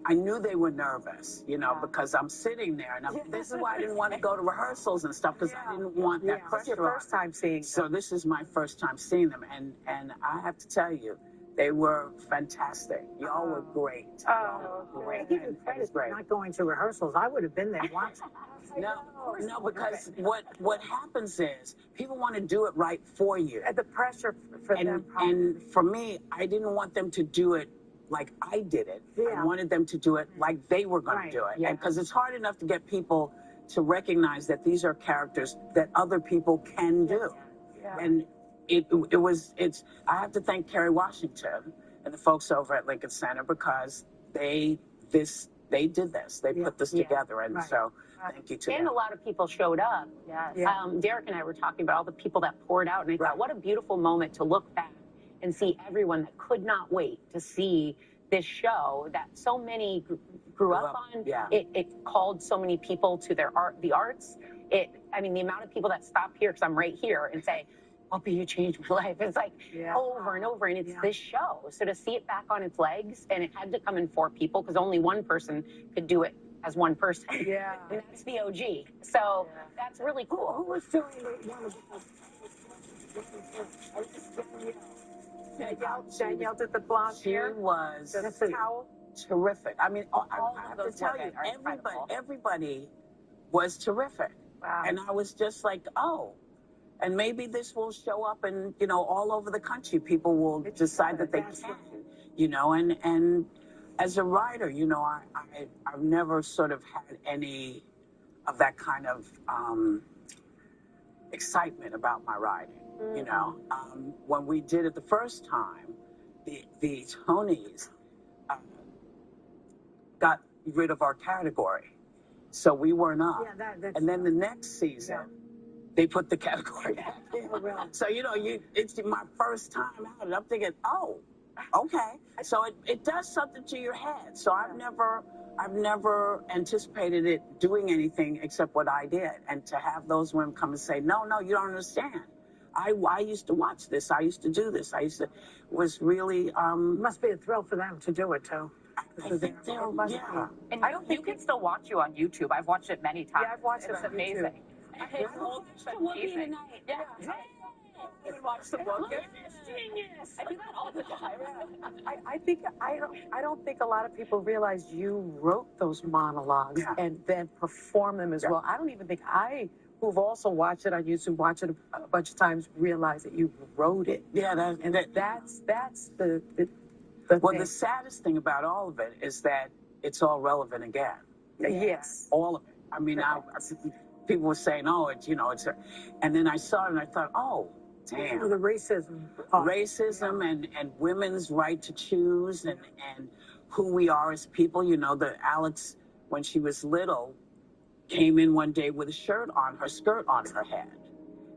I knew they were nervous, you know, because I'm sitting there. And this is why I didn't want to go to rehearsals and stuff, because I didn't want that pressure. This is your first time seeing them. So this is my first time seeing them. And I have to tell you, they were fantastic. Y'all were great. Oh, great. I give you credit for not going to rehearsals. I would have been there watching. No, because what happens is people want to do it right for you. The pressure for them. And for me, I didn't want them to do it like I did it. I wanted them to do it like they were going to do it. And because it's hard enough to get people to recognize that these are characters that other people can do. And I have to thank Kerry Washington and the folks over at Lincoln Center, because they did this. They put this together. And so thank you to them. And a lot of people showed up. Derek and I were talking about all the people that poured out, and I thought, what a beautiful moment to look back and see everyone that could not wait to see this show that so many grew up on. It called so many people to the arts. The amount of people that stop here, because I'm right here, and say, Whoopi, you changed my life. It's like over and over, and it's this show. So to see it back on its legs, and it had to come in 4 people, because only one person could do it as one person. Yeah. And that's the OG. So that's really cool. Who was doing one of Danielle did the blonde hair. She was terrific. I mean, I have to tell you, everybody was terrific. Wow. And I was just like, oh. And maybe this will show up, and you know, all over the country, people will decide that they can, you know. And as a writer, you know, I've never sort of had any of that kind of excitement about my writing. You know, when we did it the first time, the Tonys got rid of our category, so we weren't up. And then the next season, they put the category back in. So, you know, it's my first time out, and I'm thinking, oh, okay. So it does something to your head. So I've never anticipated it doing anything except what I did. And to have those women come and say, no, you don't understand. I used to watch this. I used to do this. It was really... must be a thrill for them to do it, too. I think they're, yeah. And I don't think you can still watch you on YouTube. I've watched it many times. Yeah, I've watched it It's on YouTube. amazing. It's amazing. Yeah. Even watch the book. Genius. I do that all the time. I don't think a lot of people realize you wrote those monologues and then perform them as well. I don't even think who've also watched it on YouTube, watched it a bunch of times, realize that you wrote it. Yeah, that's the well, thing. the saddest thing about all of it is that it's all relevant again. Yes. All of it. I mean, people were saying, oh, it's, and then I saw it and I thought, oh, damn. The racism. Racism and women's right to choose and who we are as people. The Alex, when she was little, came in one day with a skirt on her head.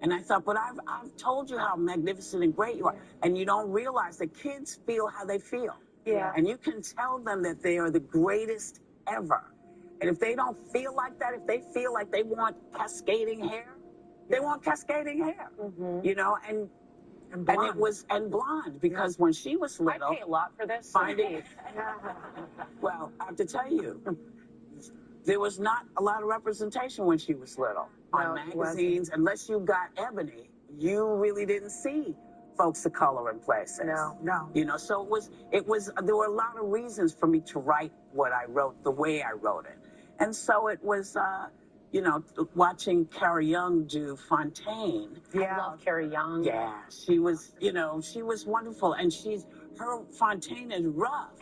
And I thought, but I've told you how magnificent and great you are. And you don't realize that kids feel how they feel. Yeah. And you can tell them that they are the greatest ever. And if they don't feel like that, if they feel like they want cascading hair, they want cascading hair. And blonde, because when she was little, I pay a lot for this. Well, I have to tell you, there was not a lot of representation when she was little on magazines. Unless you got Ebony, you really didn't see folks of color in places. No. So it was. There were a lot of reasons for me to write what I wrote, the way I wrote it, and so it was. Watching Carrie Young do Fontaine. Yeah, I love Carrie Young. Yeah, she was. She was wonderful, and her Fontaine is rough.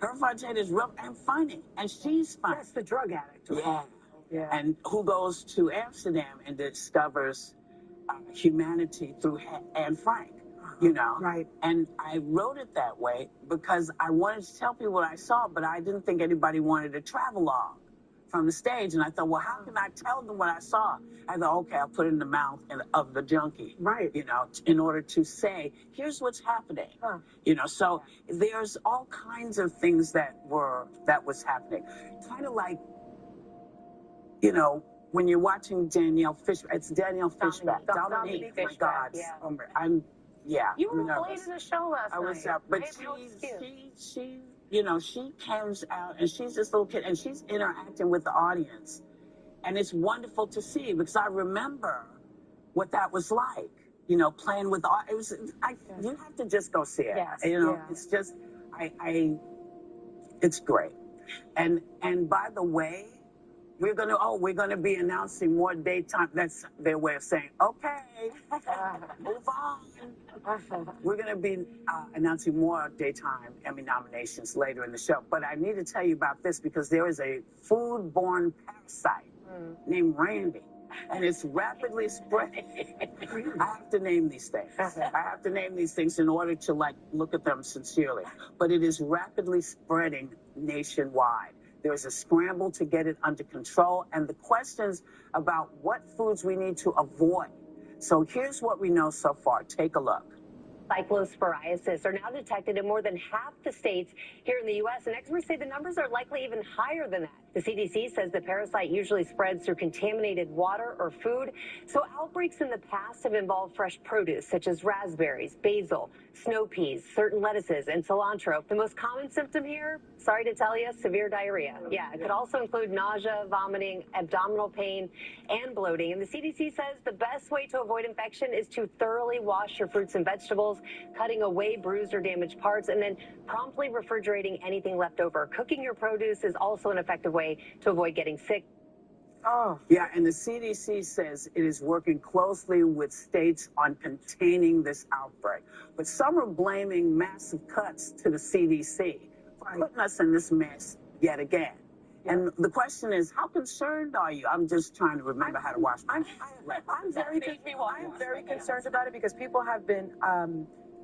Her Fontaine is rough and funny, and she's funny. That's the drug addict. Yeah. Yeah. And who goes to Amsterdam and discovers humanity through Anne Frank, Right. And I wrote it that way because I wanted to tell people what I saw, but I didn't think anybody wanted to travel log from the stage. And I thought, well, how can I tell them what I saw? I thought, okay, I'll put it in the mouth of the junkie, right? In order to say, here's what's happening. So there's all kinds of things that was happening. Kind of like, when you're watching Danielle Fishback, it's Danielle Fishback. Dominique Fishback. Yeah. You were late in the show last night. I was out, but she comes out and she's this little kid and she's interacting with the audience. And it's wonderful to see because I remember what that was like, playing with the audience. You have to just go see it. Yes. It's just, it's great. And by the way, we're gonna be announcing more daytime. That's their way of saying, okay, move on. We're gonna be announcing more daytime Emmy nominations later in the show. But I need to tell you about this because there is a food-borne parasite named Randy, and it's rapidly spreading. I have to name these things. I have to name these things in order to look at them sincerely. But it is rapidly spreading nationwide. There's a scramble to get it under control and the questions about what foods we need to avoid. So here's what we know so far. Take a look. Cyclosporiasis are now detected in more than half the states here in the U.S., and experts say the numbers are likely even higher than that. The CDC says the parasite usually spreads through contaminated water or food. So outbreaks in the past have involved fresh produce, such as raspberries, basil, snow peas, certain lettuces, and cilantro. The most common symptom here, sorry to tell you, severe diarrhea. Yeah, it could also include nausea, vomiting, abdominal pain, and bloating. And the CDC says the best way to avoid infection is to thoroughly wash your fruits and vegetables, cutting away bruised or damaged parts, and then promptly refrigerating anything left over. Cooking your produce is also an effective way to avoid getting sick. Oh. Yeah, and the CDC says it is working closely with states on containing this outbreak. But some are blaming massive cuts to the CDC for putting us in this mess yet again. And the question is, how concerned are you? I'm just trying to remember how to wash my hands. I'm very concerned about it because people have been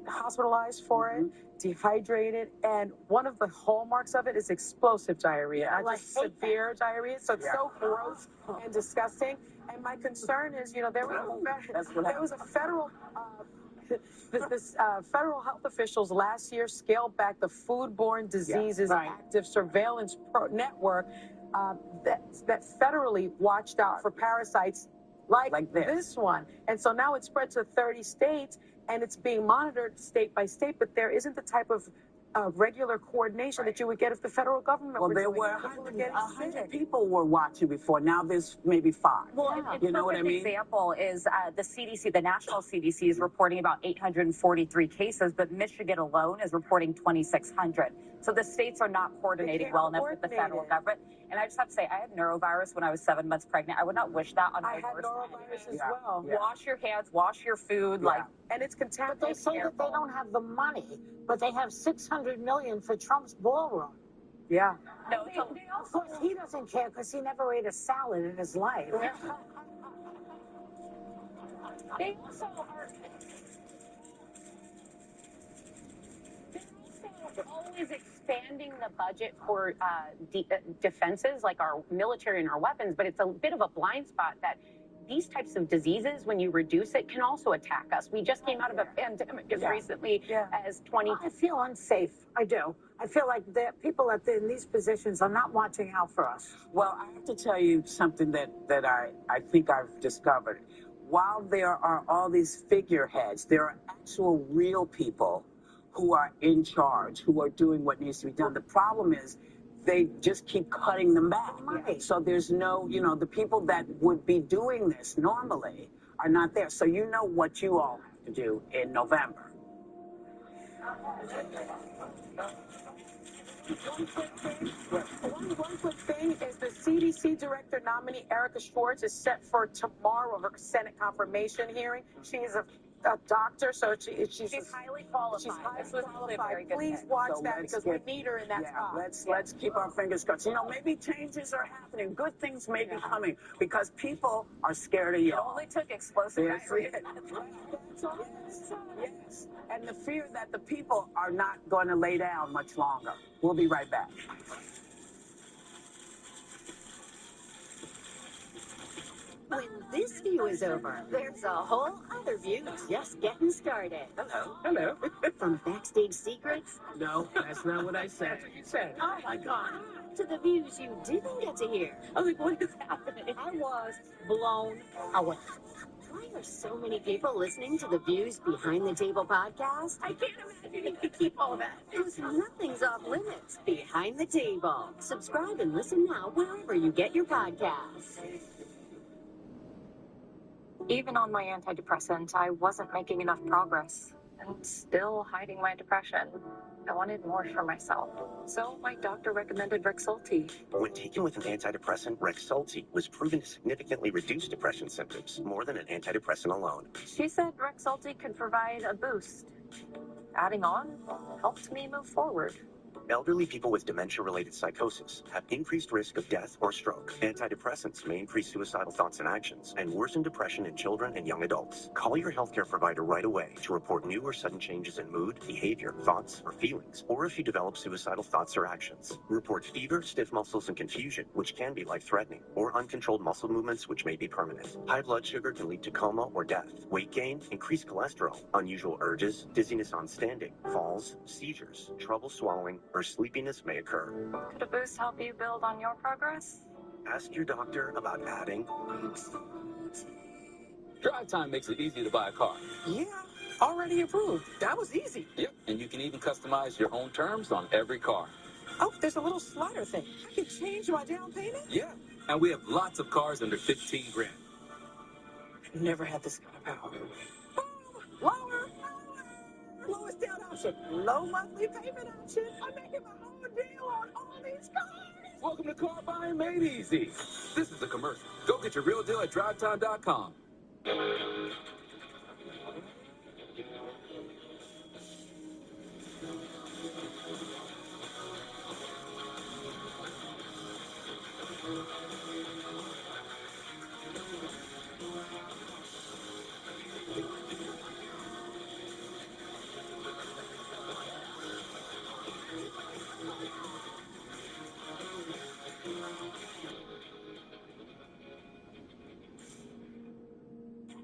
hospitalized for it, dehydrated, and one of the hallmarks of it is explosive diarrhea, not just severe diarrhea. So it's so gross and disgusting. And my concern is, there was a federal federal health officials last year scaled back the Foodborne Diseases Active Surveillance Network that federally watched out for parasites like this one. And so now it's spread to 30 states, and it's being monitored state by state, but there isn't the type of regular coordination that you would get if the federal government Well, were there doing were it. People were getting 100 sick. people were watching before. Now there's maybe 5. Well, You know what I mean? example is the CDC, the national CDC is reporting about 843 cases, but Michigan alone is reporting 2,600. So the states are not coordinating well enough with the federal government. And I just have to say, I had norovirus when I was 7 months pregnant. I would not wish that on my I had worst norovirus as enemy. well. Wash your hands, wash your food, and it's contaminated. But they say that they don't have the money, but they have $600 million for Trump's ballroom. Yeah. No, of course he doesn't care because he never ate a salad in his life. They also are. They're always expanding the budget for defenses, like our military and our weapons, but it's a bit of a blind spot that these types of diseases, when you reduce it, can also attack us. We just came out of a pandemic as recently as 20. I feel unsafe. I do. I feel like the people in these positions are not watching out for us. Well, I have to tell you something that I think I've discovered. While there are all these figureheads, there are actual real people who are in charge, who are doing what needs to be done. The problem is they just keep cutting them back. So there's no, the people that would be doing this normally are not there. So you know what you all have to do in November. One quick thing is the CDC director nominee Erica Schwartz is set for tomorrow her Senate confirmation hearing. She is a doctor, so she's highly qualified. She's highly This was a qualified. very good Please pick. watch So that let's because we need her in that spot. Let's keep our fingers crossed. Maybe changes are happening. Good things may be coming because people are scared of It y'all. only took explosive That's diarrhea. it. Yes. And the fear that the people are not going to lay down much longer. We'll be right back. When this view is over, there's a whole other view just getting started. Hello. Hello. From backstage secrets No, that's not what I said. You said, oh my God. to the views you didn't get to hear. I was like, what is happening? I was blown away. Why are so many people listening to the Views Behind the Table podcast? I can't imagine you could keep all that. Because nothing's off limits behind the table. Subscribe and listen now wherever you get your podcasts. Even on my antidepressants, I wasn't making enough progress and still hiding my depression. I wanted more for myself. So my doctor recommended Rexulti. When taken with an antidepressant, Rexulti was proven to significantly reduce depression symptoms, more than an antidepressant alone. She said Rexulti could provide a boost. Adding on helped me move forward. Elderly people with dementia-related psychosis have increased risk of death or stroke. Antidepressants may increase suicidal thoughts and actions and worsen depression in children and young adults. Call your healthcare provider right away to report new or sudden changes in mood, behavior, thoughts, or feelings, or if you develop suicidal thoughts or actions. Report fever, stiff muscles, and confusion, which can be life-threatening, or uncontrolled muscle movements, which may be permanent. High blood sugar can lead to coma or death. Weight gain, increased cholesterol, unusual urges, dizziness on standing, falls, seizures, trouble swallowing, or sleepiness may occur. Could a boost help you build on your progress? Ask your doctor about adding. Drive Time makes it easy to buy a car. Yeah, already approved. That was easy. Yep, and you can even customize your own terms on every car. Oh, there's a little slider thing. I can change my down payment? Yeah, and we have lots of cars under 15 grand. Never had this kind of power. Lower. Lowest down option. Low monthly payment option. I'm making my own deal on all these cars. Welcome to Car Buying Made Easy. This is a commercial. Go get your real deal at drivetime.com.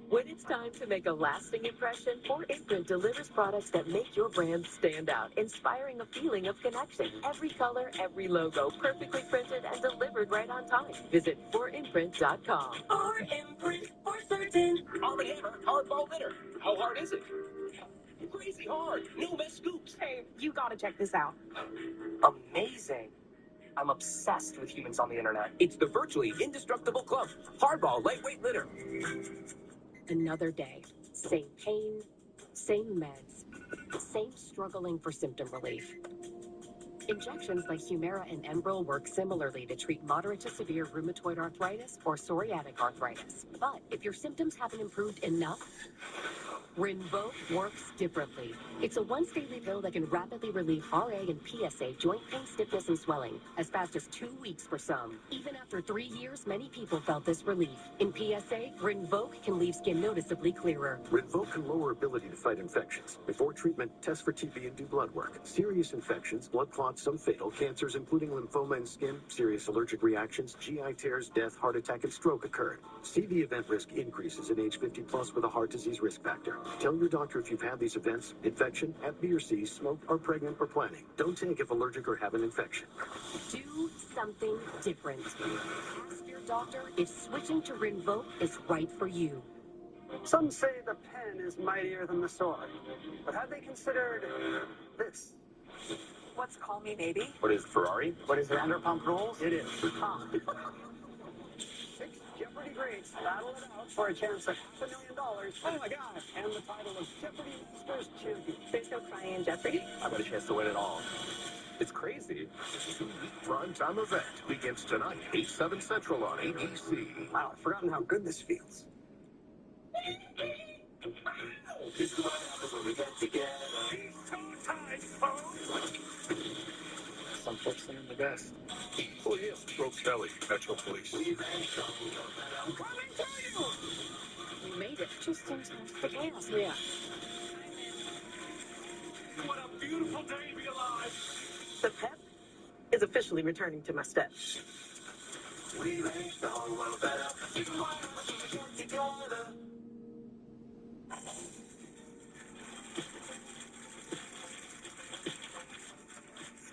When it's time to make a lasting impression, 4imprint delivers products that make your brand stand out, inspiring a feeling of connection. Every color, every logo, perfectly printed and delivered right on time. Visit 4imprint.com. 4imprint for certain. On the hammer, hardball litter. How hard is it? crazy hard. No best scoops. Hey, you gotta check this out. Amazing. I'm obsessed with humans on the internet. It's the virtually indestructible club. Hardball lightweight litter. Another day. Same pain, same meds, same struggling for symptom relief. Injections like Humira and Enbrel work similarly to treat moderate to severe rheumatoid arthritis or psoriatic arthritis. But if your symptoms haven't improved enough, Rinvoq works differently. It's a once-daily pill that can rapidly relieve RA and PSA joint pain, stiffness, and swelling as fast as 2 weeks for some. Even after 3 years, many people felt this relief. In PSA, Rinvoq can leave skin noticeably clearer. Rinvoq can lower ability to fight infections. Before treatment, test for TB and do blood work. Serious infections, blood clots, some fatal, cancers including lymphoma and skin, serious allergic reactions, GI tears, death, heart attack, and stroke occurred. CV event risk increases in age 50 plus with a heart disease risk factor. Tell your doctor if you've had these events, infection, Hep B or C, smoked, are pregnant, or planning. Don't take if allergic or have an infection. Do something different. Ask your doctor if switching to Rinvoq is right for you. Some say the pen is mightier than the sword. But have they considered this? What's Call Me Maybe? What is Ferrari? What is Vanderpump Rules? It is. 6 Jeopardy greats battle it out for a chance at $500,000. Oh my God! And the title of Jeopardy Masters Champion. There's no crying in Jeopardy. I got a chance to win it all. It's crazy. 2-week primetime event begins tonight, 8/7 Central on ABC. Wow, I've forgotten how good this feels. This is what happens when we get together. Some folks think I'm the best. Police. Brooke Kelly, Metro Police. We made it just in time for the chaos. Yeah. What a beautiful day to be alive. The pep is officially returning to my steps. We make the whole world better. This is what happens when we get together.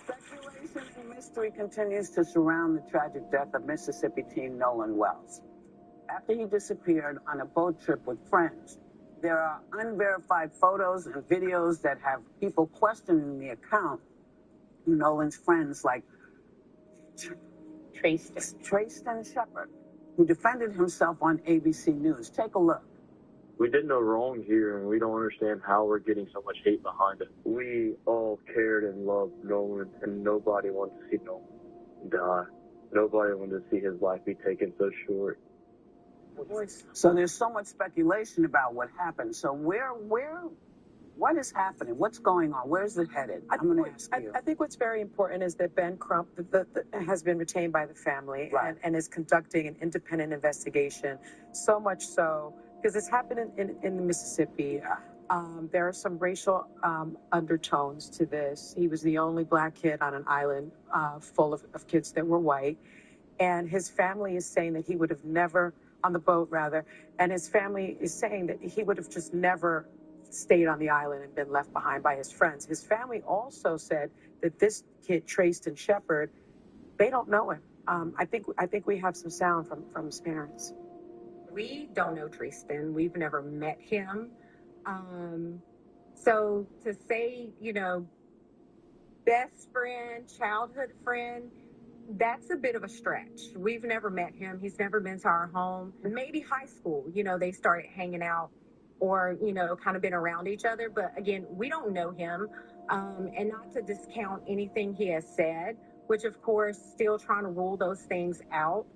Speculation and mystery continues to surround the tragic death of Mississippi teen Nolan Wells. After he disappeared on a boat trip with friends, there are unverified photos and videos that have people questioning the account of Nolan's friends like Trayston Shepard, who defended himself on ABC News. Take a look. We did no wrong here, and we don't understand how we're getting so much hate behind it. We all cared and loved Nolan, and nobody wanted to see Nolan die. Nobody wanted to see his life be taken so short. So there's so much speculation about what happened. So what is happening? What's going on? Where's it headed? I'm going to ask you. I think what's very important is that Ben Crump has been retained by the family and is conducting an independent investigation. So much so, because it's happened in Mississippi. There are some racial undertones to this. He was the only black kid on an island full of kids that were white. And his family is saying that he would have never, on the boat rather, and his family is saying that he would have just never stayed on the island and been left behind by his friends. His family also said that this kid, Trayston Shepard, they don't know him. I think we have some sound from his parents. We don't know Trayston. We've never met him. So to say, best friend, childhood friend, that's a bit of a stretch. We've never met him. He's never been to our home. Maybe high school, they started hanging out or, kind of been around each other. But again, we don't know him. And not to discount anything he has said, which of course, still trying to rule those things out.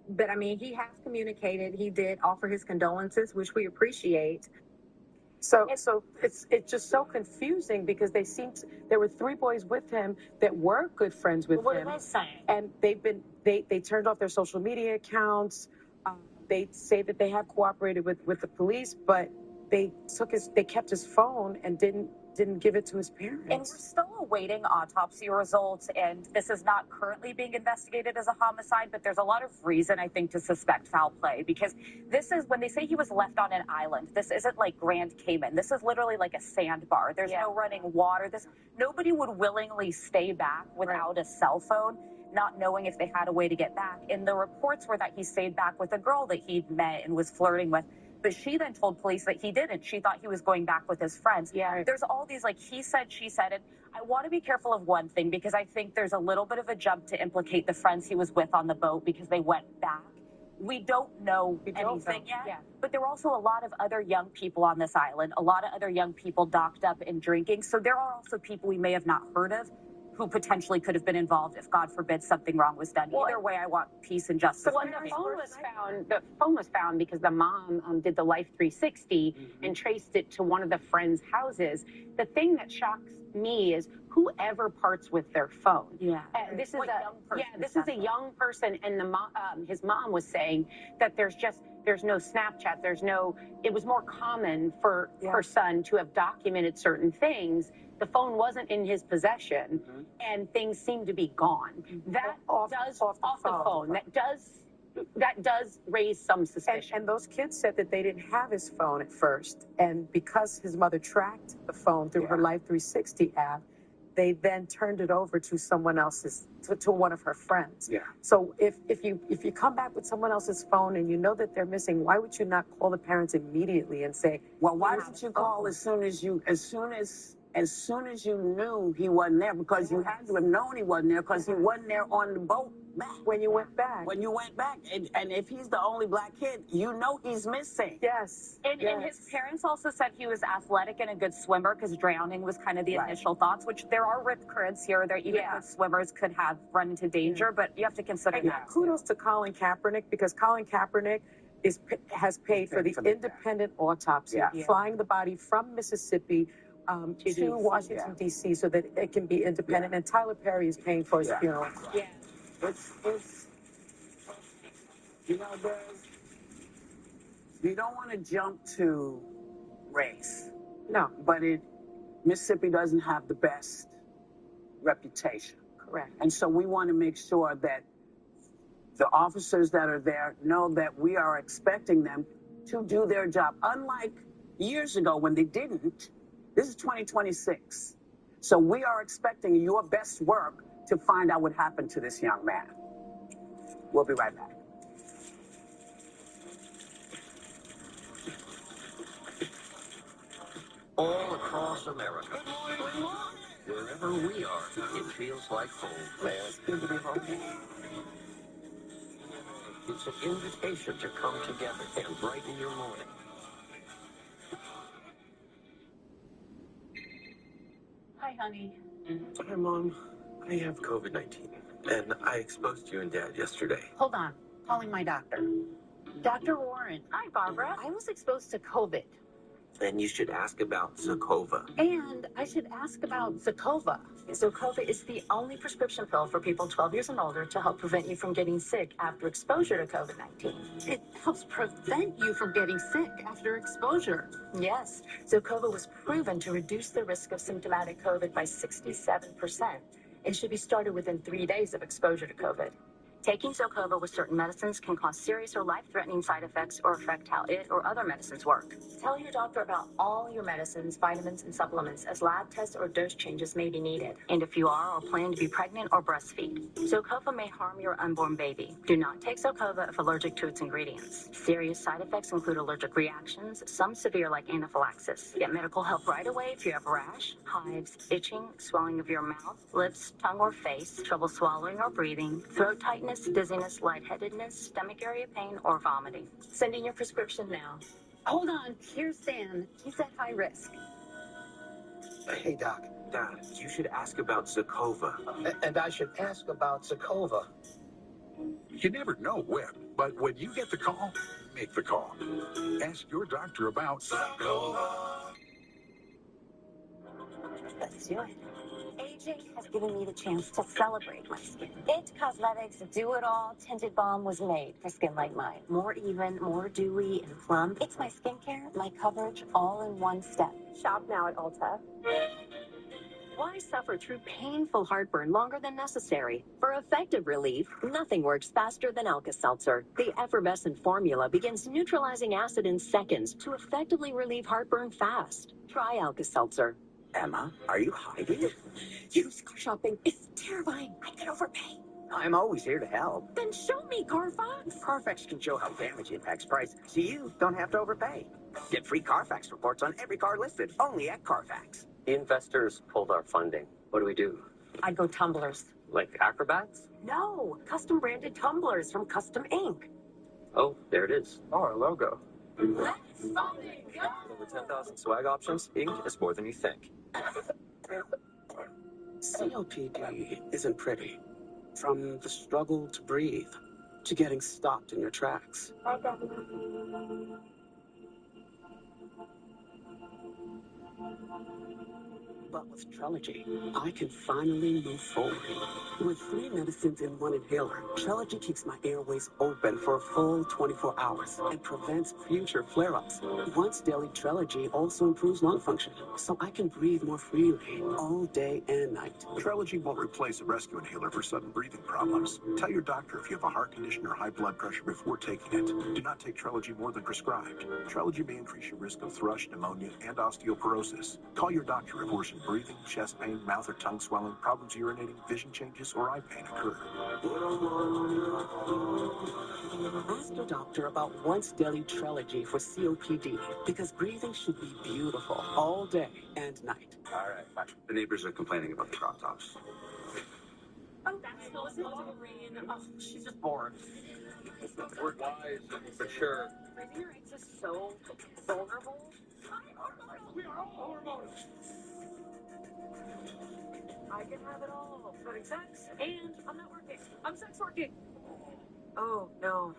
But I mean, he has communicated. He did offer his condolences, which we appreciate. So it's just so confusing because there were 3 boys with him that were good friends with him. What are they saying? And they turned off their social media accounts. They say that they have cooperated with the police, but they kept his phone and didn't give it to his parents. And we're still awaiting autopsy results, and this is not currently being investigated as a homicide, but there's a lot of reason, I think, to suspect foul play, because this is, when they say he was left on an island, this isn't like Grand Cayman. This is literally like a sandbar. There's no running water. Nobody would willingly stay back without a cell phone, not knowing if they had a way to get back. And the reports were that he stayed back with a girl that he'd met and was flirting with. But she then told police that he didn't. She thought he was going back with his friends. Yeah. There's all these, like, he said, she said, and I want to be careful of one thing, because I think there's a little bit of a jump to implicate the friends he was with on the boat because they went back. We don't know anything yet, Yeah. but there were also a lot of other young people on this island, a lot of other young people docked up and drinking. So there are also people we may have not heard of who potentially could have been involved if, God forbid, something wrong was done. Either way, I want peace and justice. When the phone was found because the mom did the Life 360 and traced it to one of the friends' houses. The thing that shocks me is whoever parts with their phone. Yeah. This is a young person, and his mom was saying that there's no Snapchat, it was more common for her son to have documented certain things. The phone wasn't in his possession, and things seem to be gone. That off the phone. That does raise some suspicion. And those kids said that they didn't have his phone at first, and because his mother tracked the phone through her Life 360 app, they then turned it over to someone else's, to one of her friends. Yeah. So if you come back with someone else's phone and you know that they're missing, why would you not call the parents immediately and say, well, why didn't you call as soon as you knew he wasn't there? Because you had to have known he wasn't there, because he wasn't there on the boat back. When you went back. When you went back. And if he's the only black kid, you know he's missing. Yes. And his parents also said he was athletic and a good swimmer, because drowning was kind of the initial thoughts, which there are rip currents here. There even good swimmers could have run into danger, but you have to consider that. Kudos to Colin Kaepernick, because Colin Kaepernick has paid for the independent autopsy, flying the body from Mississippi to Washington, D.C., so that it can be independent. And Tyler Perry is paying for his funeral. Yeah. It's you know, you don't want to jump to race. No. But Mississippi doesn't have the best reputation. Correct. And so we want to make sure that the officers that are there know that we are expecting them to do their job. Unlike years ago when they didn't, this is 2026. So we are expecting your best work to find out what happened to this young man. We'll be right back. All across America, wherever we are, it feels like home. Man, it's good to be home. It's an invitation to come together and brighten your morning. Hi, honey. Hi, Mom. I have COVID-19, and I exposed you and Dad yesterday. Hold on. Calling my doctor. Dr. Warren. Hi, Barbara. I was exposed to COVID. Then you should ask about Zocova. And I should ask about Zocova. Zocova is the only prescription pill for people 12 years and older to help prevent you from getting sick after exposure to COVID-19. It helps prevent you from getting sick after exposure. Yes. Zocova was proven to reduce the risk of symptomatic COVID by 67%. It should be started within 3 days of exposure to COVID. Taking Zocova with certain medicines can cause serious or life-threatening side effects or affect how it or other medicines work. Tell your doctor about all your medicines, vitamins, and supplements, as lab tests or dose changes may be needed. And if you are or plan to be pregnant or breastfeed, Zocova may harm your unborn baby. Do not take Zocova if allergic to its ingredients. Serious side effects include allergic reactions, some severe like anaphylaxis. Get medical help right away if you have rash, hives, itching, swelling of your mouth, lips, tongue, or face, trouble swallowing or breathing, throat tightness, dizziness, lightheadedness, stomach area pain, or vomiting. Send in your prescription now. Hold on. Here's Dan. He's at high risk. Hey, Doc. Dad, you should ask about Zocova. And I should ask about Zocova. You never know when, but when you get the call, make the call. Ask your doctor about Zocova. Let's do it. Aging has given me the chance to celebrate my skin. It Cosmetics Do-It-All Tinted Balm was made for skin like mine. More even, more dewy and plump. It's my skincare, my coverage, all in one step. Shop now at Ulta. Why suffer through painful heartburn longer than necessary? For effective relief, nothing works faster than Alka-Seltzer. The effervescent formula begins neutralizing acid in seconds to effectively relieve heartburn fast. Try Alka-Seltzer. Emma, are you hiding? Used car shopping is terrifying. I could overpay. I'm always here to help. Then show me, Carfax. Carfax can show how damage impacts price, so you don't have to overpay. Get free Carfax reports on every car listed, only at Carfax. Investors pulled our funding. What do we do? I'd go tumblers. Like acrobats? No, custom branded tumblers from Custom Ink. Oh, there it is. Oh, our logo. Let's fucking go! With over 10,000 swag options, ink is more than you think. COPD isn't pretty. From the struggle to breathe, to getting stopped in your tracks. But with Trelegy, I can finally move forward. With 3 medicines in 1 inhaler, Trelegy keeps my airways open for a full 24 hours and prevents future flare-ups. Once daily Trelegy also improves lung function, so I can breathe more freely all day and night. Trelegy won't replace a rescue inhaler for sudden breathing problems. Tell your doctor if you have a heart condition or high blood pressure before taking it. Do not take Trelegy more than prescribed. Trelegy may increase your risk of thrush, pneumonia, and osteoporosis. Call your doctor if worsened breathing, chest pain, mouth or tongue swelling, problems urinating, vision changes, or eye pain occur. Ask your doctor about once daily Trelegy for COPD, because breathing should be beautiful all day and night. All right. The neighbors are complaining about the crop tops. Oh, that's Doreen. Oh, she's just bored. We're wise and mature. Breathing your eggs is so vulnerable. We are all hormones. I can have it all. Having sex, and I'm not working. I'm sex working. Oh, no.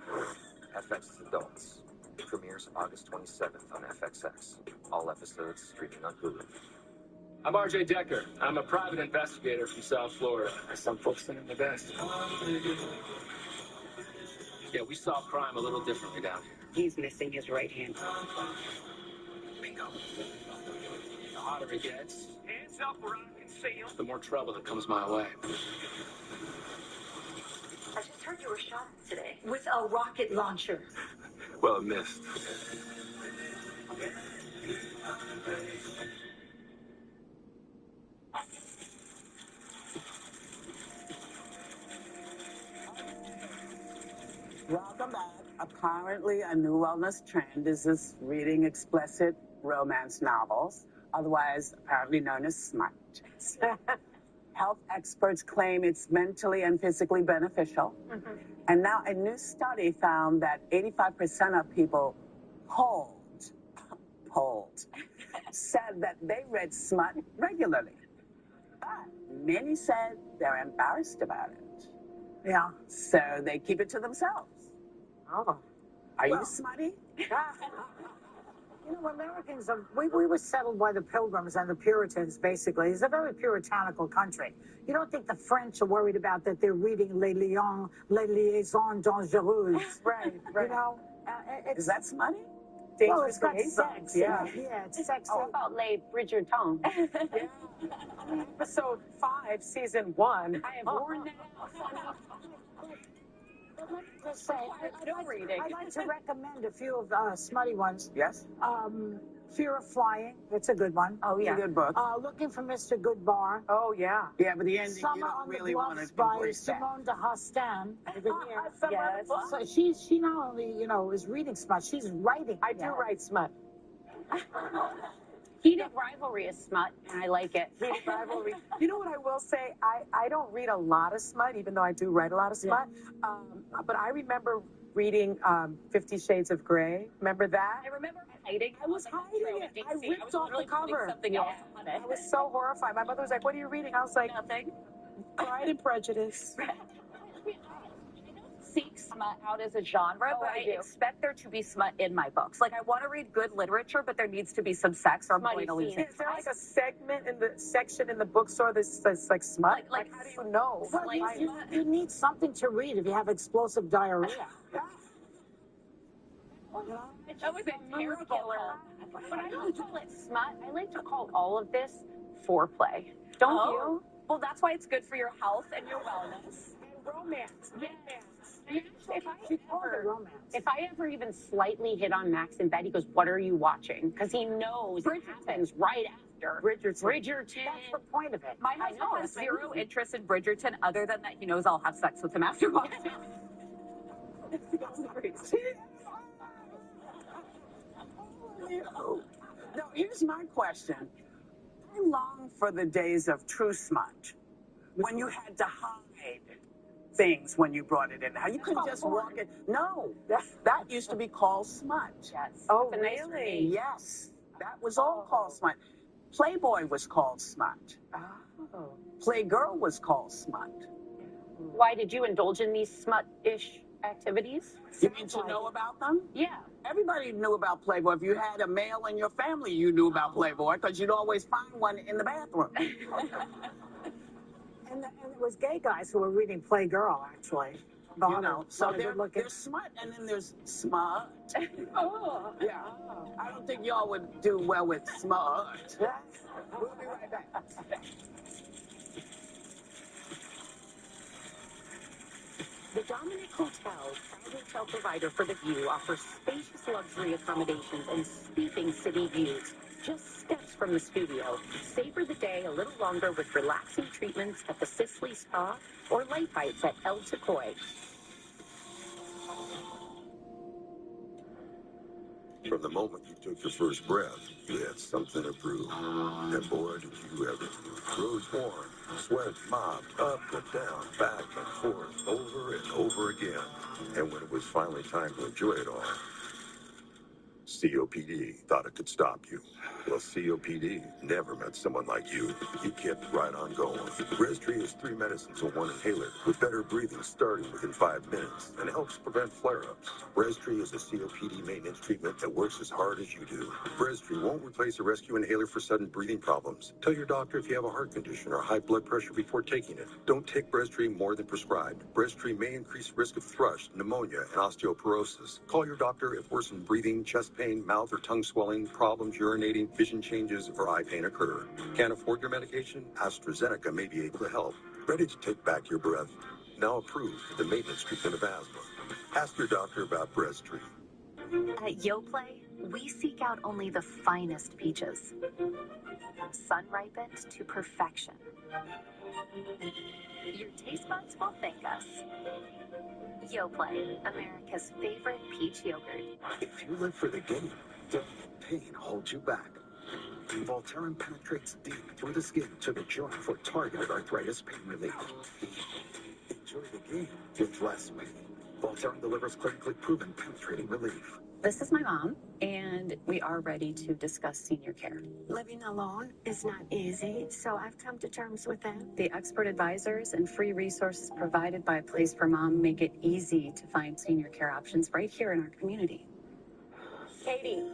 FX Adults. Premieres August 27th on FXX. All episodes streaming on Hulu. I'm RJ Decker. I'm a private investigator from South Florida. Some folks think I'm the best. Yeah, we solve crime a little differently down here. He's missing his right hand. Bingo. The hotter it gets, Hands up or I can see him. the more trouble that comes my way. I just heard you were shot today with a rocket launcher. Well, it missed. Welcome back. Apparently, a new wellness trend is this reading explicit romance novels, otherwise apparently known as smut. Health experts claim it's mentally and physically beneficial. And now a new study found that 85% of people polled, said that they read smut regularly. But many said they're embarrassed about it. Yeah. So they keep it to themselves. Oh. Are you smutty? You know, Americans, we were settled by the Pilgrims and the Puritans, basically. It's a very puritanical country. You don't think the French are worried about that they're reading Les Liaisons Dangereuses. Right. You know? Is that smutty? Well, it's got sex. Yeah, it's sexy. How about Les Bridgerton? Episode 5, season 1. I have worn that out. But let me just say, I'd like to recommend a few of the smutty ones. Yes. Fear of Flying. It's a good one. Oh, yeah. It's a good book. Looking for Mr. Goodbar. Oh, yeah. Yeah, but the ending, Summer you don't on really the want Bluffs to by embrace that. Simone de Hostan. Yes. So she not only, is reading smut, she's writing. I do write smut. Heated Rivalry is smut, and I like it. Heated Rivalry. You know what I will say? I don't read a lot of smut, even though I do write a lot of smut. But I remember reading 50 Shades of Grey. Remember that? I remember hiding. I was hiding it. I ripped off the cover. Something else on it. I was so horrified. My mother was like, "What are you reading?" I was like, "Nothing." Pride and Prejudice. Seek smut out as a genre, but I expect there to be smut in my books. Like, I want to read good literature, but there needs to be some sex or I'm going to lose it. Is there like a segment in the section in the bookstore that's like smut? Like how do you know? Well, you need something to read if you have explosive diarrhea. That was a terrible But I don't call it smut. I like to call all of this foreplay. Don't you? Well, that's why it's good for your health and your wellness. And romance. If I ever even slightly hit on Max in bed, he goes, "What are you watching?" Because he knows it happens right after. doctor. Bridgerton. That's the point of it. My husband has zero interest in Bridgerton other than that he knows I'll have sex with him after watching. No, here's my question. I long for the days of true smut, when you had to hide things when you brought it in. How you couldn't just walk it. No, that used to be called smut. Yes. Oh, That's a nice really? name. Yes, that was all called smut. Playboy was called smut. Oh. Playgirl was called smut. Why did you indulge in these smut-ish activities? You mean to know about them? Yeah. Everybody knew about Playboy. If you had a male in your family, you knew about Playboy because you'd always find one in the bathroom. And it was gay guys who were reading Playgirl, actually. You know, so there's smut and then there's smut. Oh. Yeah. I don't think y'all would do well with smut. We'll be right back. The Dominic Hotel, proud hotel provider for The View, offers spacious luxury accommodations and sweeping city views. Just steps from the studio. Savor the day a little longer with relaxing treatments at the Sisley Spa or light bites at El Tecoy. From the moment you took your first breath, you had something to prove. And boy, did you ever. Roads worn, sweat mobbed, up and down, back and forth, over and over again. And when it was finally time to enjoy it all, COPD thought it could stop you. Well, COPD never met someone like you. You kept right on going. Breztri is 3 medicines in 1 inhaler with better breathing starting within 5 minutes and helps prevent flare-ups. Breztri is a COPD maintenance treatment that works as hard as you do. Breztri won't replace a rescue inhaler for sudden breathing problems. Tell your doctor if you have a heart condition or high blood pressure before taking it. Don't take Breztri more than prescribed. Breztri may increase risk of thrush, pneumonia, and osteoporosis. Call your doctor if worsened breathing, chest pain, mouth or tongue swelling, problems urinating, vision changes, or eye pain occur. Can't afford your medication? AstraZeneca may be able to help. Ready to take back your breath? Now approved for the maintenance treatment of asthma. Ask your doctor about Breztri. At Yoplait, we seek out only the finest peaches, sun-ripened to perfection. Your taste buds will thank us. Yoplait, America's favorite peach yogurt. If you live for the game, don't let pain hold you back. Voltaren penetrates deep through the skin to the joint for targeted arthritis pain relief. Enjoy the game with less pain. Voltaren delivers clinically proven penetrating relief. This is my mom, and we are ready to discuss senior care. Living alone is not easy, so I've come to terms with that. The expert advisors and free resources provided by Place for Mom make it easy to find senior care options right here in our community. Katie,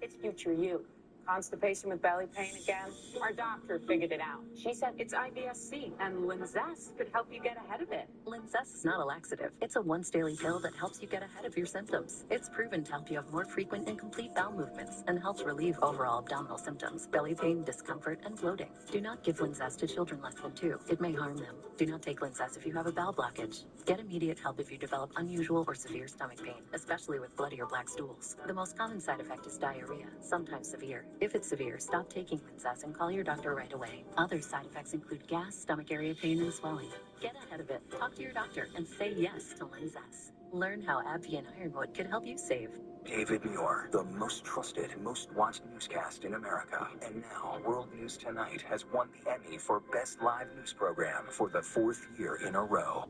it's future you. Constipation with belly pain again? Our doctor figured it out. She said It's IBS-C, and Linzess could help you get ahead of it. Linzess is not a laxative. It's a once-daily pill that helps you get ahead of your symptoms. It's proven to help you have more frequent and complete bowel movements and helps relieve overall abdominal symptoms, belly pain, discomfort, and bloating. Do not give Linzess to children less than 2. It may harm them. Do not take Linzess if you have a bowel blockage. Get immediate help if you develop unusual or severe stomach pain, especially with bloody or black stools. The most common side effect is diarrhea, sometimes severe. If it's severe, stop taking Linzess and call your doctor right away. Other side effects include gas, stomach area pain, and swelling. Get ahead of it. Talk to your doctor and say yes to Linzess. Learn how AbbVie and Ironwood could help you save. David Muir, the most trusted, most watched newscast in America. And now, World News Tonight has won the Emmy for Best Live News Program for the 4th year in a row.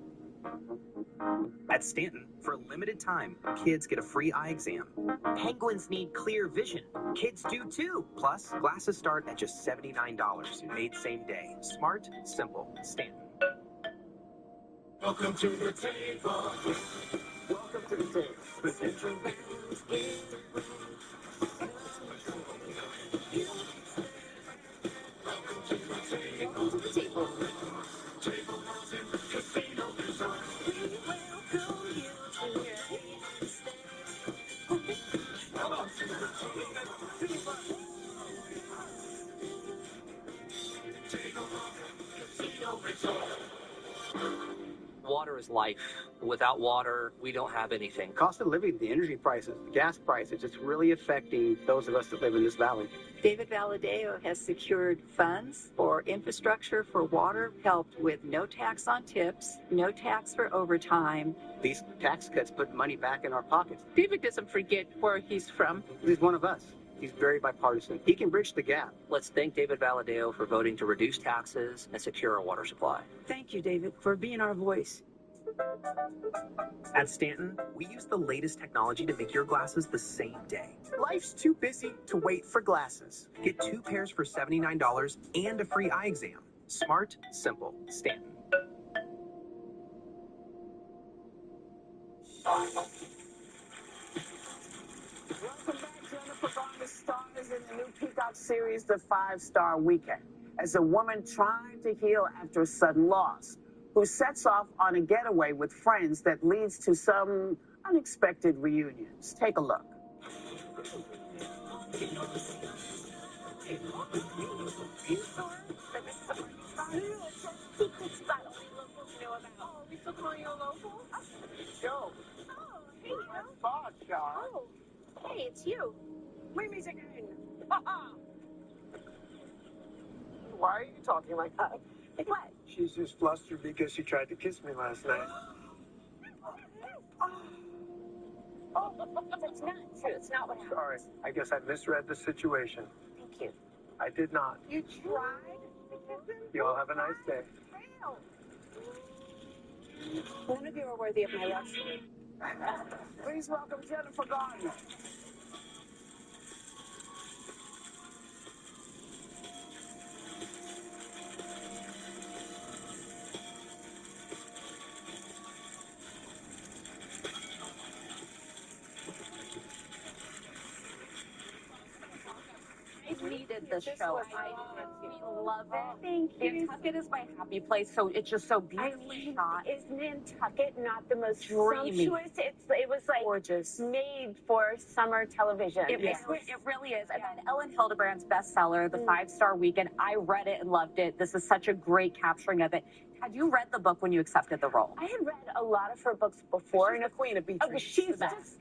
At Stanton, for a limited time, kids get a free eye exam. Penguins need clear vision. Kids do too. Plus, glasses start at just $79. Made same day. Smart, simple. Stanton. Welcome to the table. Welcome to the table. The Central Welcome to the table. Table Mountain Casino Resort. We welcome you to your stay. Come on to the table. Table Mountain Casino Resort. Water is life. Without water, we don't have anything. Cost of living, the energy prices, the gas prices, it's really affecting those of us that live in this valley. David Valadeo has secured funds for infrastructure, for water, helped with no tax on tips, no tax for overtime. These tax cuts put money back in our pockets. David doesn't forget where he's from. He's one of us. He's very bipartisan. He can bridge the gap. Let's thank David Valadeo for voting to reduce taxes and secure our water supply. Thank you, David, for being our voice. At Stanton, we use the latest technology to make your glasses the same day. Life's too busy to wait for glasses. Get 2 pairs for $79 and a free eye exam. Smart, simple, Stanton. Welcome back. Jennifer Garner stars in the new Peacock series, The 5-Star Weekend, as a woman trying to heal after a sudden loss, who sets off on a getaway with friends that leads to some unexpected reunions. Take a look. Hey, it's you. Mimi's again. Why are you talking like that? Like what? She's just flustered because she tried to kiss me last night. Oh, that's not true. It's not what happened. Sorry, I guess I misread the situation. Thank you. I did not. You tried? You all have a nice day. None of you are worthy of my love. Please welcome Jennifer Garner. I needed this show. We love it. Thank you. Nantucket is my happy place, so it's just so beautifully shot. Is Nantucket not the most Dreamy. sumptuous? It was like gorgeous, made for summer television. It really is. And then Ellen Hildebrand's bestseller, The 5-Star Weekend, I read it and loved it. This is such a great capturing of it. Had you read the book when you accepted the role? I had read a lot of her books before. She's the queen of beach reads. She's just,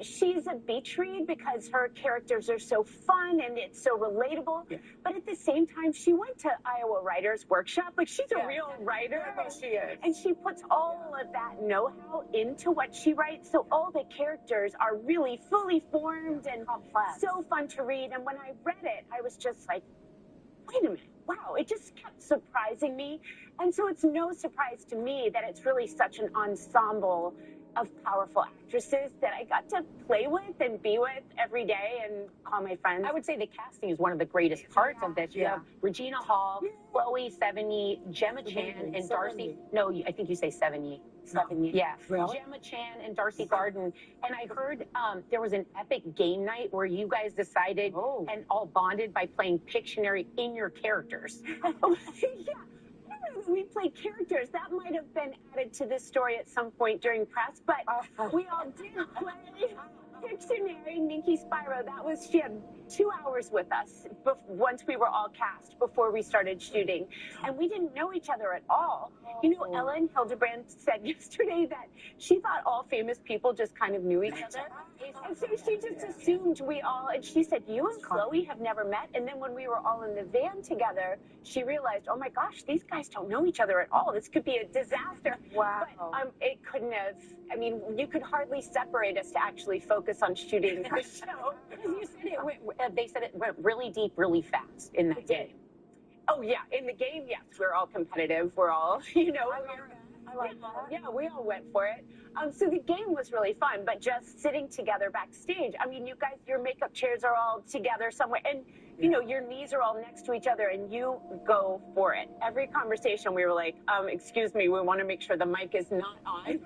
she's a beach read because her characters are so fun and it's so relatable. Yeah. But at the same time, she went to Iowa Writers Workshop. Like, she's a real writer. She is. And she puts all of that know-how into what she writes. So all the characters are really fully formed and complex. So fun to read. And when I read it, I was just like, wait a minute. Wow, it just kept surprising me. And so it's no surprise to me that it's really such an ensemble of powerful actresses that I got to play with and be with every day and call my friends. I would say the casting is one of the greatest parts of this. You have Regina Hall, Chloe Sevigny, Gemma Chan, and Darcy. No, I think you say Sevigny. Yeah. Really? Gemma Chan and Darcy Garden. And I heard there was an epic game night where you guys decided and all bonded by playing Pictionary in your characters. Yeah. We played characters. That might have been added to this story at some point during press, but we all did play Pictionary. Minky Spyro, she had 2 hours with us once we were all cast before we started shooting. And we didn't know each other at all. You know, Ellen Hildebrand said yesterday that she thought all famous people just kind of knew each other. And so she just assumed and she said, you and Chloe have never met. And then when we were all in the van together, she realized, oh my gosh, these guys don't know each other at all. This could be a disaster. Wow. But it couldn't have, you could hardly separate us to actually focus on shooting the show. Because they said it went really deep, really fast in that game. Oh, yeah. In the game, yes. We're all competitive. We're all, I like that. Yeah, we all went for it. So the game was really fun, but just sitting together backstage. You guys, your makeup chairs are all together somewhere. And, your knees are all next to each other and you go for it. Every conversation we were like, excuse me, we want to make sure the mic is not on.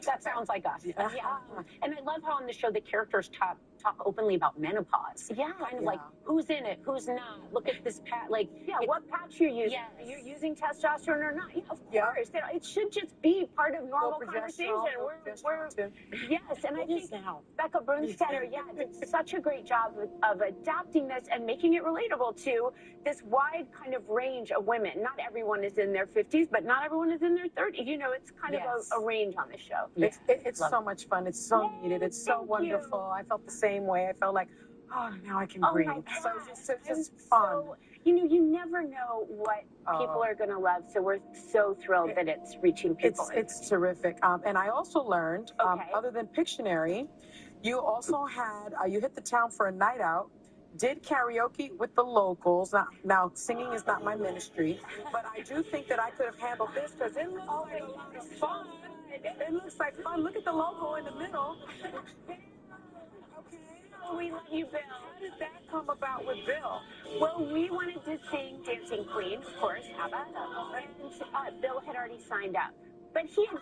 That sounds like us. Yeah. And I love how on the show the characters talk openly about menopause. Yeah. Kind of like, who's in it, who's not? Look at this patch. Like, what patch you're using. Yes. Are you using testosterone or not? Yeah, of course. It should just be part of normal conversation. Yes. And I think Becca Brunstetter, did such a great job of of adapting this and making it relatable to this wide kind of range of women. Not everyone is in their 50s, but not everyone is in their 30s. You know, it's kind of a range on the show. It's so much fun. It's so needed. It's so wonderful. I felt the same way. I felt like, oh, now I can breathe. So it's just fun. So, you know, you never know what people are going to love. So we're so thrilled that it's reaching people. It's terrific. And I also learned, other than Pictionary, you also had, you hit the town for a night out, did karaoke with the locals. Now, singing is not my ministry, but I do think that I could have handled this because it looks like a lot of fun. It looks like fun. Look at the local in the middle. We love you, Bill. How did that come about with Bill? Well, we wanted to sing Dancing Queen, of course, ABBA, and Bill had already signed up. But he came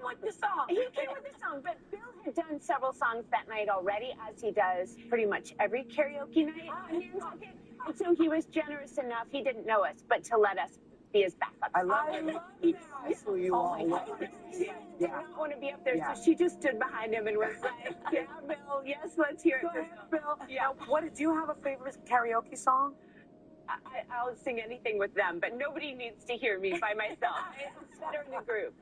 with the song. He came with the song, but Bill had done several songs that night already, as he does pretty much every karaoke night on Nantucket. And so he was generous enough, he didn't know us, but to let us be his backup. I love it. Who you all my God. She did not want to be up there, so she just stood behind him and was like, yeah, Bill, yes, let's hear it. Go ahead, Bill. Yeah. Do you have a favorite karaoke song? I'll sing anything with them, but nobody needs to hear me by myself. It's better in a group.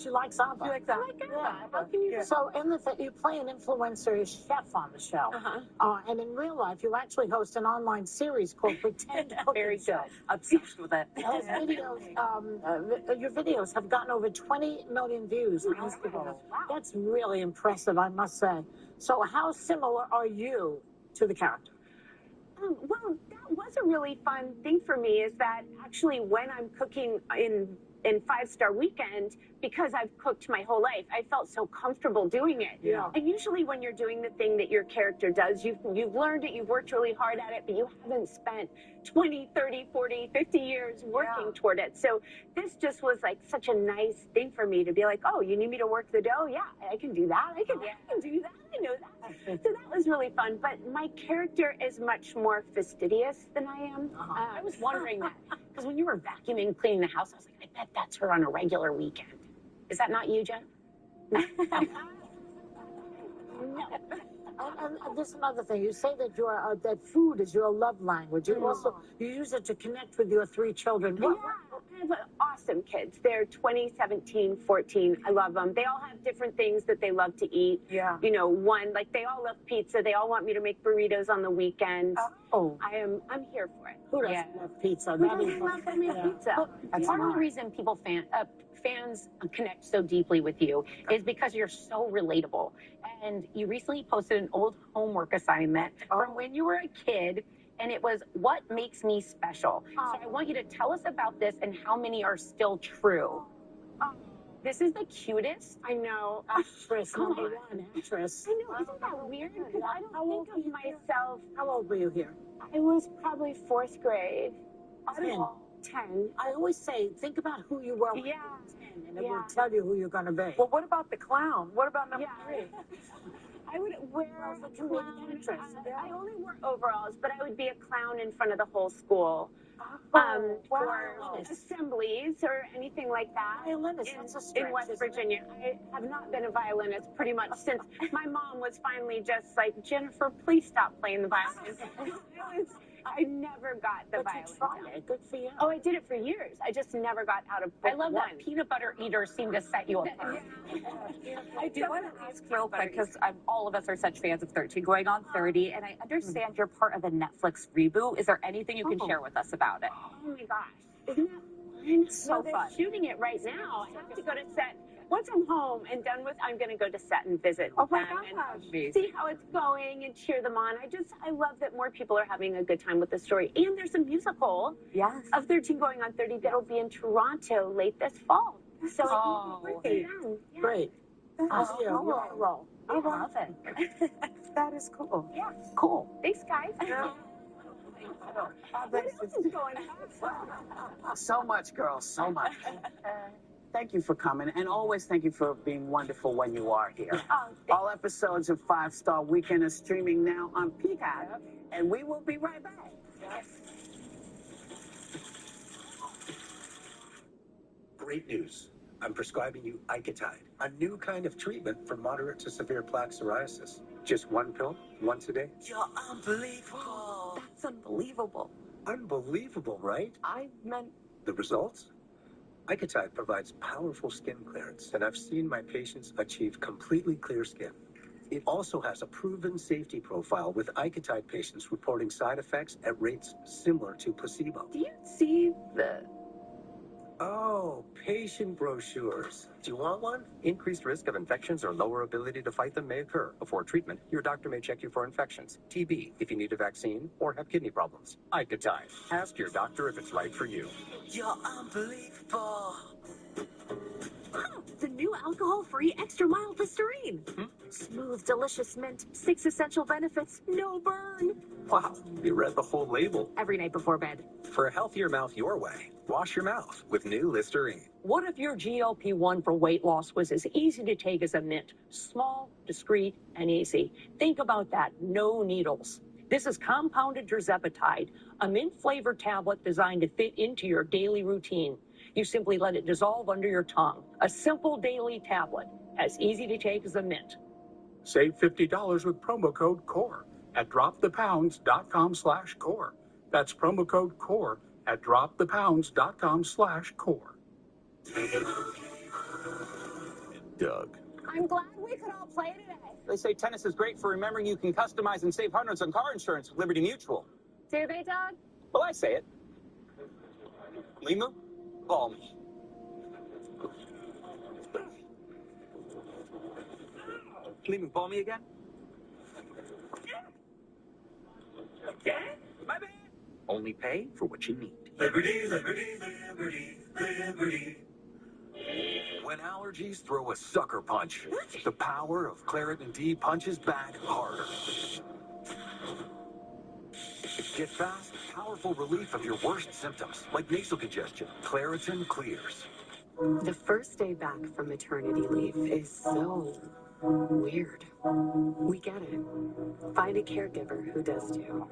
She likes ABBA. I like ABBA. How can you? So you play an influencer chef on the show. And in real life, you actually host an online series called Pretend Cooking Very Show. good. Obsessed with it. Your videos have gotten over 20 million views on Instagram. That's really impressive, I must say. So how similar are you to the character? Well, that was a really fun thing for me, is that actually when I'm cooking in 5-Star Weekend, because I've cooked my whole life, I felt so comfortable doing it. Yeah. And usually when you're doing the thing that your character does, you've learned it, you've worked really hard at it, but you haven't spent 20, 30, 40, 50 years working toward it. So this just was like such a nice thing for me to be like, oh, you need me to work the dough? Yeah, I can do that. I can do that. I know that. So that was really fun. But my character is much more fastidious than I am. I was wondering that, because when you were vacuuming, cleaning the house, I was like, I bet that's her on a regular weekend. Is that not you, Jen? No. And this is another thing. You say that that food is your love language. You also use it to connect with your 3 children. I have awesome kids. They're 20, 17, 14. I love them. They all have different things that they love to eat. Yeah. You know, they all love pizza. They all want me to make burritos on the weekends. I'm here for it. Who doesn't love pizza? Who doesn't love pizza? Part of the reason fans connect so deeply with you is because you're so relatable. And you recently posted an old homework assignment from when you were a kid, and it was, what makes me special? So I want you to tell us about this and how many are still true. This is the cutest. I know. Actress, number 1 actress. I know. Isn't that weird? Because I don't think of myself. How old were you here? I was probably 4th grade. 10. I always say, think about who you were when you were 10, and it will tell you who you're going to be. Well, what about the clown? What about number 3? I would wear a clown. I only wore overalls, but I would be a clown in front of the whole school. For assemblies or anything like that. Violinist, in West Virginia. I have not been a violinist pretty much since my mom was finally just like, Jennifer, please stop playing the violin. I never got the violin. You tried it. Good for you. Oh, I did it for years. I just never got out of book I love that peanut butter eaters seem to set you apart. I do want to ask real quick, because all of us are such fans of 13 going on 30, and I understand you're part of the Netflix reboot. Is there anything you can share with us about it? Oh my gosh. Isn't that fun? So they're shooting it right now. I have to go to set. Once I'm home and done with, I'm going to go to set and visit them and see how it's going and cheer them on. I love that more people are having a good time with the story. And there's a musical of 13 going on 30 that'll be in Toronto late this fall. So great. That's I love it. That is cool. Yeah. Cool. Thanks, guys. What else is going on? So much, girls, so much. Thank you for coming, and always thank you for being wonderful when you are here. All episodes of 5-Star Weekend are streaming now on Peacock, and we will be right back. Great news. I'm prescribing you Icotide, a new kind of treatment for moderate to severe plaque psoriasis. Just one pill, once a day. You're unbelievable. That's unbelievable. Unbelievable, right? I meant The results? Icotide provides powerful skin clearance, and I've seen my patients achieve completely clear skin. It also has a proven safety profile, with Icotide patients reporting side effects at rates similar to placebo. Do you see the... Oh, patient brochures. Do you want one? Increased risk of infections or lower ability to fight them may occur. Before treatment, your doctor may check you for infections, TB, if you need a vaccine, or have kidney problems. Icotide. Ask your doctor if it's right for you. You're unbelievable. The new alcohol-free extra mild Listerine. Smooth, delicious mint, 6 essential benefits, no burn. Wow, you read the whole label. Every night before bed. For a healthier mouth your way, wash your mouth with new Listerine. What if your GLP-1 for weight loss was as easy to take as a mint? Small, discreet, and easy. Think about that. No needles. This is compounded tirzepatide, a mint-flavored tablet designed to fit into your daily routine. You simply let it dissolve under your tongue. A simple daily tablet, as easy to take as a mint. Save $50 with promo code CORE at dropthepounds.com/core. That's promo code CORE at dropthepounds.com/core. Doug. I'm glad we could all play today. They say tennis is great for remembering you can customize and save hundreds on car insurance with Liberty Mutual. Do they, Doug? Well, I say it. Limu, call me. Limu, call me again? My bad. Only pay for what you need. Liberty, liberty, liberty, liberty. When allergies throw a sucker punch, the power of Claritin D punches back harder. Get fast, powerful relief of your worst symptoms, like nasal congestion. Claritin clears. The first day back from maternity leave is so weird. We get it. Find a caregiver who does too.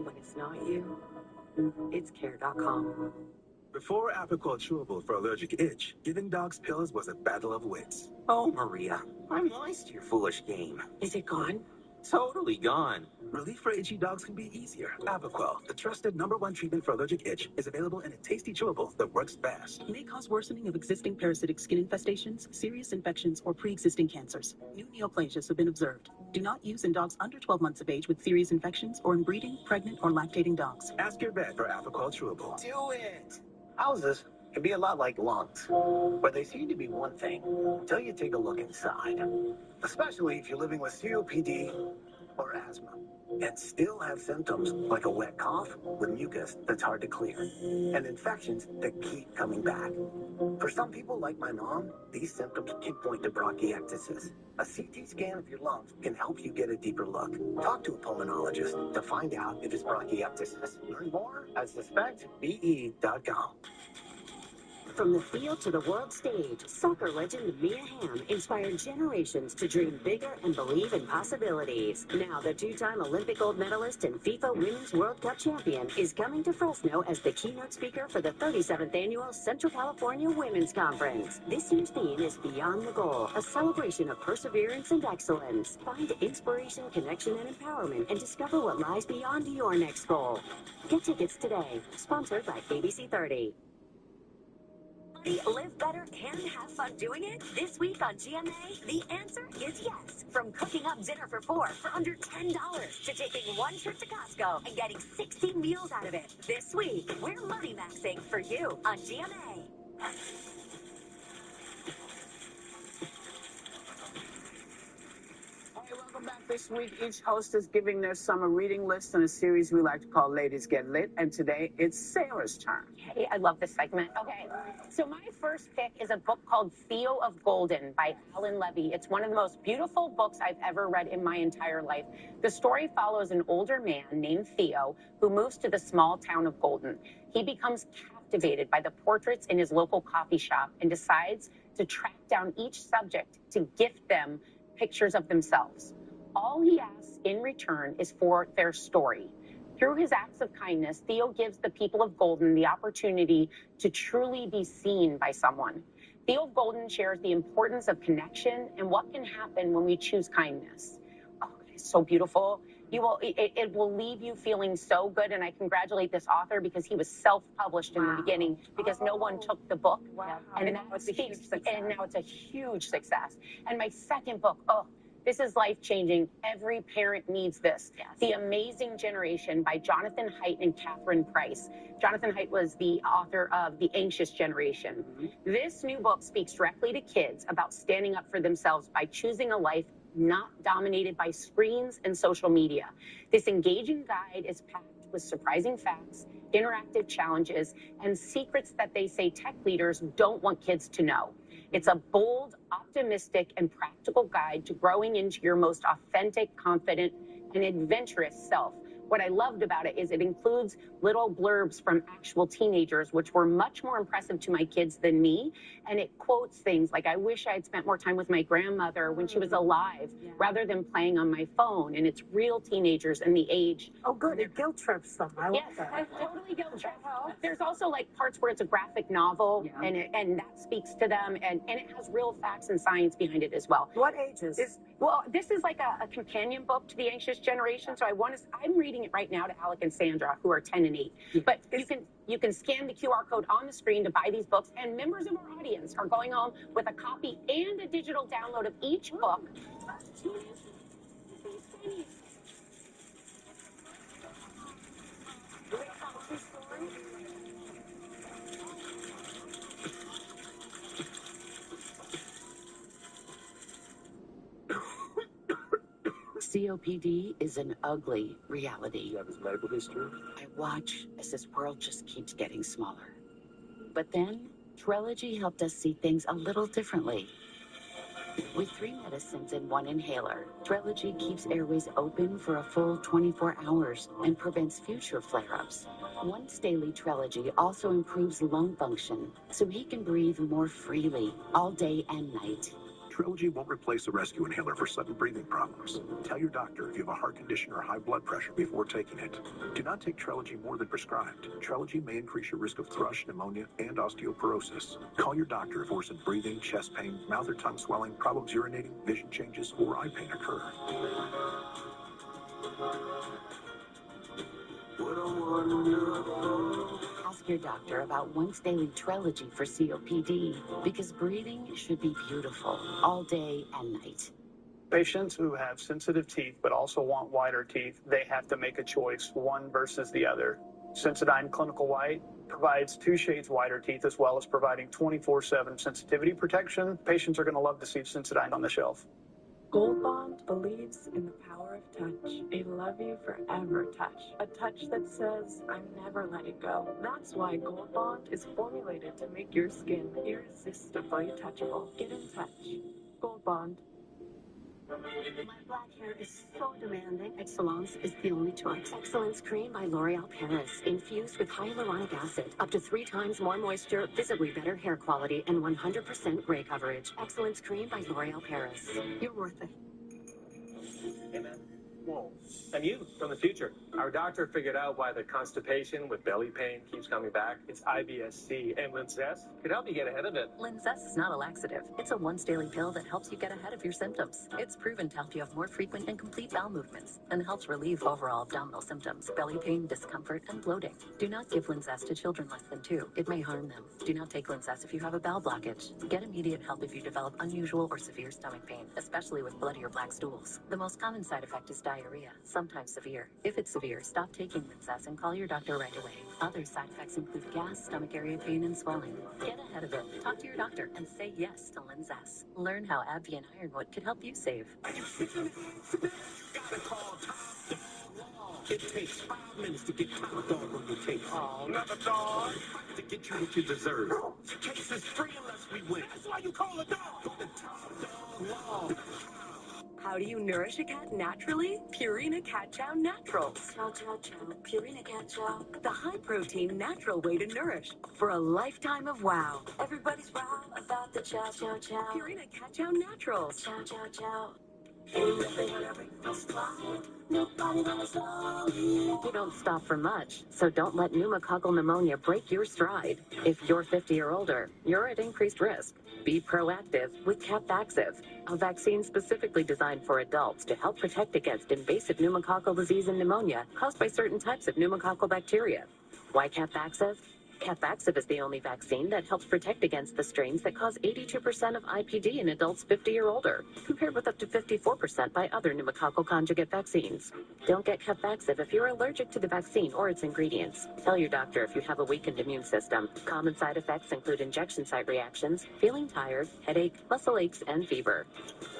When it's not you, it's care.com. Before Apoquel Chewable for allergic itch, giving dogs pills was a battle of wits. Oh, Maria, I'm wise to your foolish game. Is it gone? Totally gone. Relief for itchy dogs can be easier. Apoquel, the trusted #1 treatment for allergic itch, is available in a tasty chewable that works fast. May cause worsening of existing parasitic skin infestations, serious infections, or pre-existing cancers. New neoplasias have been observed. Do not use in dogs under 12 months of age with serious infections or in breeding, pregnant, or lactating dogs. Ask your vet for Apoquel Chewable. Do it. Houses can be a lot like lungs, where they seem to be one thing until you take a look inside. Especially if you're living with COPD or asthma and still have symptoms like a wet cough with mucus that's hard to clear and infections that keep coming back. For some people like my mom, these symptoms can point to bronchiectasis. A CT scan of your lungs can help you get a deeper look. Talk to a pulmonologist to find out if it's bronchiectasis. Learn more at suspectbe.com. From the field to the world stage, soccer legend Mia Hamm inspired generations to dream bigger and believe in possibilities. Now, the two-time Olympic gold medalist and FIFA Women's World Cup champion is coming to Fresno as the keynote speaker for the 37th Annual Central California Women's Conference. This year's theme is Beyond the Goal, a celebration of perseverance and excellence. Find inspiration, connection, and empowerment and discover what lies beyond your next goal. Get tickets today. Sponsored by ABC 30. Live better and have fun doing it? This week on GMA, the answer is yes. From cooking up dinner for 4 for under $10 to taking one trip to Costco and getting 60 meals out of it. This week, we're money maxing for you on GMA. Welcome back. This week, each host is giving their summer reading list in a series we like to call Ladies Get Lit, and today it's Sarah's turn. Hey, I love this segment. Okay, so my first pick is a book called Theo of Golden by Alan Levy. It's one of the most beautiful books I've ever read in my entire life. The story follows an older man named Theo who moves to the small town of Golden. He becomes captivated by the portraits in his local coffee shop and decides to track down each subject to gift them pictures of themselves. All he asks in return is for their story. Through his acts of kindness, Theo gives the people of Golden the opportunity to truly be seen by someone. Theo of Golden shares the importance of connection and what can happen when we choose kindness. Oh, it's so beautiful. It will leave you feeling so good, and I congratulate this author because he was self-published in the beginning because no one took the book. Wow. And now it's a huge success. And now it's a huge success. And my second book, this is life-changing. Every parent needs this. Yes. The Amazing Generation by Jonathan Haidt and Catherine Price. Jonathan Haidt was the author of The Anxious Generation. Mm-hmm. This new book speaks directly to kids about standing up for themselves by choosing a life not dominated by screens and social media. This engaging guide is packed with surprising facts, interactive challenges, and secrets that they say tech leaders don't want kids to know. It's a bold, optimistic, and practical guide to growing into your most authentic, confident, and adventurous self. What I loved about it is it includes little blurbs from actual teenagers, which were much more impressive to my kids than me. And it quotes things like, I wish I had spent more time with my grandmother when she was alive, rather than playing on my phone. And it's real teenagers and the age. Oh, good. It guilt trips them. I love that. Yes, totally guilt trips. There's also like parts where it's a graphic novel, and that speaks to them. And it has real facts and science behind it as well. What ages? Well, this is like a companion book to The Anxious Generation. So I'm reading it right now to Alec and Sandra, who are 10 and 8. But you can scan the QR code on the screen to buy these books, and members of our audience are going home with a copy and a digital download of each book. COPD is an ugly reality. You have his medical history? I watch as this world just keeps getting smaller. But then, Trelegy helped us see things a little differently. With 3 medicines and 1 inhaler, Trelegy keeps airways open for a full 24 hours and prevents future flare-ups. Once daily Trelegy also improves lung function, so he can breathe more freely all day and night. Trelegy won't replace a rescue inhaler for sudden breathing problems. Tell your doctor if you have a heart condition or high blood pressure before taking it. Do not take Trelegy more than prescribed. Trelegy may increase your risk of thrush, pneumonia, and osteoporosis. Call your doctor if worsened breathing, chest pain, mouth or tongue swelling, problems urinating, vision changes, or eye pain occur. Ask your doctor about once daily Trelegy for COPD, because breathing should be beautiful all day and night. Patients who have sensitive teeth but also want whiter teeth, they have to make a choice, one versus the other. Sensodyne Clinical White provides 2 shades whiter teeth as well as providing 24/7 sensitivity protection. Patients are going to love to see Sensodyne on the shelf. Gold Bond believes in the power of touch, a love you forever touch, a touch that says, I'm never letting go. That's why Gold Bond is formulated to make your skin irresistibly touchable. Get in touch. Gold Bond. My black hair is so demanding. Excellence is the only choice. Excellence Cream by L'Oreal Paris. Infused with hyaluronic acid. Up to 3 times more moisture, visibly better hair quality, and 100% gray coverage. Excellence Cream by L'Oreal Paris. You're worth it. Hey, man. Whoa. I'm you from the future. Our doctor figured out why the constipation with belly pain keeps coming back. It's IBS-C, and Linzess could help you get ahead of it. Linzess is not a laxative. It's a once daily pill that helps you get ahead of your symptoms. It's proven to help you have more frequent and complete bowel movements and helps relieve overall abdominal symptoms, belly pain, discomfort, and bloating. Do not give Linzess to children less than 2. It may harm them. Do not take Linzess if you have a bowel blockage. Get immediate help if you develop unusual or severe stomach pain, especially with bloody or black stools. The most common side effect is diarrhea, sometimes severe. If it's severe, stop taking Linzess and call your doctor right away. Other side effects include gas, stomach area pain, and swelling. Get ahead of it. Talk to your doctor and say yes to Linzess. Learn how AbbVie and Ironwood could help you save. It takes 5 minutes to get Top Dog on your case. Oh, another dog to get you what you deserve. Your case is free unless we win. That's why you call a dog. The Top Dog Law. How do you nourish a cat naturally? Purina Cat Chow Naturals. Chow, chow, chow. Purina Cat Chow. The high-protein natural way to nourish for a lifetime of wow. Everybody's wow about the chow, chow, chow. Purina Cat Chow Naturals. Chow, chow, chow. You don't stop for much, so don't let pneumococcal pneumonia break your stride. If you're 50 or older, you're at increased risk. Be proactive with Capvaxive, a vaccine specifically designed for adults to help protect against invasive pneumococcal disease and pneumonia caused by certain types of pneumococcal bacteria. Why Capvaxive? Capvaxive is the only vaccine that helps protect against the strains that cause 82% of IPD in adults 50 or older, compared with up to 54% by other pneumococcal conjugate vaccines. Don't get Capvaxive if you're allergic to the vaccine or its ingredients. Tell your doctor if you have a weakened immune system. Common side effects include injection site reactions, feeling tired, headache, muscle aches, and fever.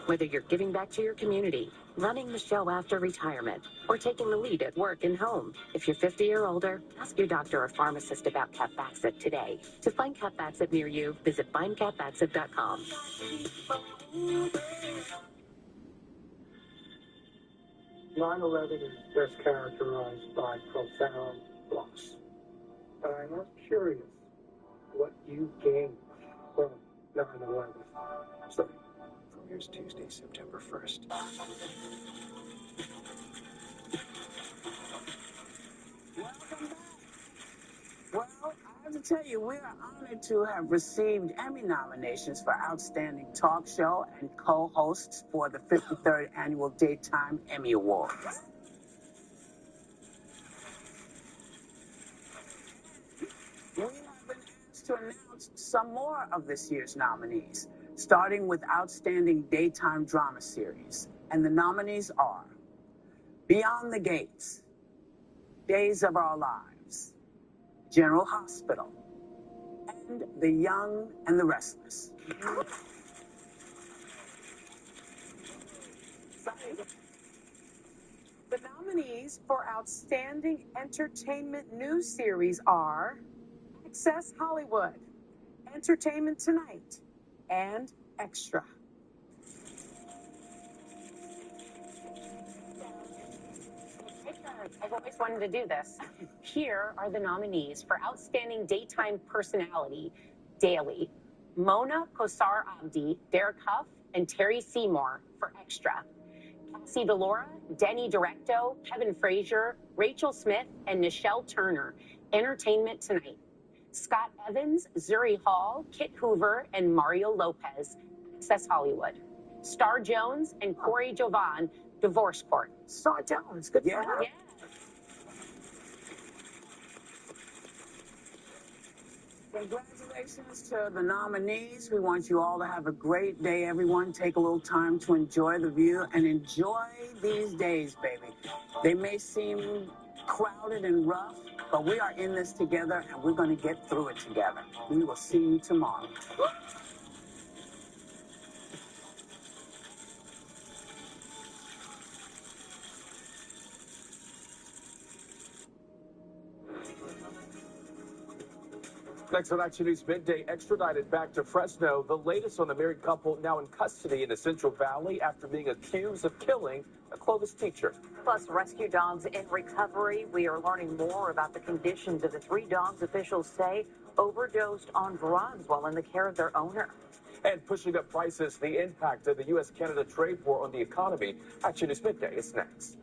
Whether you're giving back to your community, running the show after retirement, or taking the lead at work and home, if you're 50 or older, ask your doctor or pharmacist about Capvaxive today. To find Capvaxive near you, visit findcapvaxive.com. 9/11 is best characterized by profound loss. But I am curious what you gained from 9/11. So, here's Tuesday, September 1st. Welcome back. Well, I have to tell you, we are honored to have received Emmy nominations for Outstanding Talk Show and co-hosts for the 53rd Annual Daytime Emmy Awards. We have been asked to announce some more of this year's nominees, starting with Outstanding Daytime Drama Series. And the nominees are Beyond the Gates, Days of Our Lives, General Hospital, and The Young and the Restless. The nominees for Outstanding Entertainment News Series are Access Hollywood, Entertainment Tonight, and Extra. I've always wanted to do this. Here are the nominees for Outstanding Daytime Personality Daily. Mona Kosar Abdi, Derek Huff, and Terry Seymour for Extra. Cassie Delora, Denny Directo, Kevin Frazier, Rachel Smith, and Nichelle Turner, Entertainment Tonight. Scott Evans, Zuri Hall, Kit Hoover, and Mario Lopez, Access Hollywood. Star Jones and Corey Jovan, Divorce Court. Star Jones, good for her. Yeah. Congratulations to the nominees. We want you all to have a great day, everyone. Take a little time to enjoy the view and enjoy these days, baby. They may seem crowded and rough, but we are in this together, and we're going to get through it together. We will see you tomorrow. Next on Action News Midday, extradited back to Fresno. The latest on the married couple now in custody in the Central Valley after being accused of killing a Clovis teacher. Plus, rescue dogs in recovery. We are learning more about the conditions of the 3 dogs officials say overdosed on drugs while in the care of their owner. And pushing up prices, the impact of the U.S.-Canada trade war on the economy. Action News Midday is next.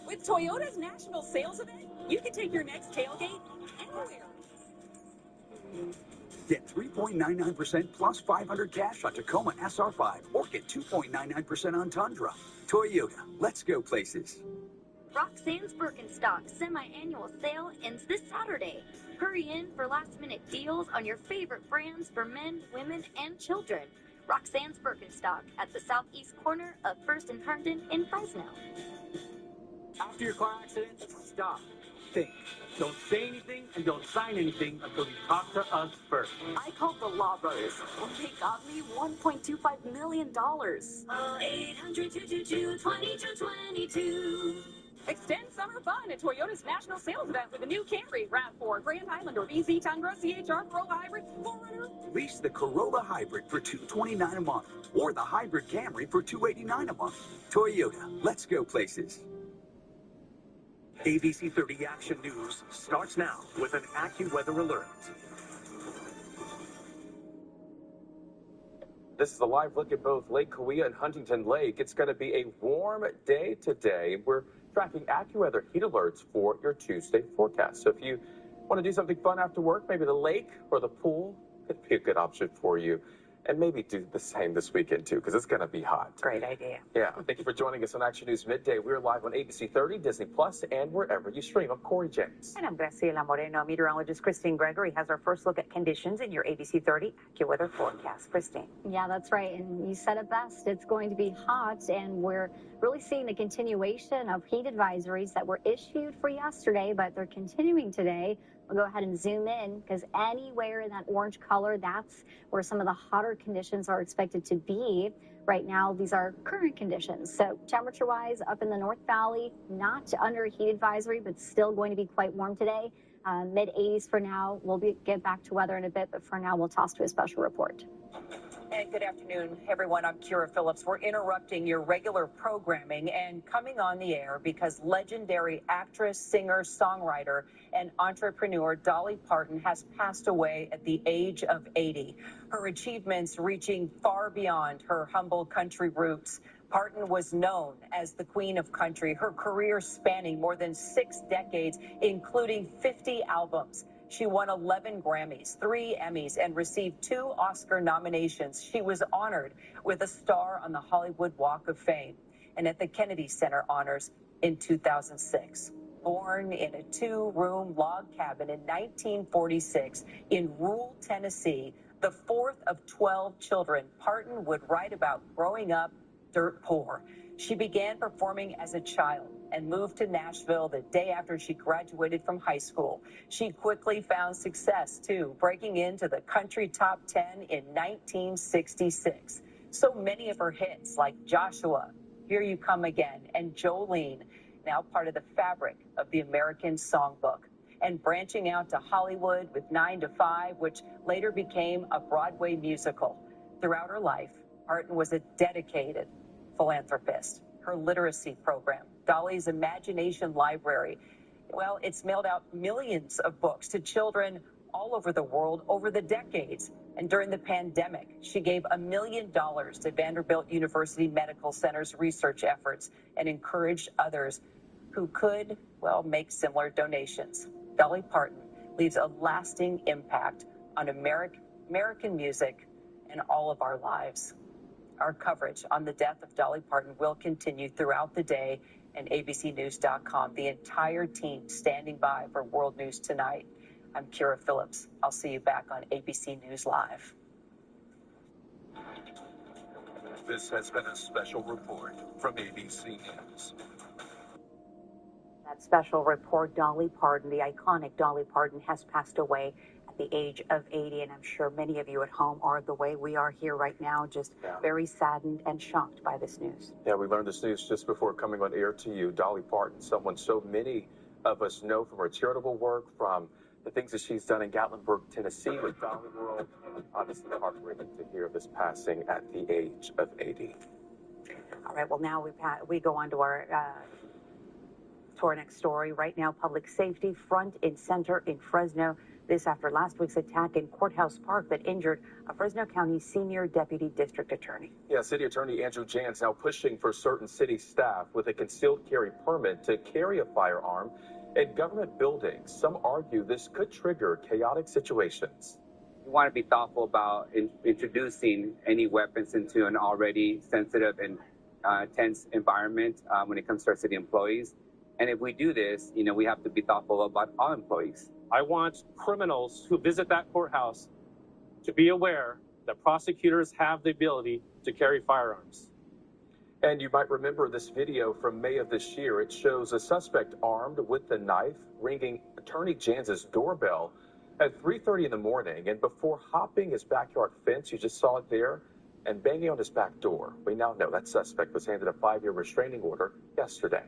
With Toyota's national sales event, you can take your next tailgate anywhere. Get 3.99% plus 500 cash on Tacoma SR5 or get 2.99% on Tundra. Toyota, let's go places. Roxanne's Birkenstock semi-annual sale ends this Saturday. Hurry in for last-minute deals on your favorite brands for men, women, and children. Roxanne's Birkenstock at the southeast corner of First and Herndon in Fresno. After your car accident, stop. Think. Don't say anything and don't sign anything until you talk to us first. I called the Law Brothers. They got me $1.25 million. 800-222-2222. Extend summer fun at Toyota's national sales event with the new Camry, RAV4, Grand Highlander, VZ, Tundra, CHR, Corolla Hybrid, 4Runner. Lease the Corolla Hybrid for $229 a month or the Hybrid Camry for $289 a month. Toyota, let's go places. ABC 30 Action News starts now with an AccuWeather alert. This is a live look at both Lake Cahuilla and Huntington Lake. It's going to be a warm day today. We're tracking AccuWeather heat alerts for your Tuesday forecast. So if you want to do something fun after work, maybe the lake or the pool, could be a good option for you. And maybe do the same this weekend, too, because it's going to be hot. Great idea. Yeah. Thank you for joining us on Action News Midday. We're live on ABC 30, Disney Plus, and wherever you stream. I'm Corey James. And I'm Graciela Moreno. Meteorologist Christine Gregory has our first look at conditions in your ABC 30 AccuWeather forecast. Christine. Yeah, that's right. And you said it best. It's going to be hot, and we're really seeing the continuation of heat advisories that were issued for yesterday, but they're continuing today. We'll go ahead and zoom in because anywhere in that orange color, that's where some of the hotter conditions are expected to be. Right now, these are current conditions. So temperature-wise, up in the North Valley, not under a heat advisory, but still going to be quite warm today. Mid-80s for now. We'll get back to weather in a bit, but for now, we'll toss to a special report. And good afternoon, everyone. I'm Kira Phillips. We're interrupting your regular programming and coming on the air because legendary actress, singer, songwriter, and entrepreneur Dolly Parton has passed away at the age of 80. Her achievements reaching far beyond her humble country roots. Parton was known as the Queen of Country, her career spanning more than 6 decades, including 50 albums. She won 11 Grammys, 3 Emmys, and received 2 Oscar nominations. She was honored with a star on the Hollywood Walk of Fame and at the Kennedy Center Honors in 2006. Born in a 2-room log cabin in 1946 in rural Tennessee, the 4th of 12 children, Parton would write about growing up dirt poor. She began performing as a child and moved to Nashville the day after she graduated from high school. She quickly found success, too, breaking into the country top 10 in 1966. So many of her hits, like Joshua, Here You Come Again, and Jolene, now part of the fabric of the American Songbook. And branching out to Hollywood with 9 to 5, which later became a Broadway musical. Throughout her life, Parton was a dedicated philanthropist. Her literacy program, Dolly's Imagination Library, well, it's mailed out millions of books to children all over the world over the decades. And during the pandemic, she gave $1 million to Vanderbilt University Medical Center's research efforts and encouraged others who could, well, make similar donations. Dolly Parton leaves a lasting impact on American music and all of our lives. Our coverage on the death of Dolly Parton will continue throughout the day and abcnews.com. The entire team standing by for World News Tonight. I'm Kira Phillips. I'll see you back on ABC News Live. This has been a special report from ABC News. That special report, Dolly Parton, the iconic Dolly Parton, has passed away at the age of 80, and I'm sure many of you at home are the way we are here right now, just very saddened and shocked by this news. Yeah, we learned this news just before coming on air to you. Dolly Parton, someone so many of us know from her charitable work, from the things that she's done in Gatlinburg, Tennessee with Dolly World. Obviously heartbreaking to hear of this passing at the age of 80. All right, well, now we go on to our next story. Right now, public safety front and center in Fresno. This after last week's attack in Courthouse Park that injured a Fresno County senior deputy district attorney. Yeah, City Attorney Andrew Jans now pushing for certain city staff with a concealed carry permit to carry a firearm in government buildings. Some argue this could trigger chaotic situations. We want to be thoughtful about introducing any weapons into an already sensitive and tense environment when it comes to our city employees. And if we do this, we have to be thoughtful about all employees. I want criminals who visit that courthouse to be aware that prosecutors have the ability to carry firearms. And you might remember this video from May of this year. It shows a suspect armed with the knife ringing Attorney Jans's doorbell at 3:30 in the morning. And before hopping his backyard fence, you just saw it there, and banging on his back door. We now know that suspect was handed a 5-year restraining order yesterday.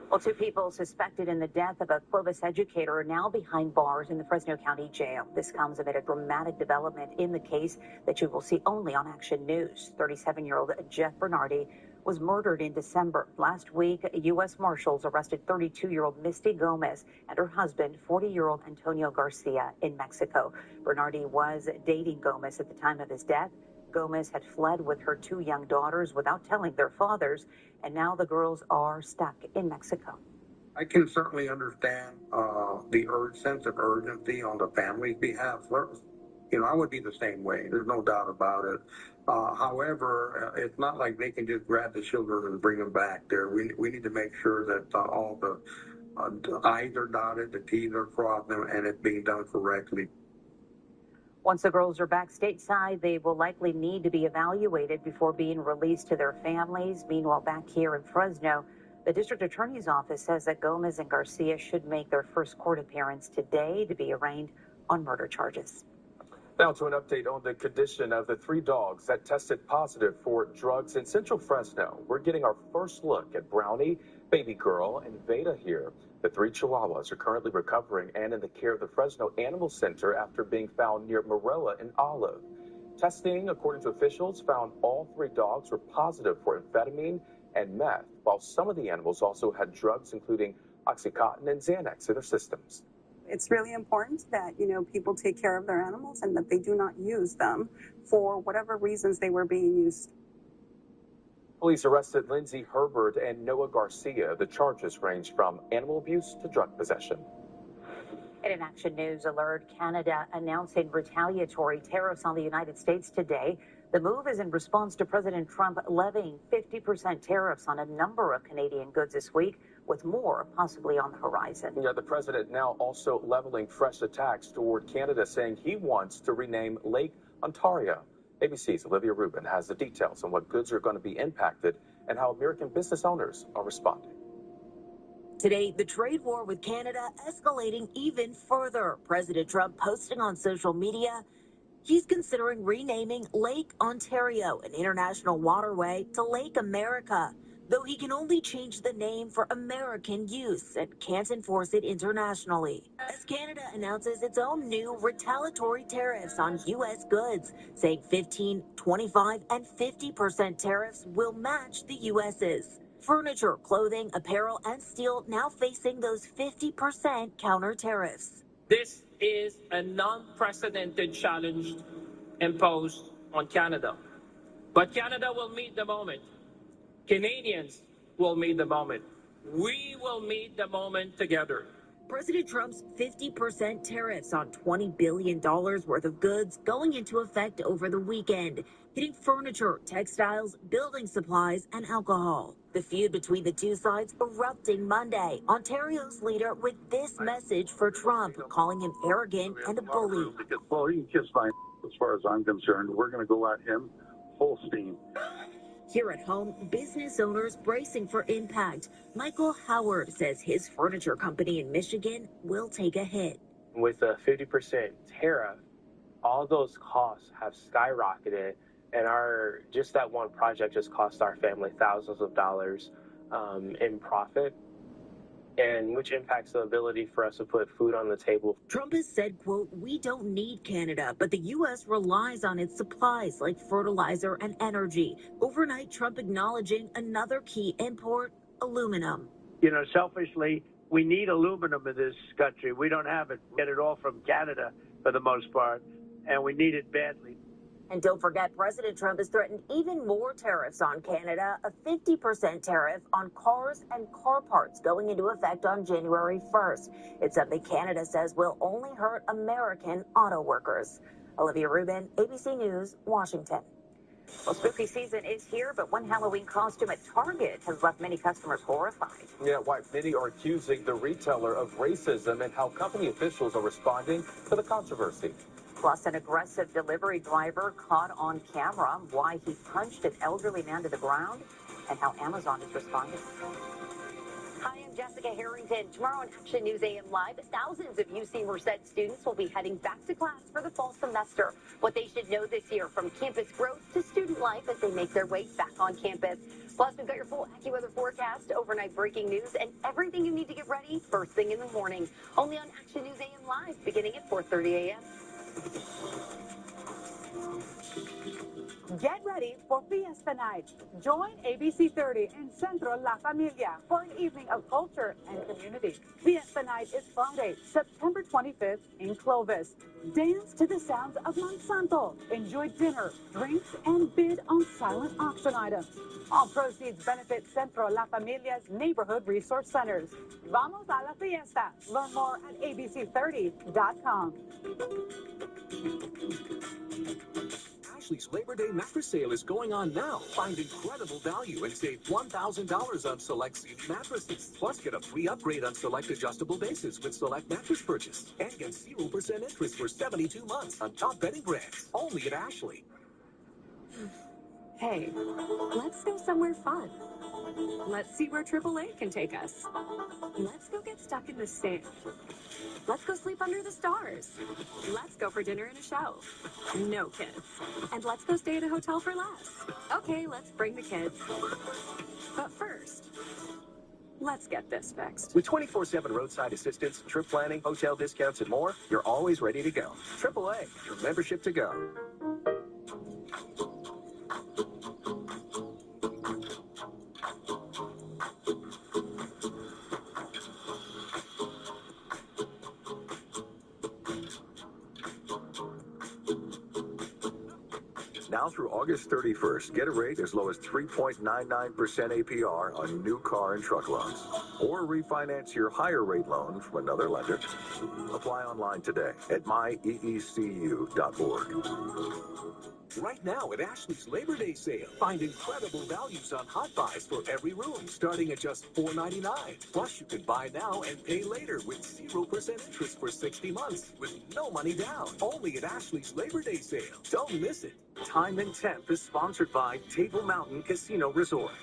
Well, 2 people suspected in the death of a Clovis educator are now behind bars in the Fresno County Jail. This comes amid a dramatic development in the case that you will see only on Action News. 37-year-old Jeff Bernardi was murdered in December. Last week, U.S. Marshals arrested 32-year-old Misty Gomez and her husband, 40-year-old Antonio Garcia, in Mexico. Bernardi was dating Gomez at the time of his death. Gomez had fled with her 2 young daughters without telling their fathers, and now the girls are stuck in Mexico. I can certainly understand the sense of urgency on the family's behalf. I would be the same way. There's no doubt about it. However, it's not like they can just grab the children and bring them back there. We need to make sure that all the I's are dotted, the T's are crossed, and it's being done correctly. Once the girls are back stateside, they will likely need to be evaluated before being released to their families. Meanwhile, back here in Fresno, the district attorney's office says that Gomez and Garcia should make their first court appearance today to be arraigned on murder charges. Now to an update on the condition of the 3 dogs that tested positive for drugs in central Fresno. We're getting our first look at Brownie, Baby Girl, and Veda here. The 3 Chihuahuas are currently recovering and in the care of the Fresno Animal Center after being found near Morella and Olive. Testing, according to officials, found all 3 dogs were positive for amphetamine and meth, while some of the animals also had drugs including Oxycontin and Xanax in their systems. It's really important that, people take care of their animals and that they do not use them for whatever reasons they were being used. Police arrested Lindsay Herbert and Noah Garcia. The charges range from animal abuse to drug possession. In an Action News alert, Canada announcing retaliatory tariffs on the United States today. The move is in response to President Trump levying 50% tariffs on a number of Canadian goods this week, with more possibly on the horizon. Yeah, the president now also leveling fresh attacks toward Canada, saying he wants to rename Lake Ontario. ABC's Olivia Rubin has the details on what goods are going to be impacted and how American business owners are responding. Today, the trade war with Canada escalating even further. President Trump posting on social media he's considering renaming Lake Ontario, an international waterway, to Lake America, though he can only change the name for American use and can't enforce it internationally. As Canada announces its own new retaliatory tariffs on U.S. goods, saying 15, 25, and 50% tariffs will match the U.S.'s. Furniture, clothing, apparel, and steel now facing those 50% counter tariffs. This is an unprecedented challenge imposed on Canada. But Canada will meet the moment. Canadians will meet the moment. We will meet the moment together. President Trump's 50% tariffs on $20 billion worth of goods going into effect over the weekend, hitting furniture, textiles, building supplies, and alcohol. The feud between the two sides erupting Monday. Ontario's leader with this message for Trump, calling him arrogant and a bully. Well, he can kiss my as far as I'm concerned. We're going to go at him full steam. Here at home, business owners bracing for impact. Michael Howard says his furniture company in Michigan will take a hit. With a 50% tariff, all those costs have skyrocketed, and just that one project just cost our family thousands of dollars in profit, and which impacts the ability for us to put food on the table. Trump has said, quote, we don't need Canada, but the U.S. relies on its supplies like fertilizer and energy. Overnight, Trump acknowledging another key import, aluminum. Selfishly, we need aluminum in this country. We don't have it. We get it all from Canada for the most part, and we need it badly. And don't forget, President Trump has threatened even more tariffs on Canada, a 50% tariff on cars and car parts going into effect on January 1st. It's something Canada says will only hurt American auto workers. Olivia Rubin, ABC News, Washington. Well, spooky season is here, but one Halloween costume at Target has left many customers horrified. Yeah, why many are accusing the retailer of racism and how company officials are responding to the controversy. Plus, an aggressive delivery driver caught on camera, why he punched an elderly man to the ground, and how Amazon is responding. Hi, I'm Jessica Harrington. Tomorrow on Action News AM Live, thousands of UC Merced students will be heading back to class for the fall semester. What they should know this year, from campus growth to student life as they make their way back on campus. Plus, we've got your full AccuWeather forecast, overnight breaking news, and everything you need to get ready first thing in the morning. Only on Action News AM Live, beginning at 4:30 a.m. Get ready for Fiesta Night. Join ABC 30 in Centro La Familia for an evening of culture and community. Fiesta Night is Friday, September 25th in Clovis. Dance to the sounds of Monsanto. Enjoy dinner, drinks, and bid on silent auction items. All proceeds benefit Centro La Familia's neighborhood resource centers. Vamos a la fiesta. Learn more at abc30.com. Ashley's Labor Day mattress sale is going on now. Find incredible value and save $1,000 on select seating mattresses. Plus, get a free upgrade on select adjustable bases with select mattress purchase. And get 0% interest for 72 months on top bedding brands. Only at Ashley. Hey, let's go somewhere fun. Let's see where AAA can take us. Let's go get stuck in the sand. Let's go sleep under the stars. Let's go for dinner and a show. No kids. And let's go stay at a hotel for less. Okay, let's bring the kids. But first, let's get this fixed. With 24/7 roadside assistance, trip planning, hotel discounts, and more, you're always ready to go. AAA, your membership to go. Now through August 31st, get a rate as low as 3.99% APR on new car and truck loans. Or refinance your higher rate loan from another lender. Apply online today at myeecu.org. Right now at Ashley's Labor Day sale, find incredible values on hot buys for every room, starting at just $4.99. Plus, you can buy now and pay later with 0% interest for 60 months with no money down. Only at Ashley's Labor Day sale. Don't miss it. Time and Temp is sponsored by Table Mountain Casino Resort.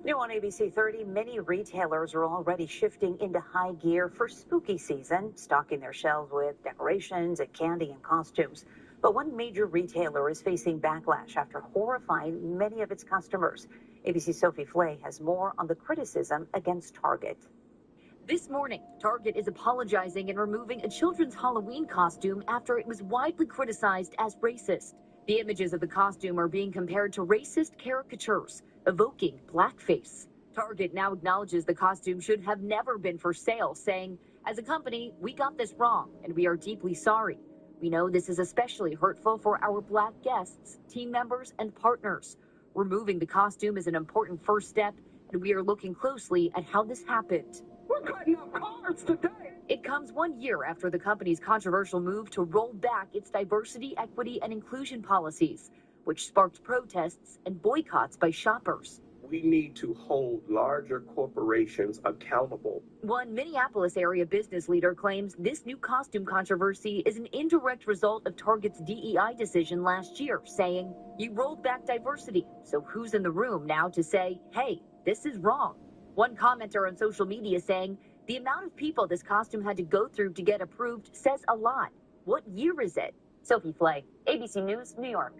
New on ABC 30, many retailers are already shifting into high gear for spooky season, stocking their shelves with decorations and candy and costumes. But one major retailer is facing backlash after horrifying many of its customers. ABC's Sophie Flay has more on the criticism against Target. This morning, Target is apologizing and removing a children's Halloween costume after it was widely criticized as racist. The images of the costume are being compared to racist caricatures, evoking blackface. Target now acknowledges the costume should have never been for sale, saying, "As a company, we got this wrong, and we are deeply sorry. We know this is especially hurtful for our Black guests, team members, and partners. Removing the costume is an important first step, and we are looking closely at how this happened." We're cutting up cards today. It comes 1 year after the company's controversial move to roll back its diversity, equity, and inclusion policies, which sparked protests and boycotts by shoppers. We need to hold larger corporations accountable. One Minneapolis area business leader claims this new costume controversy is an indirect result of Target's DEI decision last year, saying, "You rolled back diversity, so who's in the room now to say, hey, this is wrong?" One commenter on social media saying, "The amount of people this costume had to go through to get approved says a lot. What year is it?" Sophie Flay, ABC News, New York.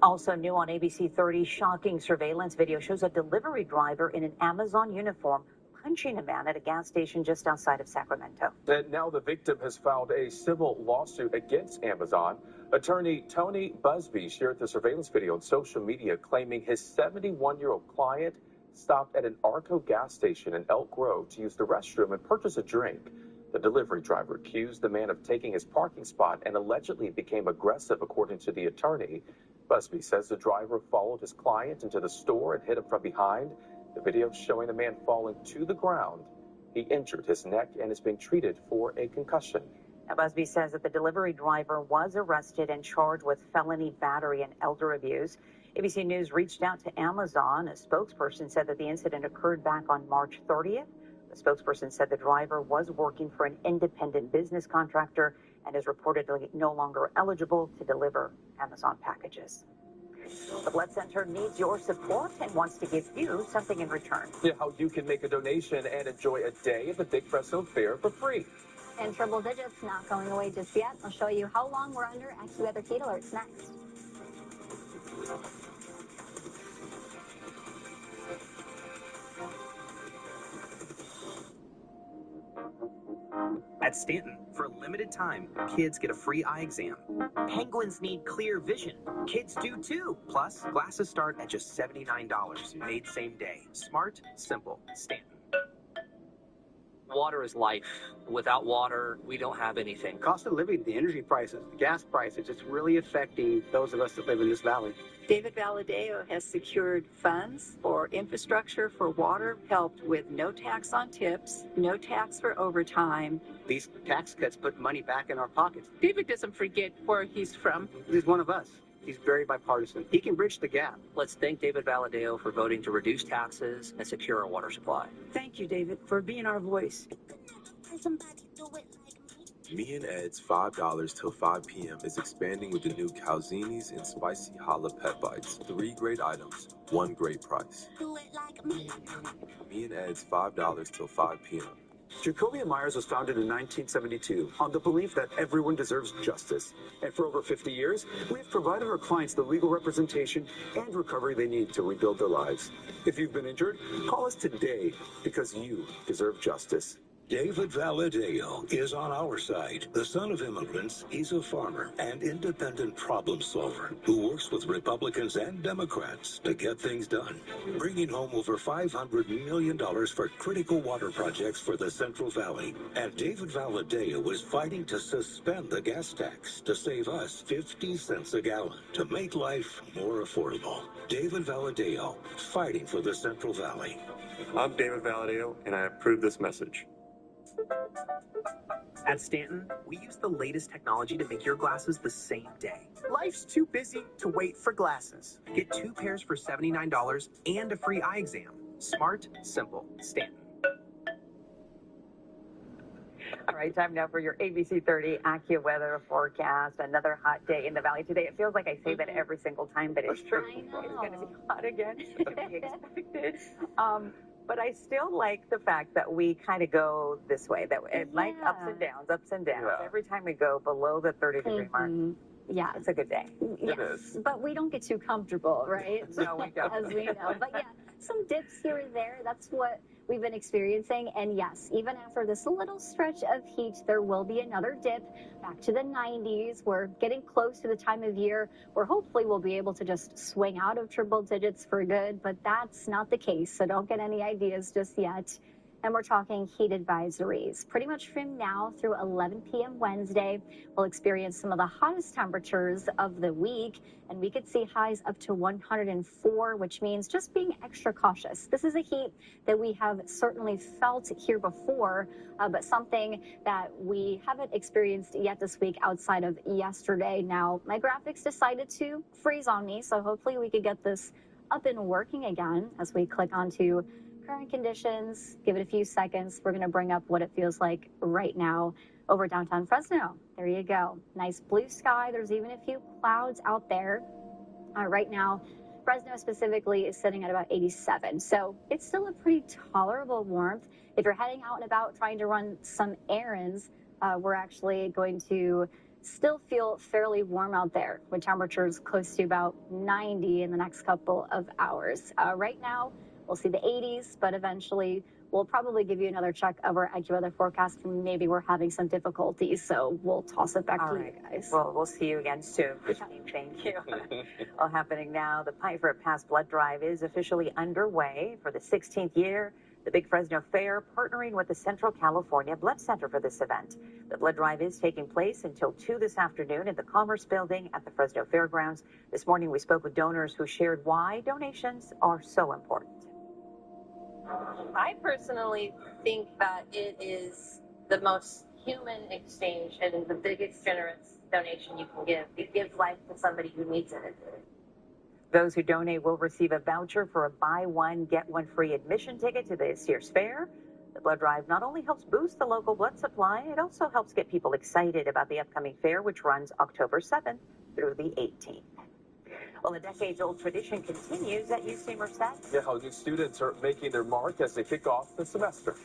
Also new on ABC 30, shocking surveillance video shows a delivery driver in an Amazon uniform punching a man at a gas station just outside of Sacramento. And now the victim has filed a civil lawsuit against Amazon. Attorney Tony Busby shared the surveillance video on social media claiming his 71-year-old client stopped at an Arco gas station in Elk Grove to use the restroom and purchase a drink. The delivery driver accused the man of taking his parking spot and allegedly became aggressive, according to the attorney. Busby says the driver followed his client into the store and hit him from behind. The video showing the man falling to the ground. He injured his neck and is being treated for a concussion. Now, Busby says that the delivery driver was arrested and charged with felony battery and elder abuse. ABC News reached out to Amazon. A spokesperson said that the incident occurred back on March 30th. The spokesperson said the driver was working for an independent business contractor and is reportedly no longer eligible to deliver Amazon packages. The Blood Center needs your support and wants to give you something in return. Yeah, how you can make a donation and enjoy a day at the Big Fresno Fair for free. And triple digits not going away just yet. I'll show you how long we're under AccuWeather heat alerts next. At Stanton, for limited time, kids get a free eye exam. Penguins need clear vision. Kids do too. Plus, glasses start at just $79. Made same day. Smart, simple. Stanton. Water is life. Without water, we don't have anything. Cost of living, the energy prices, the gas prices, it's really affecting those of us that live in this valley. David Valadeo has secured funds for infrastructure for water, helped with no tax on tips, no tax for overtime. These tax cuts put money back in our pockets. David doesn't forget where he's from. He's one of us. He's very bipartisan. He can bridge the gap. Let's thank David Valadeo for voting to reduce taxes and secure our water supply. Thank you, David, for being our voice. Me and Ed's $5 till 5 p.m. is expanding with the new Calzini's and Spicy Challah Pet Bites. 3 great items, 1 great price. Do it like me. Me and Ed's $5 till 5 p.m. Jacoby & Myers was founded in 1972 on the belief that everyone deserves justice. And for over 50 years, we have provided our clients the legal representation and recovery they need to rebuild their lives. If you've been injured, call us today because you deserve justice. David Valadeo is on our side. The son of immigrants, he's a farmer and independent problem solver who works with Republicans and Democrats to get things done, bringing home over $500 million for critical water projects for the Central Valley. And David Valadeo is fighting to suspend the gas tax to save us 50 cents a gallon to make life more affordable. David Valadeo, fighting for the Central Valley. I'm David Valadeo, and I approve this message. At Stanton, we use the latest technology to make your glasses the same day. Life's too busy to wait for glasses. Get 2 pairs for $79 and a free eye exam. Smart, simple. Stanton. All right, time now for your ABC 30 AccuWeather forecast. Another hot day in the valley today. It feels like I say that every single time, but it's true. It's going to be hot again. We expected. But I still like the fact that we kind of go this way, that like ups and downs. Yeah. Every time we go below the 30-degree mark, yeah, it's a good day. Yes, It is. But we don't get too comfortable, right? No, we don't. As we know. But yeah, some dips here and there. That's what we've been experiencing. And yes, even after this little stretch of heat, there will be another dip back to the 90s. We're getting close to the time of year where hopefully we'll be able to just swing out of triple digits for good, but that's not the case. So don't get any ideas just yet. And we're talking heat advisories. Pretty much from now through 11 p.m. Wednesday, we'll experience some of the hottest temperatures of the week, and we could see highs up to 104, which means just being extra cautious. This is a heat that we have certainly felt here before, but something that we haven't experienced yet this week outside of yesterday. Now, my graphics decided to freeze on me, so hopefully we could get this up and working again as we click onto current conditions. Give it a few seconds. We're going to bring up what it feels like right now over downtown Fresno. There you go. Nice blue sky. There's even a few clouds out there. Right now, Fresno specifically is sitting at about 87. So it's still a pretty tolerable warmth. If you're heading out and about trying to run some errands, we're actually going to still feel fairly warm out there with temperatures close to about 90 in the next couple of hours. Right now, we'll see the 80s, but eventually we'll probably give you another check of our AccuWeather forecast. Maybe we're having some difficulties, so we'll toss it back to you guys. Well, we'll see you again soon, Christine. Thank you. All happening now. The Fight for a Pass blood drive is officially underway for the 16th year. The Big Fresno Fair partnering with the Central California Blood Center for this event. The blood drive is taking place until 2 this afternoon in the Commerce Building at the Fresno Fairgrounds. This morning we spoke with donors who shared why donations are so important. I personally think that it is the most human exchange and the biggest generous donation you can give. It gives life to somebody who needs it. Those who donate will receive a voucher for a buy one, get one free admission ticket to this year's fair. The blood drive not only helps boost the local blood supply, it also helps get people excited about the upcoming fair, which runs October 7th through the 18th. Well, a decades-old tradition continues at UC Merced. Yeah, how new students are making their mark as they kick off the semester.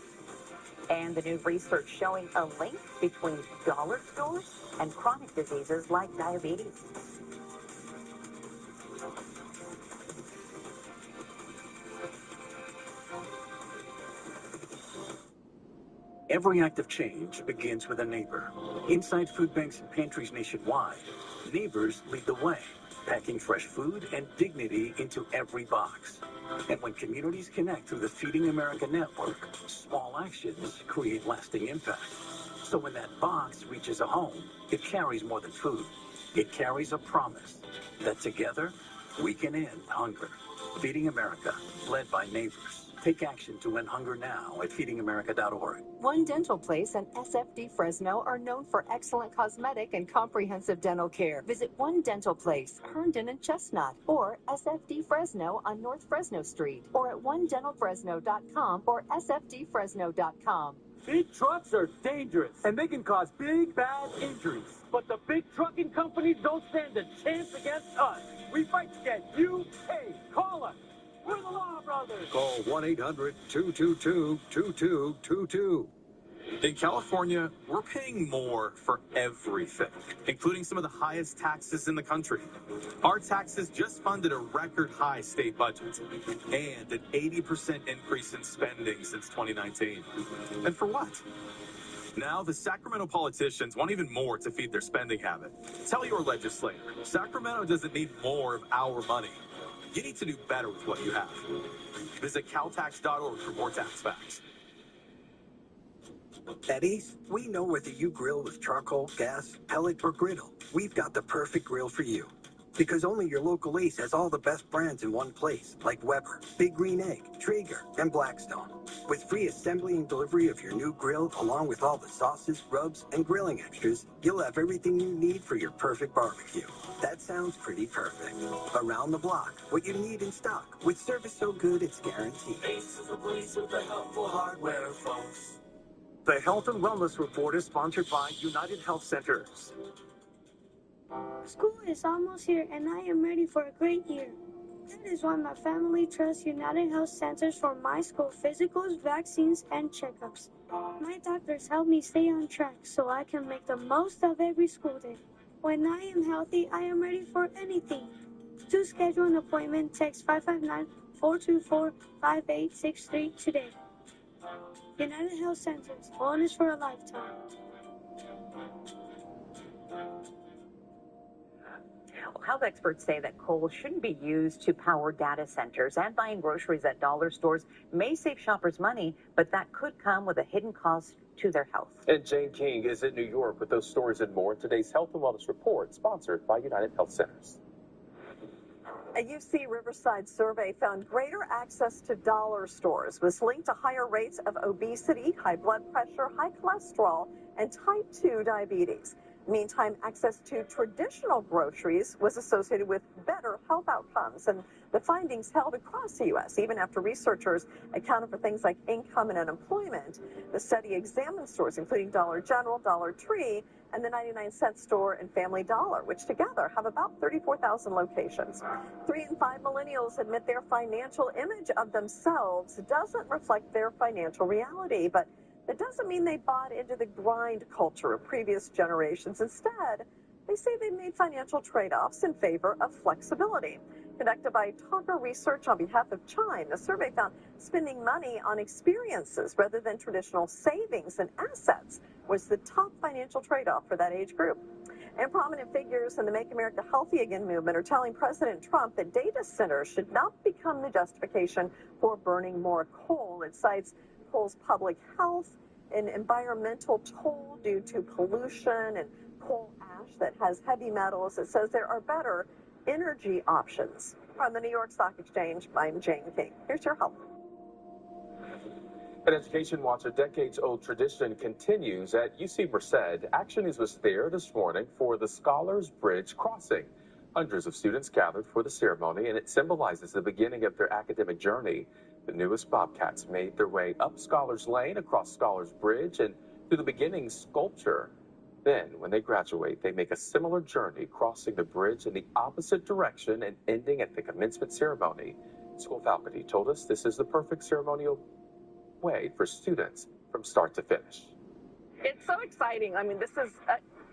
And the new research showing a link between dollar stores and chronic diseases like diabetes. Every act of change begins with a neighbor. Inside food banks and pantries nationwide, neighbors lead the way, packing fresh food and dignity into every box. And when communities connect through the Feeding America network, small actions create lasting impact. So when that box reaches a home, it carries more than food. It carries a promise that together we can end hunger. Feeding America, led by neighbors. Take action to end hunger now at feedingamerica.org. One Dental Place and SFD Fresno are known for excellent cosmetic and comprehensive dental care. Visit One Dental Place, Herndon and Chestnut, or SFD Fresno on North Fresno Street, or at onedentalfresno.com or sfdfresno.com. Big trucks are dangerous, and they can cause big, bad injuries. But the big trucking companies don't stand a chance against us. We fight to get you paid. Call us. We're the Law Brothers. Call 1-800-222-2222. In California, we're paying more for everything, including some of the highest taxes in the country. Our taxes just funded a record high state budget and an 80% increase in spending since 2019. And for what? Now, the Sacramento politicians want even more to feed their spending habit. Tell your legislator, Sacramento doesn't need more of our money. You need to do better with what you have. Visit caltax.org for more tax facts. At Ace, we know whether you grill with charcoal, gas, pellet, or griddle, we've got the perfect grill for you. Because only your local Ace has all the best brands in one place, like Weber, Big Green Egg, Traeger, and Blackstone. With free assembly and delivery of your new grill, along with all the sauces, rubs, and grilling extras, you'll have everything you need for your perfect barbecue. That sounds pretty perfect. Around the block, what you need in stock, with service so good it's guaranteed. Ace is the place with the helpful hardware, folks. The Health and Wellness Report is sponsored by United Health Centers. School is almost here, and I am ready for a great year. That is why my family trusts United Health Centers for my school physicals, vaccines, and checkups. My doctors help me stay on track so I can make the most of every school day. When I am healthy, I am ready for anything. To schedule an appointment, text 559-424-5863 today. United Health Centers, wellness for a lifetime. Health experts say that coal shouldn't be used to power data centers, and buying groceries at dollar stores may save shoppers money, but that could come with a hidden cost to their health. And Jane King is in New York with those stories and more in today's Health and Wellness Report, sponsored by United Health Centers. A UC Riverside survey found greater access to dollar stores was linked to higher rates of obesity, high blood pressure, high cholesterol, and type 2 diabetes. Meantime, access to traditional groceries was associated with better health outcomes, and the findings held across the U.S. even after researchers accounted for things like income and unemployment. The study examined stores including Dollar General, Dollar Tree, and the 99-cent store and Family Dollar, which together have about 34,000 locations. 3 in 5 millennials admit their financial image of themselves doesn't reflect their financial reality, but that doesn't mean they bought into the grind culture of previous generations. Instead, they say they made financial trade-offs in favor of flexibility. Conducted by Tonka Research on behalf of Chime, the survey found spending money on experiences rather than traditional savings and assets was the top financial trade-off for that age group. And prominent figures in the Make America Healthy Again movement are telling President Trump that data centers should not become the justification for burning more coal. It cites coal's public health, an environmental toll due to pollution and coal ash that has heavy metals. It says there are better energy options. From the New York Stock Exchange, I'm Jane King. Here's your help. An Education Watch, a decades-old tradition continues at UC Merced. Action News was there this morning for the Scholars Bridge crossing. Hundreds of students gathered for the ceremony, and it symbolizes the beginning of their academic journey. The newest Bobcats made their way up Scholars Lane, across Scholars Bridge, and through the beginning sculpture. Then, when they graduate, they make a similar journey, crossing the bridge in the opposite direction and ending at the commencement ceremony. School faculty told us this is the perfect ceremonial way for students from start to finish. It's so exciting. I mean, this is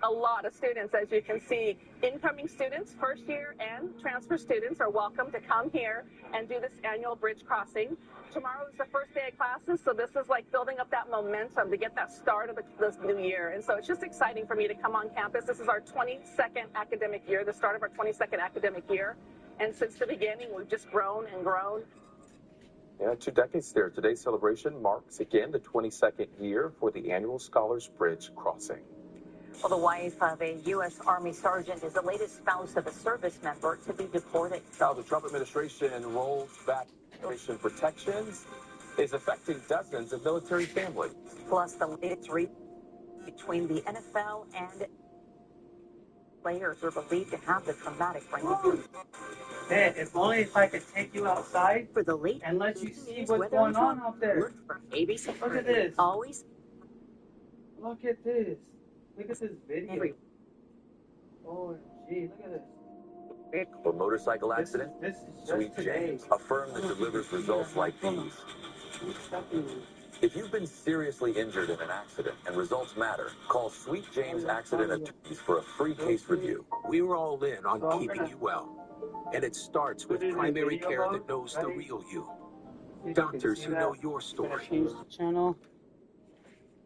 a lot of students, as you can see. Incoming students, first year and transfer students are welcome to come here and do this annual bridge crossing. Tomorrow is the first day of classes, so this is like building up that momentum to get that start of this new year. And so it's just exciting for me to come on campus. This is our 22nd academic year, the start of our 22nd academic year. And since the beginning, we've just grown and grown. Yeah, 2 decades there. Today's celebration marks again the 22nd year for the annual Scholars Bridge crossing. Well, the wife of a U.S. Army sergeant is the latest spouse of a service member to be deported. Now, the Trump administration rolls back immigration protections is affecting dozens of military families. Plus, the latest between the NFL and players are believed to have the traumatic brain injury. Man, if only if I could take you outside For the late and let you see what's going on out there. ABC. Look at this. Always. Look at this. Look at this video. Oh, gee, look at this. For motorcycle accident, This is Sweet just today. James, a firm that delivers results like these. If you've been seriously injured in an accident and results matter, call Sweet James Accident Attorneys for a free case review. We're all in on keeping you well. And it starts with primary care that knows the real you. Doctors who know your story. Change the channel.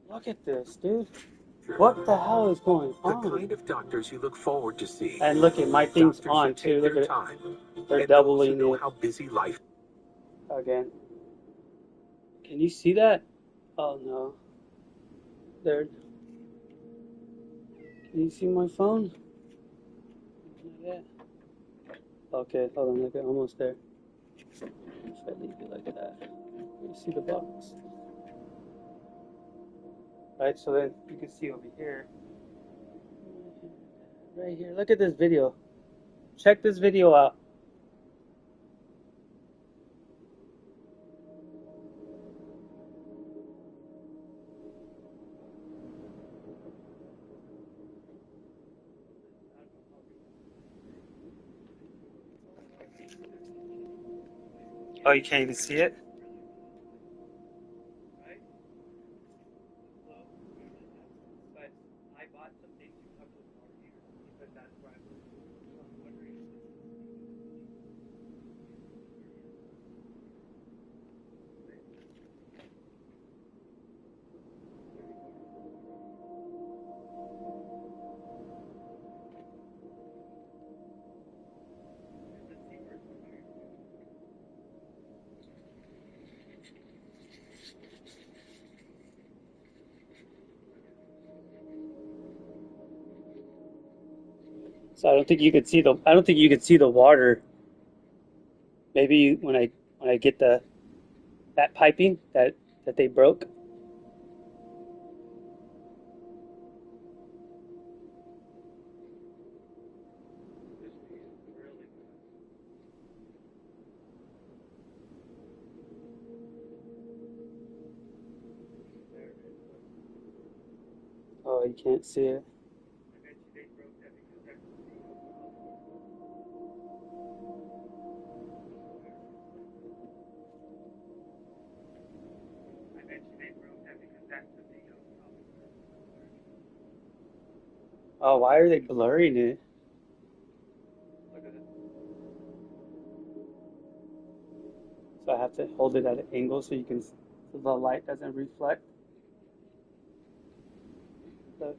Look at this, dude. What the hell is going on? The kind of doctors you look forward to seeing. And look at my thing's on too. Look at it. They're doubling know it how busy life. again. Can you see that? Oh no. There. Can you see my phone? Yeah. Okay, hold on. Look at almost there. If I leave it like that, you see the box. Right, so then you can see over here. Right here. Look at this video. Check this video out. Oh, you can't even see it? So I don't think you could see the water. Maybe when I get that piping that they broke. Oh, you can't see it. Oh, why are they blurring it? So I have to hold it at an angle so so the light doesn't reflect. Look.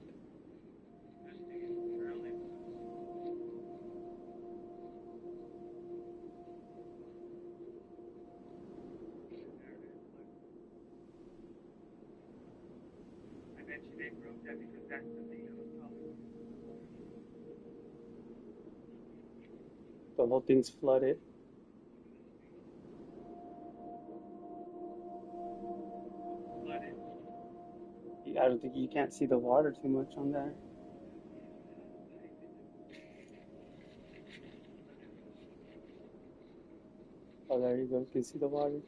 The whole thing's flooded. I don't think you can't see the water too much on there. Oh, there you go. You can see the water.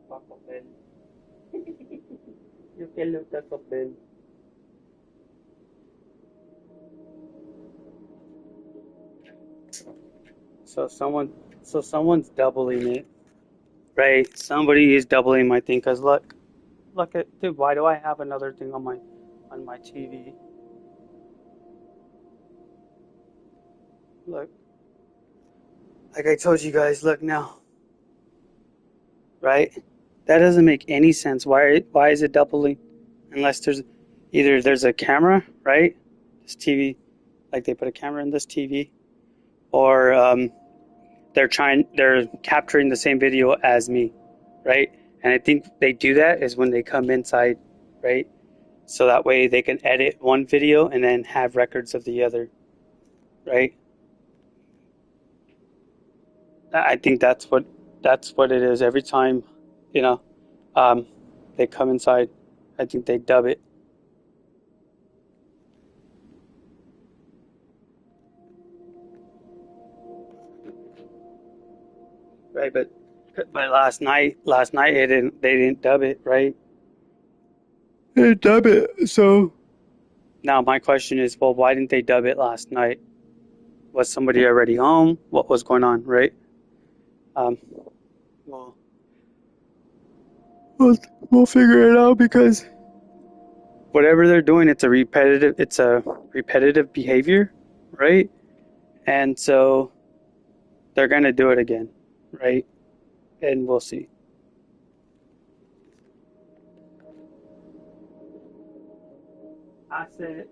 Taco Bell. You can look Taco Bell. Someone's doubling it, right? Somebody is doubling my thing. Cause look at, dude. Why do I have another thing on my TV? Look, like I told you guys. Look now, right? That doesn't make any sense. Why is it doubling? Unless there's a camera, right? This TV, like they put a camera in this TV, or they're capturing the same video as me, right? And I think they do that is when they come inside, right? So that way they can edit one video and then have records of the other, right? I think that's what it is every time, you know, they come inside. I think they dub it. Right, but last night they didn't dub it, right? They didn't dub it. So now my question is, well, why didn't they dub it last night? Was somebody already home? What was going on, right? Well, we'll figure it out, because whatever they're doing, it's a repetitive behavior, right? And so they're gonna do it again, right? And we'll see. I said,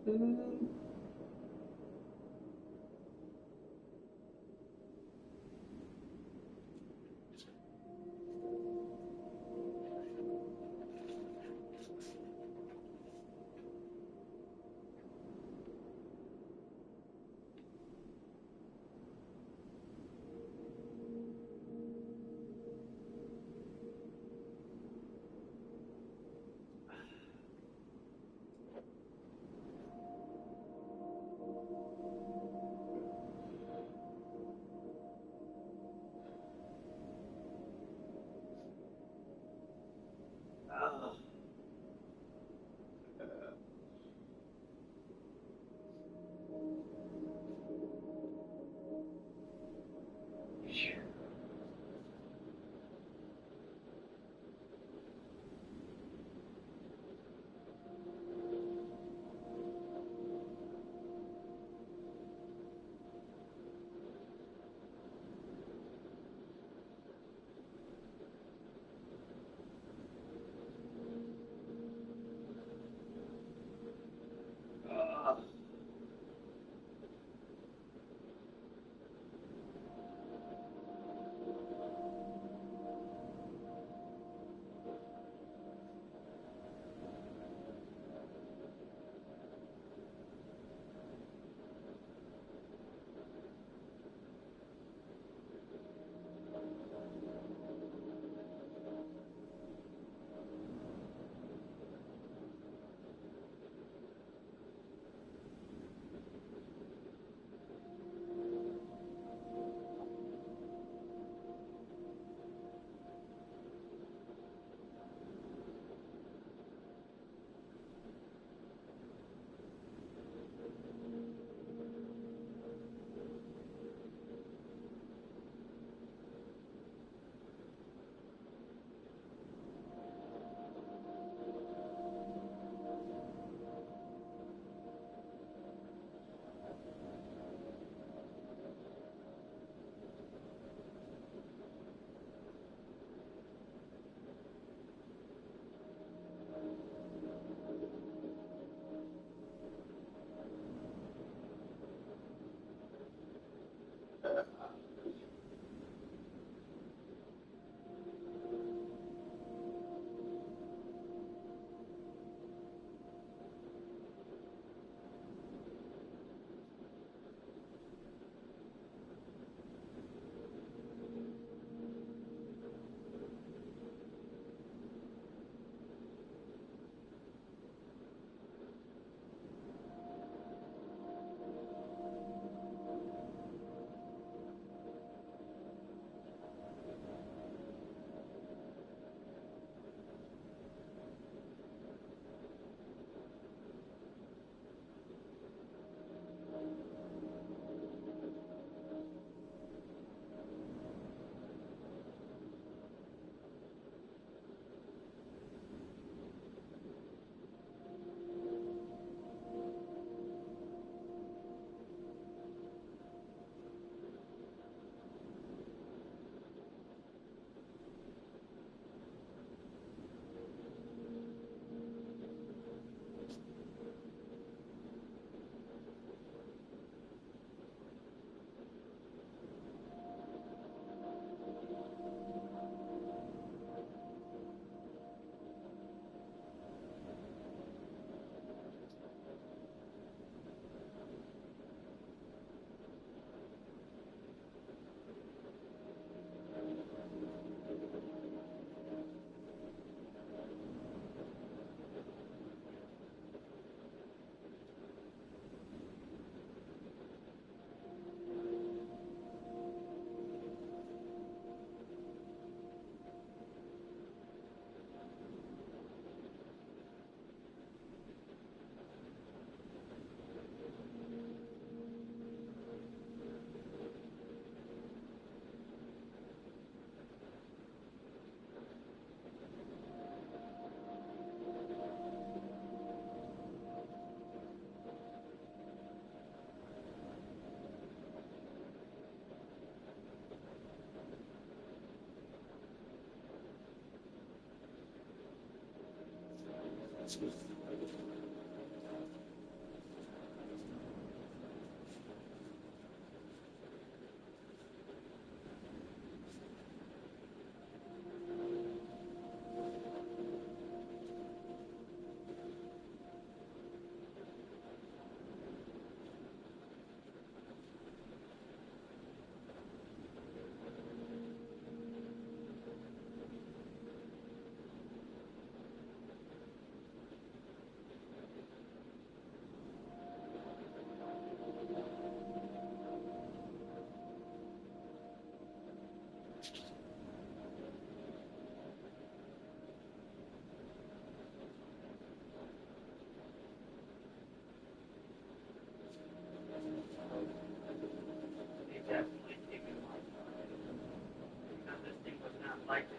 Like this.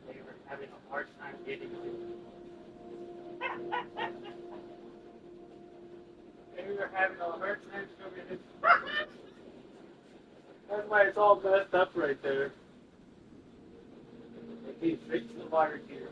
They were having a hard time getting it. They were having a hard time coming in. That's why it's all messed up right there. They came straight to the water here.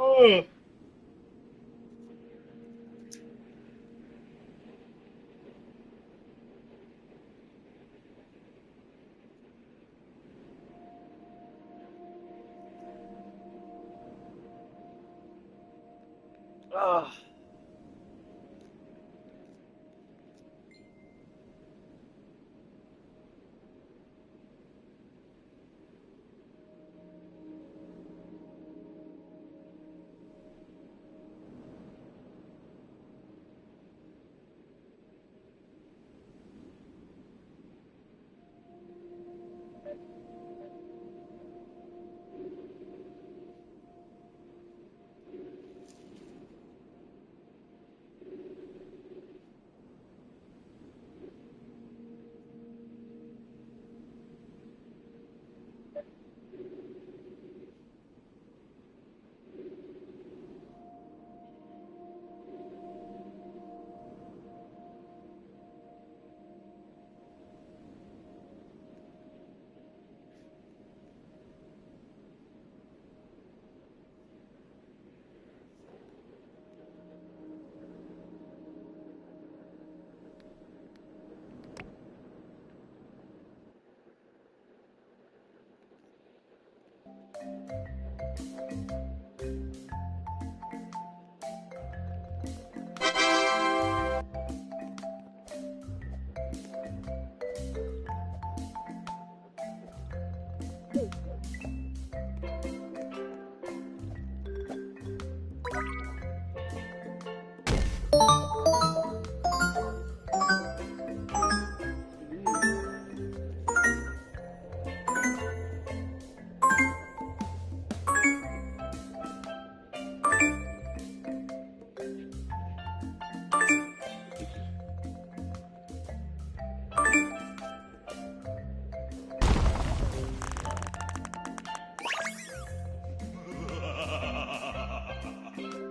Oh. Ah.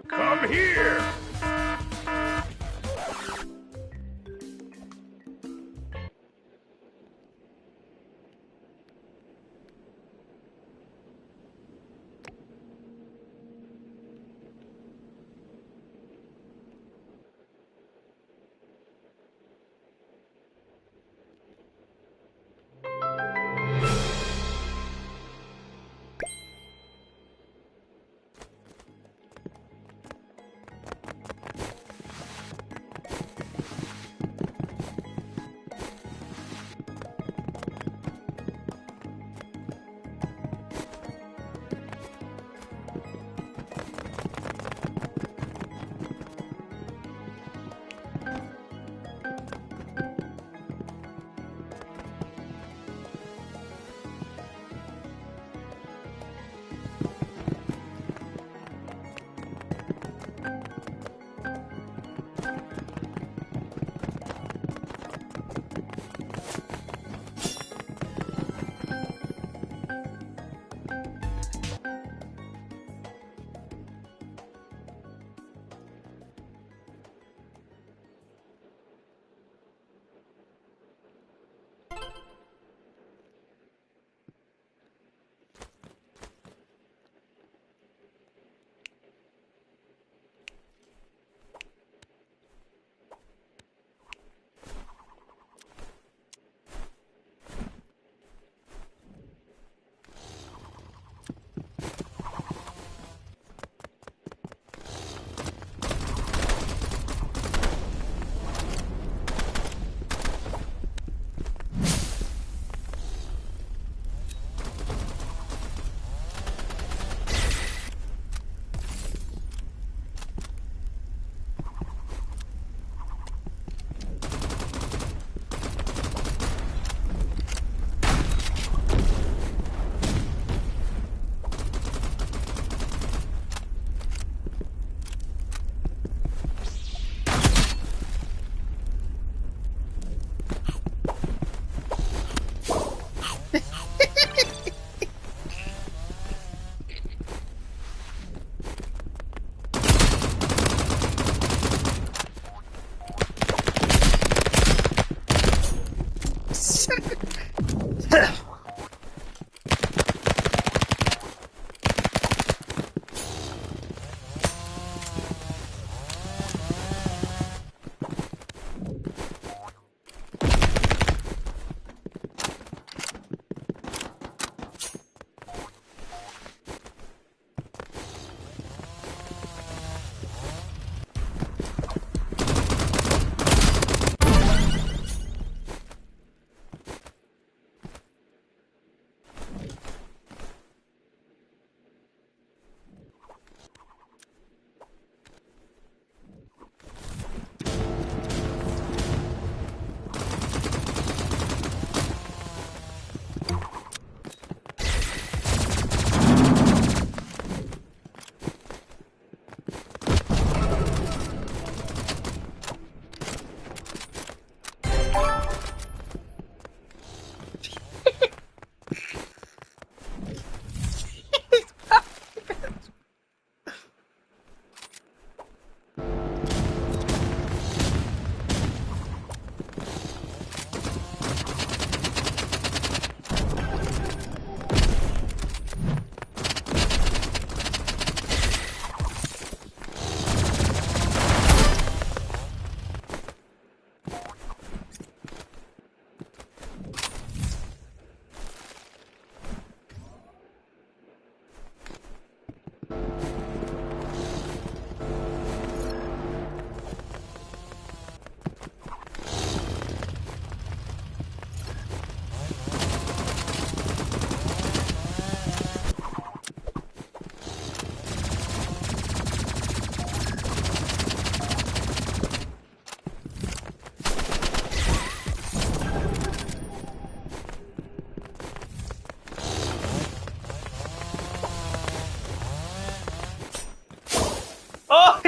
Come here!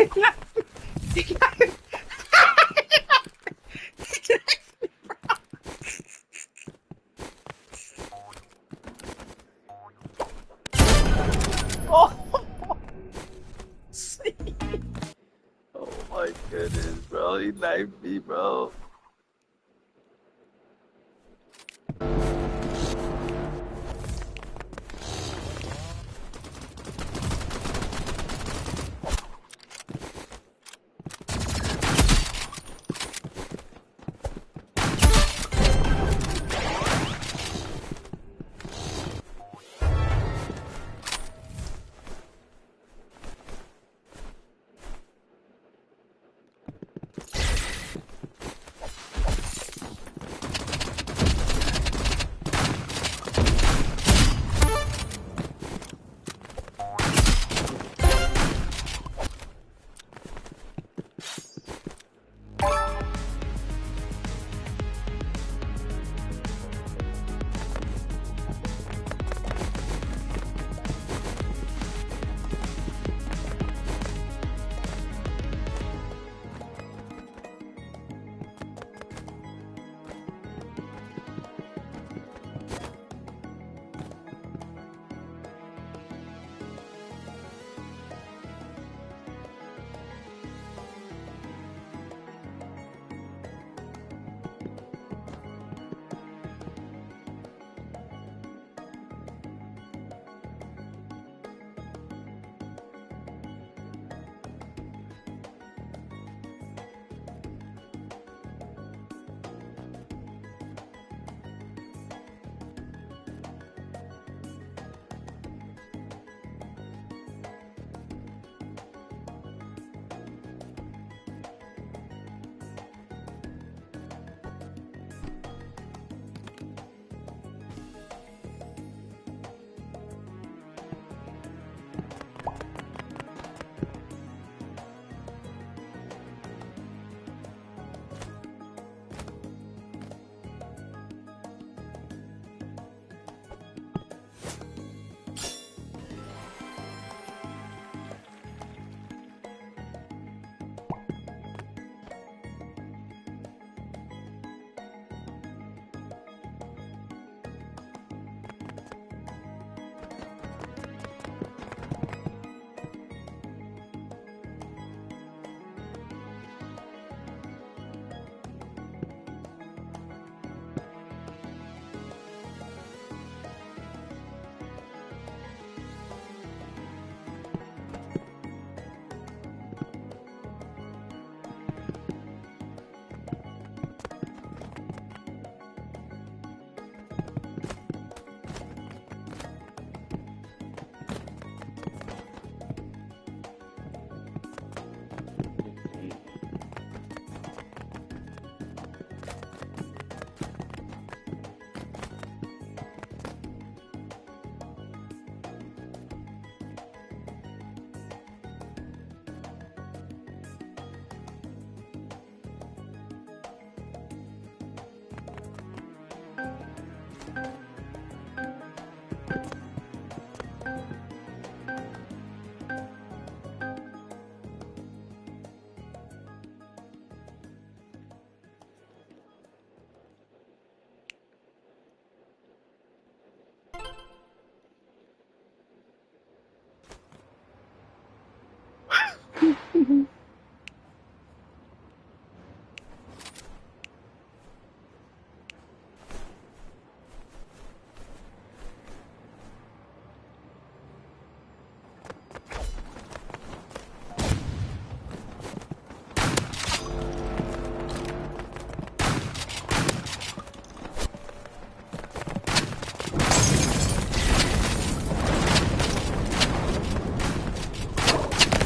Oh! Oh my goodness, bro. He knifed me, bro.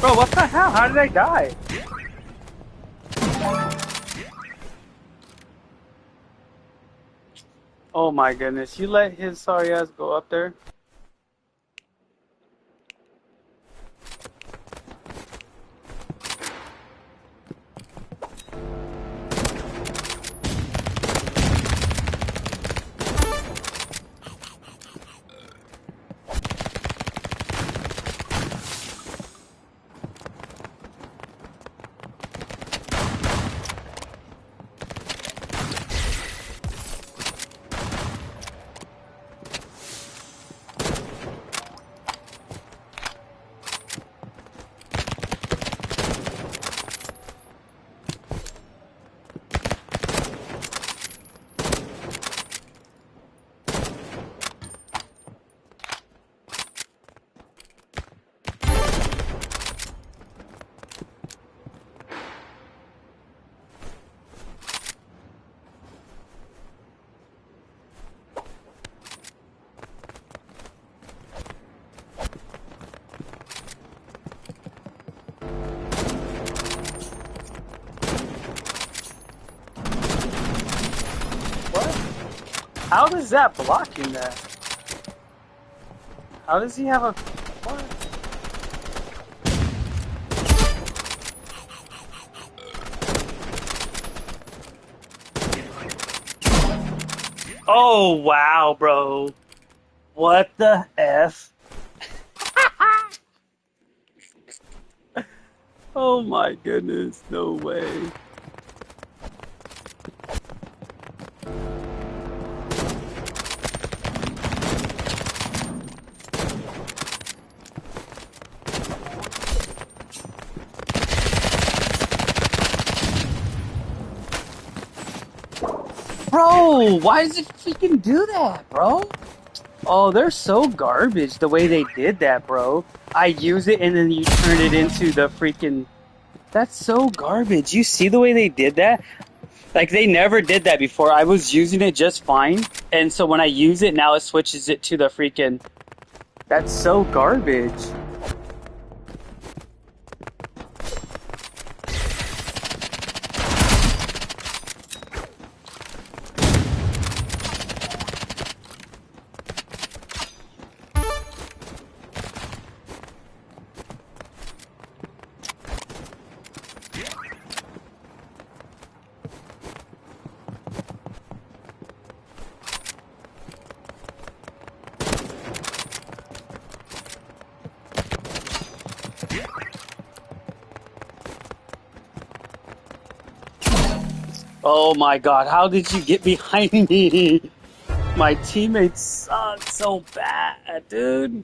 Bro, what the hell? How did I die? Oh my goodness. You let his sorry ass go up there? How does that block him that? How does he have a... What? Oh, wow, bro. What the F? Oh my goodness, no way. Bro, why does it freaking do that, bro? Oh, they're so garbage the way they did that, bro. I use it and then you turn it into the freaking... That's so garbage. You see the way they did that? Like, they never did that before. I was using it just fine. And so when I use it, now it switches it to the freaking... That's so garbage. Oh my god, how did you get behind me? My teammates suck so bad, dude.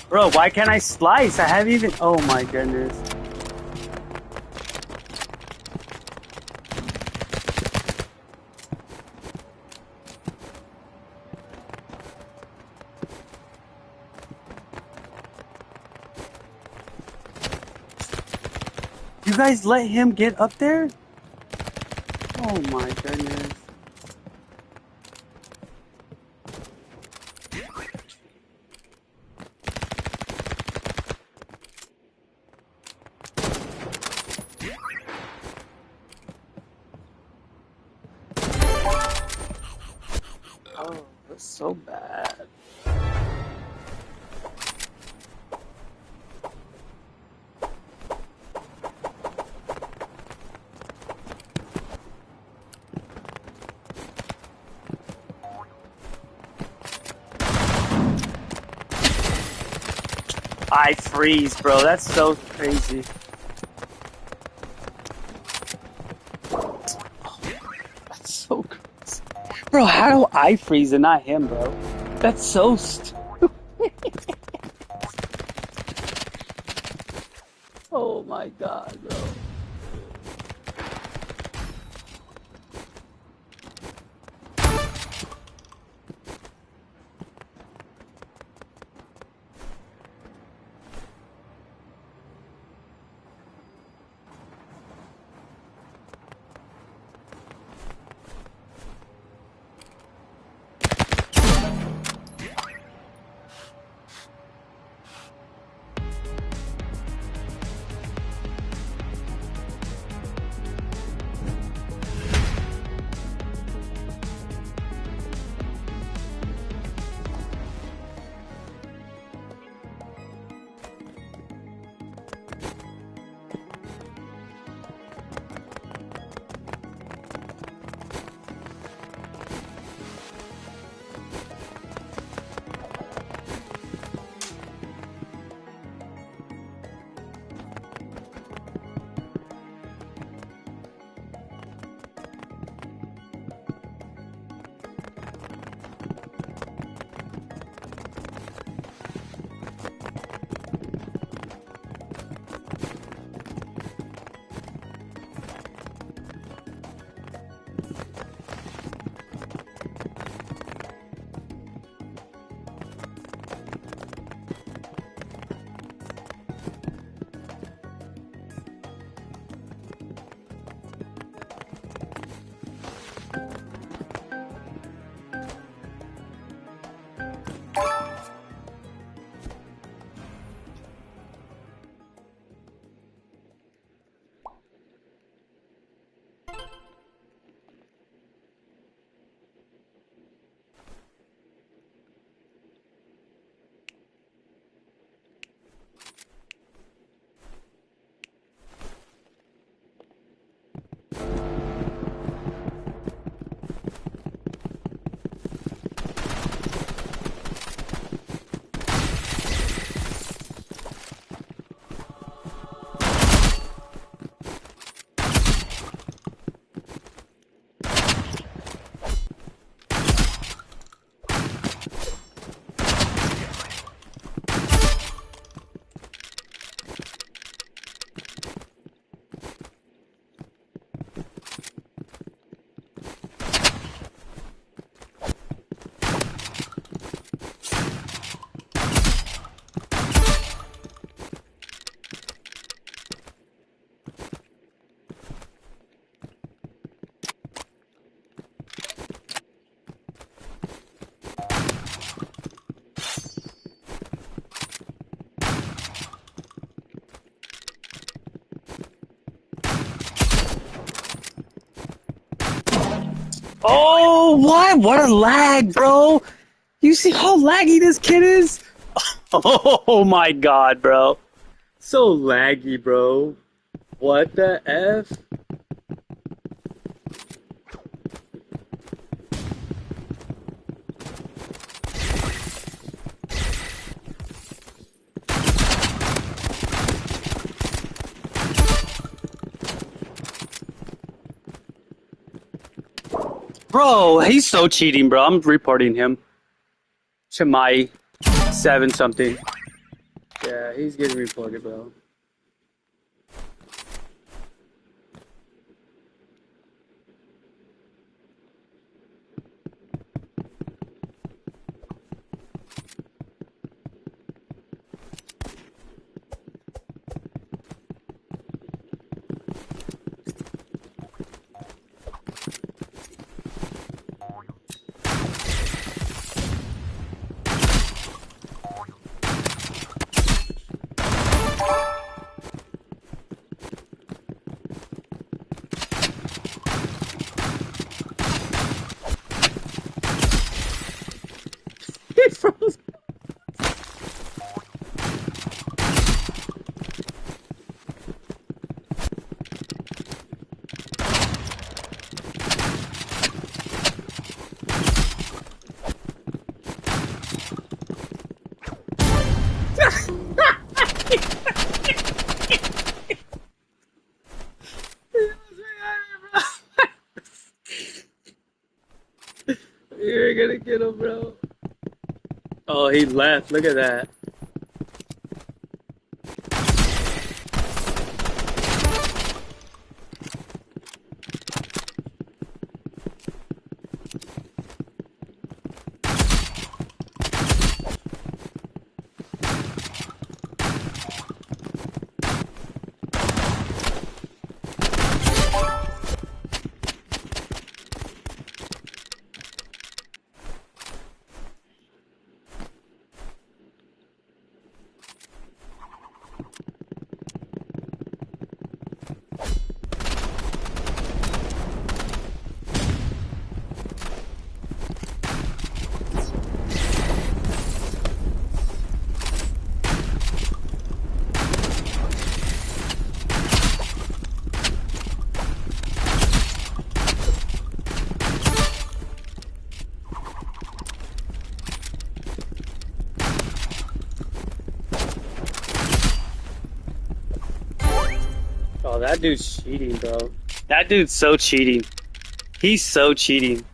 Bro, why can't I slice? I haven't even... Oh my goodness. You guys let him get up there? Oh my goodness. Oh, that's so bad. I freeze, bro. That's so crazy. That's so crazy. Bro, how do I freeze and not him, bro? That's so stupid. Oh my god, bro. Oh, what? What a lag, bro. You see how laggy this kid is? Oh my god, bro. So laggy, bro. What the F? Bro, he's so cheating, bro. I'm reporting him. Chimai 7 something. Yeah, he's getting reported, bro. He froze. You're gonna get him, bro. Oh, he left. Look at that. Oh, that dude's cheating, bro. That dude's so cheating. He's so cheating.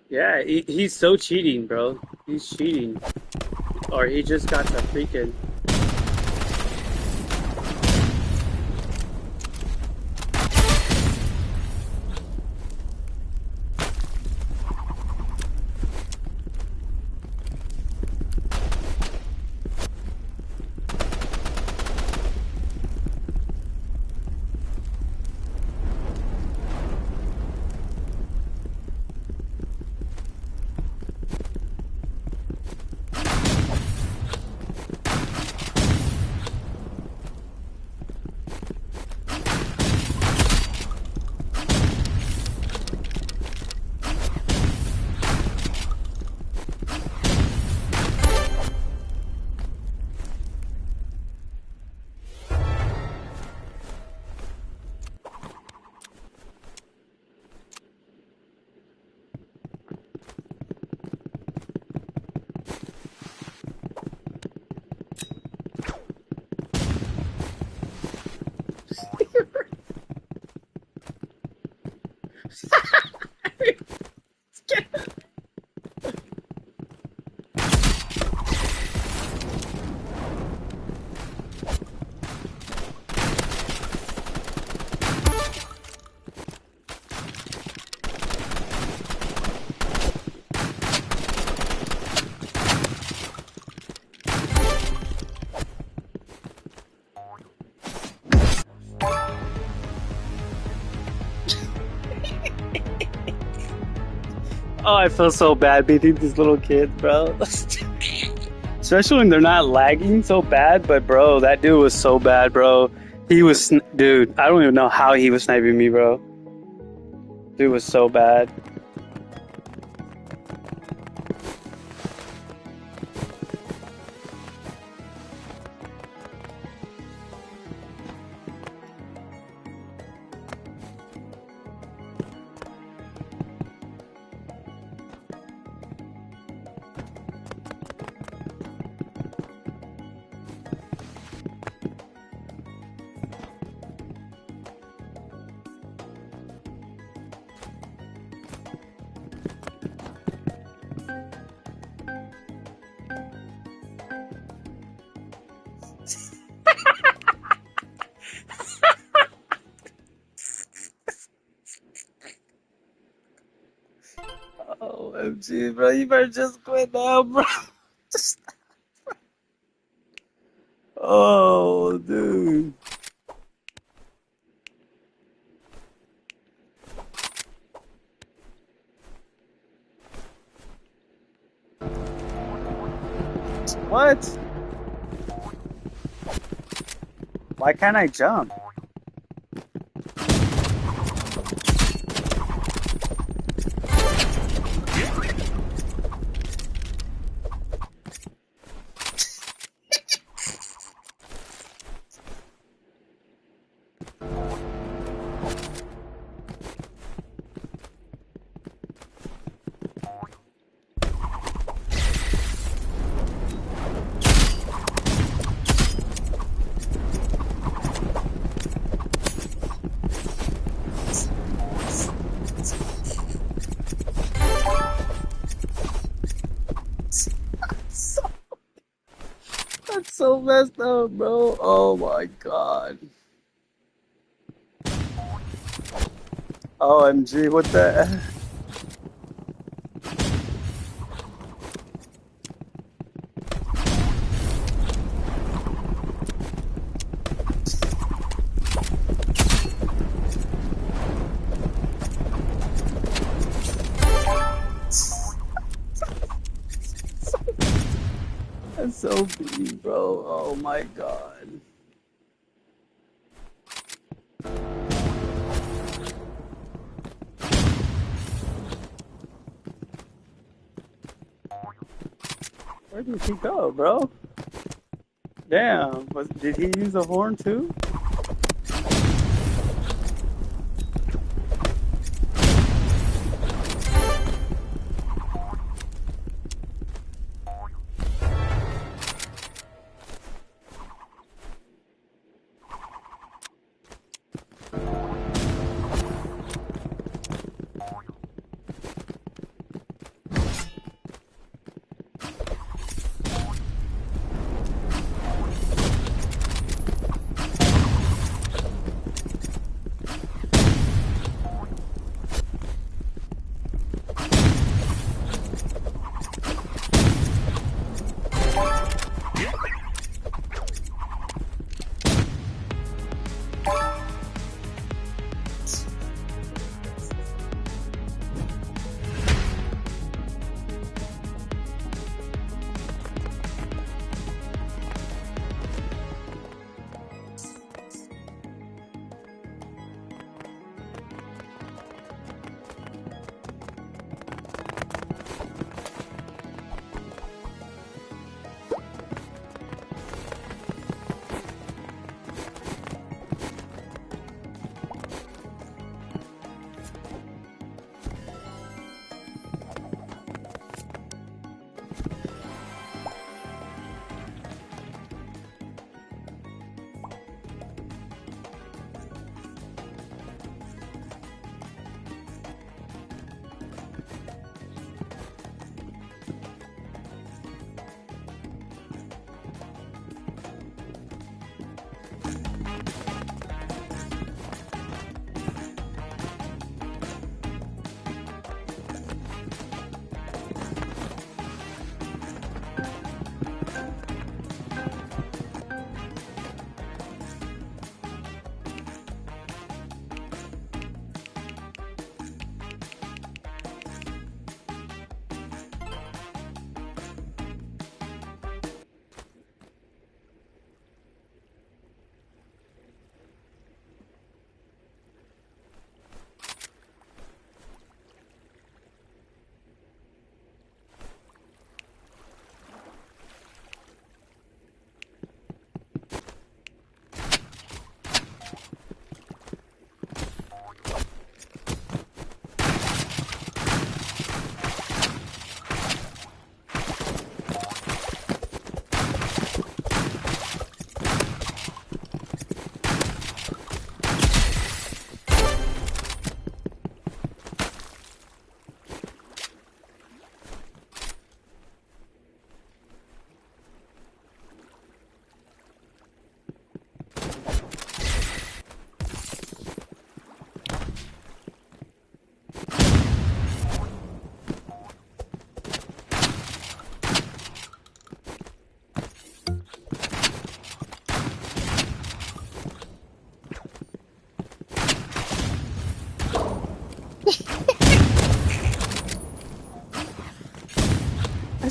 Yeah, he's so cheating, bro. He's cheating. Or he just got the freaking... Oh, I feel so bad beating these little kids, bro. Especially when they're not lagging so bad, but bro, that dude was so bad, bro. He was, dude, I don't even know how he was sniping me, bro. Dude was so bad. OMG, bro, you better just quit now, bro. Just... Oh, dude. What? Why can't I jump? That's so messed up, bro. Oh my god. OMG, what the... That's so big, bro. Oh my god. Where did he go, bro? Damn, did he use a horn too?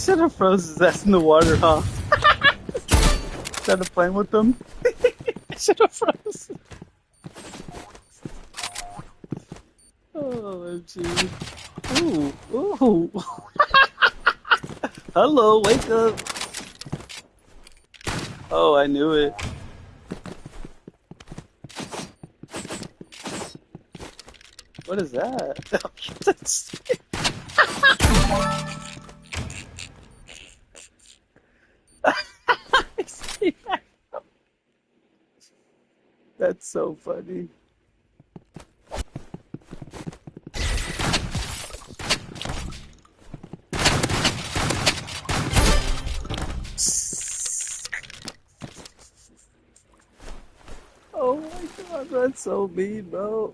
should have froze his ass in the water, huh? Instead of playing with them. I should have froze. Oh, gee. Ooh, ooh. Hello, wake up. Oh, I knew it. What is that? That's so funny. Oh my god, that's so mean, bro.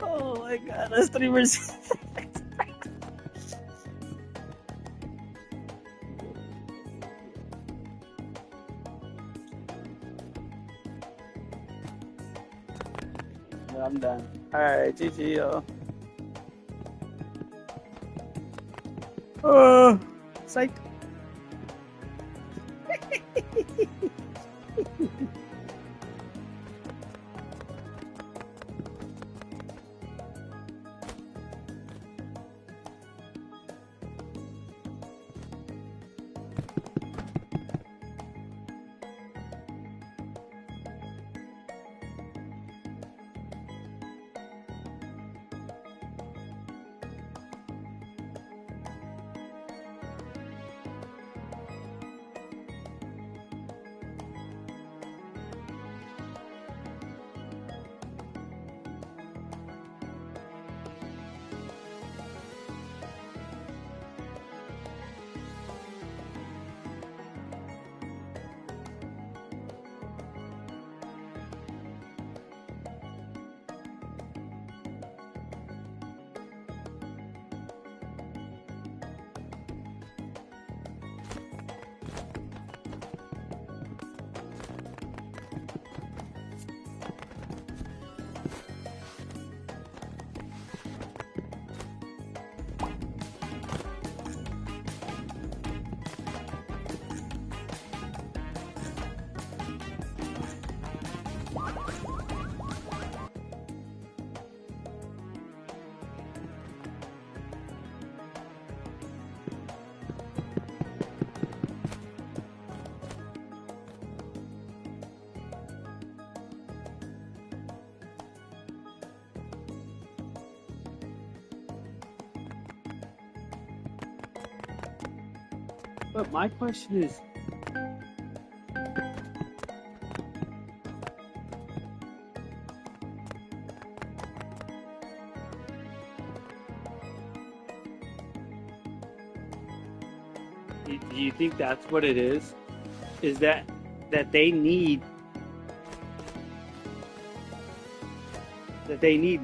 Oh my god, that's 3%. I'm done. Alright, GG, yo. Psych. But my question is, do you think that's what it is? Is that they need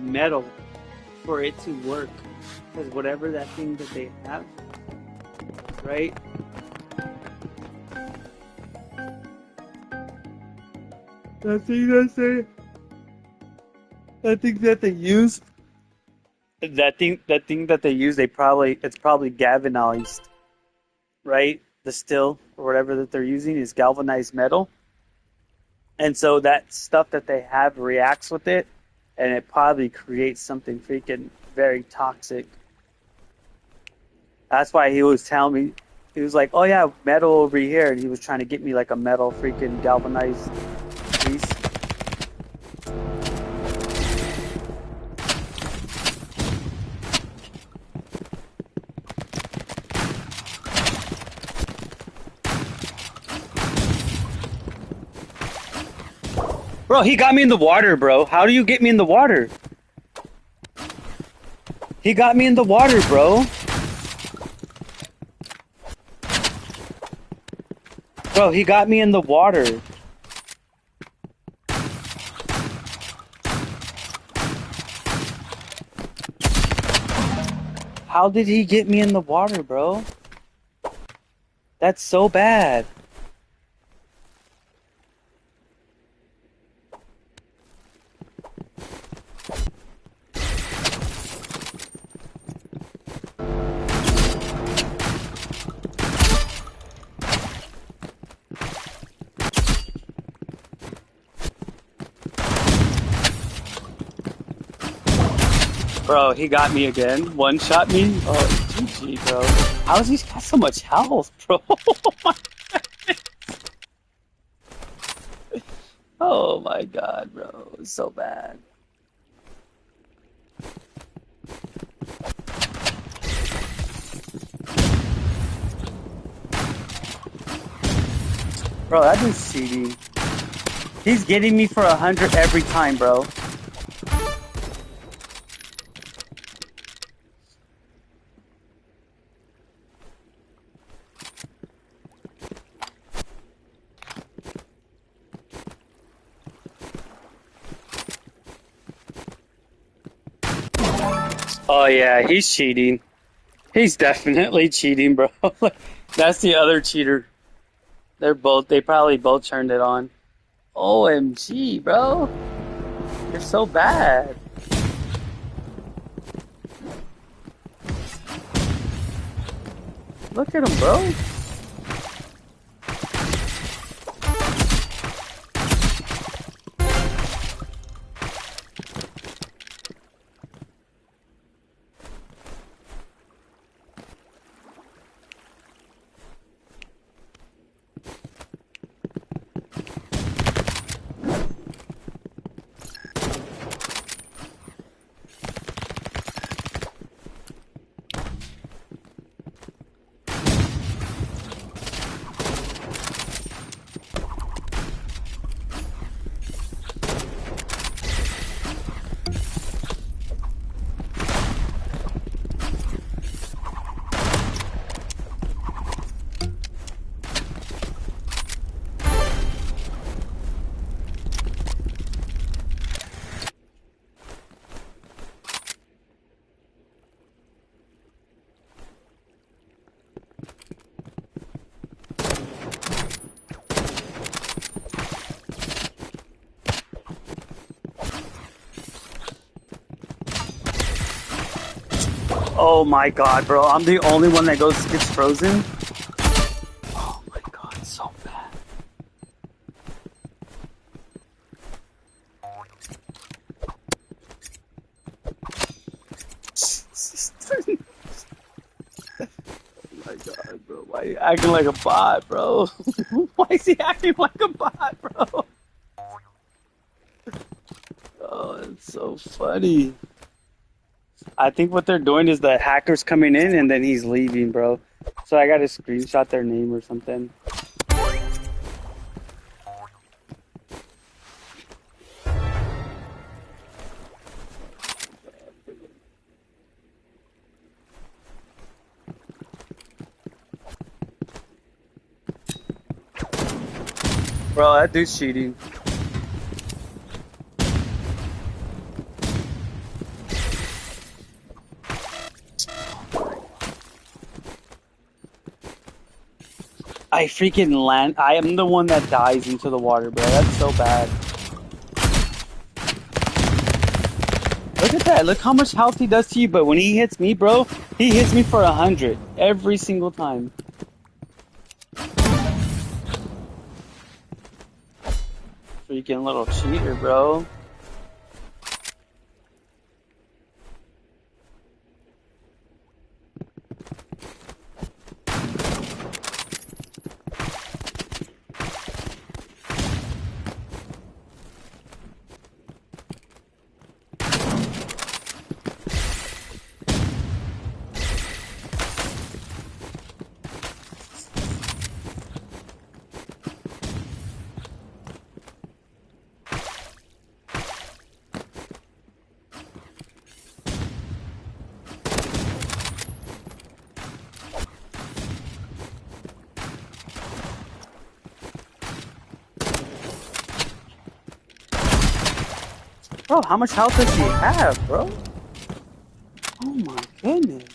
metal for it to work? Because whatever that thing that they have, right? That thing that they use, it's probably galvanized, right? The still or whatever that they're using is galvanized metal, and so that stuff that they have reacts with it, and it probably creates something freaking very toxic. That's why he was telling me, he was like, "Oh yeah, metal over here," and he was trying to get me like a metal freaking galvanized piece. Bro, he got me in the water, bro. How do you get me in the water? He got me in the water, bro. Bro, he got me in the water. How did he get me in the water, bro? That's so bad. Bro, he got me again. One shot me. Oh, GG, bro. How has he got so much health, bro? Oh my god, bro. It's so bad. Bro, that dude's cheating. He's getting me for 100 every time, bro. Oh yeah, he's cheating. He's definitely cheating, bro. That's the other cheater. They probably both turned it on. OMG, bro. You're so bad. Look at him, bro. Oh my god, bro. I'm the only one that gets frozen. Oh my god, so bad. Oh my god, bro. Why are you acting like a bot, bro? Why is he acting like a bot, bro? Oh, it's so funny. I think what they're doing is the hacker's coming in and then he's leaving, bro. So I gotta screenshot their name or something. Bro, that dude's cheating. I freaking land. I am the one that dies into the water, bro. That's so bad. Look at that. Look how much health he does to you. But when he hits me, bro, he hits me for 100 every single time. Freaking little cheater, bro. Bro, how much health does he have, bro? Oh my goodness.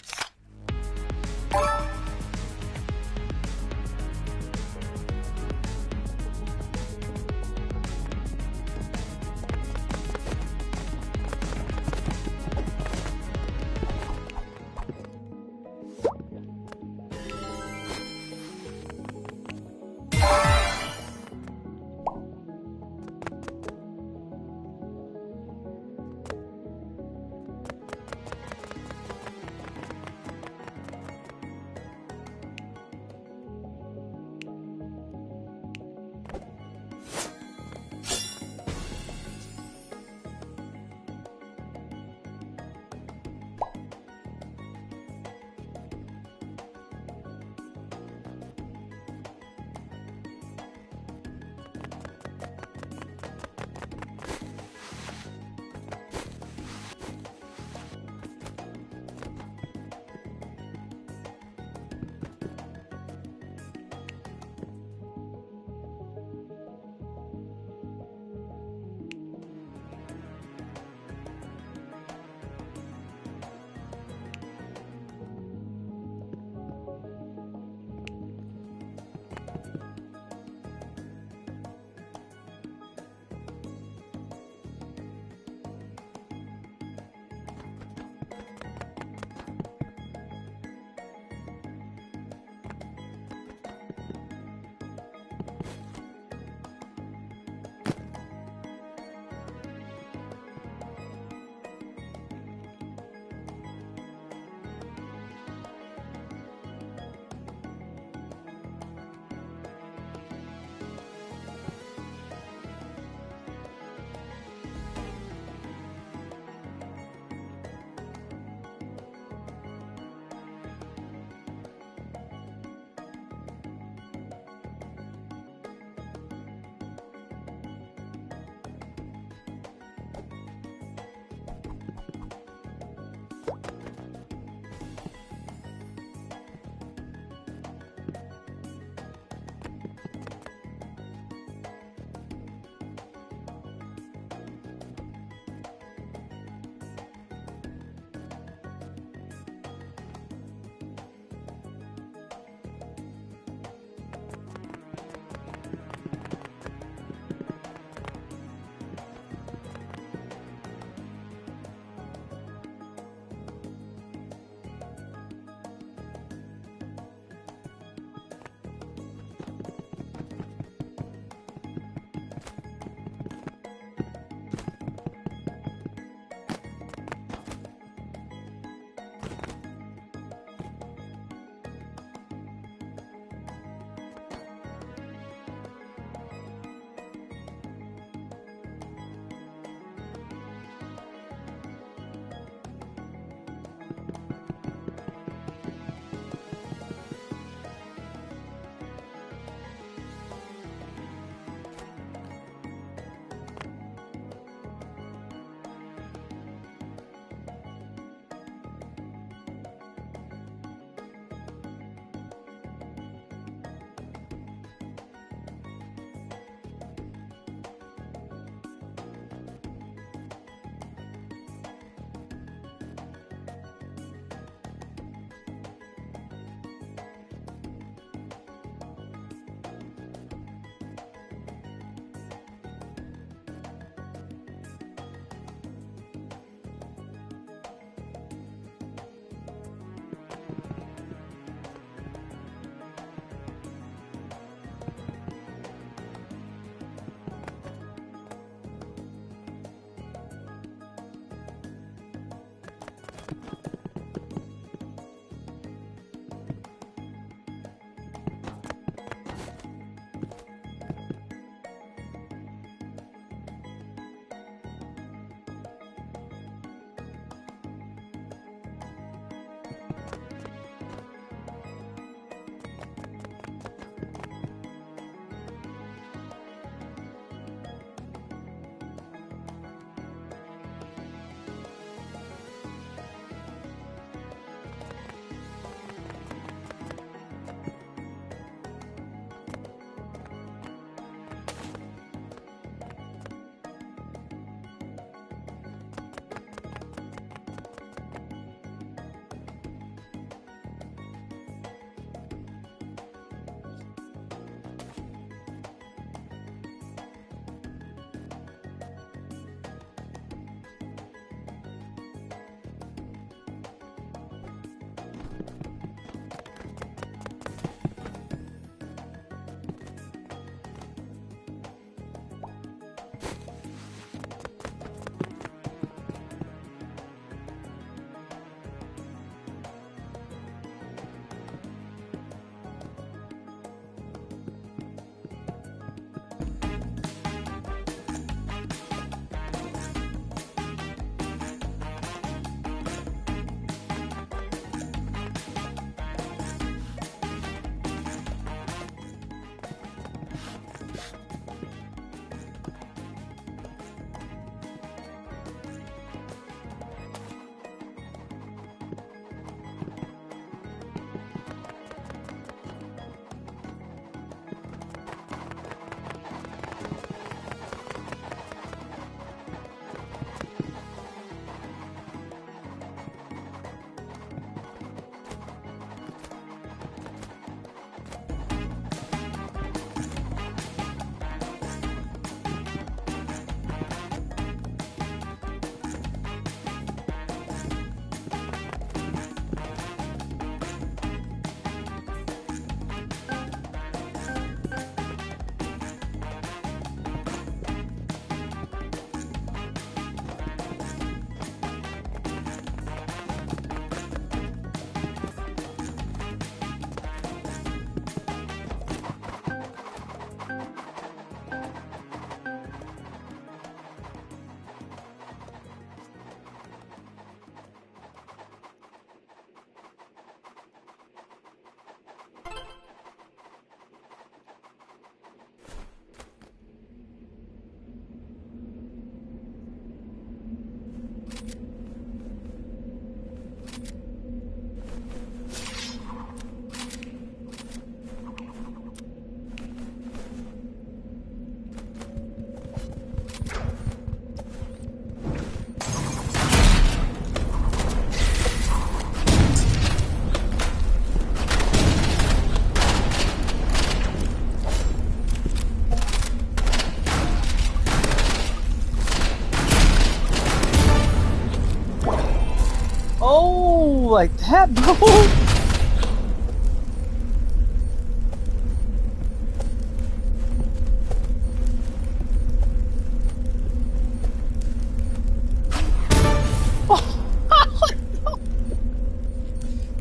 Oh, like that, bro.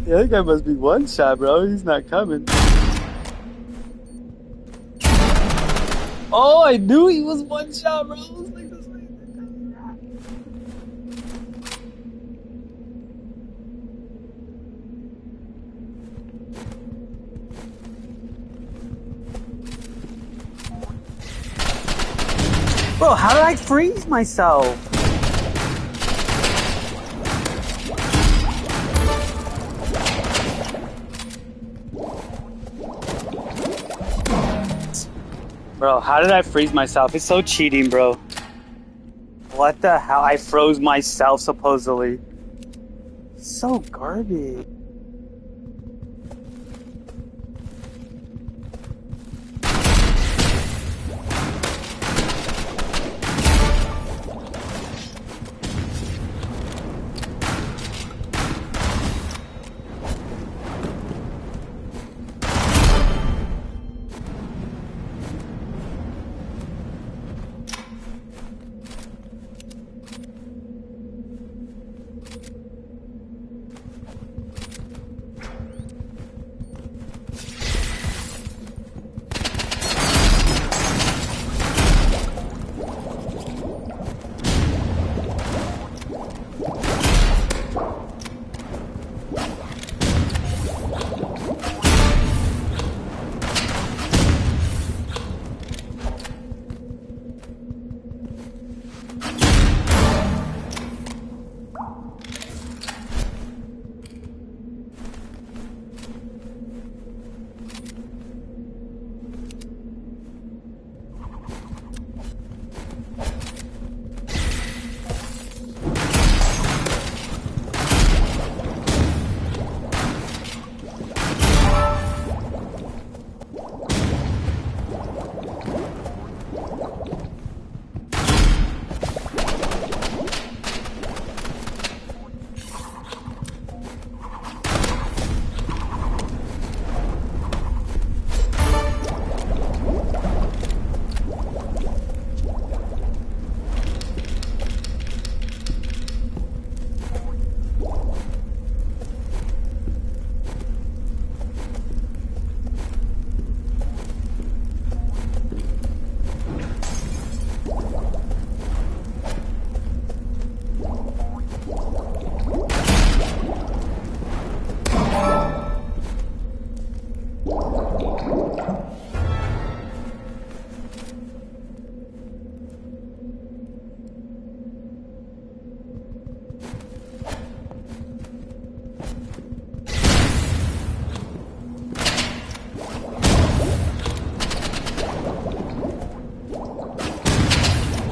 The other guy must be one shot, bro. He's not coming. Oh, I knew he was one shot, bro. I was like, this way. Bro, how did I freeze myself? Bro, how did I freeze myself? It's so cheating, bro. What the hell? I froze myself, supposedly. So garbage.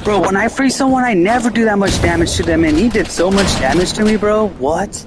Bro, when I freeze someone, I never do that much damage to them, and he did so much damage to me, bro. What?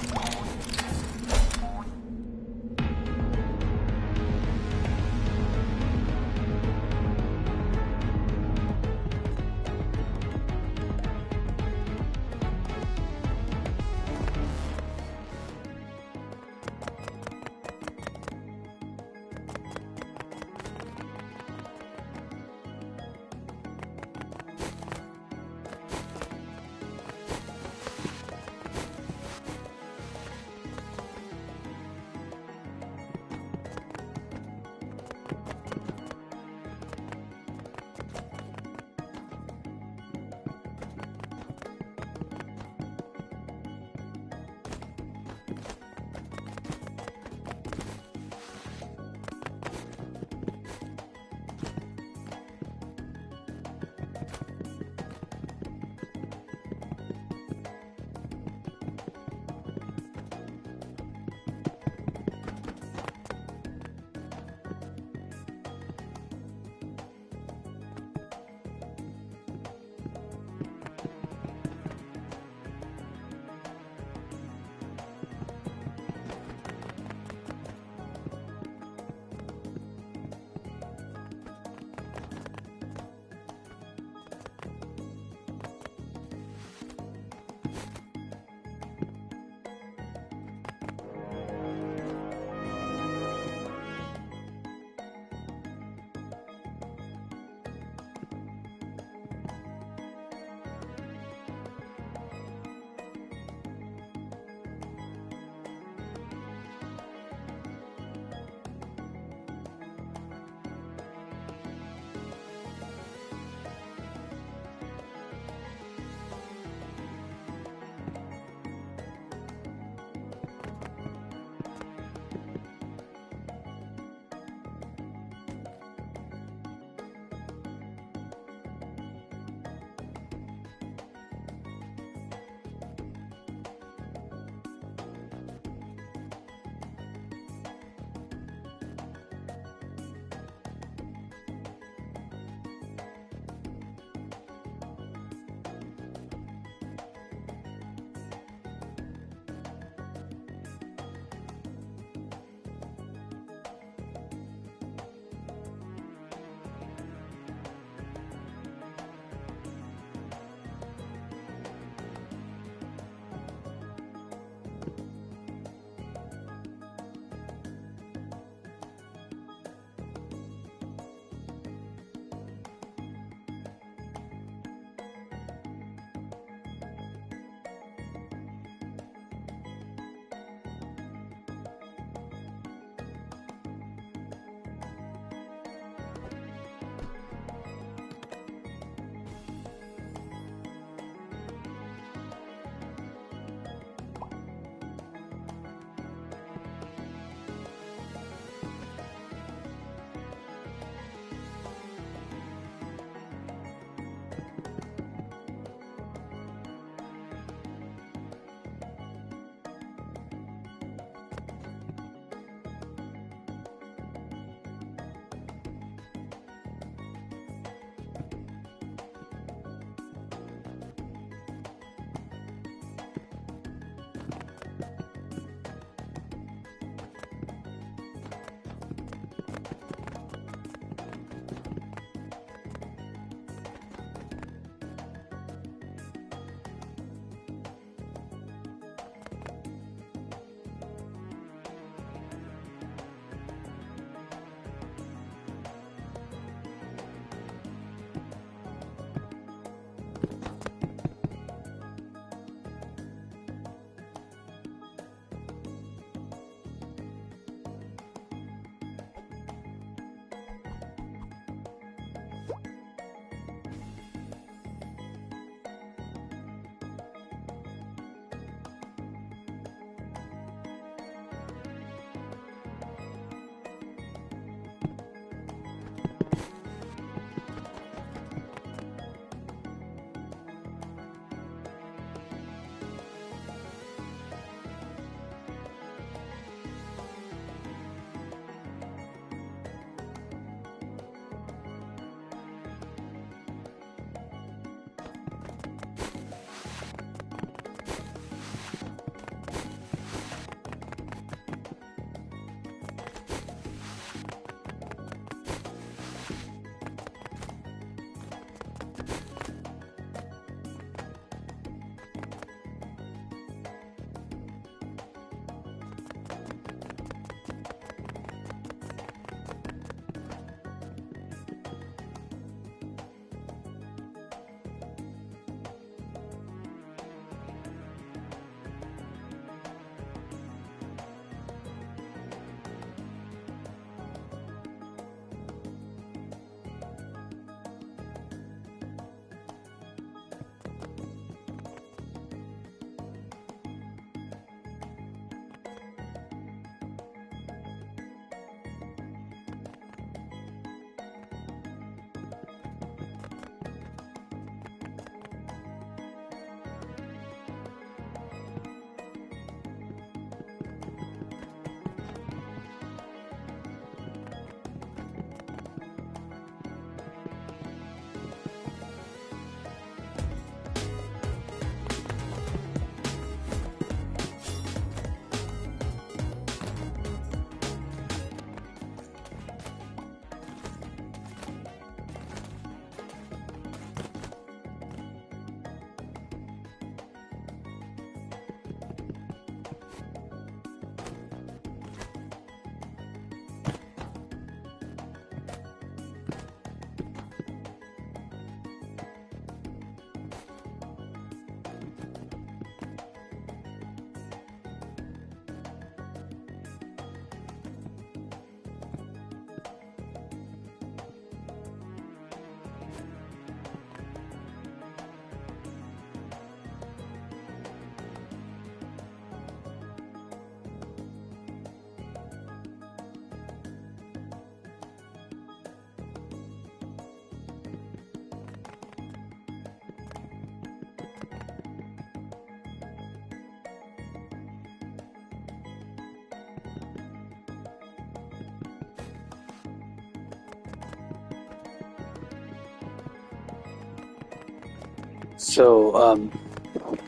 So,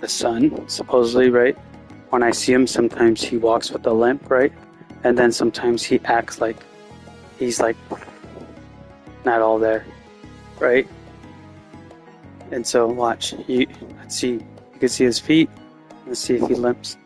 the son, supposedly, right? When I see him, sometimes he walks with a limp, right? And then sometimes he acts like he's like not all there, right? And so watch, let's see, you can see his feet. Let's see if he limps.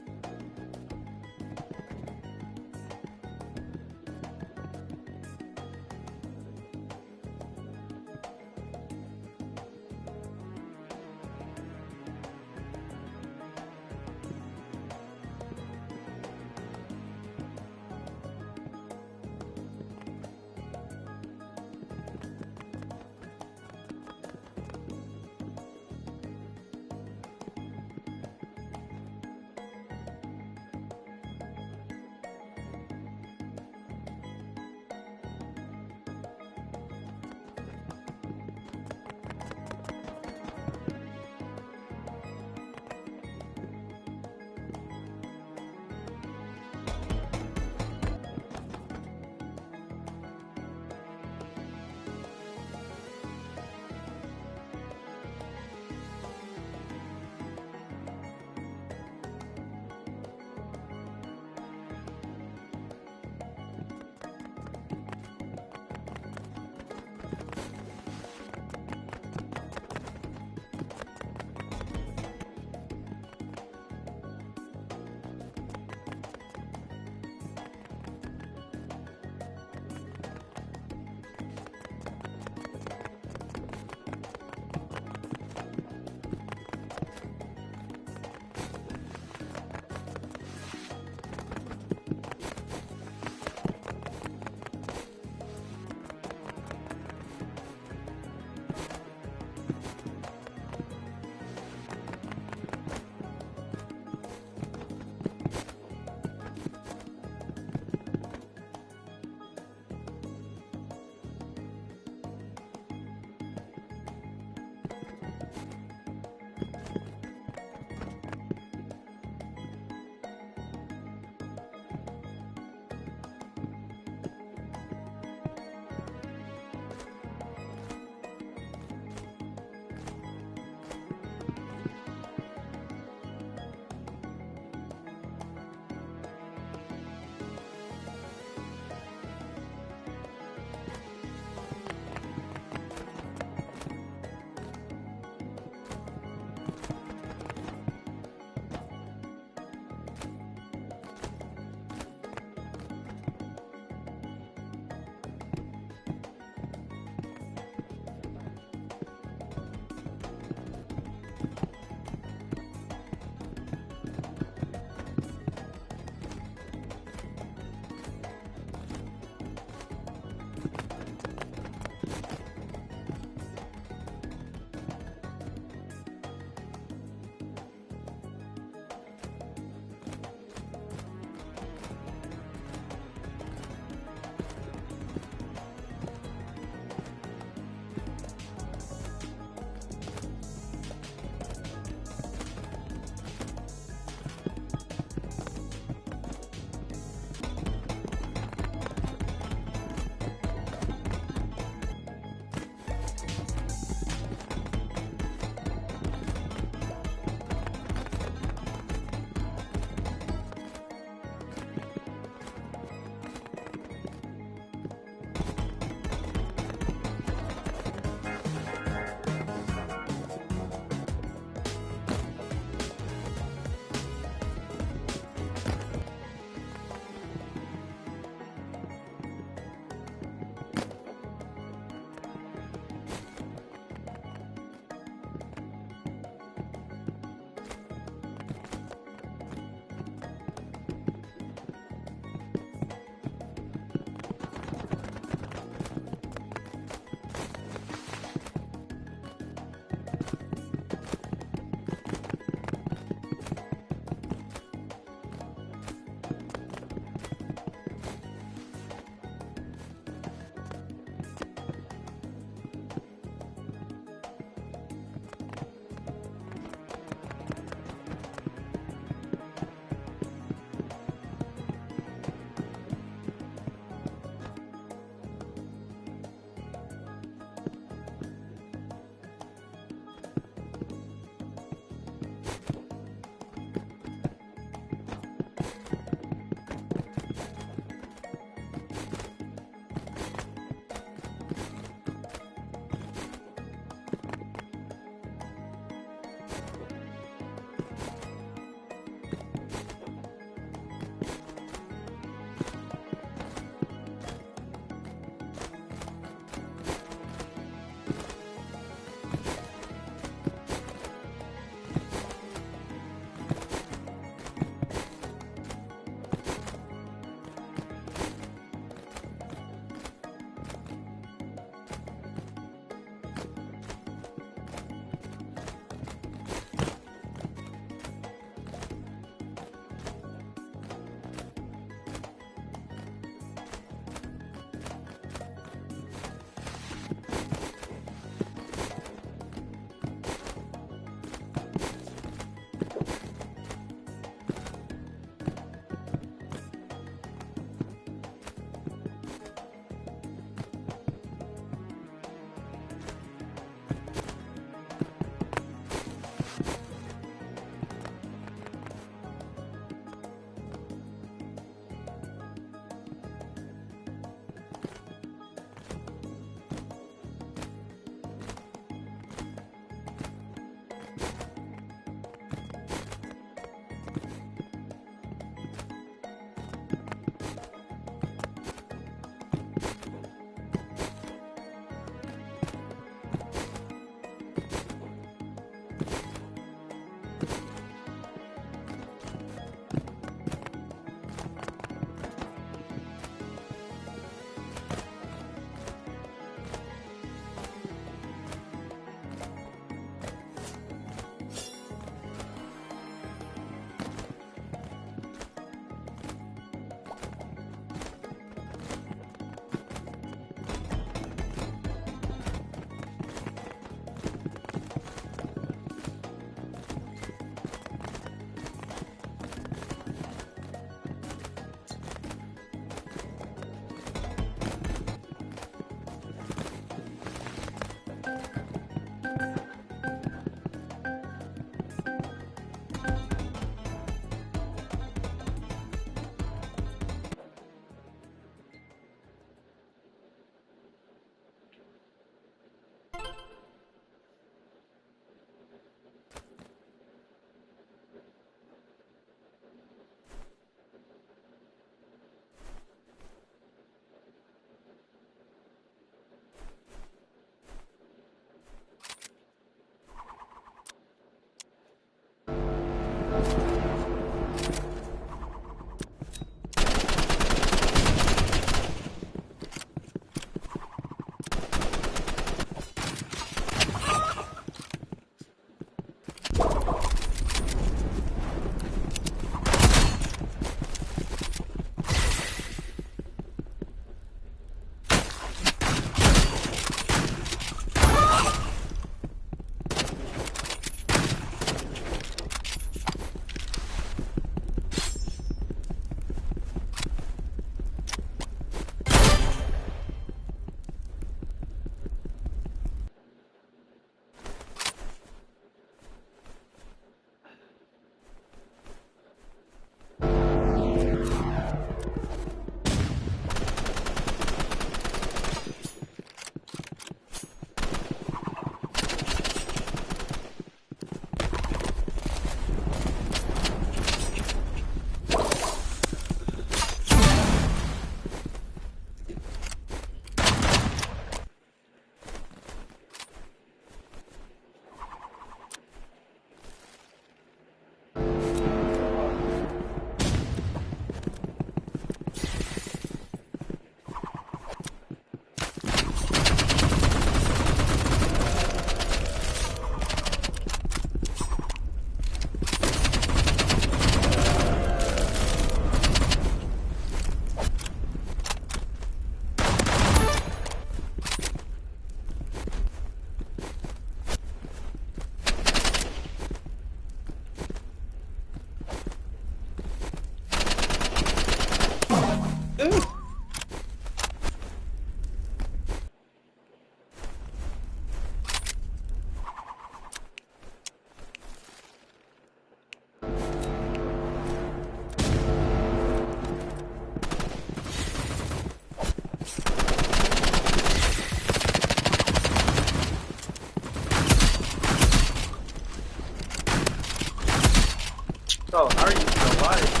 Oh, how are you still alive?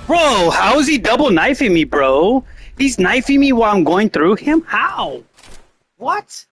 Bro, how is he double knifing me, bro? He's knifing me while I'm going through him? How? What?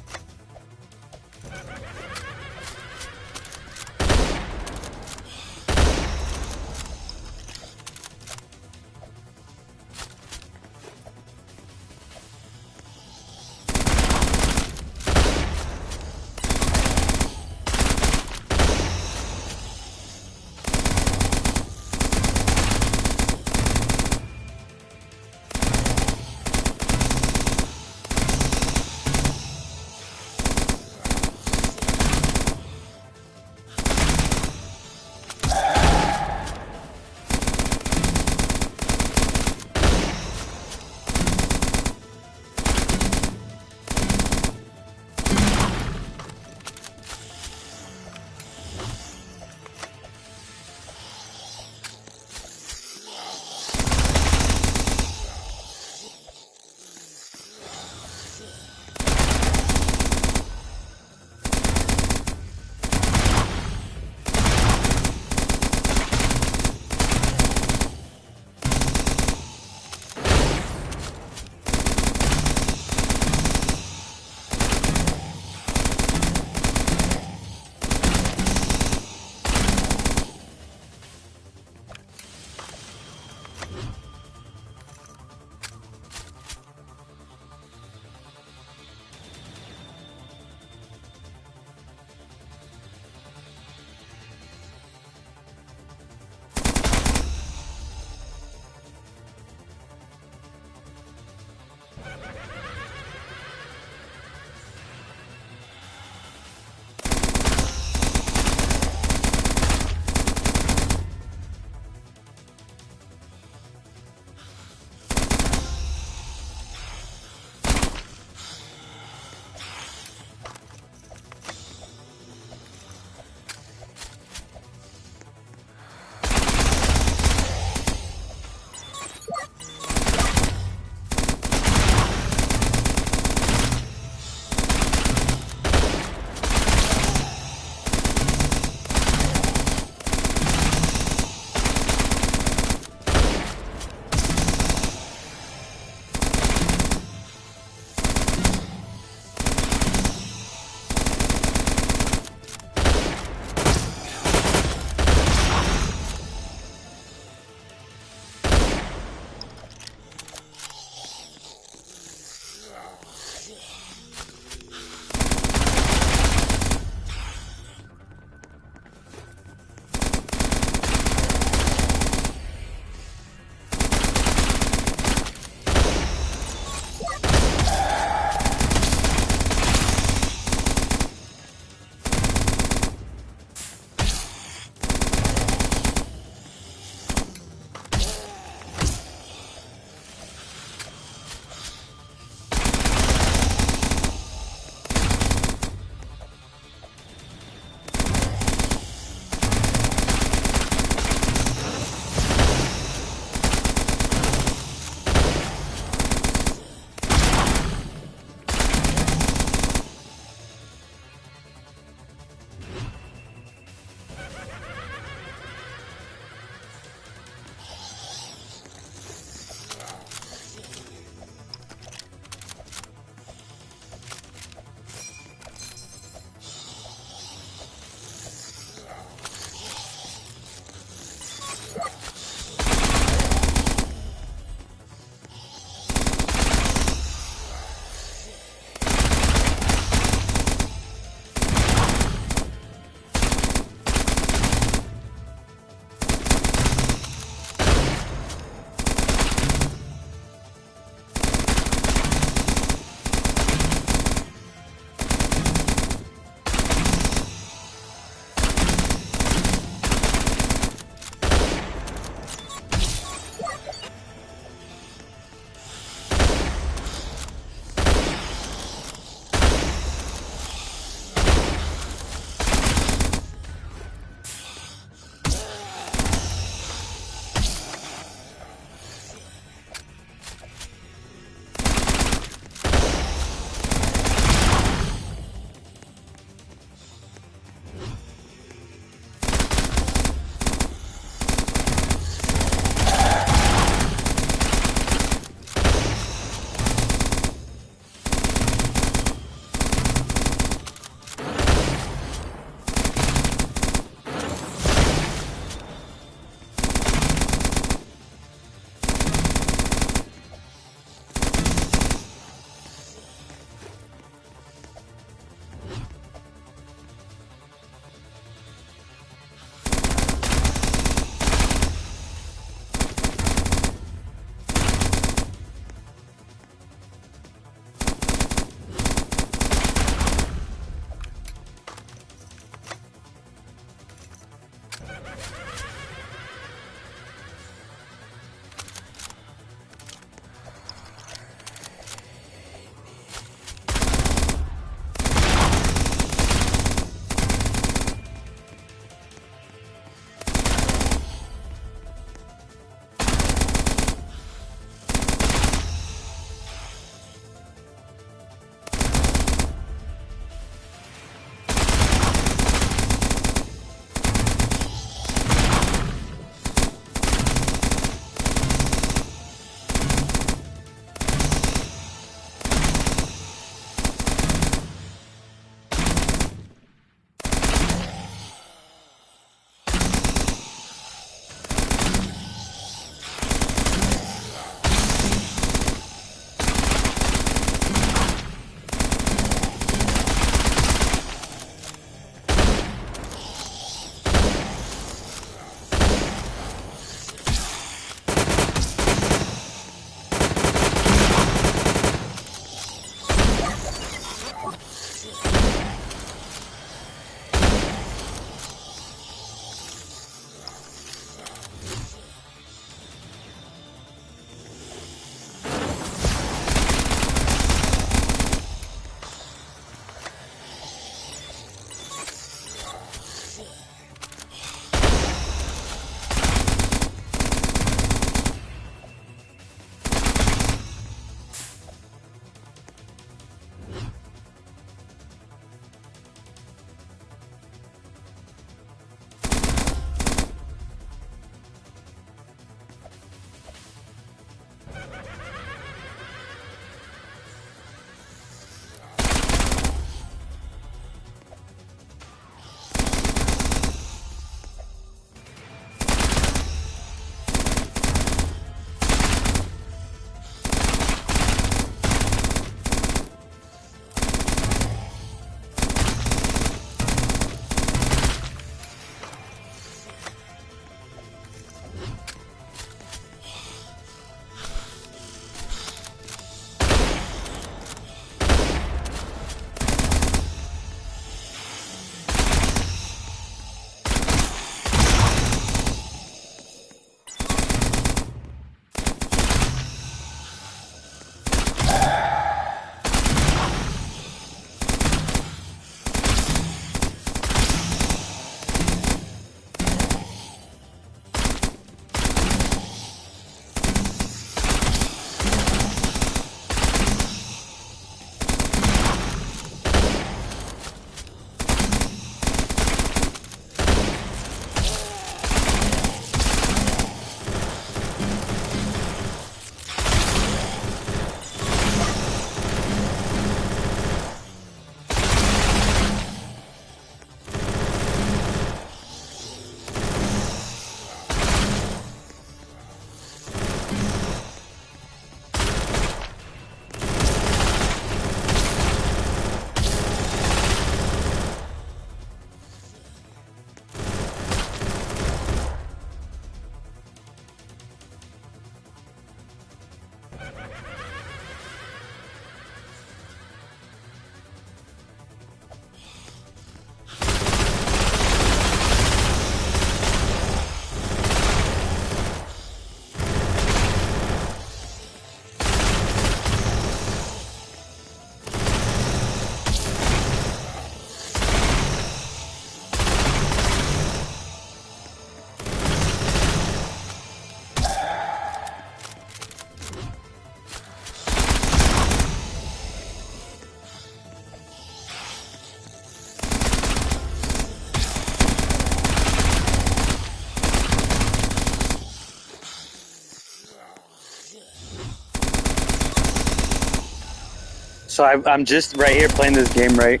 So I'm just right here playing this game, right?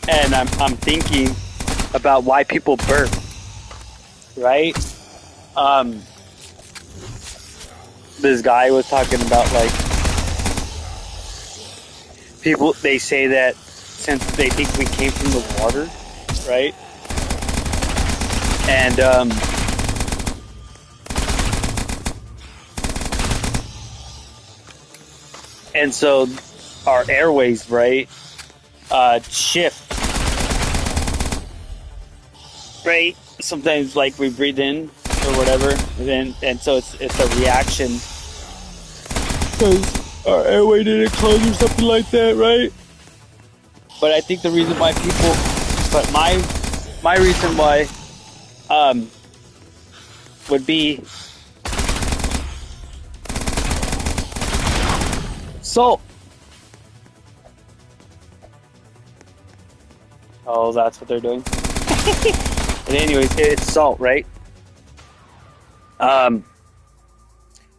And I'm thinking about why people burp, right? This guy was talking about like people. They say that since they think we came from the water, right? And so our airways, right, shift, right? Sometimes like we breathe in or whatever, and so it's a reaction because our airway didn't close or something like that, right? But I think the reason why my reason why would be salt. Oh, that's what they're doing. And anyways, it's salt, right?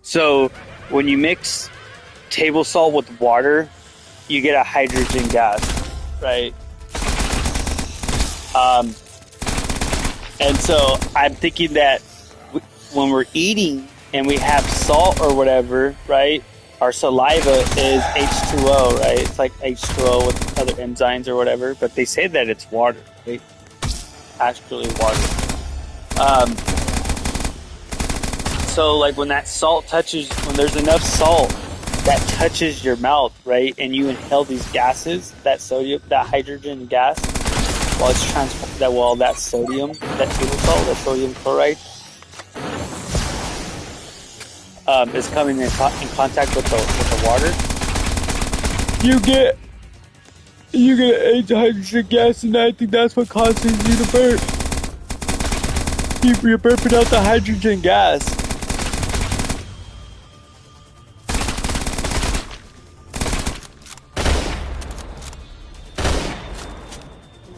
So when you mix table salt with water, you get a hydrogen gas, right? And so I'm thinking that when we're eating and we have salt or whatever, right? Our saliva is H2O, right? It's like H2O with other enzymes or whatever, but they say that it's water, right? Actually water. So like when that salt touches, when there's enough salt that touches your mouth, right? And you inhale these gases, that sodium, that hydrogen gas, while it's that sodium, that table salt, that sodium chloride, is coming in contact with the water, you get hydrogen gas, and I think that's what causes you to burp. You're burping out the hydrogen gas.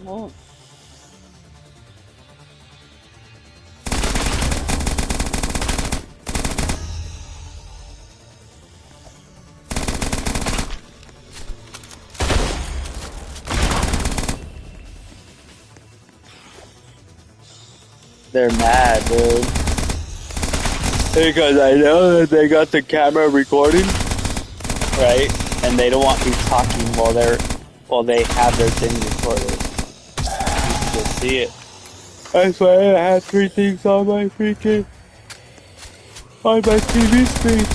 Oh. They're mad, dude. Because I know that they got the camera recording, right? And they don't want me talking while they have their thing recorded. You can just see it. That's why I had 3 things on my TV screen.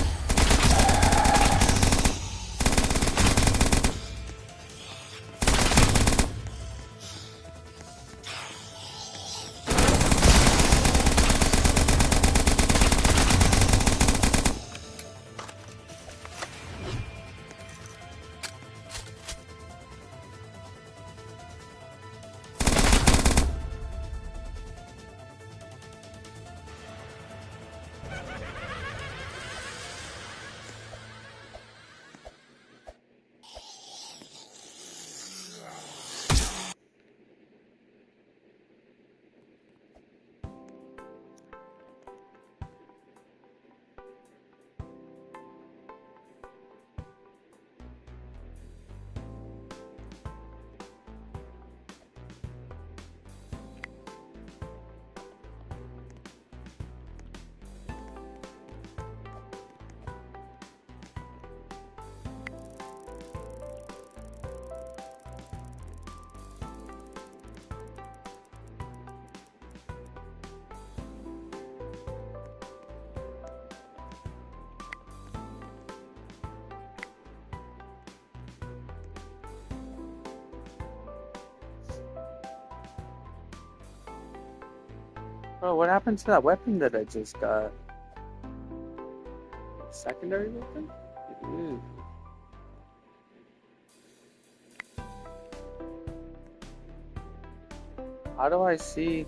Bro, what happened to that weapon that I just got? Secondary weapon? Ew. How do I see?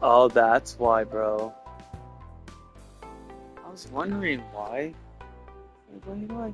Oh, that's why, bro. I was wondering why. Why?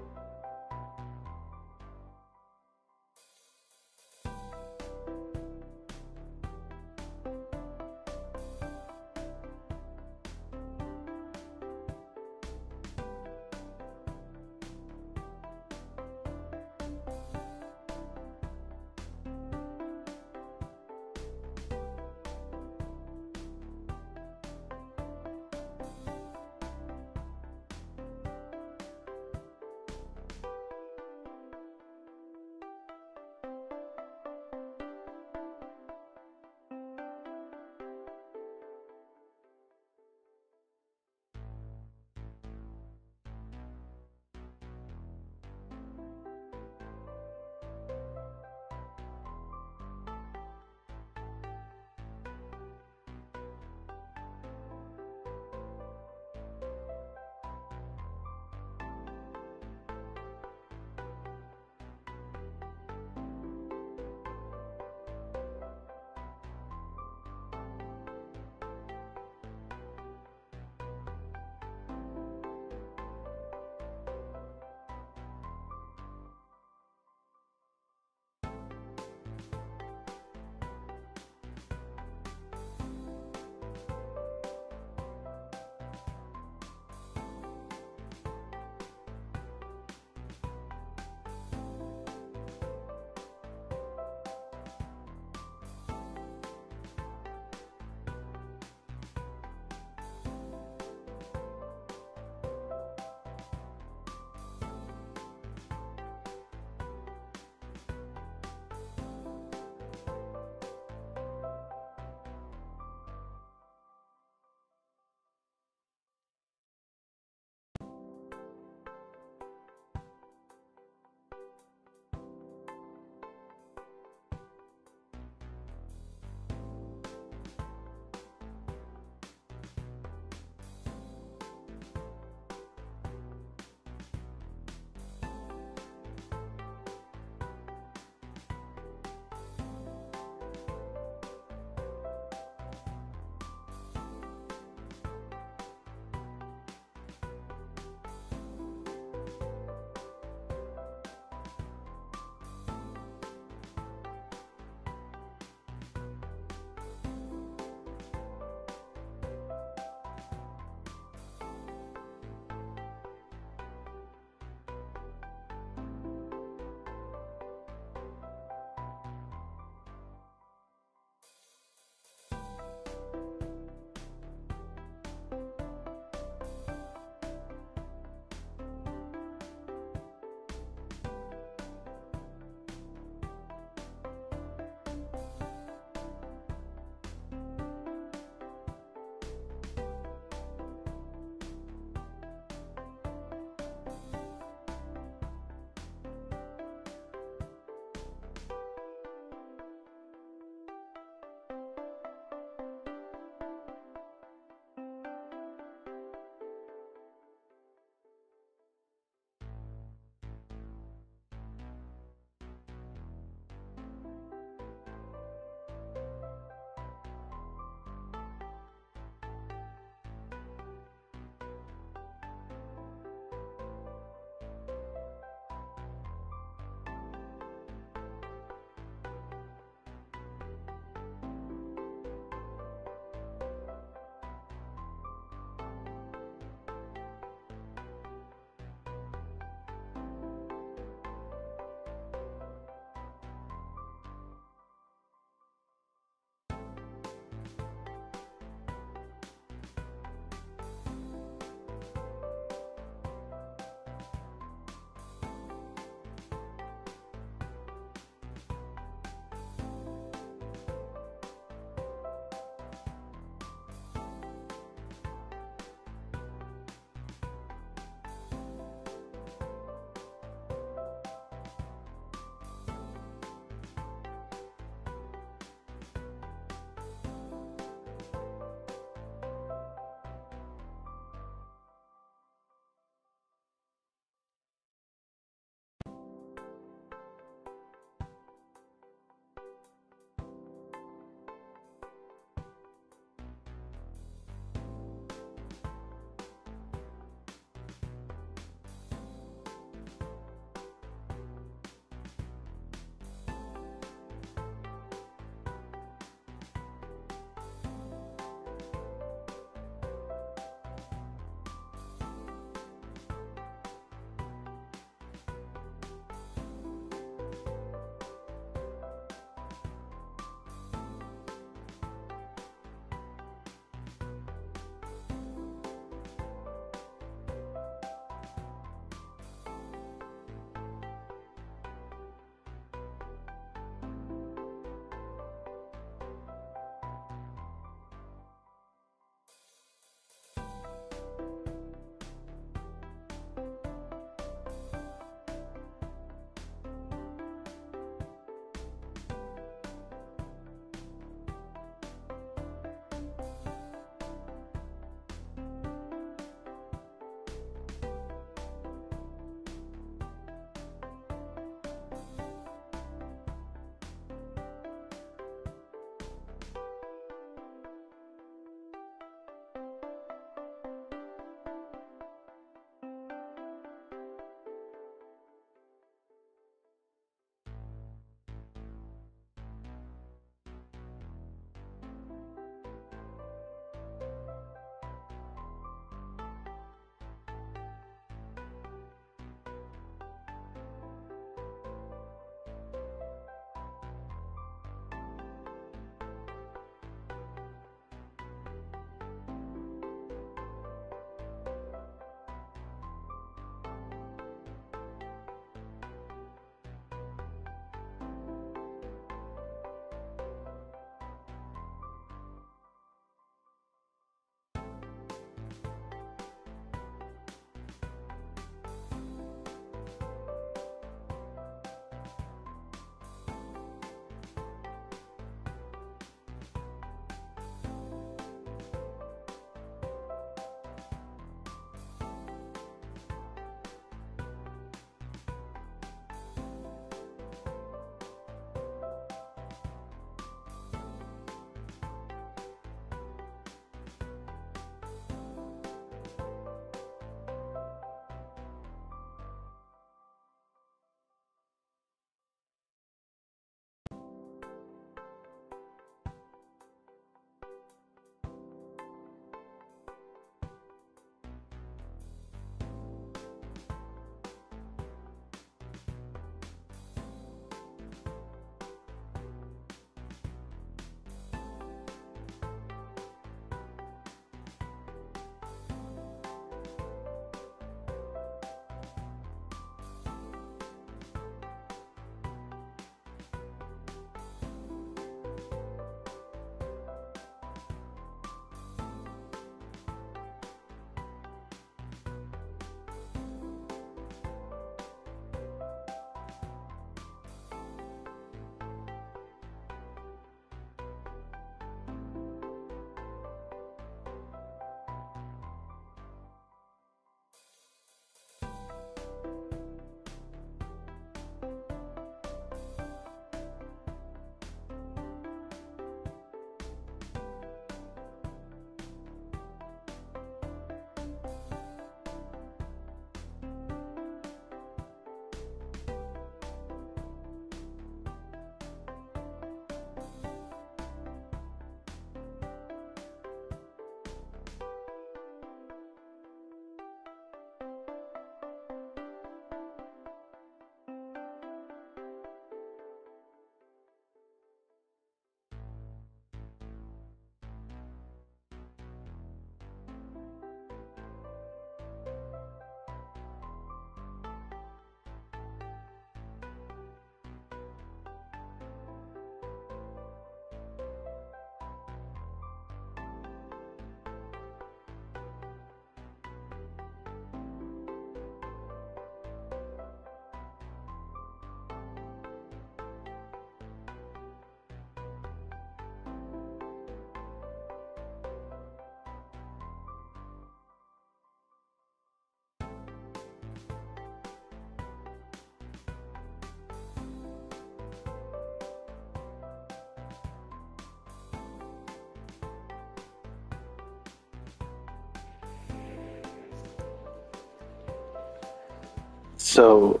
So,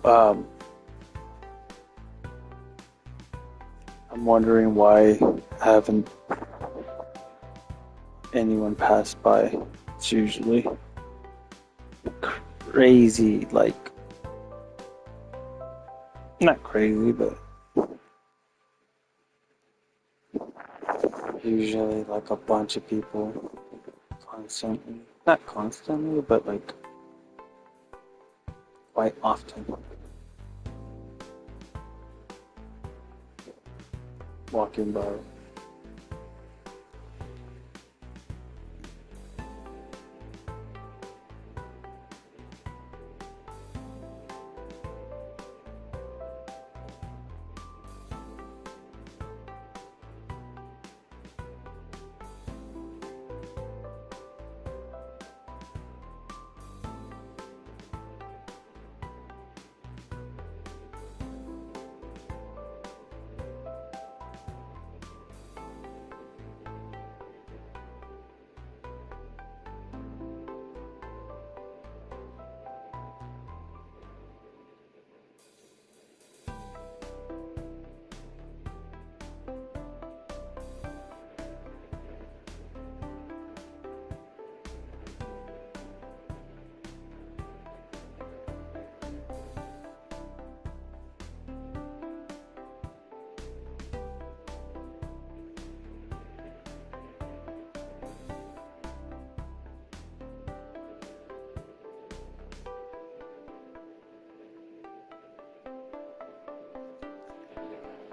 I'm wondering why haven't anyone passed by. It's usually crazy, like, not crazy, but usually like a bunch of people constantly, not constantly, but like quite often walking by.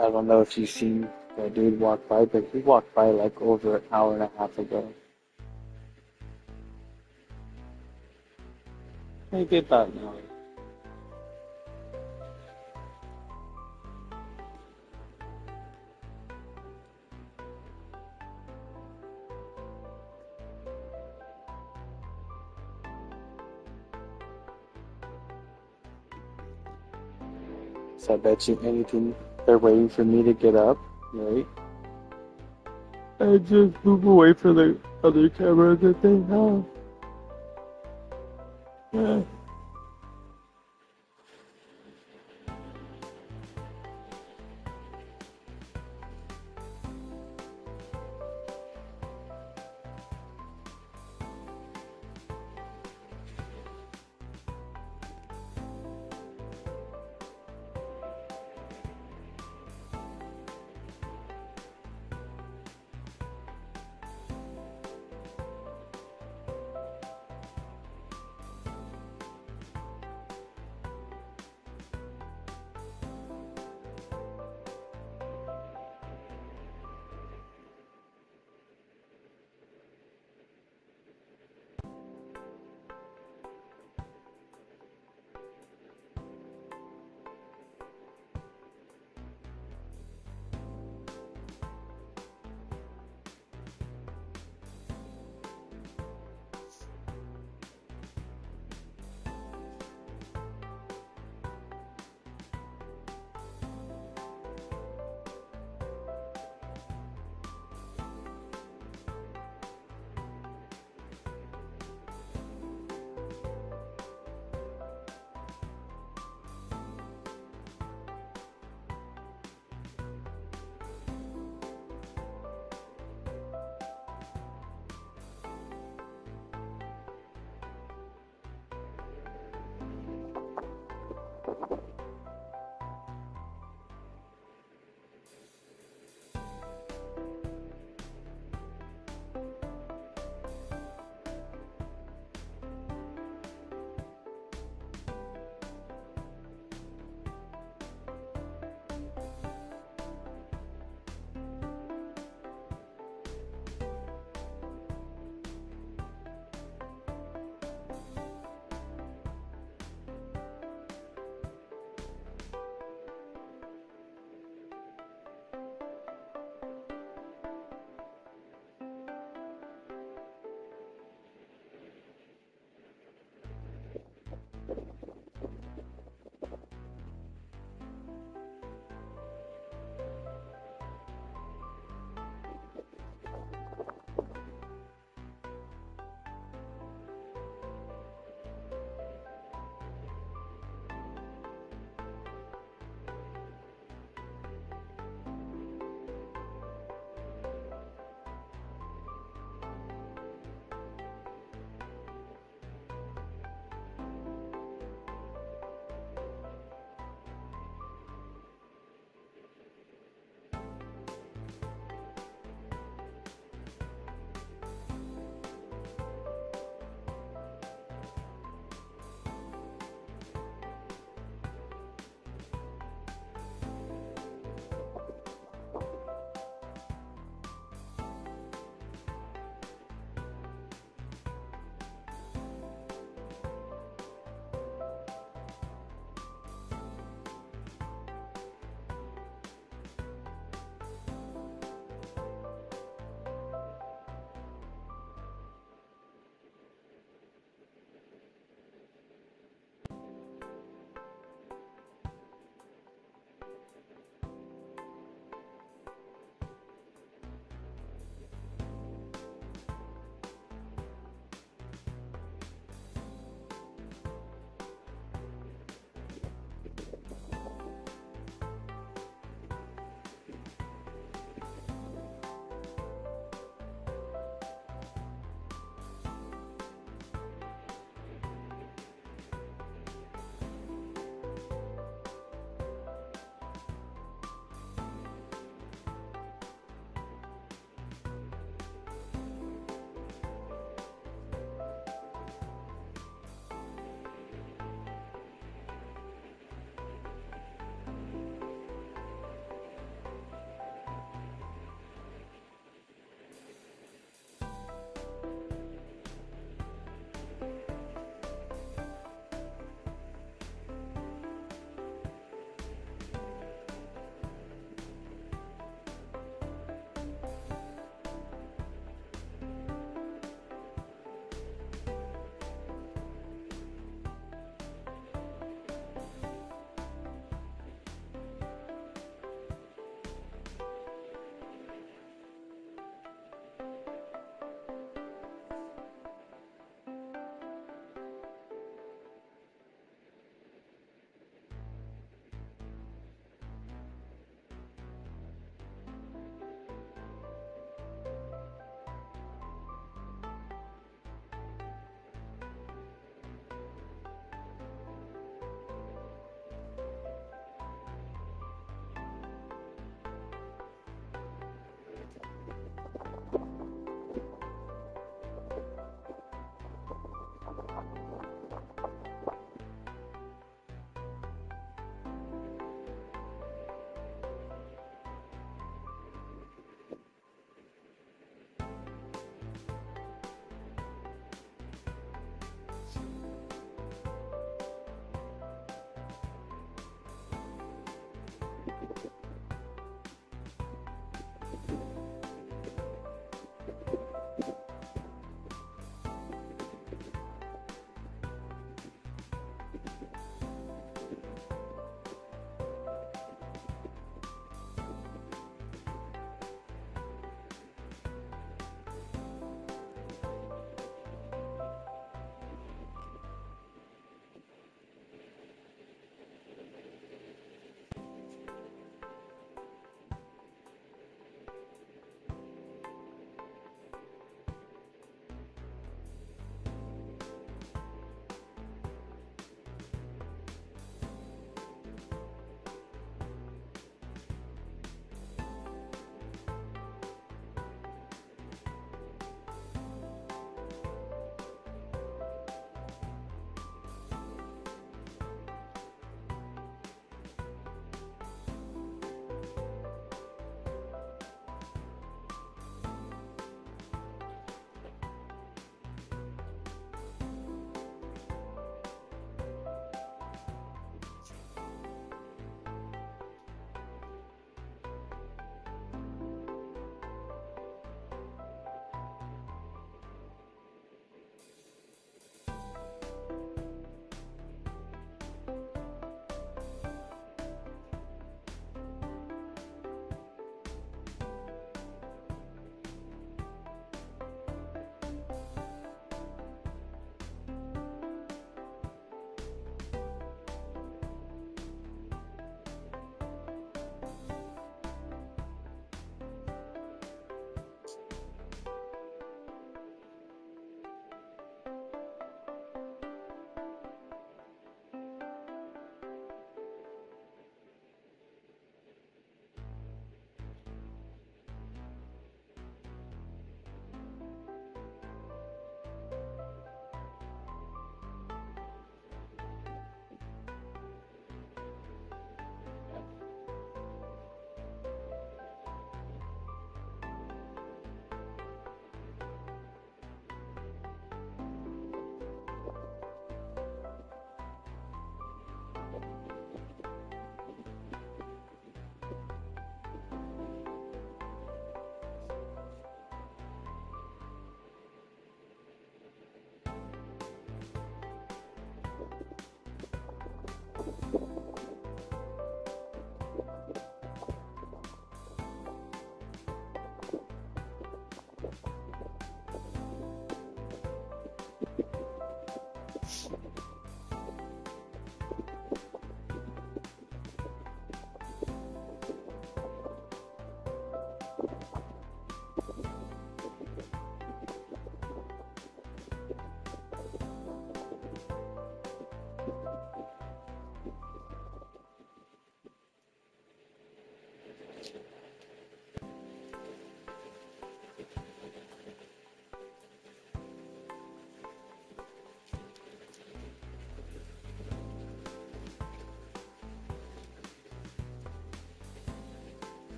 I don't know if you've seen that dude walk by, but he walked by like over an hour and a half ago. Maybe about an hour. So I bet you anything they're waiting for me to get up, right? I just move away from the other camera that they have. Yeah.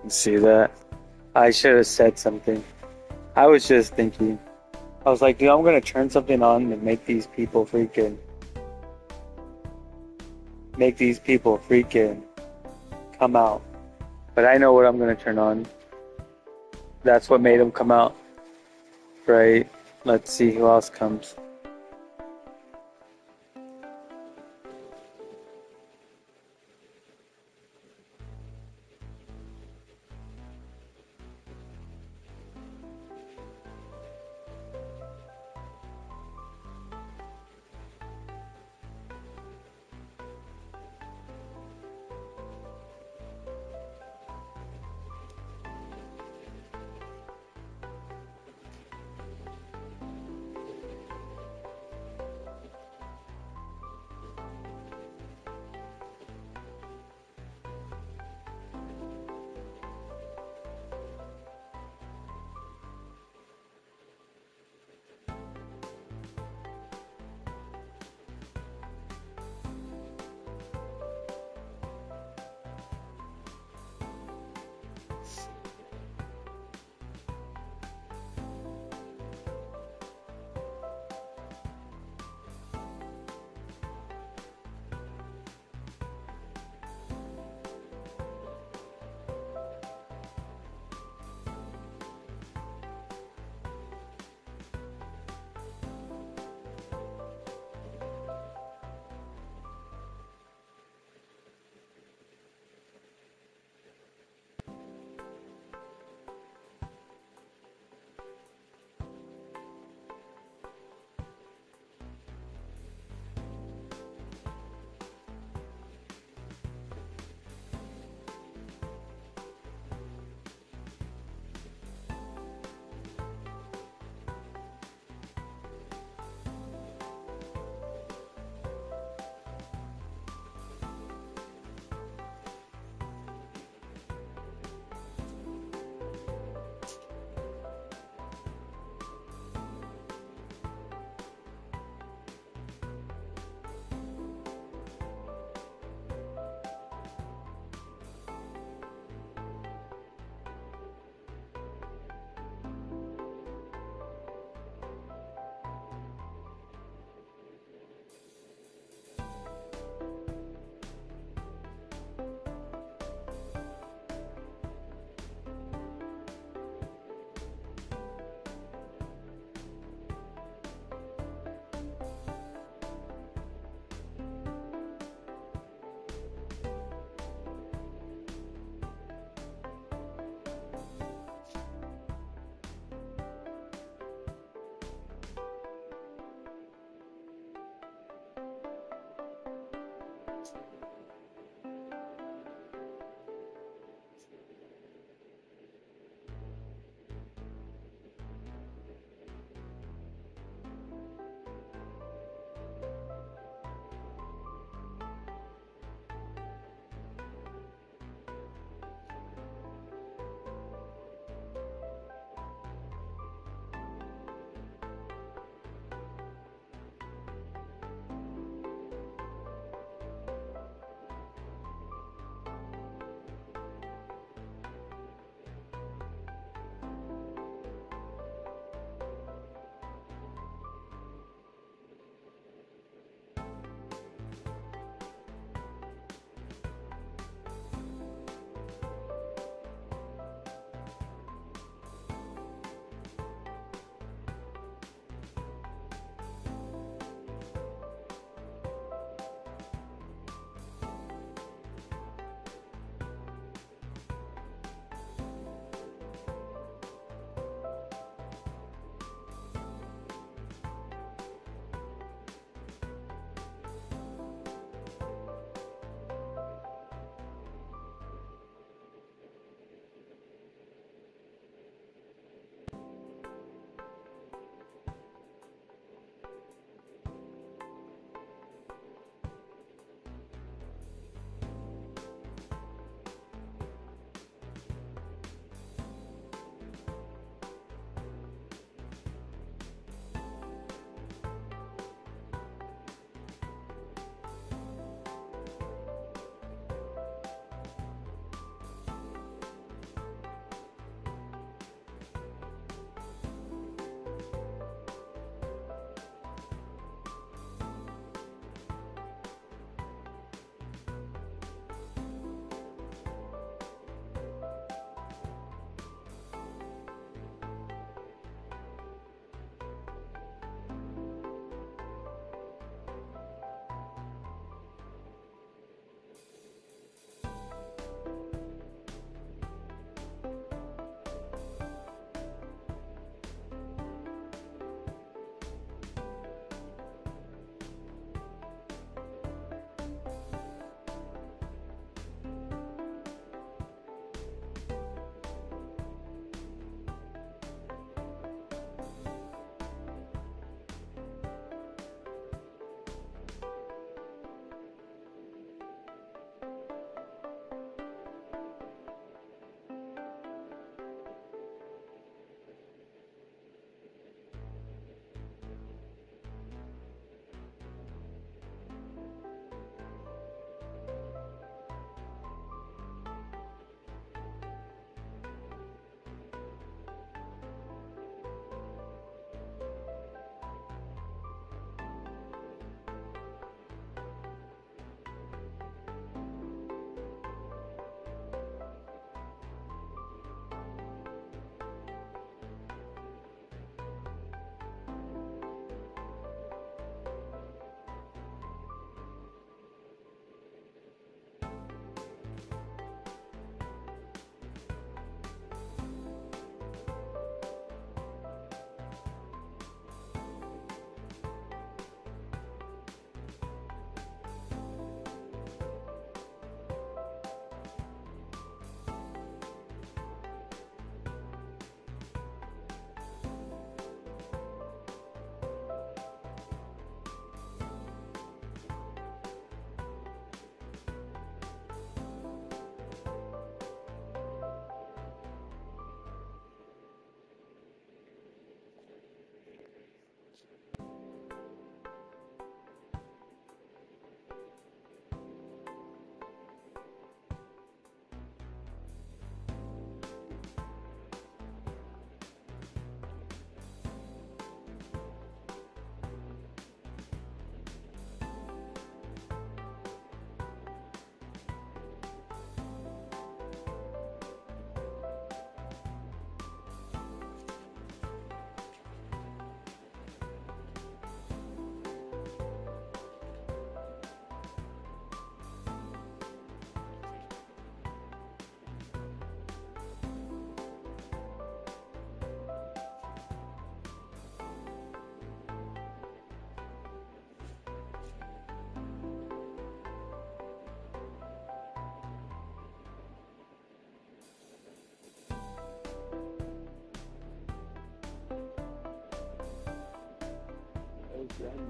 See that? I should have said something. I was just thinking. I was like, dude, I'm gonna turn something on and make these people freaking come out. But I know what I'm gonna turn on. That's what made them come out. Right? Let's see who else comes.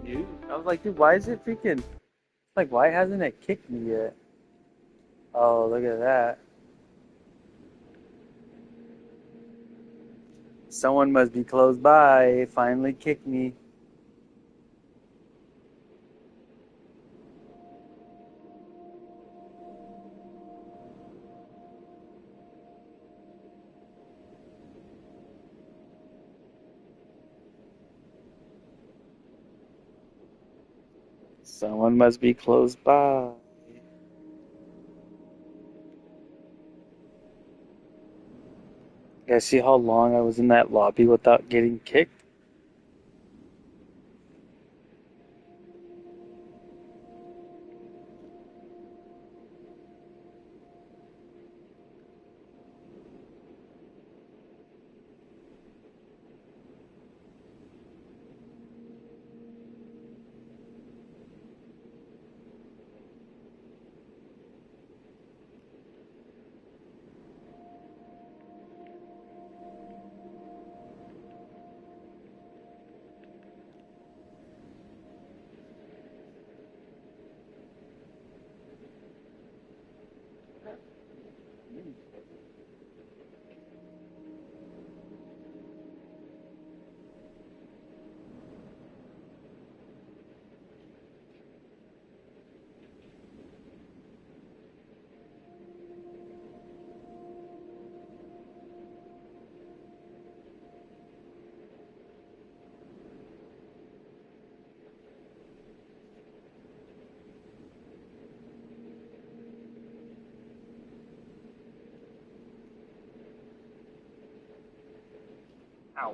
dude. I was like, dude, why is it freaking... Like, why hasn't it kicked me yet? Oh, look at that. Someone must be close by. It finally kicked me. Someone must be close by. You guys see how long I was in that lobby without getting kicked? Ow.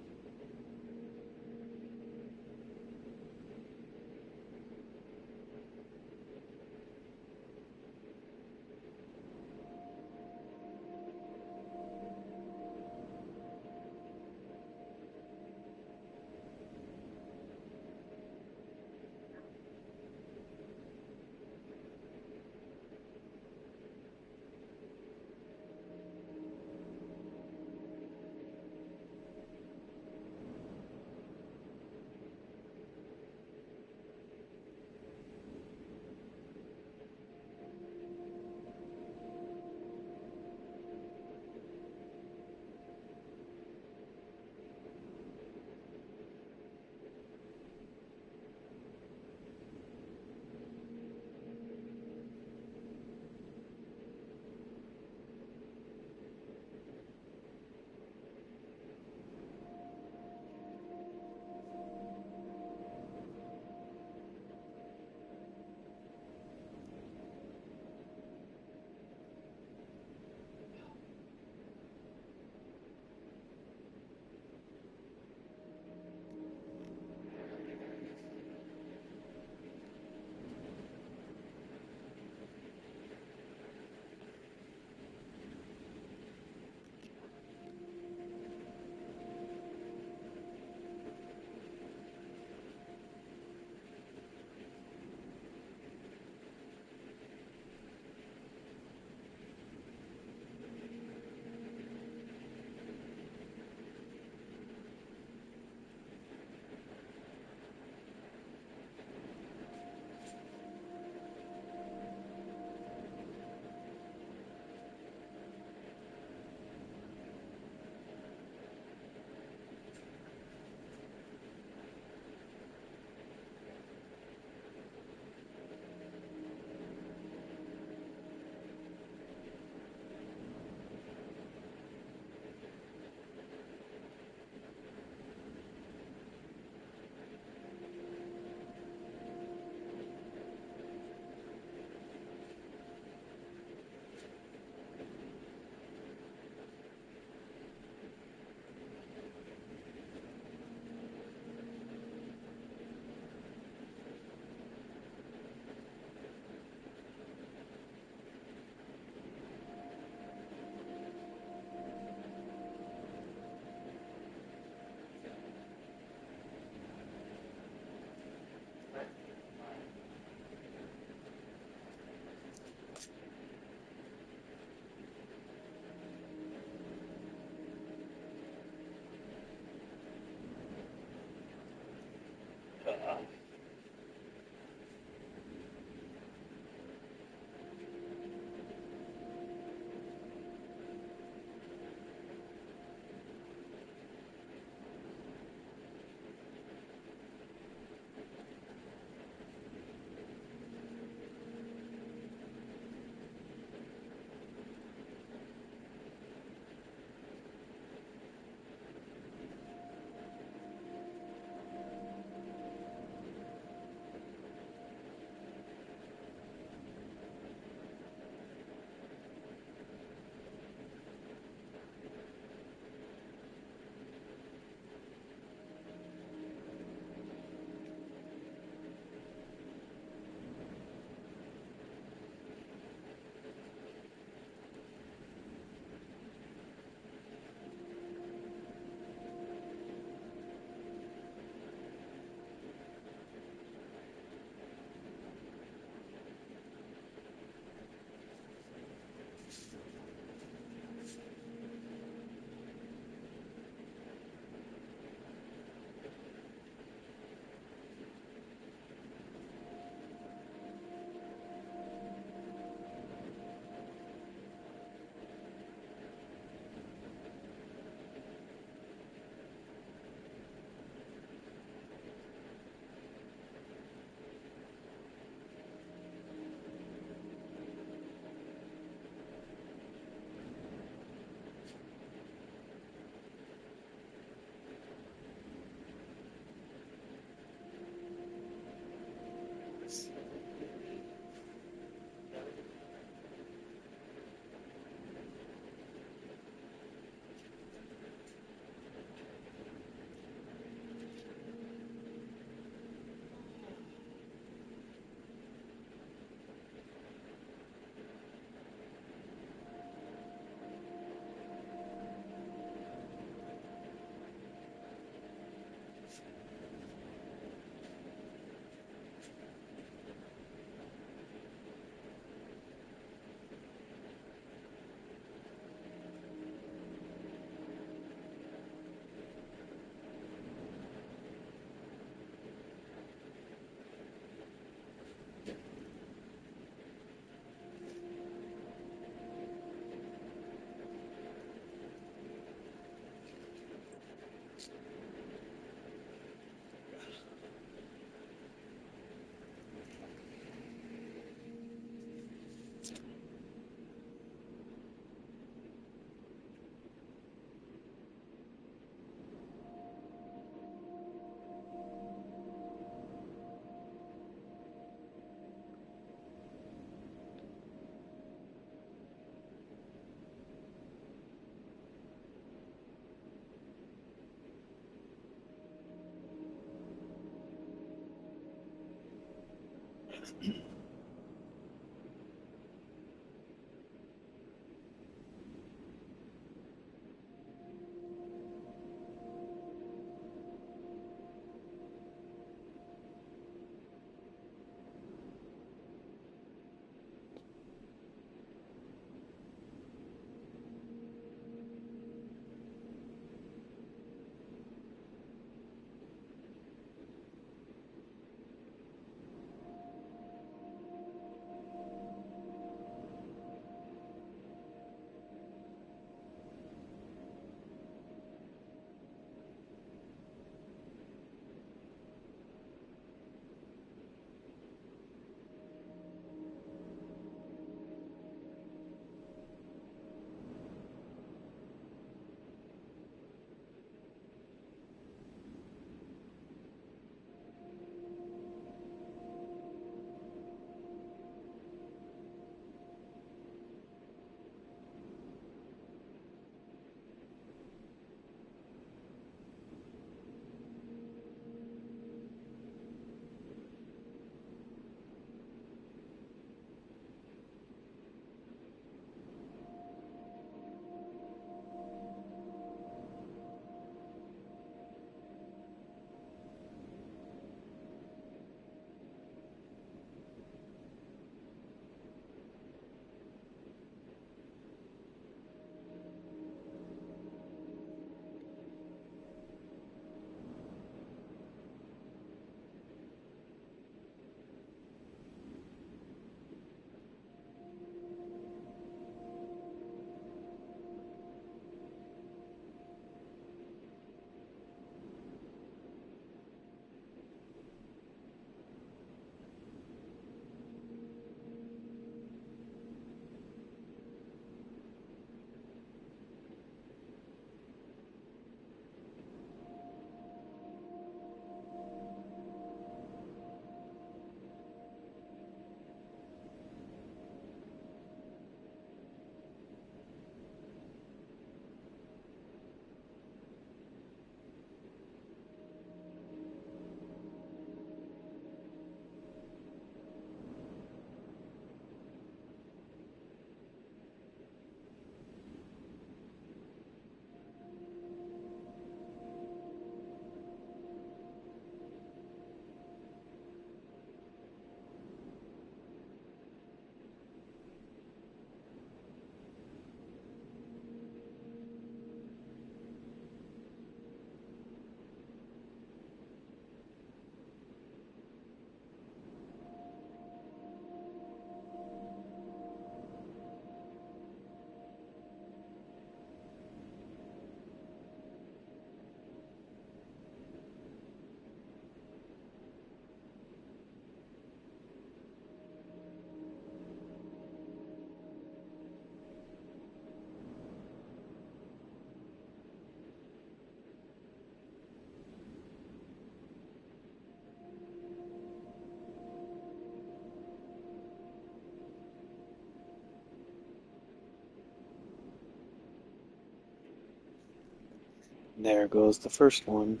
There goes the first one.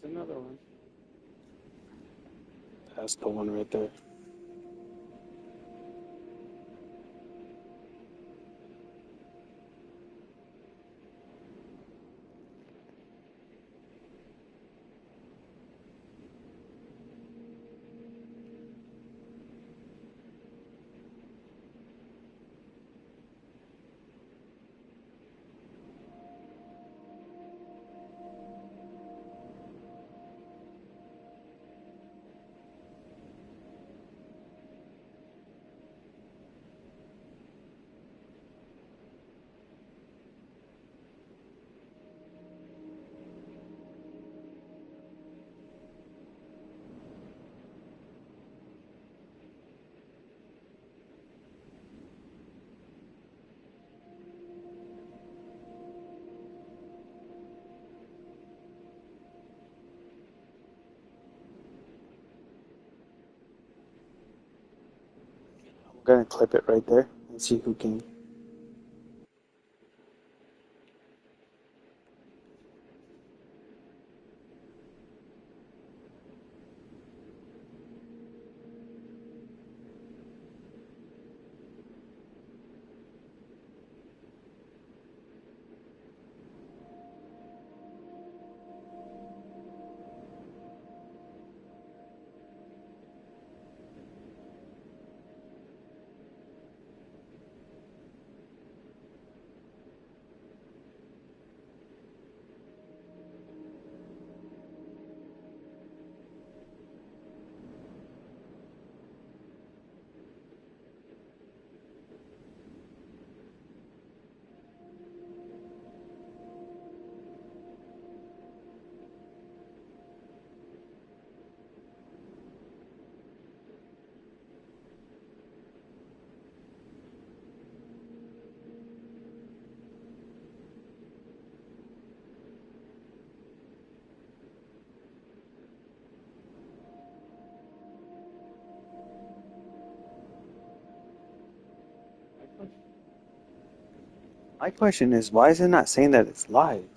There's another one. That's the one right there. I'm gonna clip it right there and see who can. My question is, why is it not saying that it's live?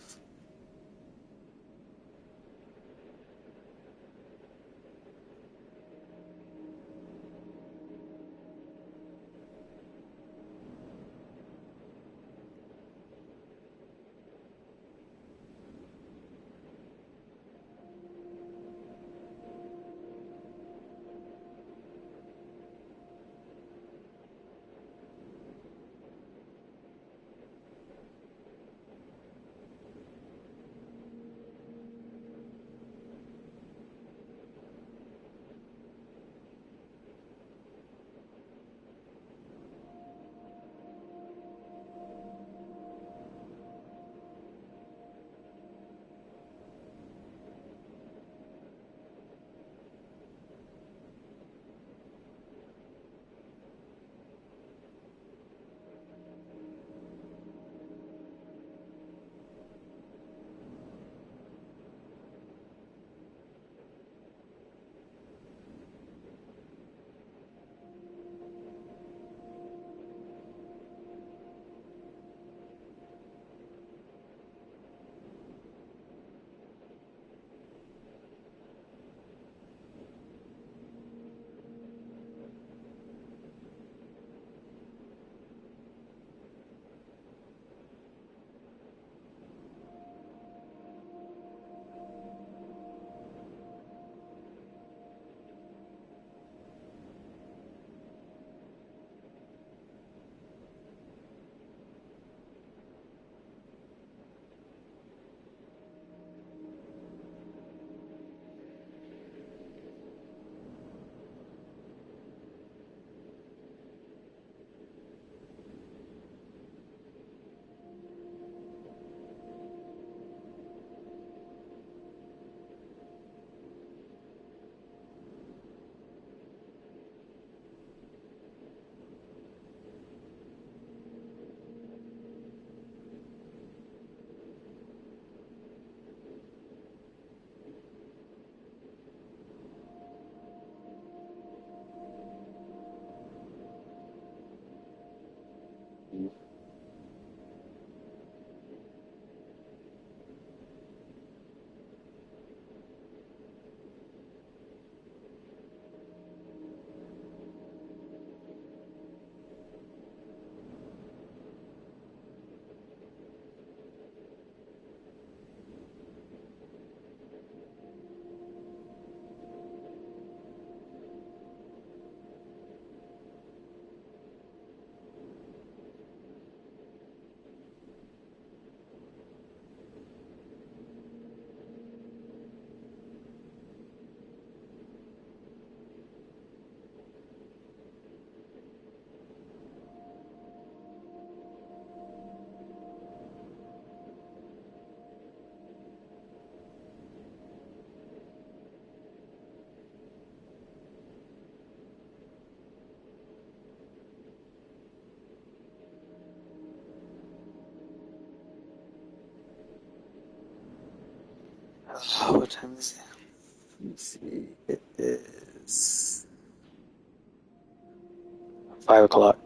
what time is it? Let me see. It is 5 o'clock.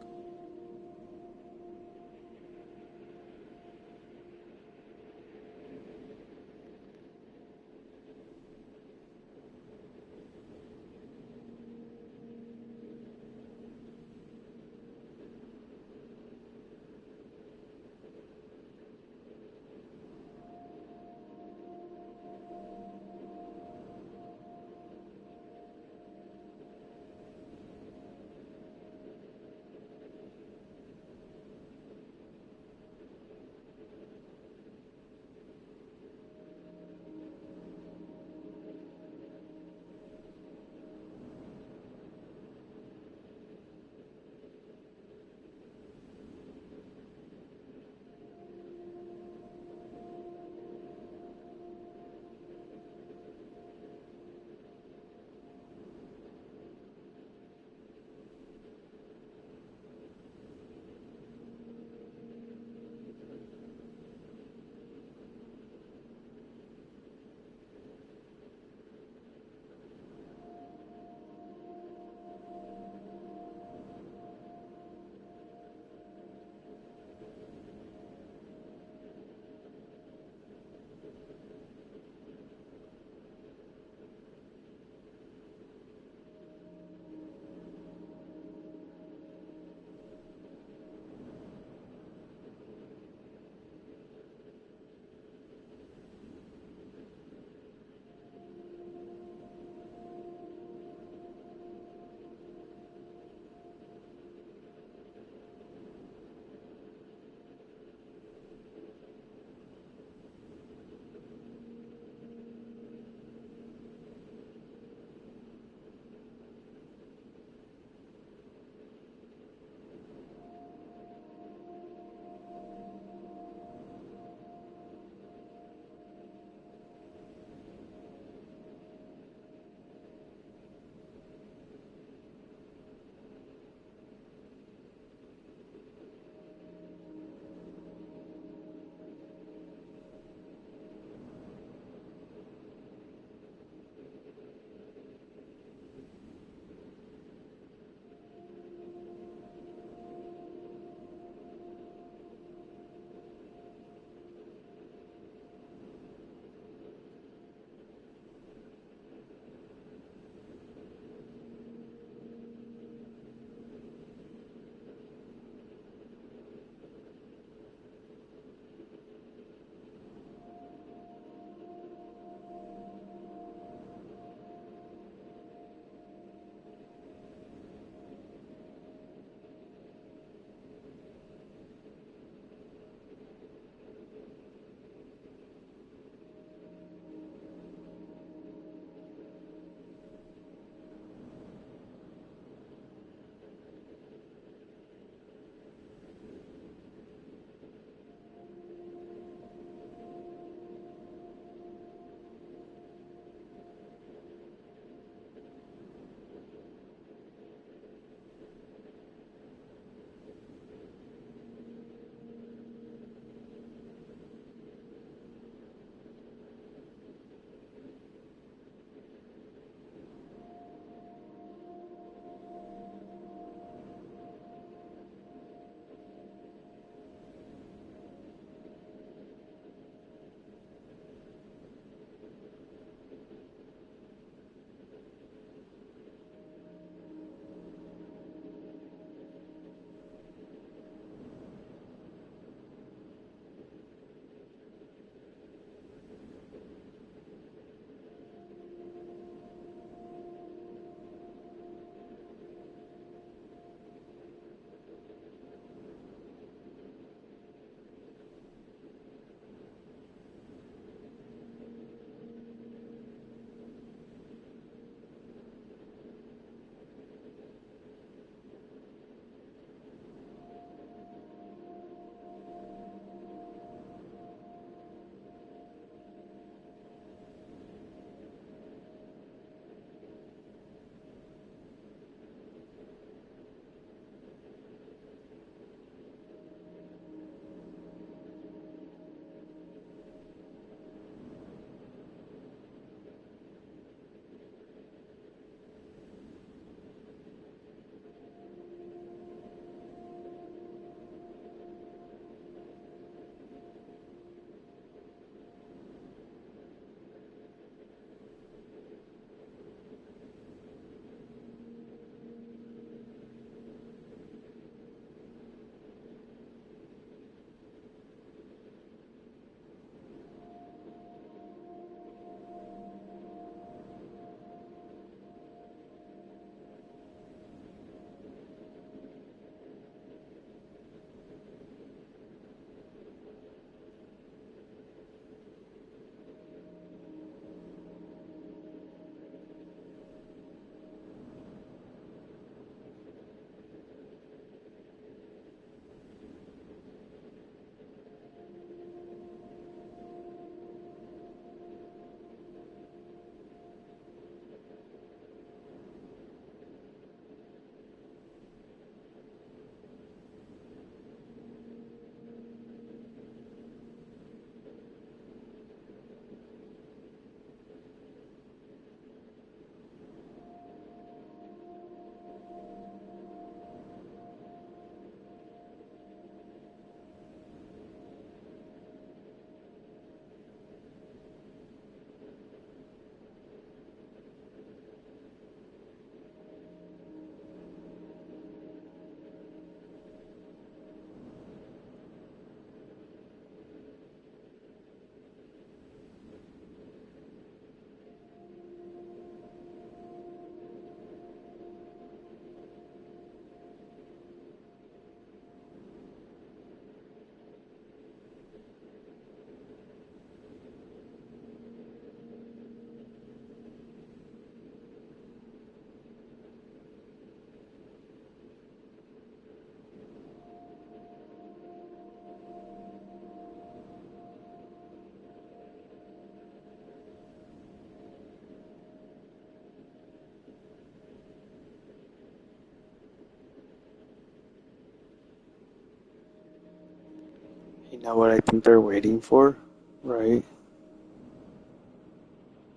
You know what I think they're waiting for, right?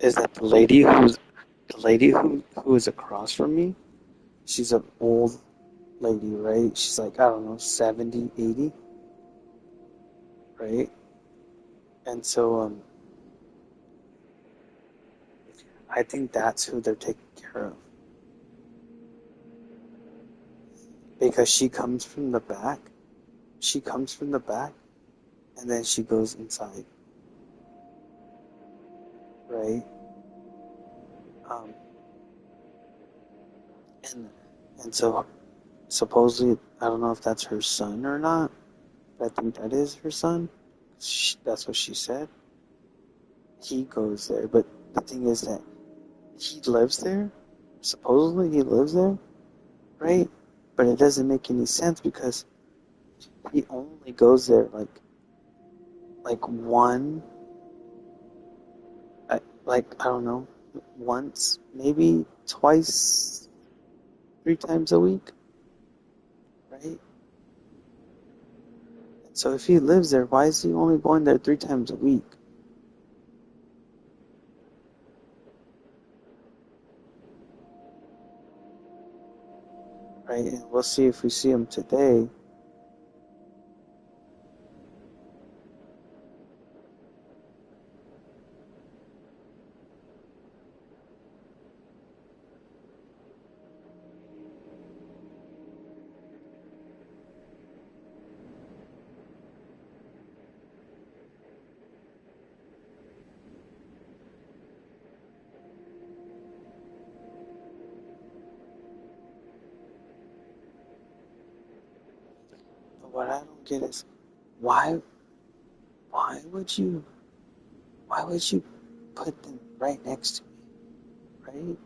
Is that the lady who is across from me? She's an old lady, right? She's like, I don't know, 70, 80, right? And so I think that's who they're taking care of. Because she comes from the back. She comes from the back, and then she goes inside. Right? And so supposedly, I don't know if that's her son or not, but I think that is her son. That's what she said. He goes there, but the thing is that he lives there. Supposedly he lives there, right? But it doesn't make any sense because he only goes there like one, like I don't know, once, maybe twice, 3 times a week, right? So if he lives there, why is he only going there 3 times a week? Right, and we'll see if we see him today. But what I don't get is why would you put them right next to me, right?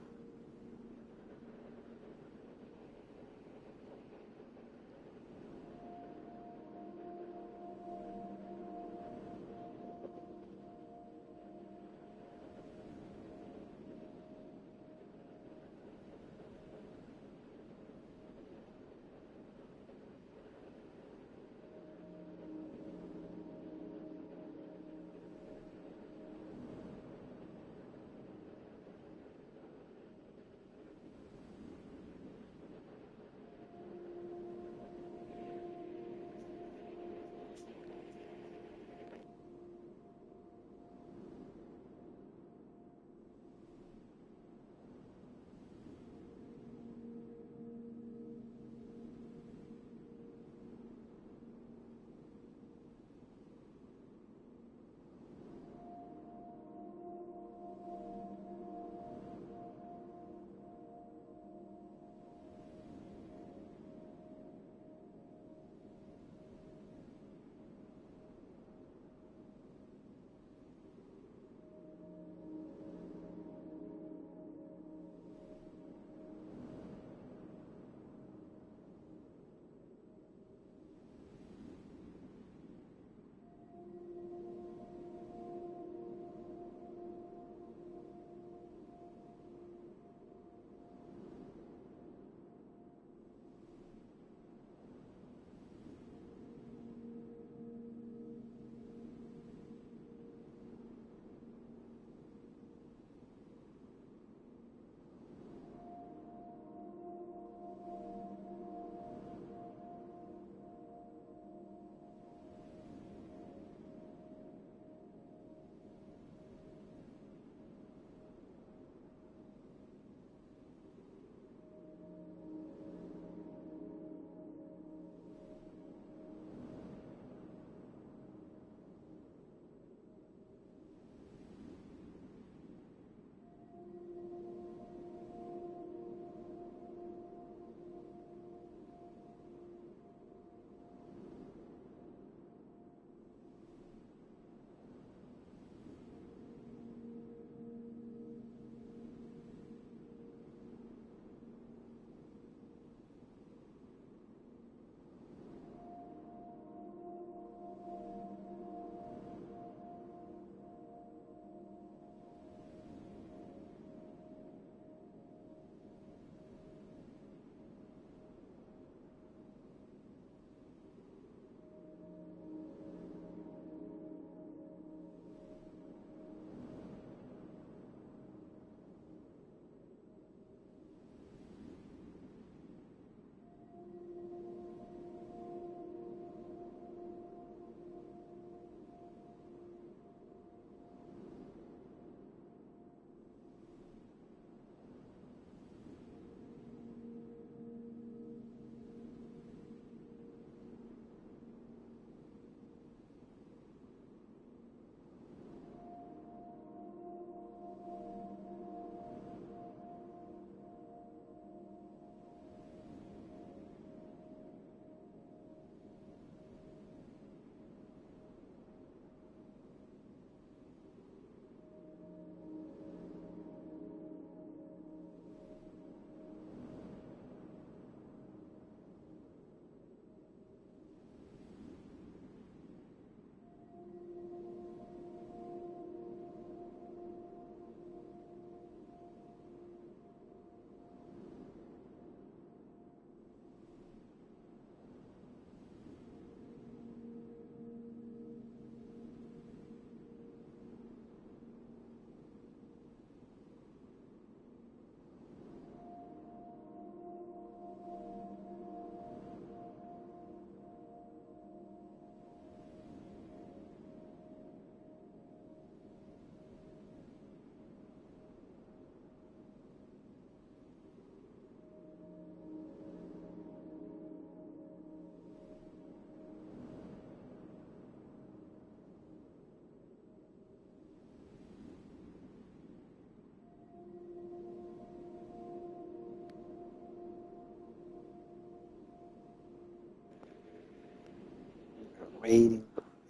Waiting.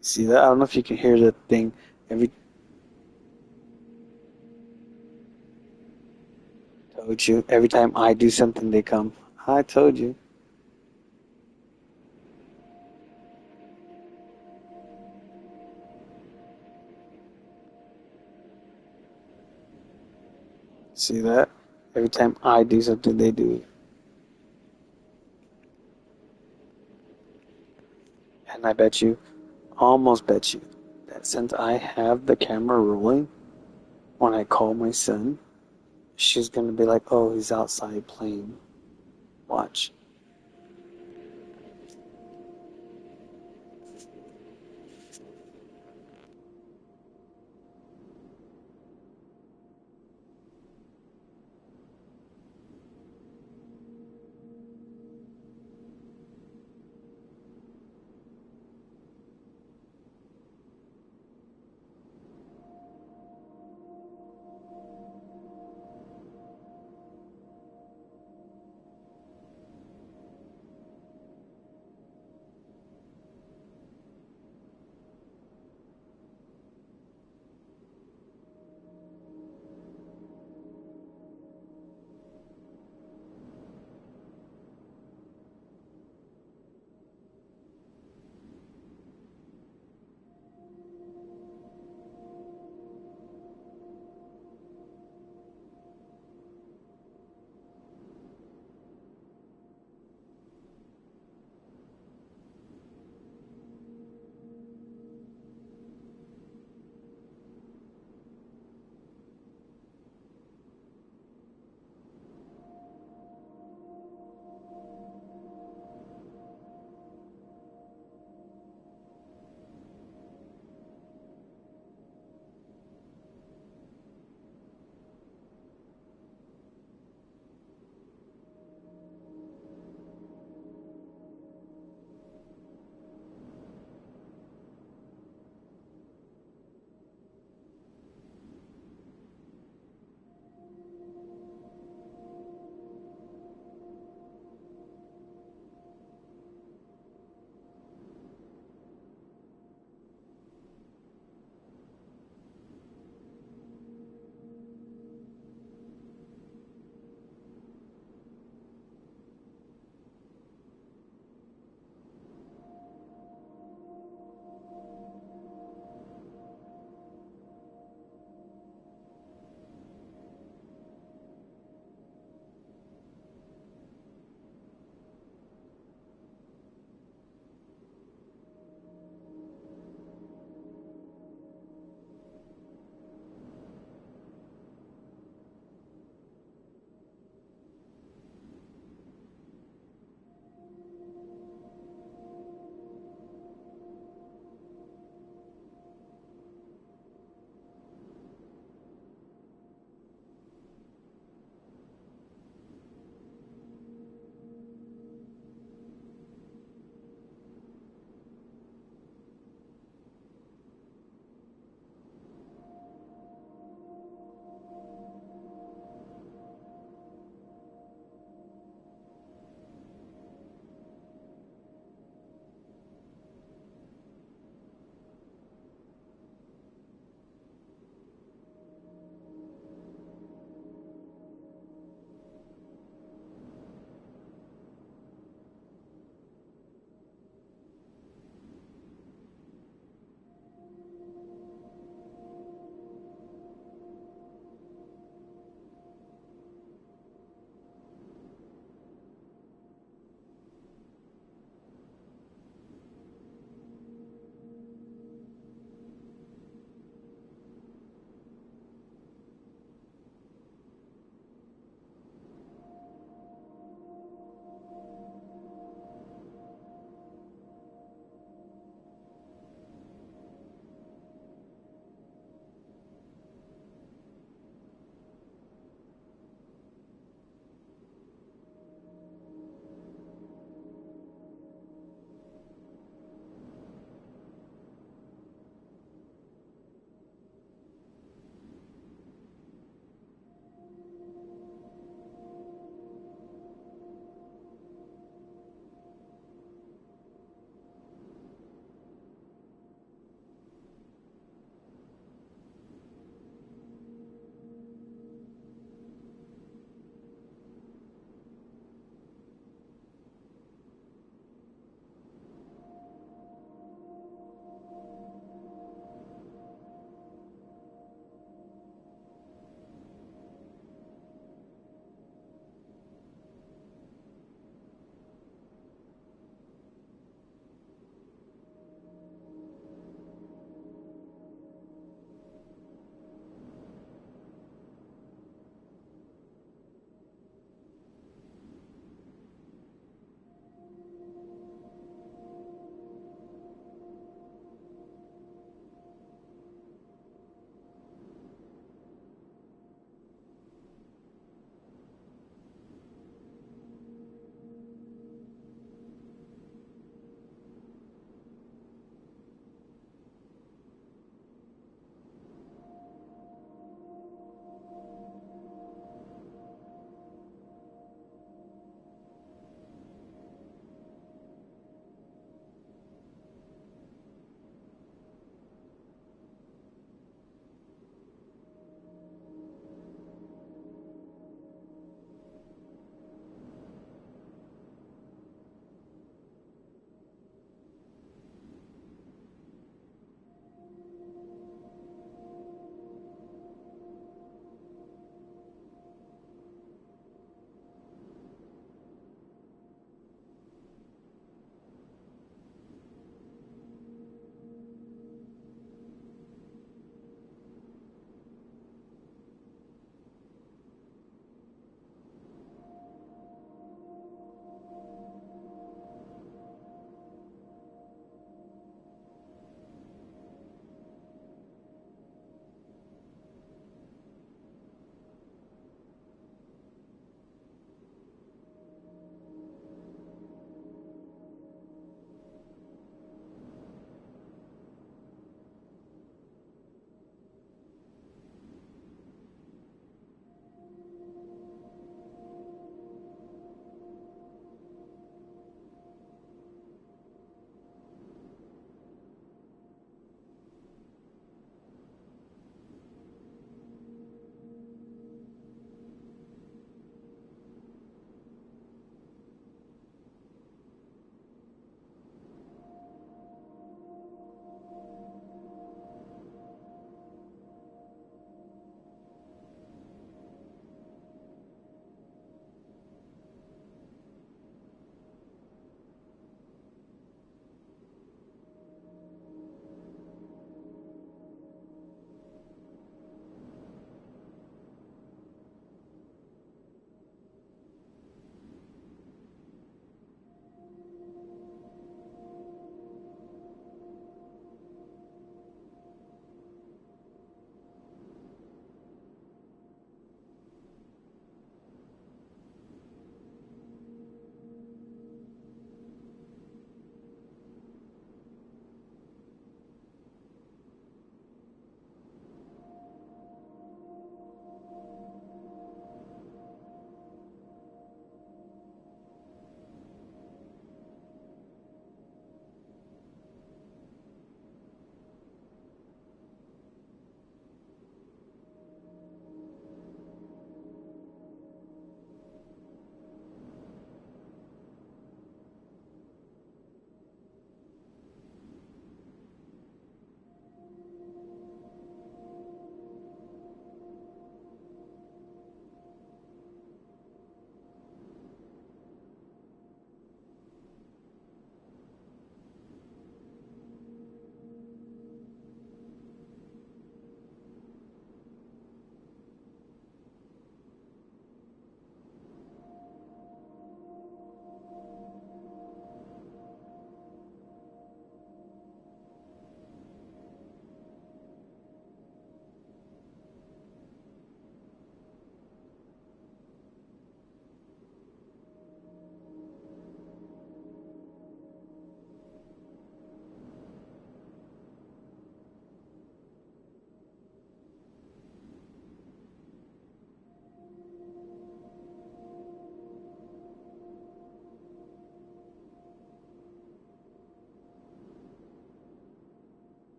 See that? I don't know if you can hear the thing. Told you. Every time I do something, they come. I told you. See that? Every time I do something, they do it. And I bet you, almost bet you, that since I have the camera rolling, when I call my son, she's going to be like, oh, he's outside playing. Watch.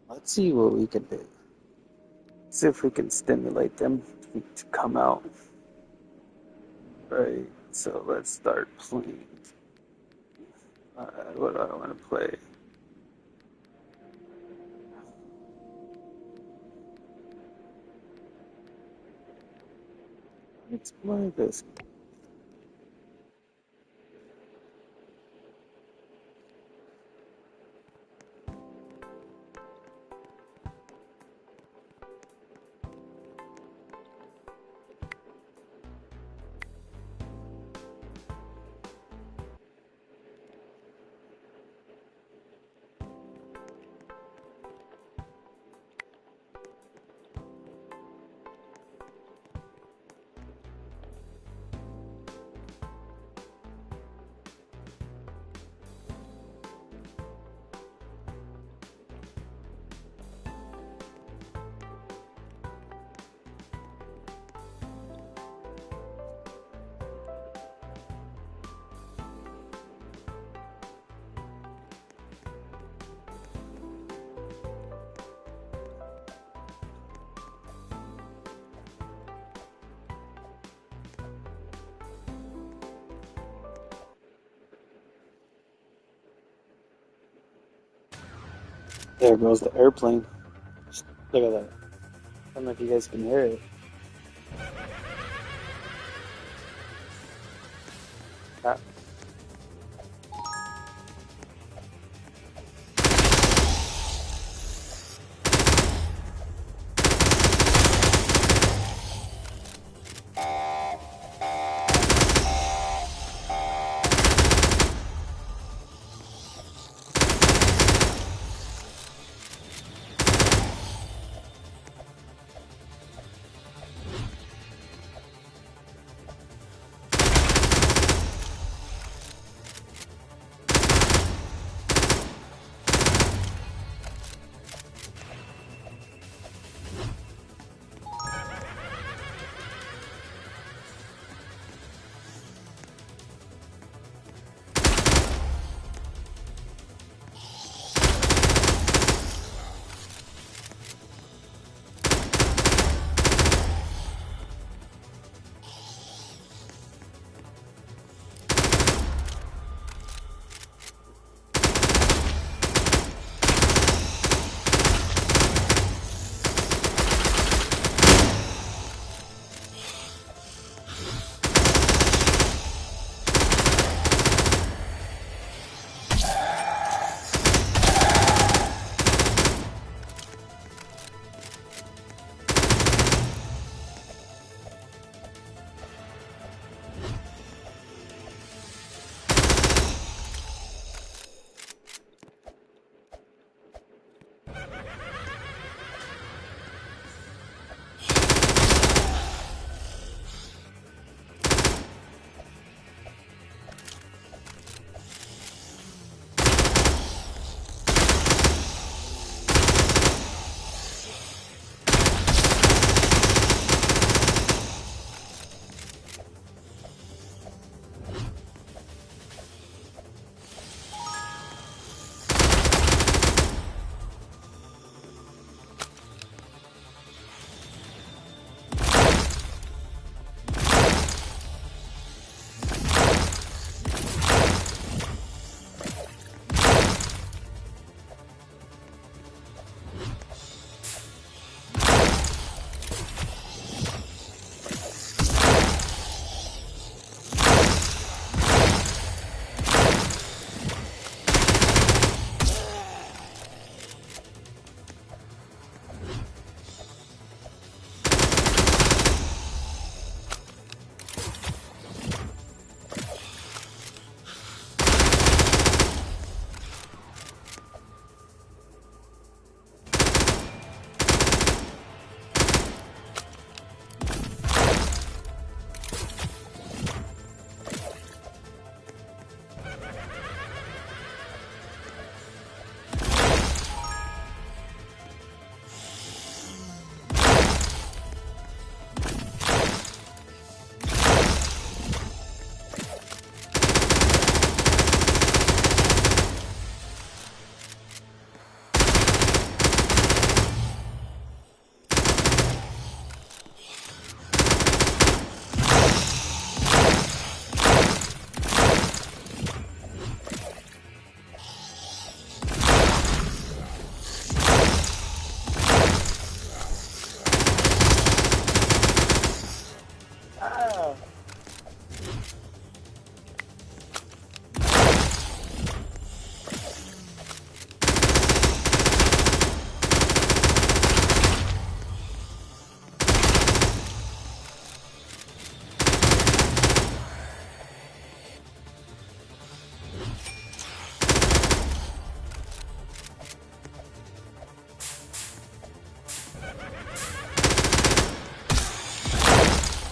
Let's see what we can do. See if we can stimulate them to come out. Right, so let's start playing. What do I want to play? Let's play this. There goes the airplane. Look at that. I don't know if you guys can hear it. That.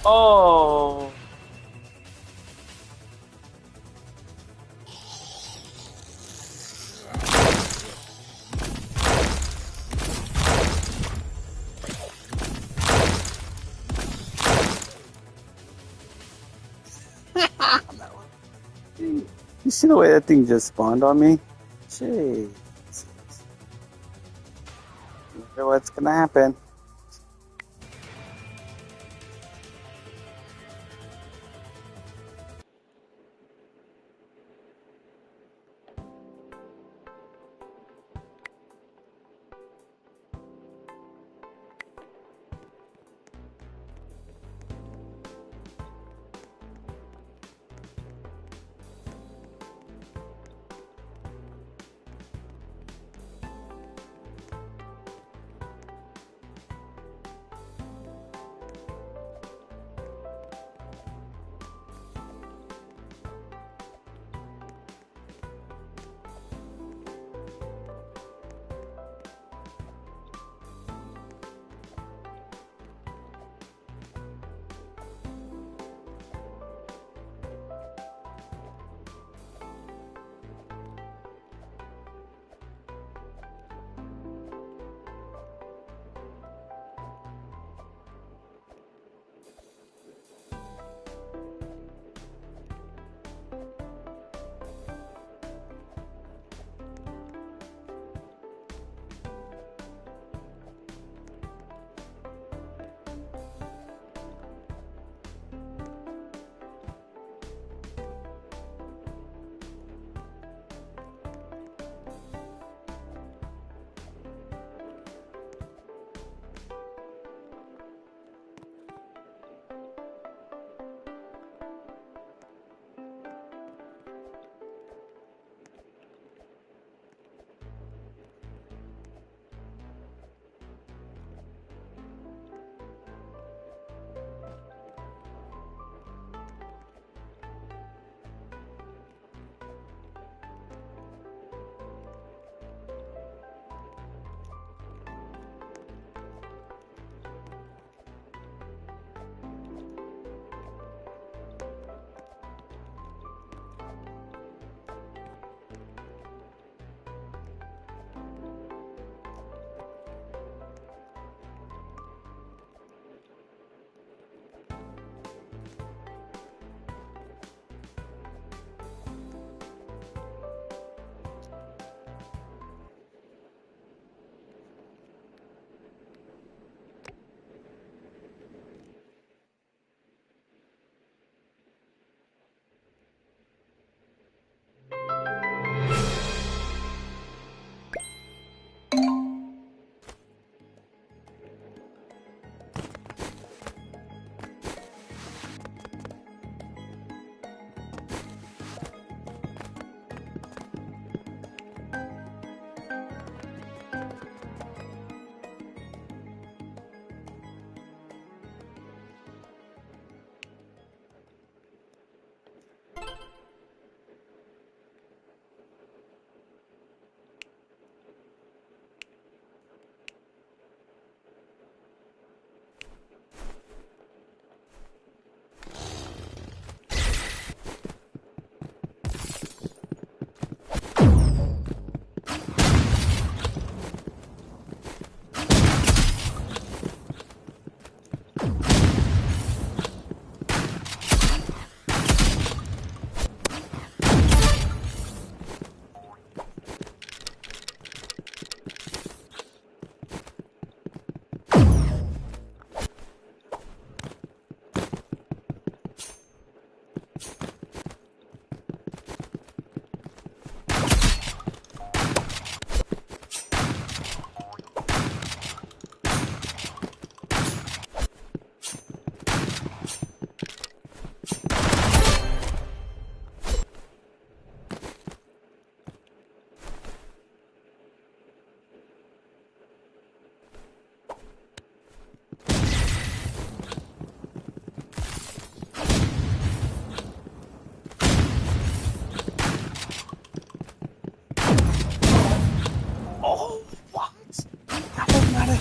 Oh. You see the way that thing just spawned on me? Jeez. Wonder what's gonna happen.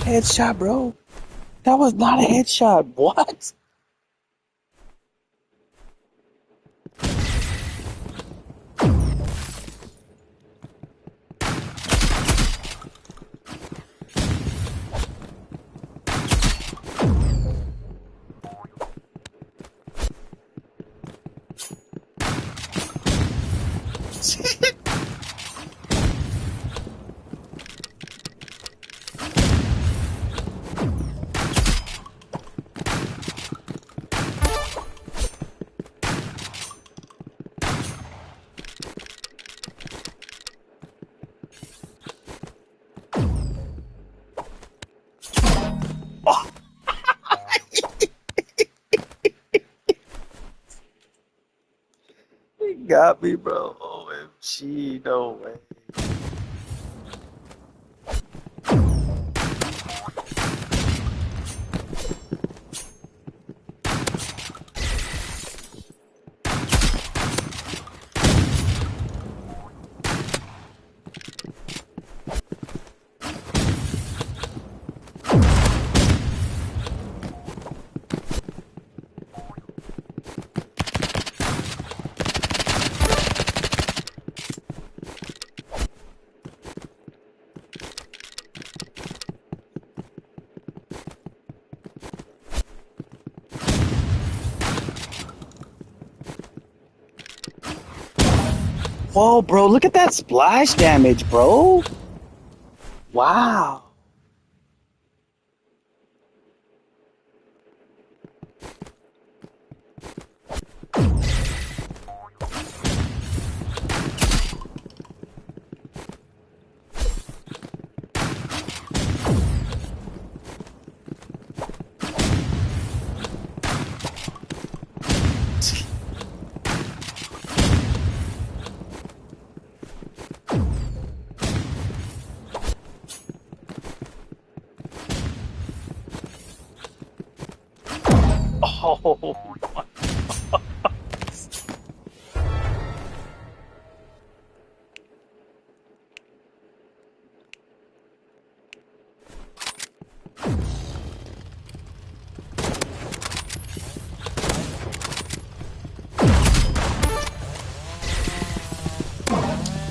Headshot, bro. That was not a headshot. What? got me, bro. OMG, no way. Whoa, bro, look at that splash damage, bro. Wow. Oh my.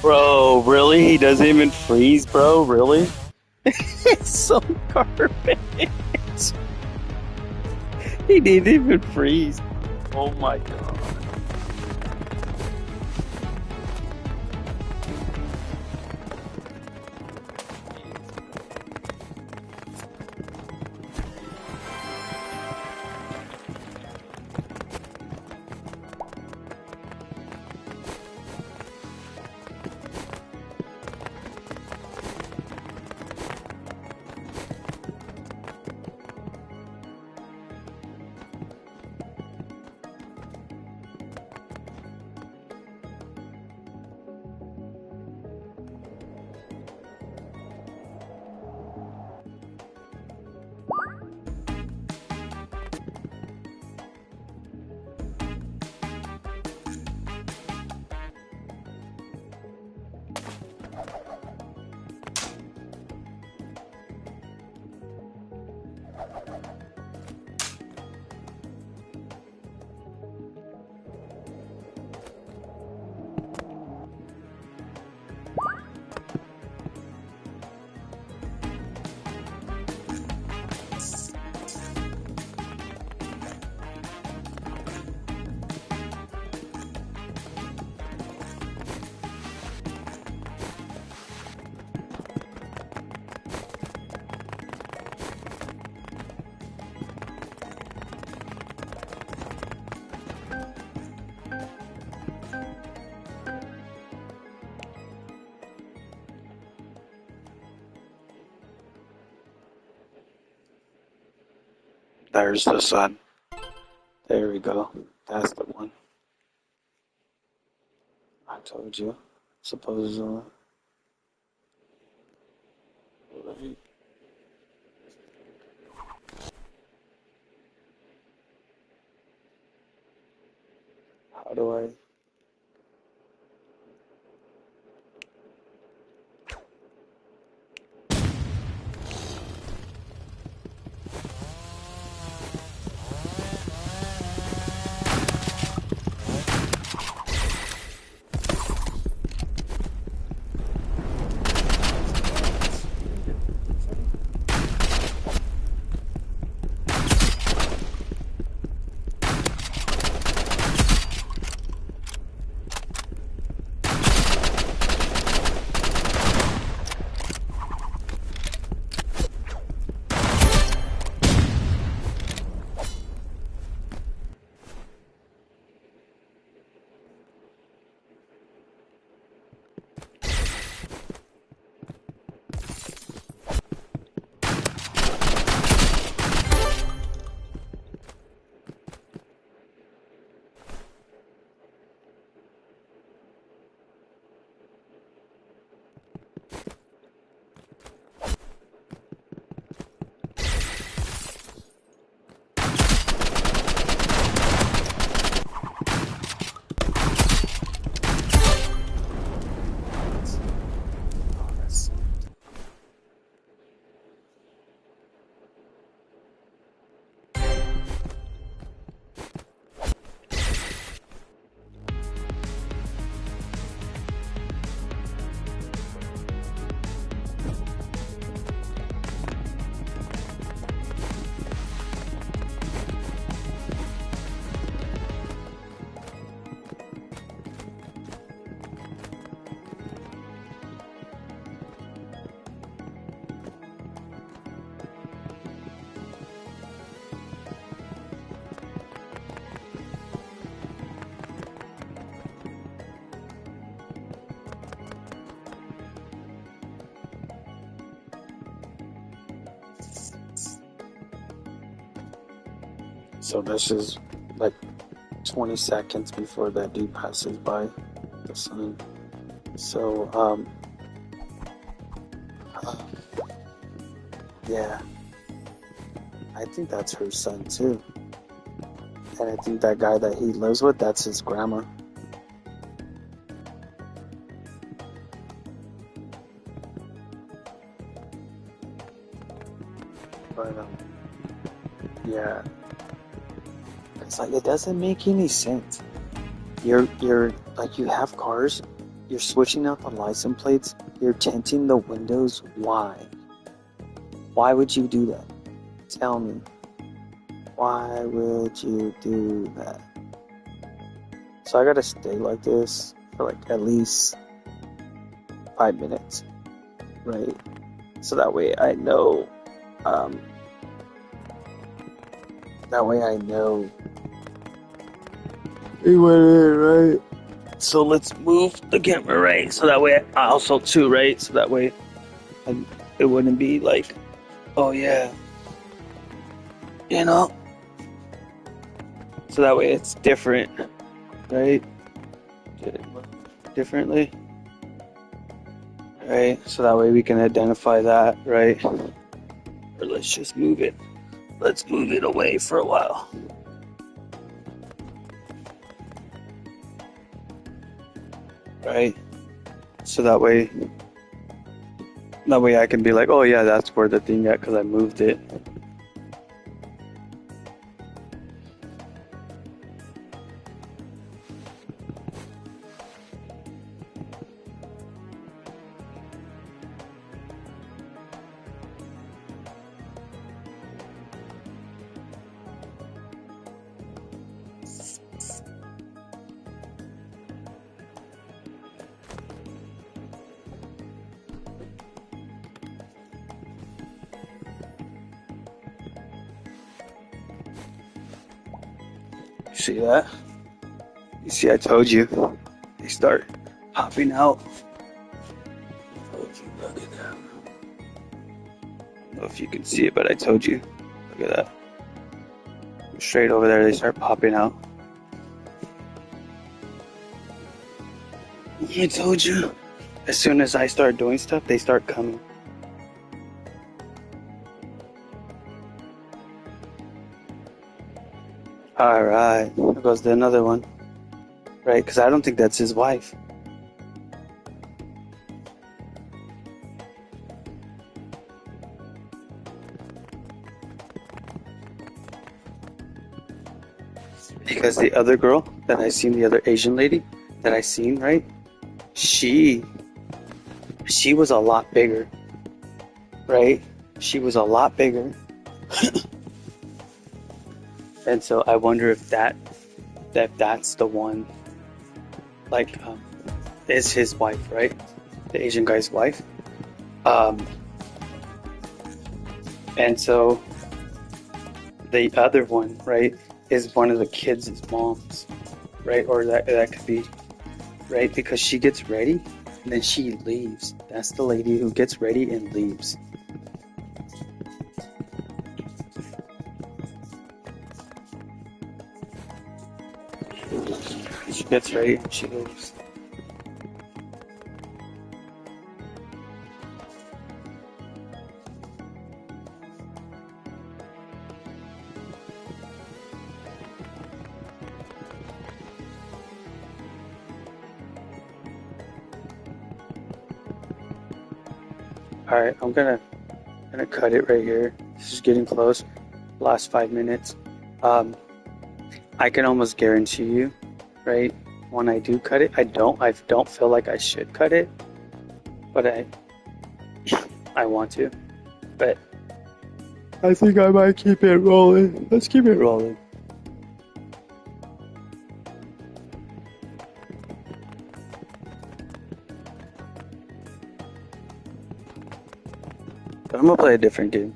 Bro, really? He doesn't even freeze, bro? Really? It's so garbage. He didn't even freeze. Oh my god. There's the sun. There we go. That's the one. I told you. Supposedly. Right. How do I... So this is like 20 seconds before that dude passes by the sign. So, yeah, I think that's her son too. And I think that guy that he lives with, that's his grandma. But, yeah. It's like, it doesn't make any sense. You're like, you have cars, you're switching out the license plates, you're tinting the windows. Why? Why would you do that? Tell me. Why would you do that? So I gotta stay like this for like at least 5 minutes, right? So that way I know, he went in, right? So let's move the camera, right? So that way I also too, right? So that way it wouldn't be like, oh yeah, you know? So that way it's different, right? Did it look differently? Right? So that way we can identify that, right? Or let's just move it. Let's move it away for a while. Right? So that way I can be like, oh yeah, that's where the thing at because I moved it. See that? You see, I told you. They start popping out. I told you, look at that. I don't know if you can see it, but I told you. Look at that. Straight over there, they start popping out. I told you. As soon as I start doing stuff, they start coming. Alright, there goes the another one. Right, because I don't think that's his wife. Because the other girl that I seen, the other Asian lady that I seen, right? She was a lot bigger. Right? She was a lot bigger. And so I wonder if that's the one, like, is his wife, right? The Asian guy's wife. And so the other one, right, is one of the kids' moms, right? Or that could be, right? Because she gets ready and then she leaves. That's the lady who gets ready and leaves. She gets ready and she leaves. Alright, I'm gonna cut it right here. This is getting close. Last 5 minutes. I can almost guarantee you, right? When I do cut it, I don't feel like I should cut it, but I want to. But I think I might keep it rolling. Let's keep it rolling. But I'm gonna play a different game.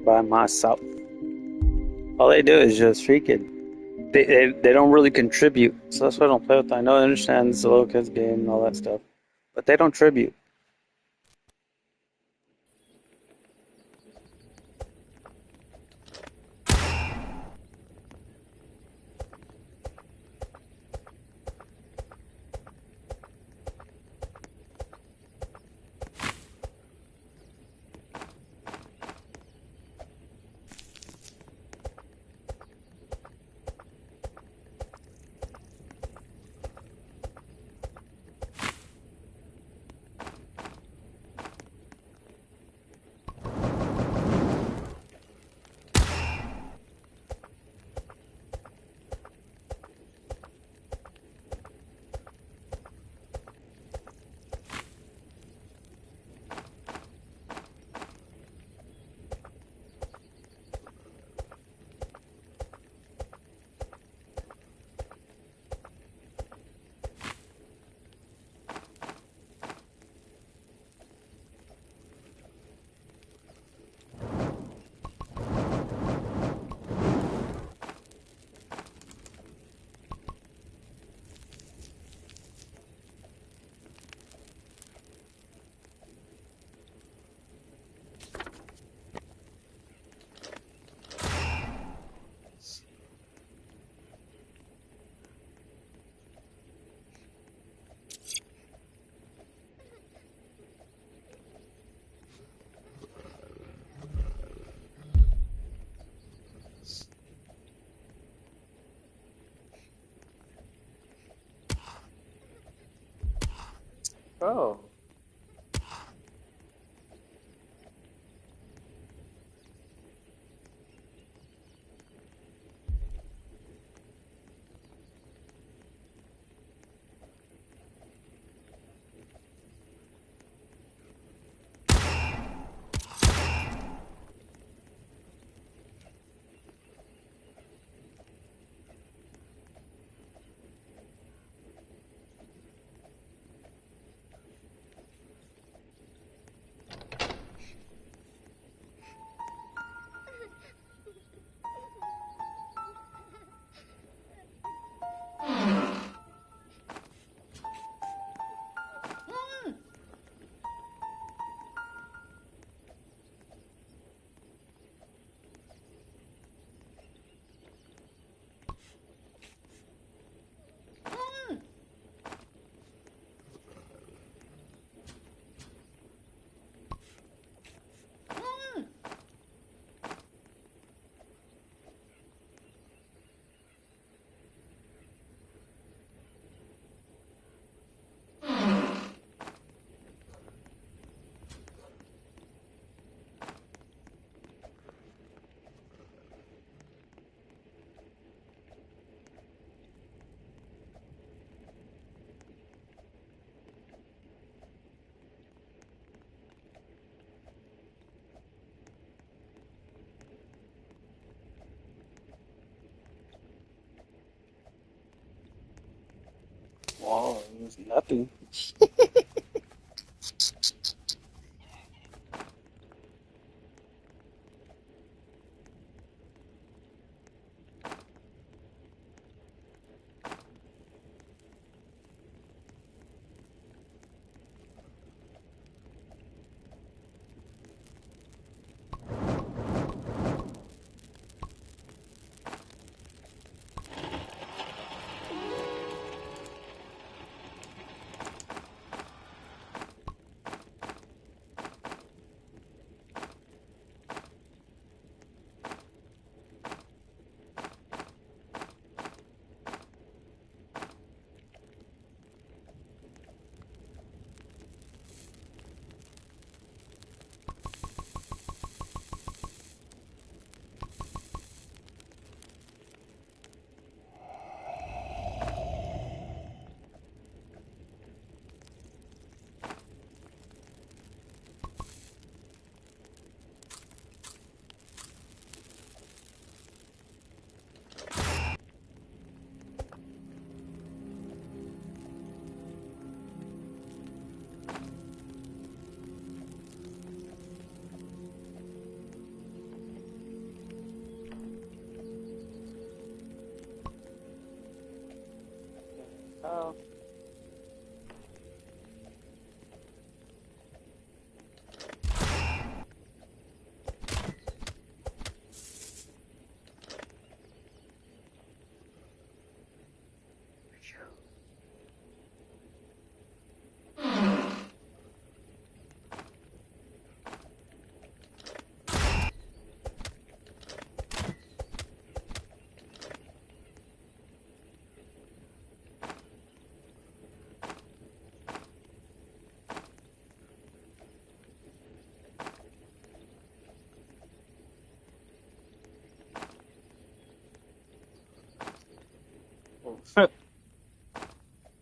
by myself. All they do is just freaking. They don't really contribute. So that's why I don't play with them. I know I understand it's a little kids game and all that stuff, but they don't tribute. Oh. Wow, there's nothing. Uh-oh.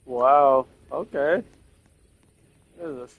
Wow. Okay. What is this?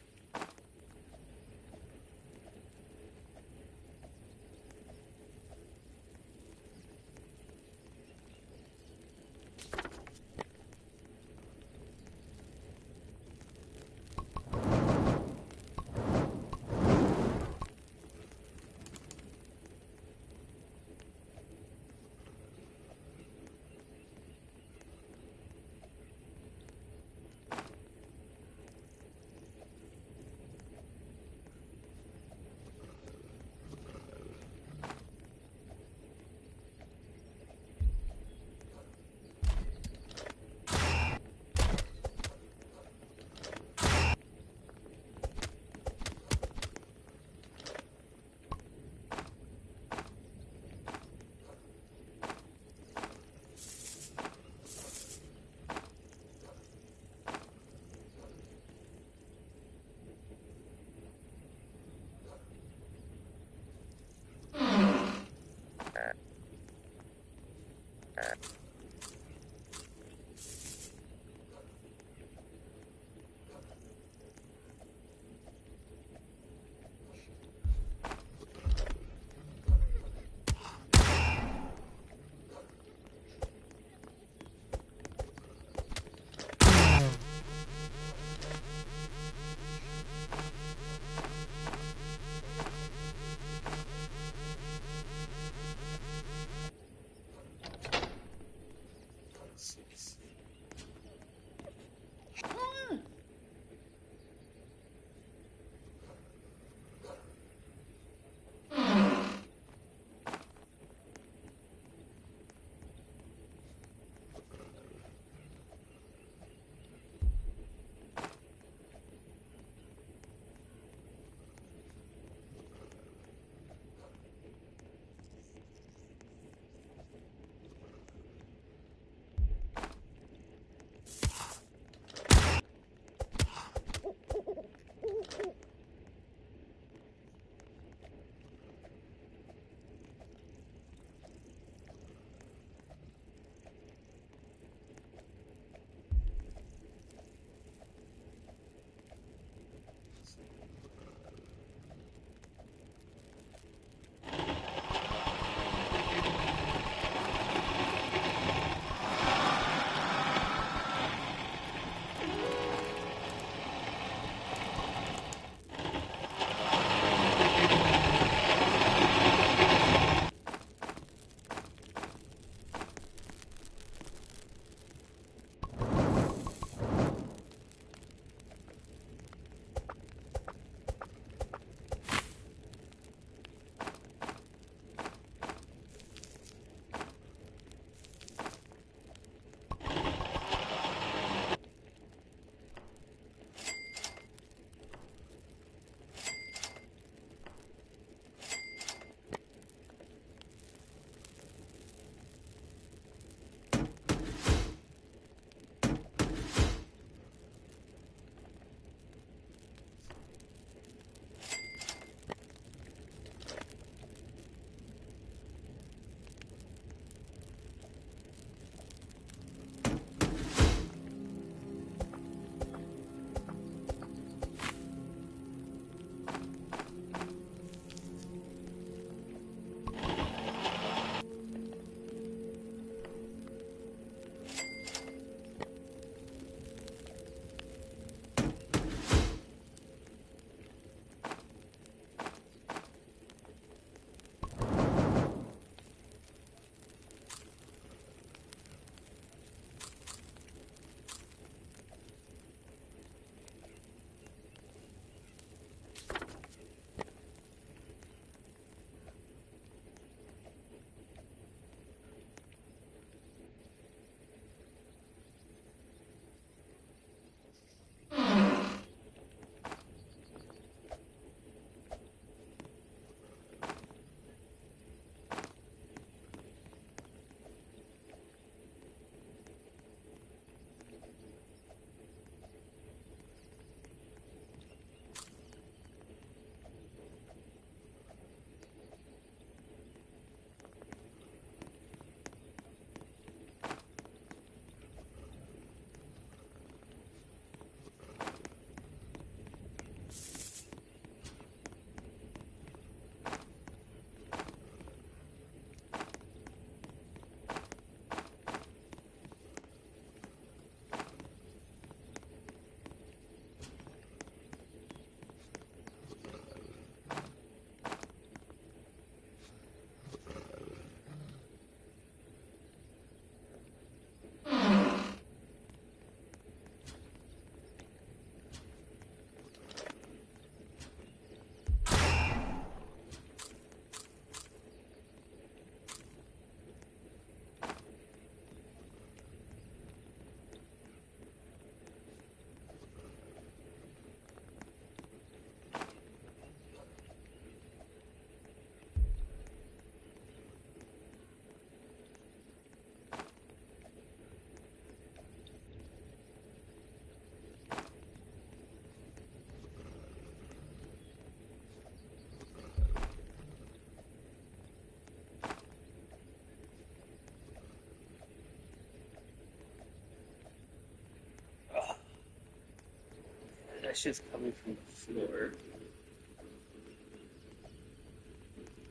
That shit's coming from the floor.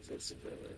So spill it.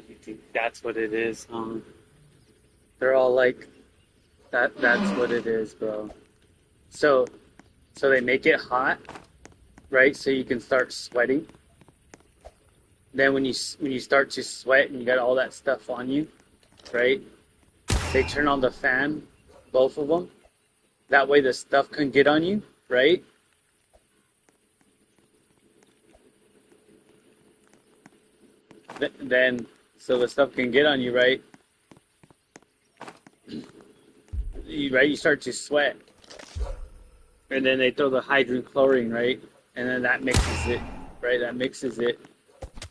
You think that's what it is, huh? They're all like, that's what it is, bro. So they make it hot, right? So you can start sweating. Then when you start to sweat and you got all that stuff on you, right? They turn on the fan, both of them. That way the stuff can get on you, right? Then, so the stuff can get on you, right? You start to sweat. And then they throw the hydrochlorine, right? And then that mixes it, right? That mixes it.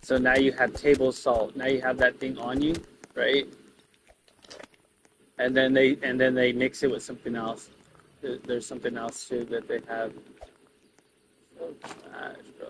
So now you have table salt. Now you have that thing on you, right? And then they mix it with something else. There's something else too that they have. So trash, bro.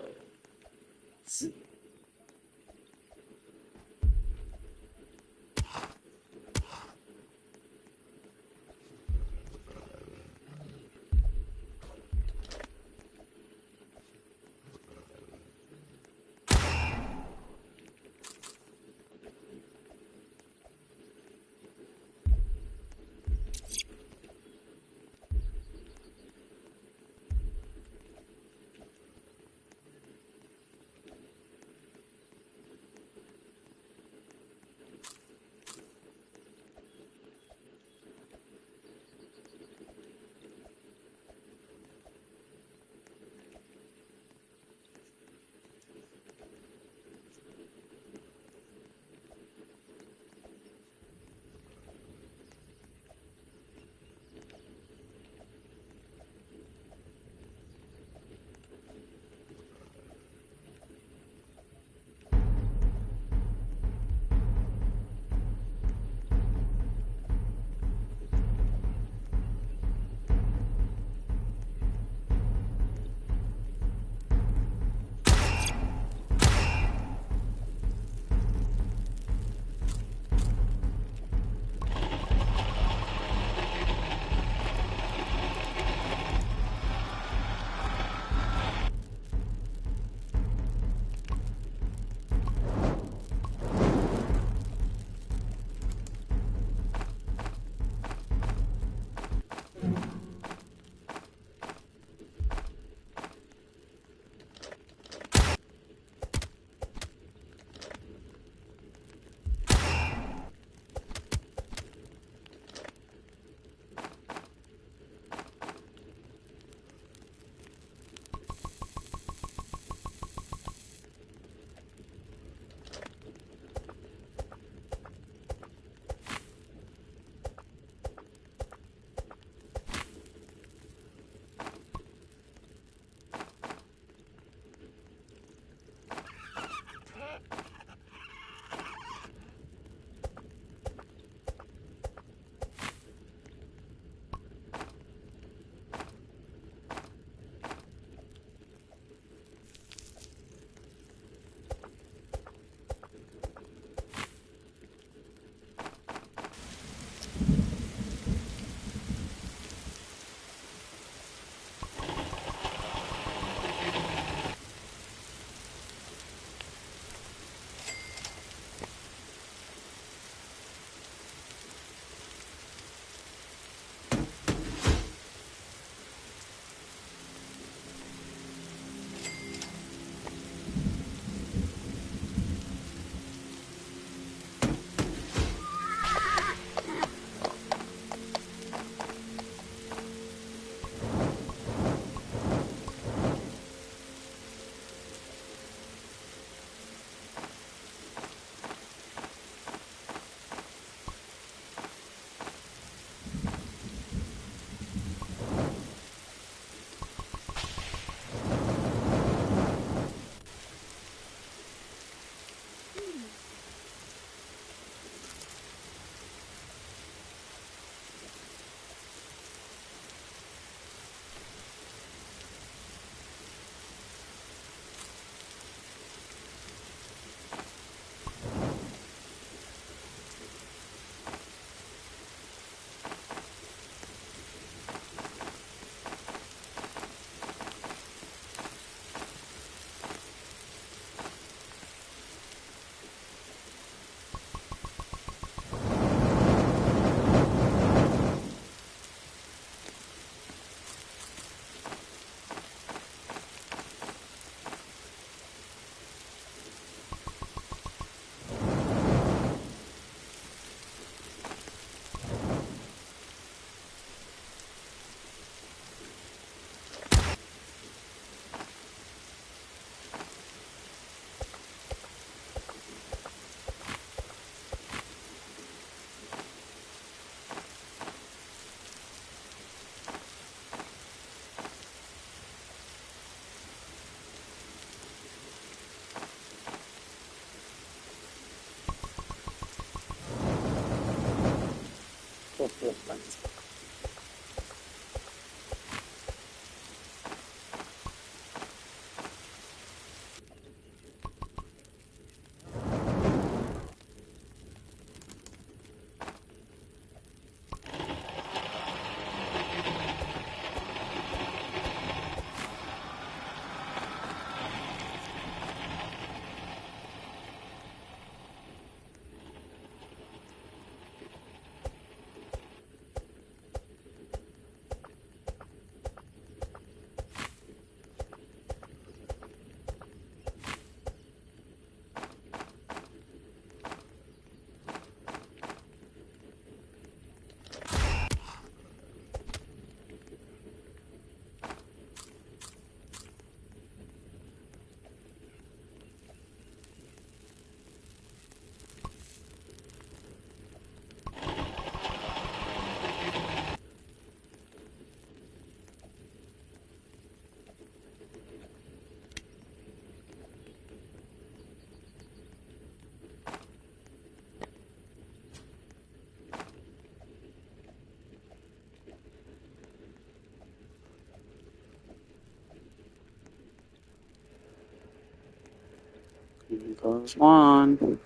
Here goes one.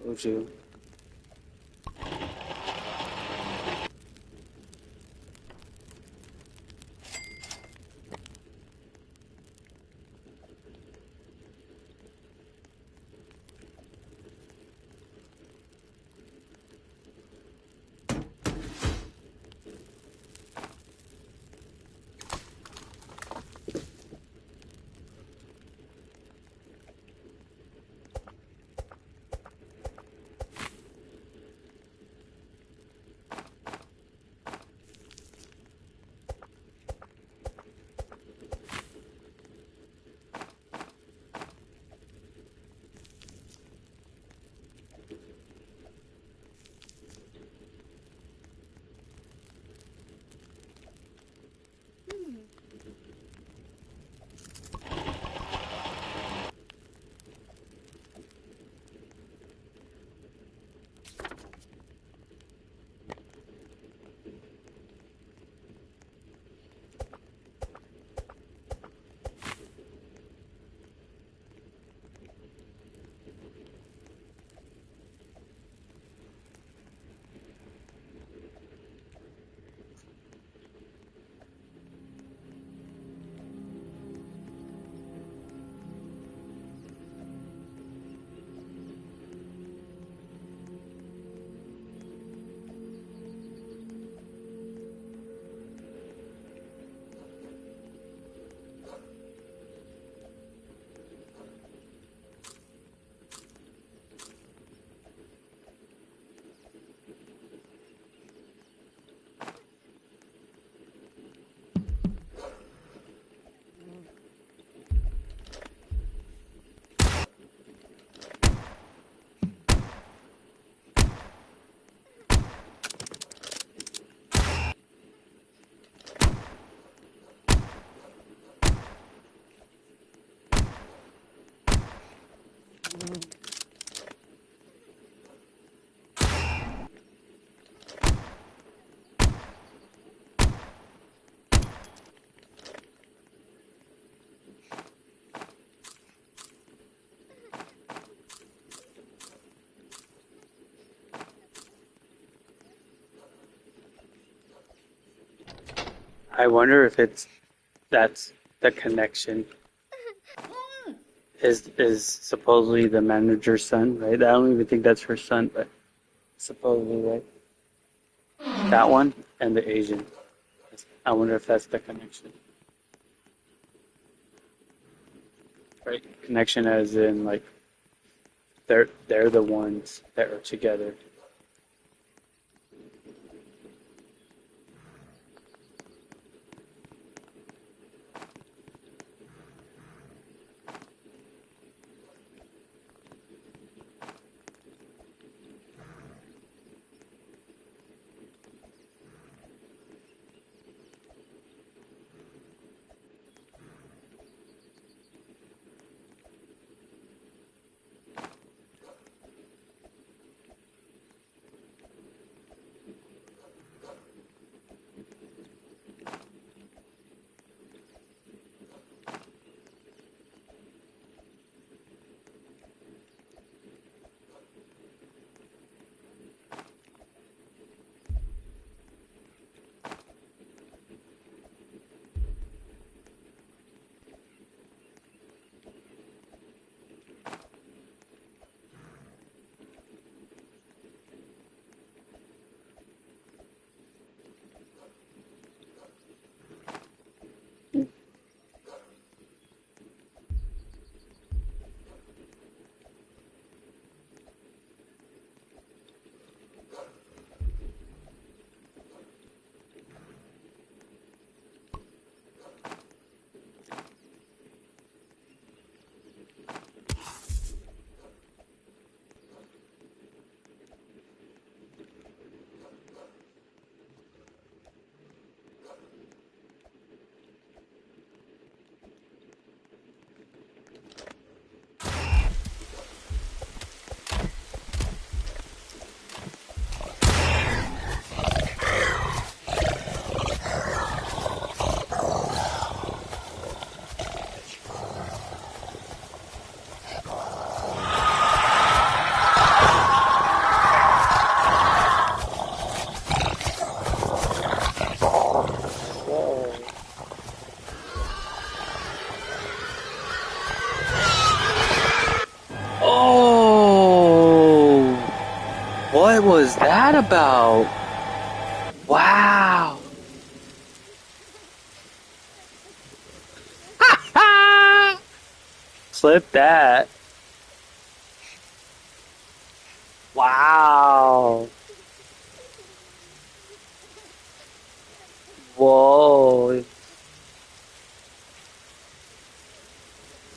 Told you. I wonder if that's the connection. Is supposedly the manager's son, right? I don't even think that's her son, but supposedly, right? That one and the Asian. I wonder if that's the connection. Right? Connection as in like they're the ones that are together. What was that about? Wow. Clip that. Wow. Whoa.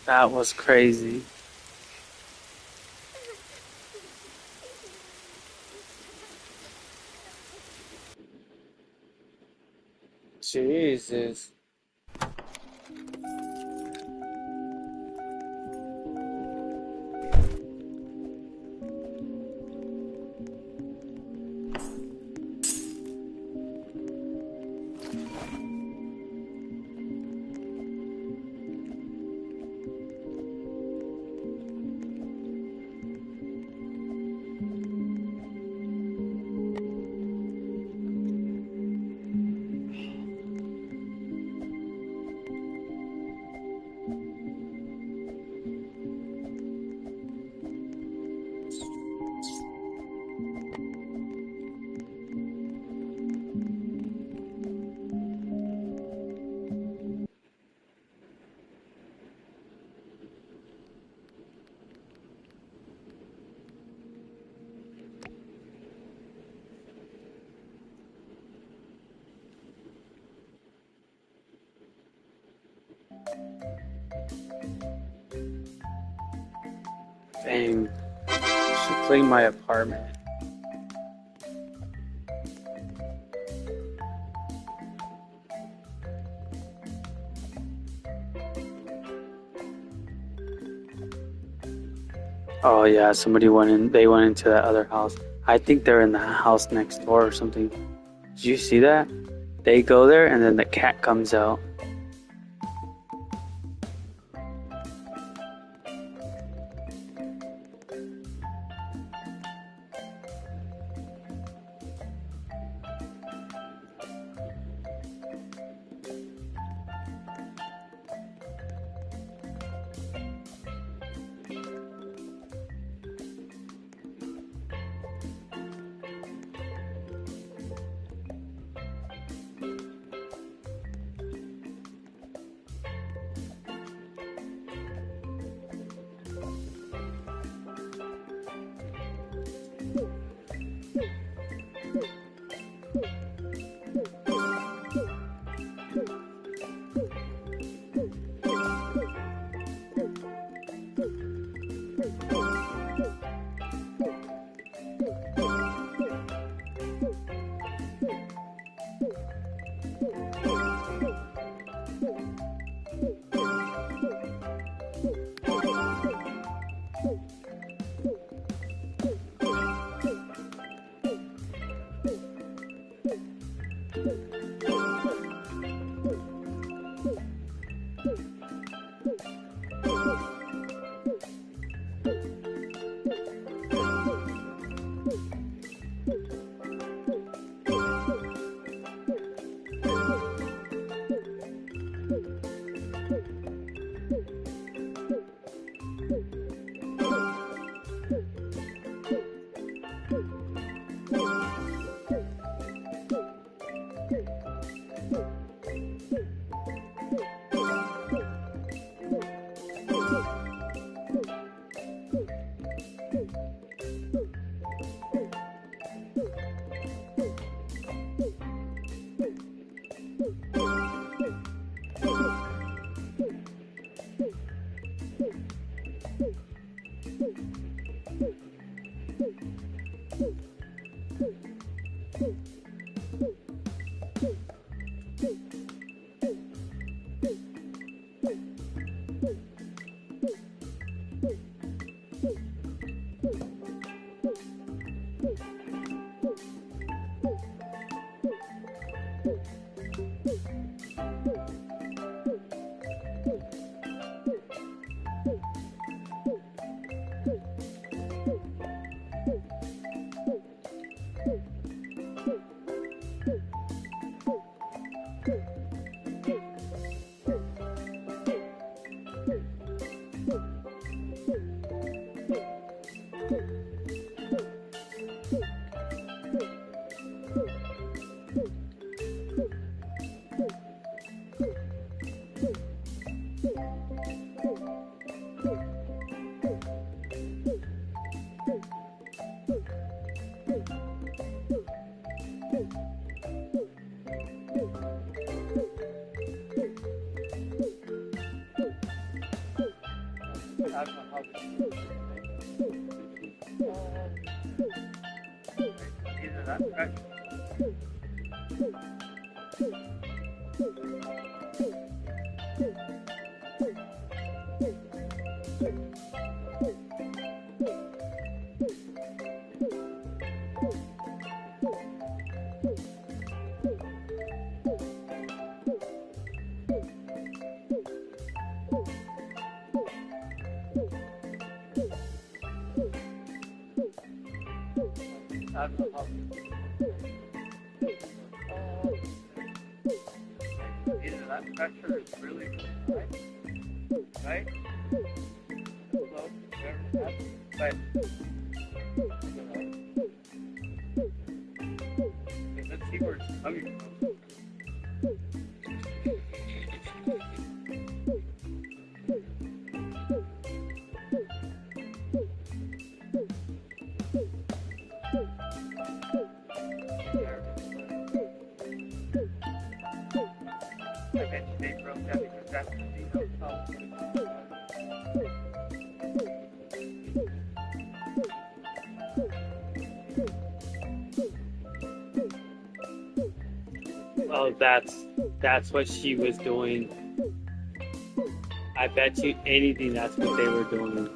That was crazy. Jesus. Dang. Should clean my apartment. Oh yeah, somebody went in. They went into that other house. I think they're in the house next door or something. Did you see that? They go there and then the cat comes out. I don't know how either that pressure. I don't know how. Either that pressure is really high, right? Low, whatever that is, but let's see where it's coming from. Oh, that's what she was doing. I bet you anything that's what they were doing.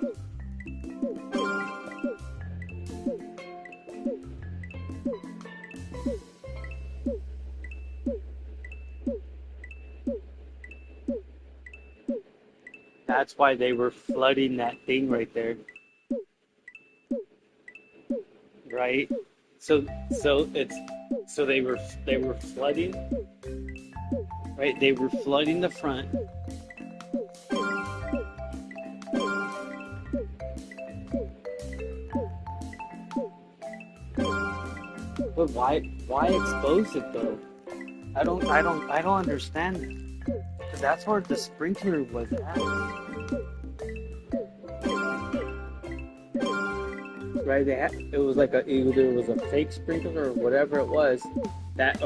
That's why they were flooding that thing right there. Right? So they were flooding, right? They were flooding the front. But why expose it though? I don't understand it. 'Cause that's where the sprinkler was at. Right, it was like either it was a fake sprinkler or whatever it was, that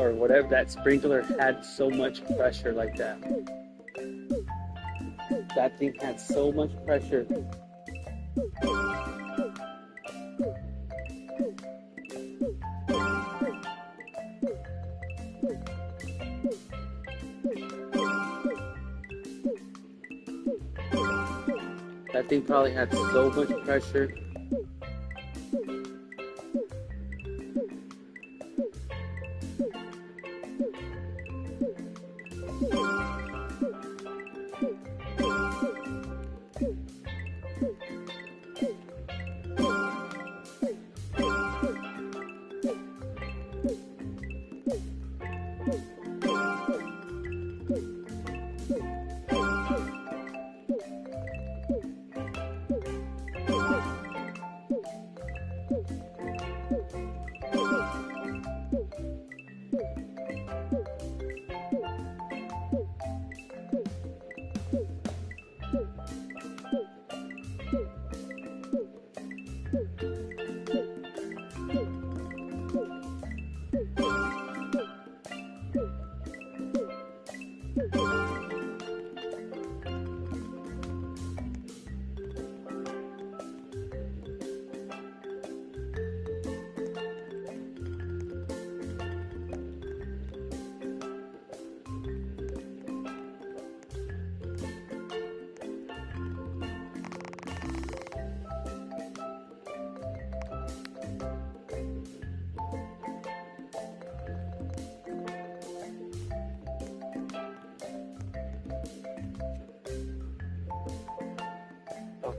sprinkler had so much pressure like that. That thing had so much pressure. That thing probably had so much pressure.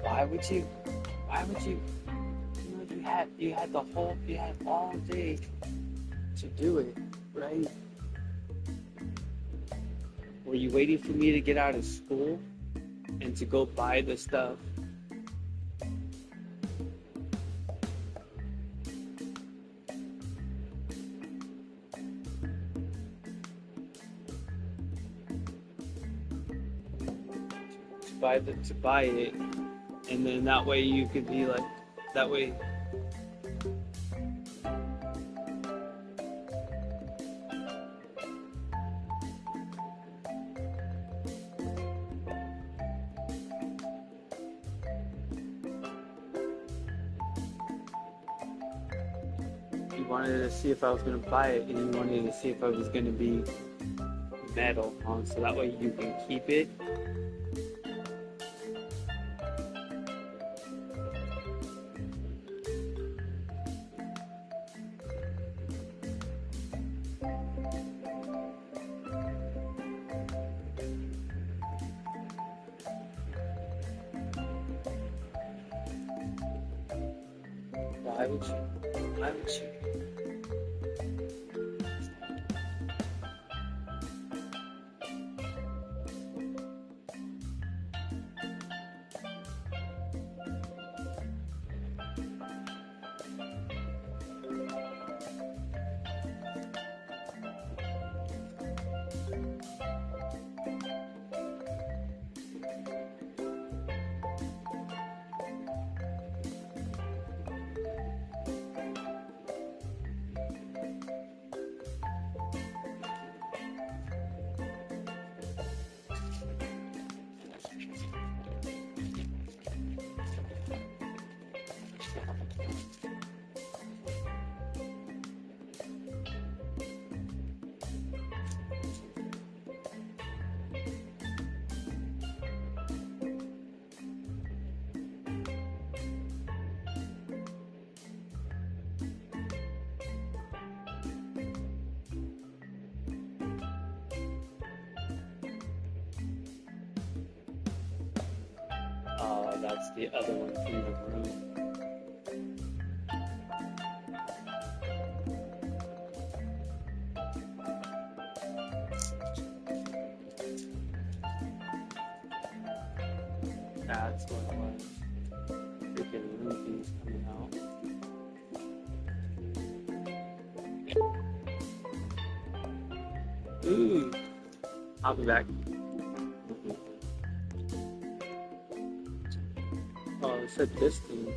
Why would you, you had all day to do it, right? Were you waiting for me to get out of school and to go buy the stuff? To buy it, and then that way you could be like, that way. wanted to see if I was going to buy it, and he wanted to see if it was going to be metal, so that way you can keep it. Why would you? Oh, that's the other one from the room. That's what it was. Freaking movies coming out. Ooh. I'll be back. Oh, it said this thing.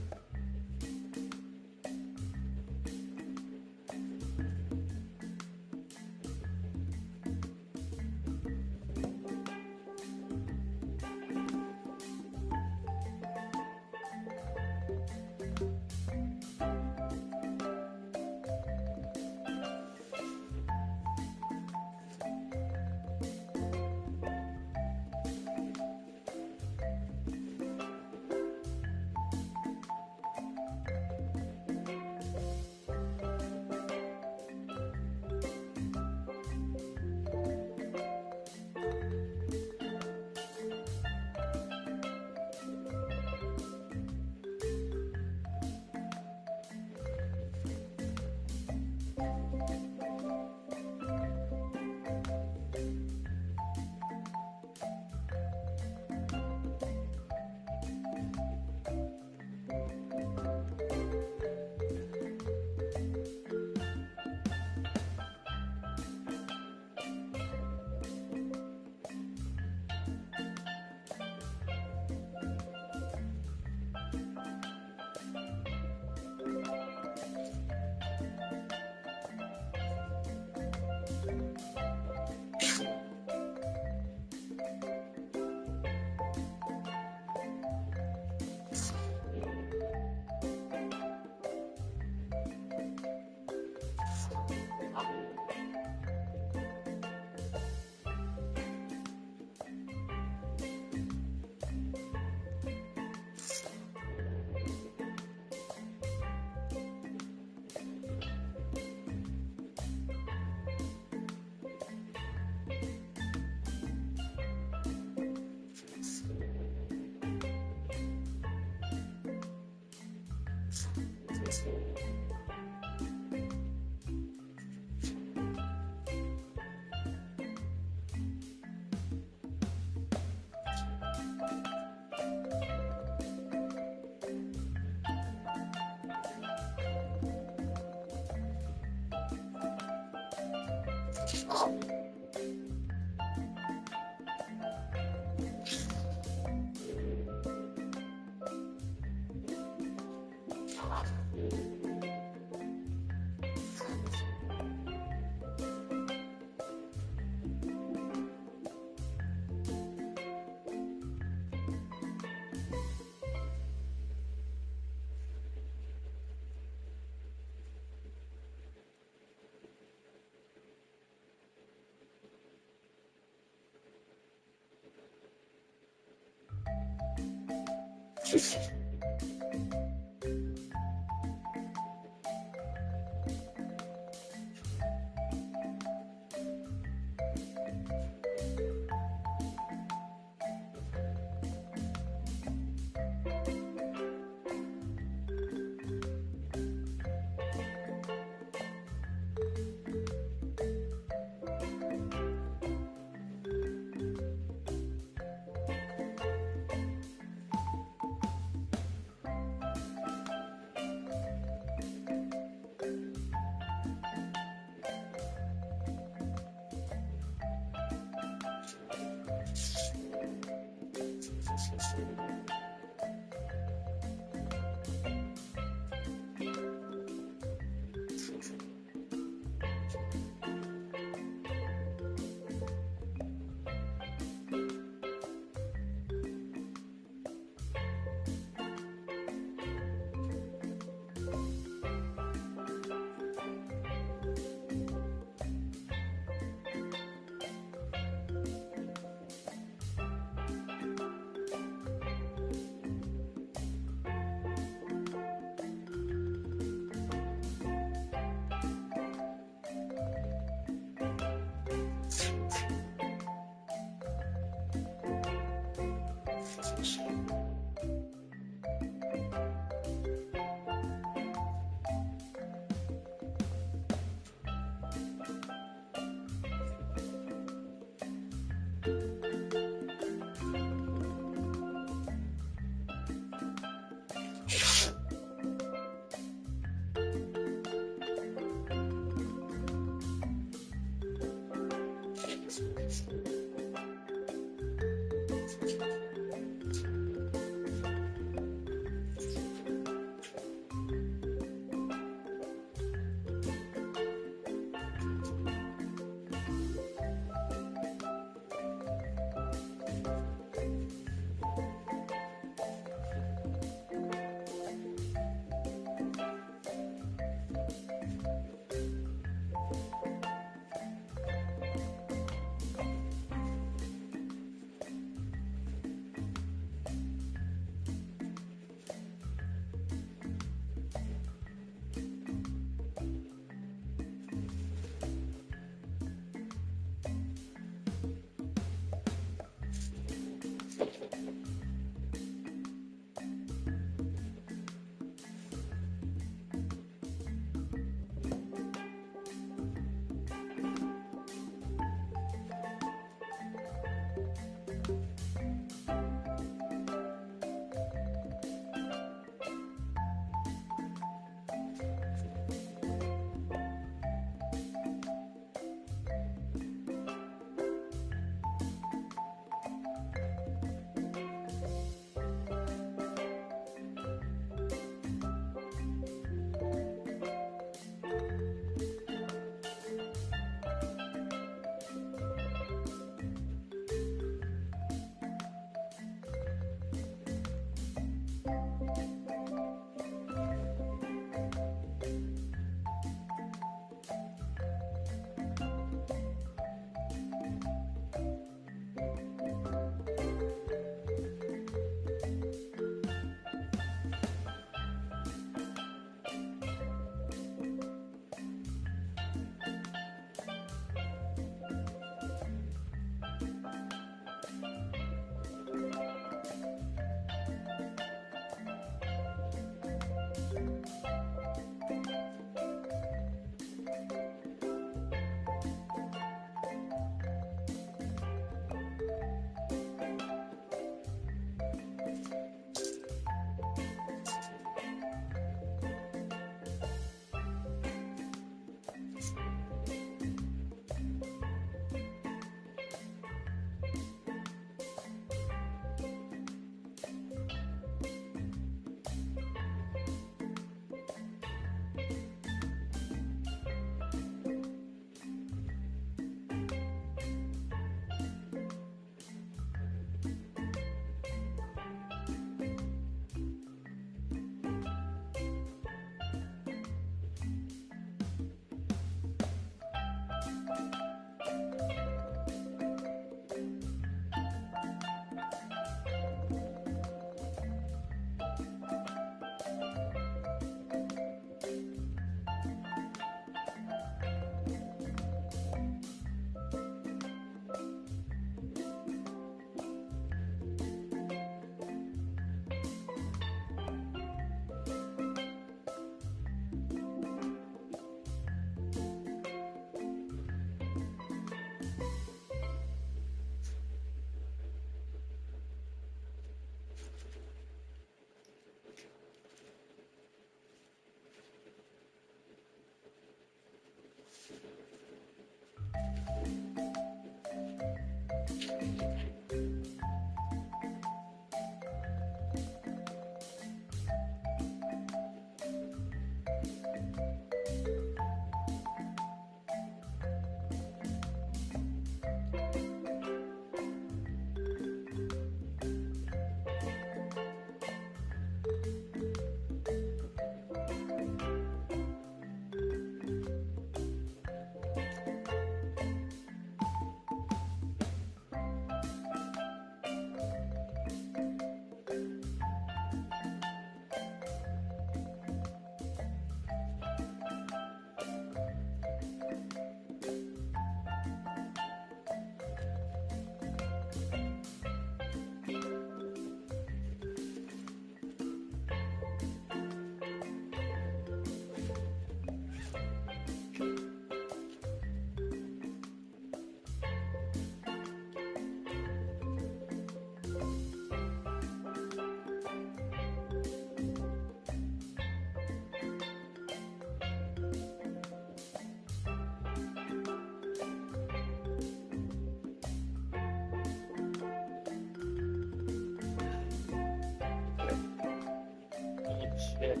Okay.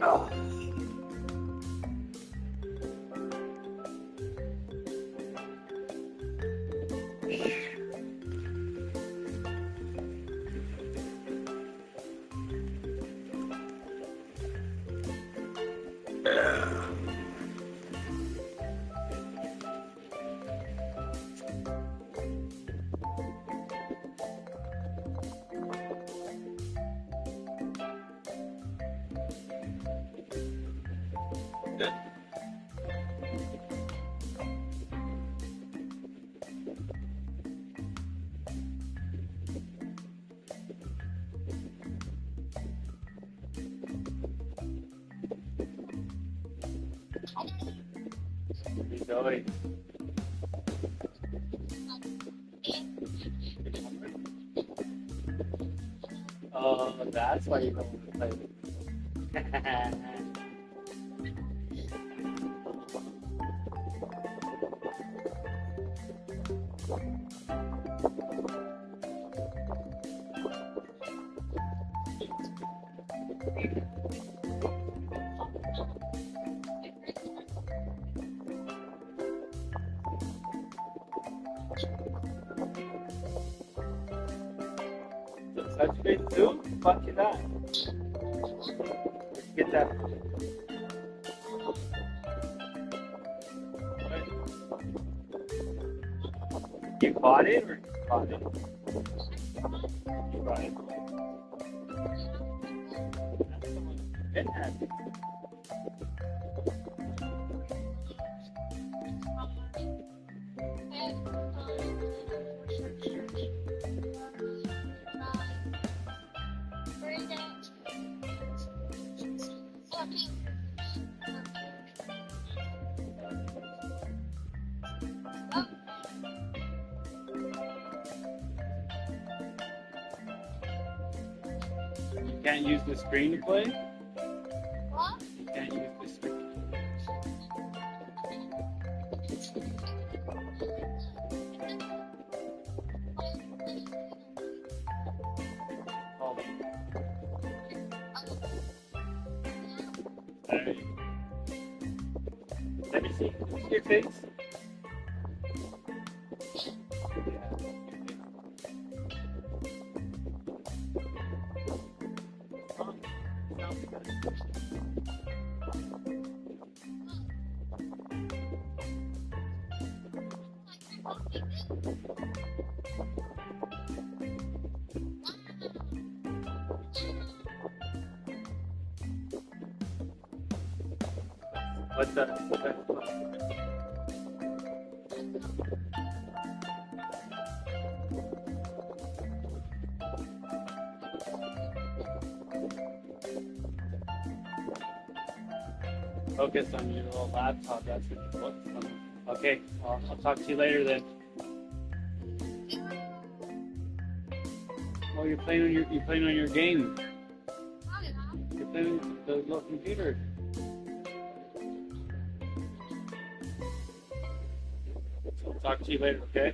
Oh. Enjoy. Oh, that's why you don't want to play. Such great soup? Fuck you that. Get that. You caught it or you caught it? You caught it. It has it. You can't use the screen to play? What? You can't use the screen. Alright. Let me see. Let me see your face. What's that? Focus on your little laptop. That's what you focus on. Okay, well, I'll talk to you later then. Oh, you're playing on your game. You're playing on the little computer. So I'll talk to you later, okay?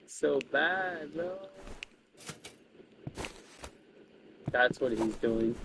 So bad, bro. That's what he's doing.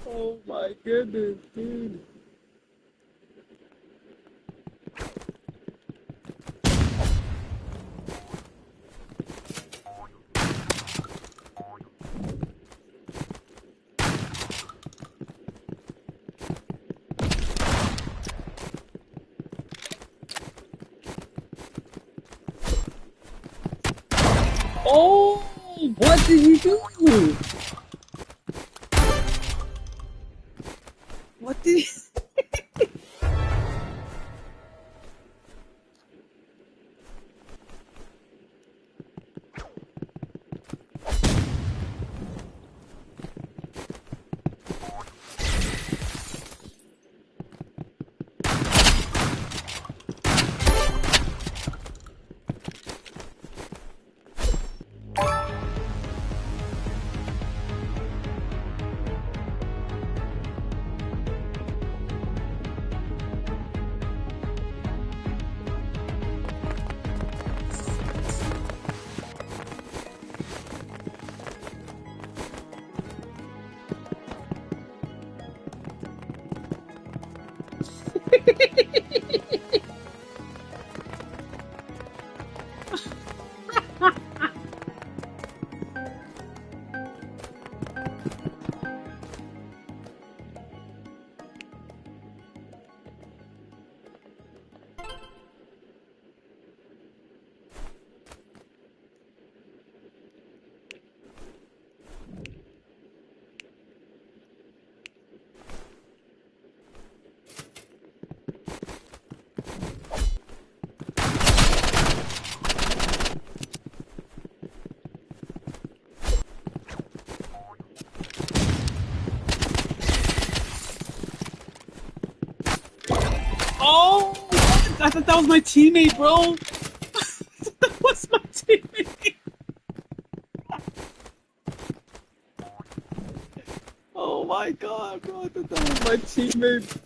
Oh my goodness, dude. Oh, what did he do? What did he... Oh, I thought that was my teammate, bro. That was my teammate. Oh my god, bro. I thought that was my teammate.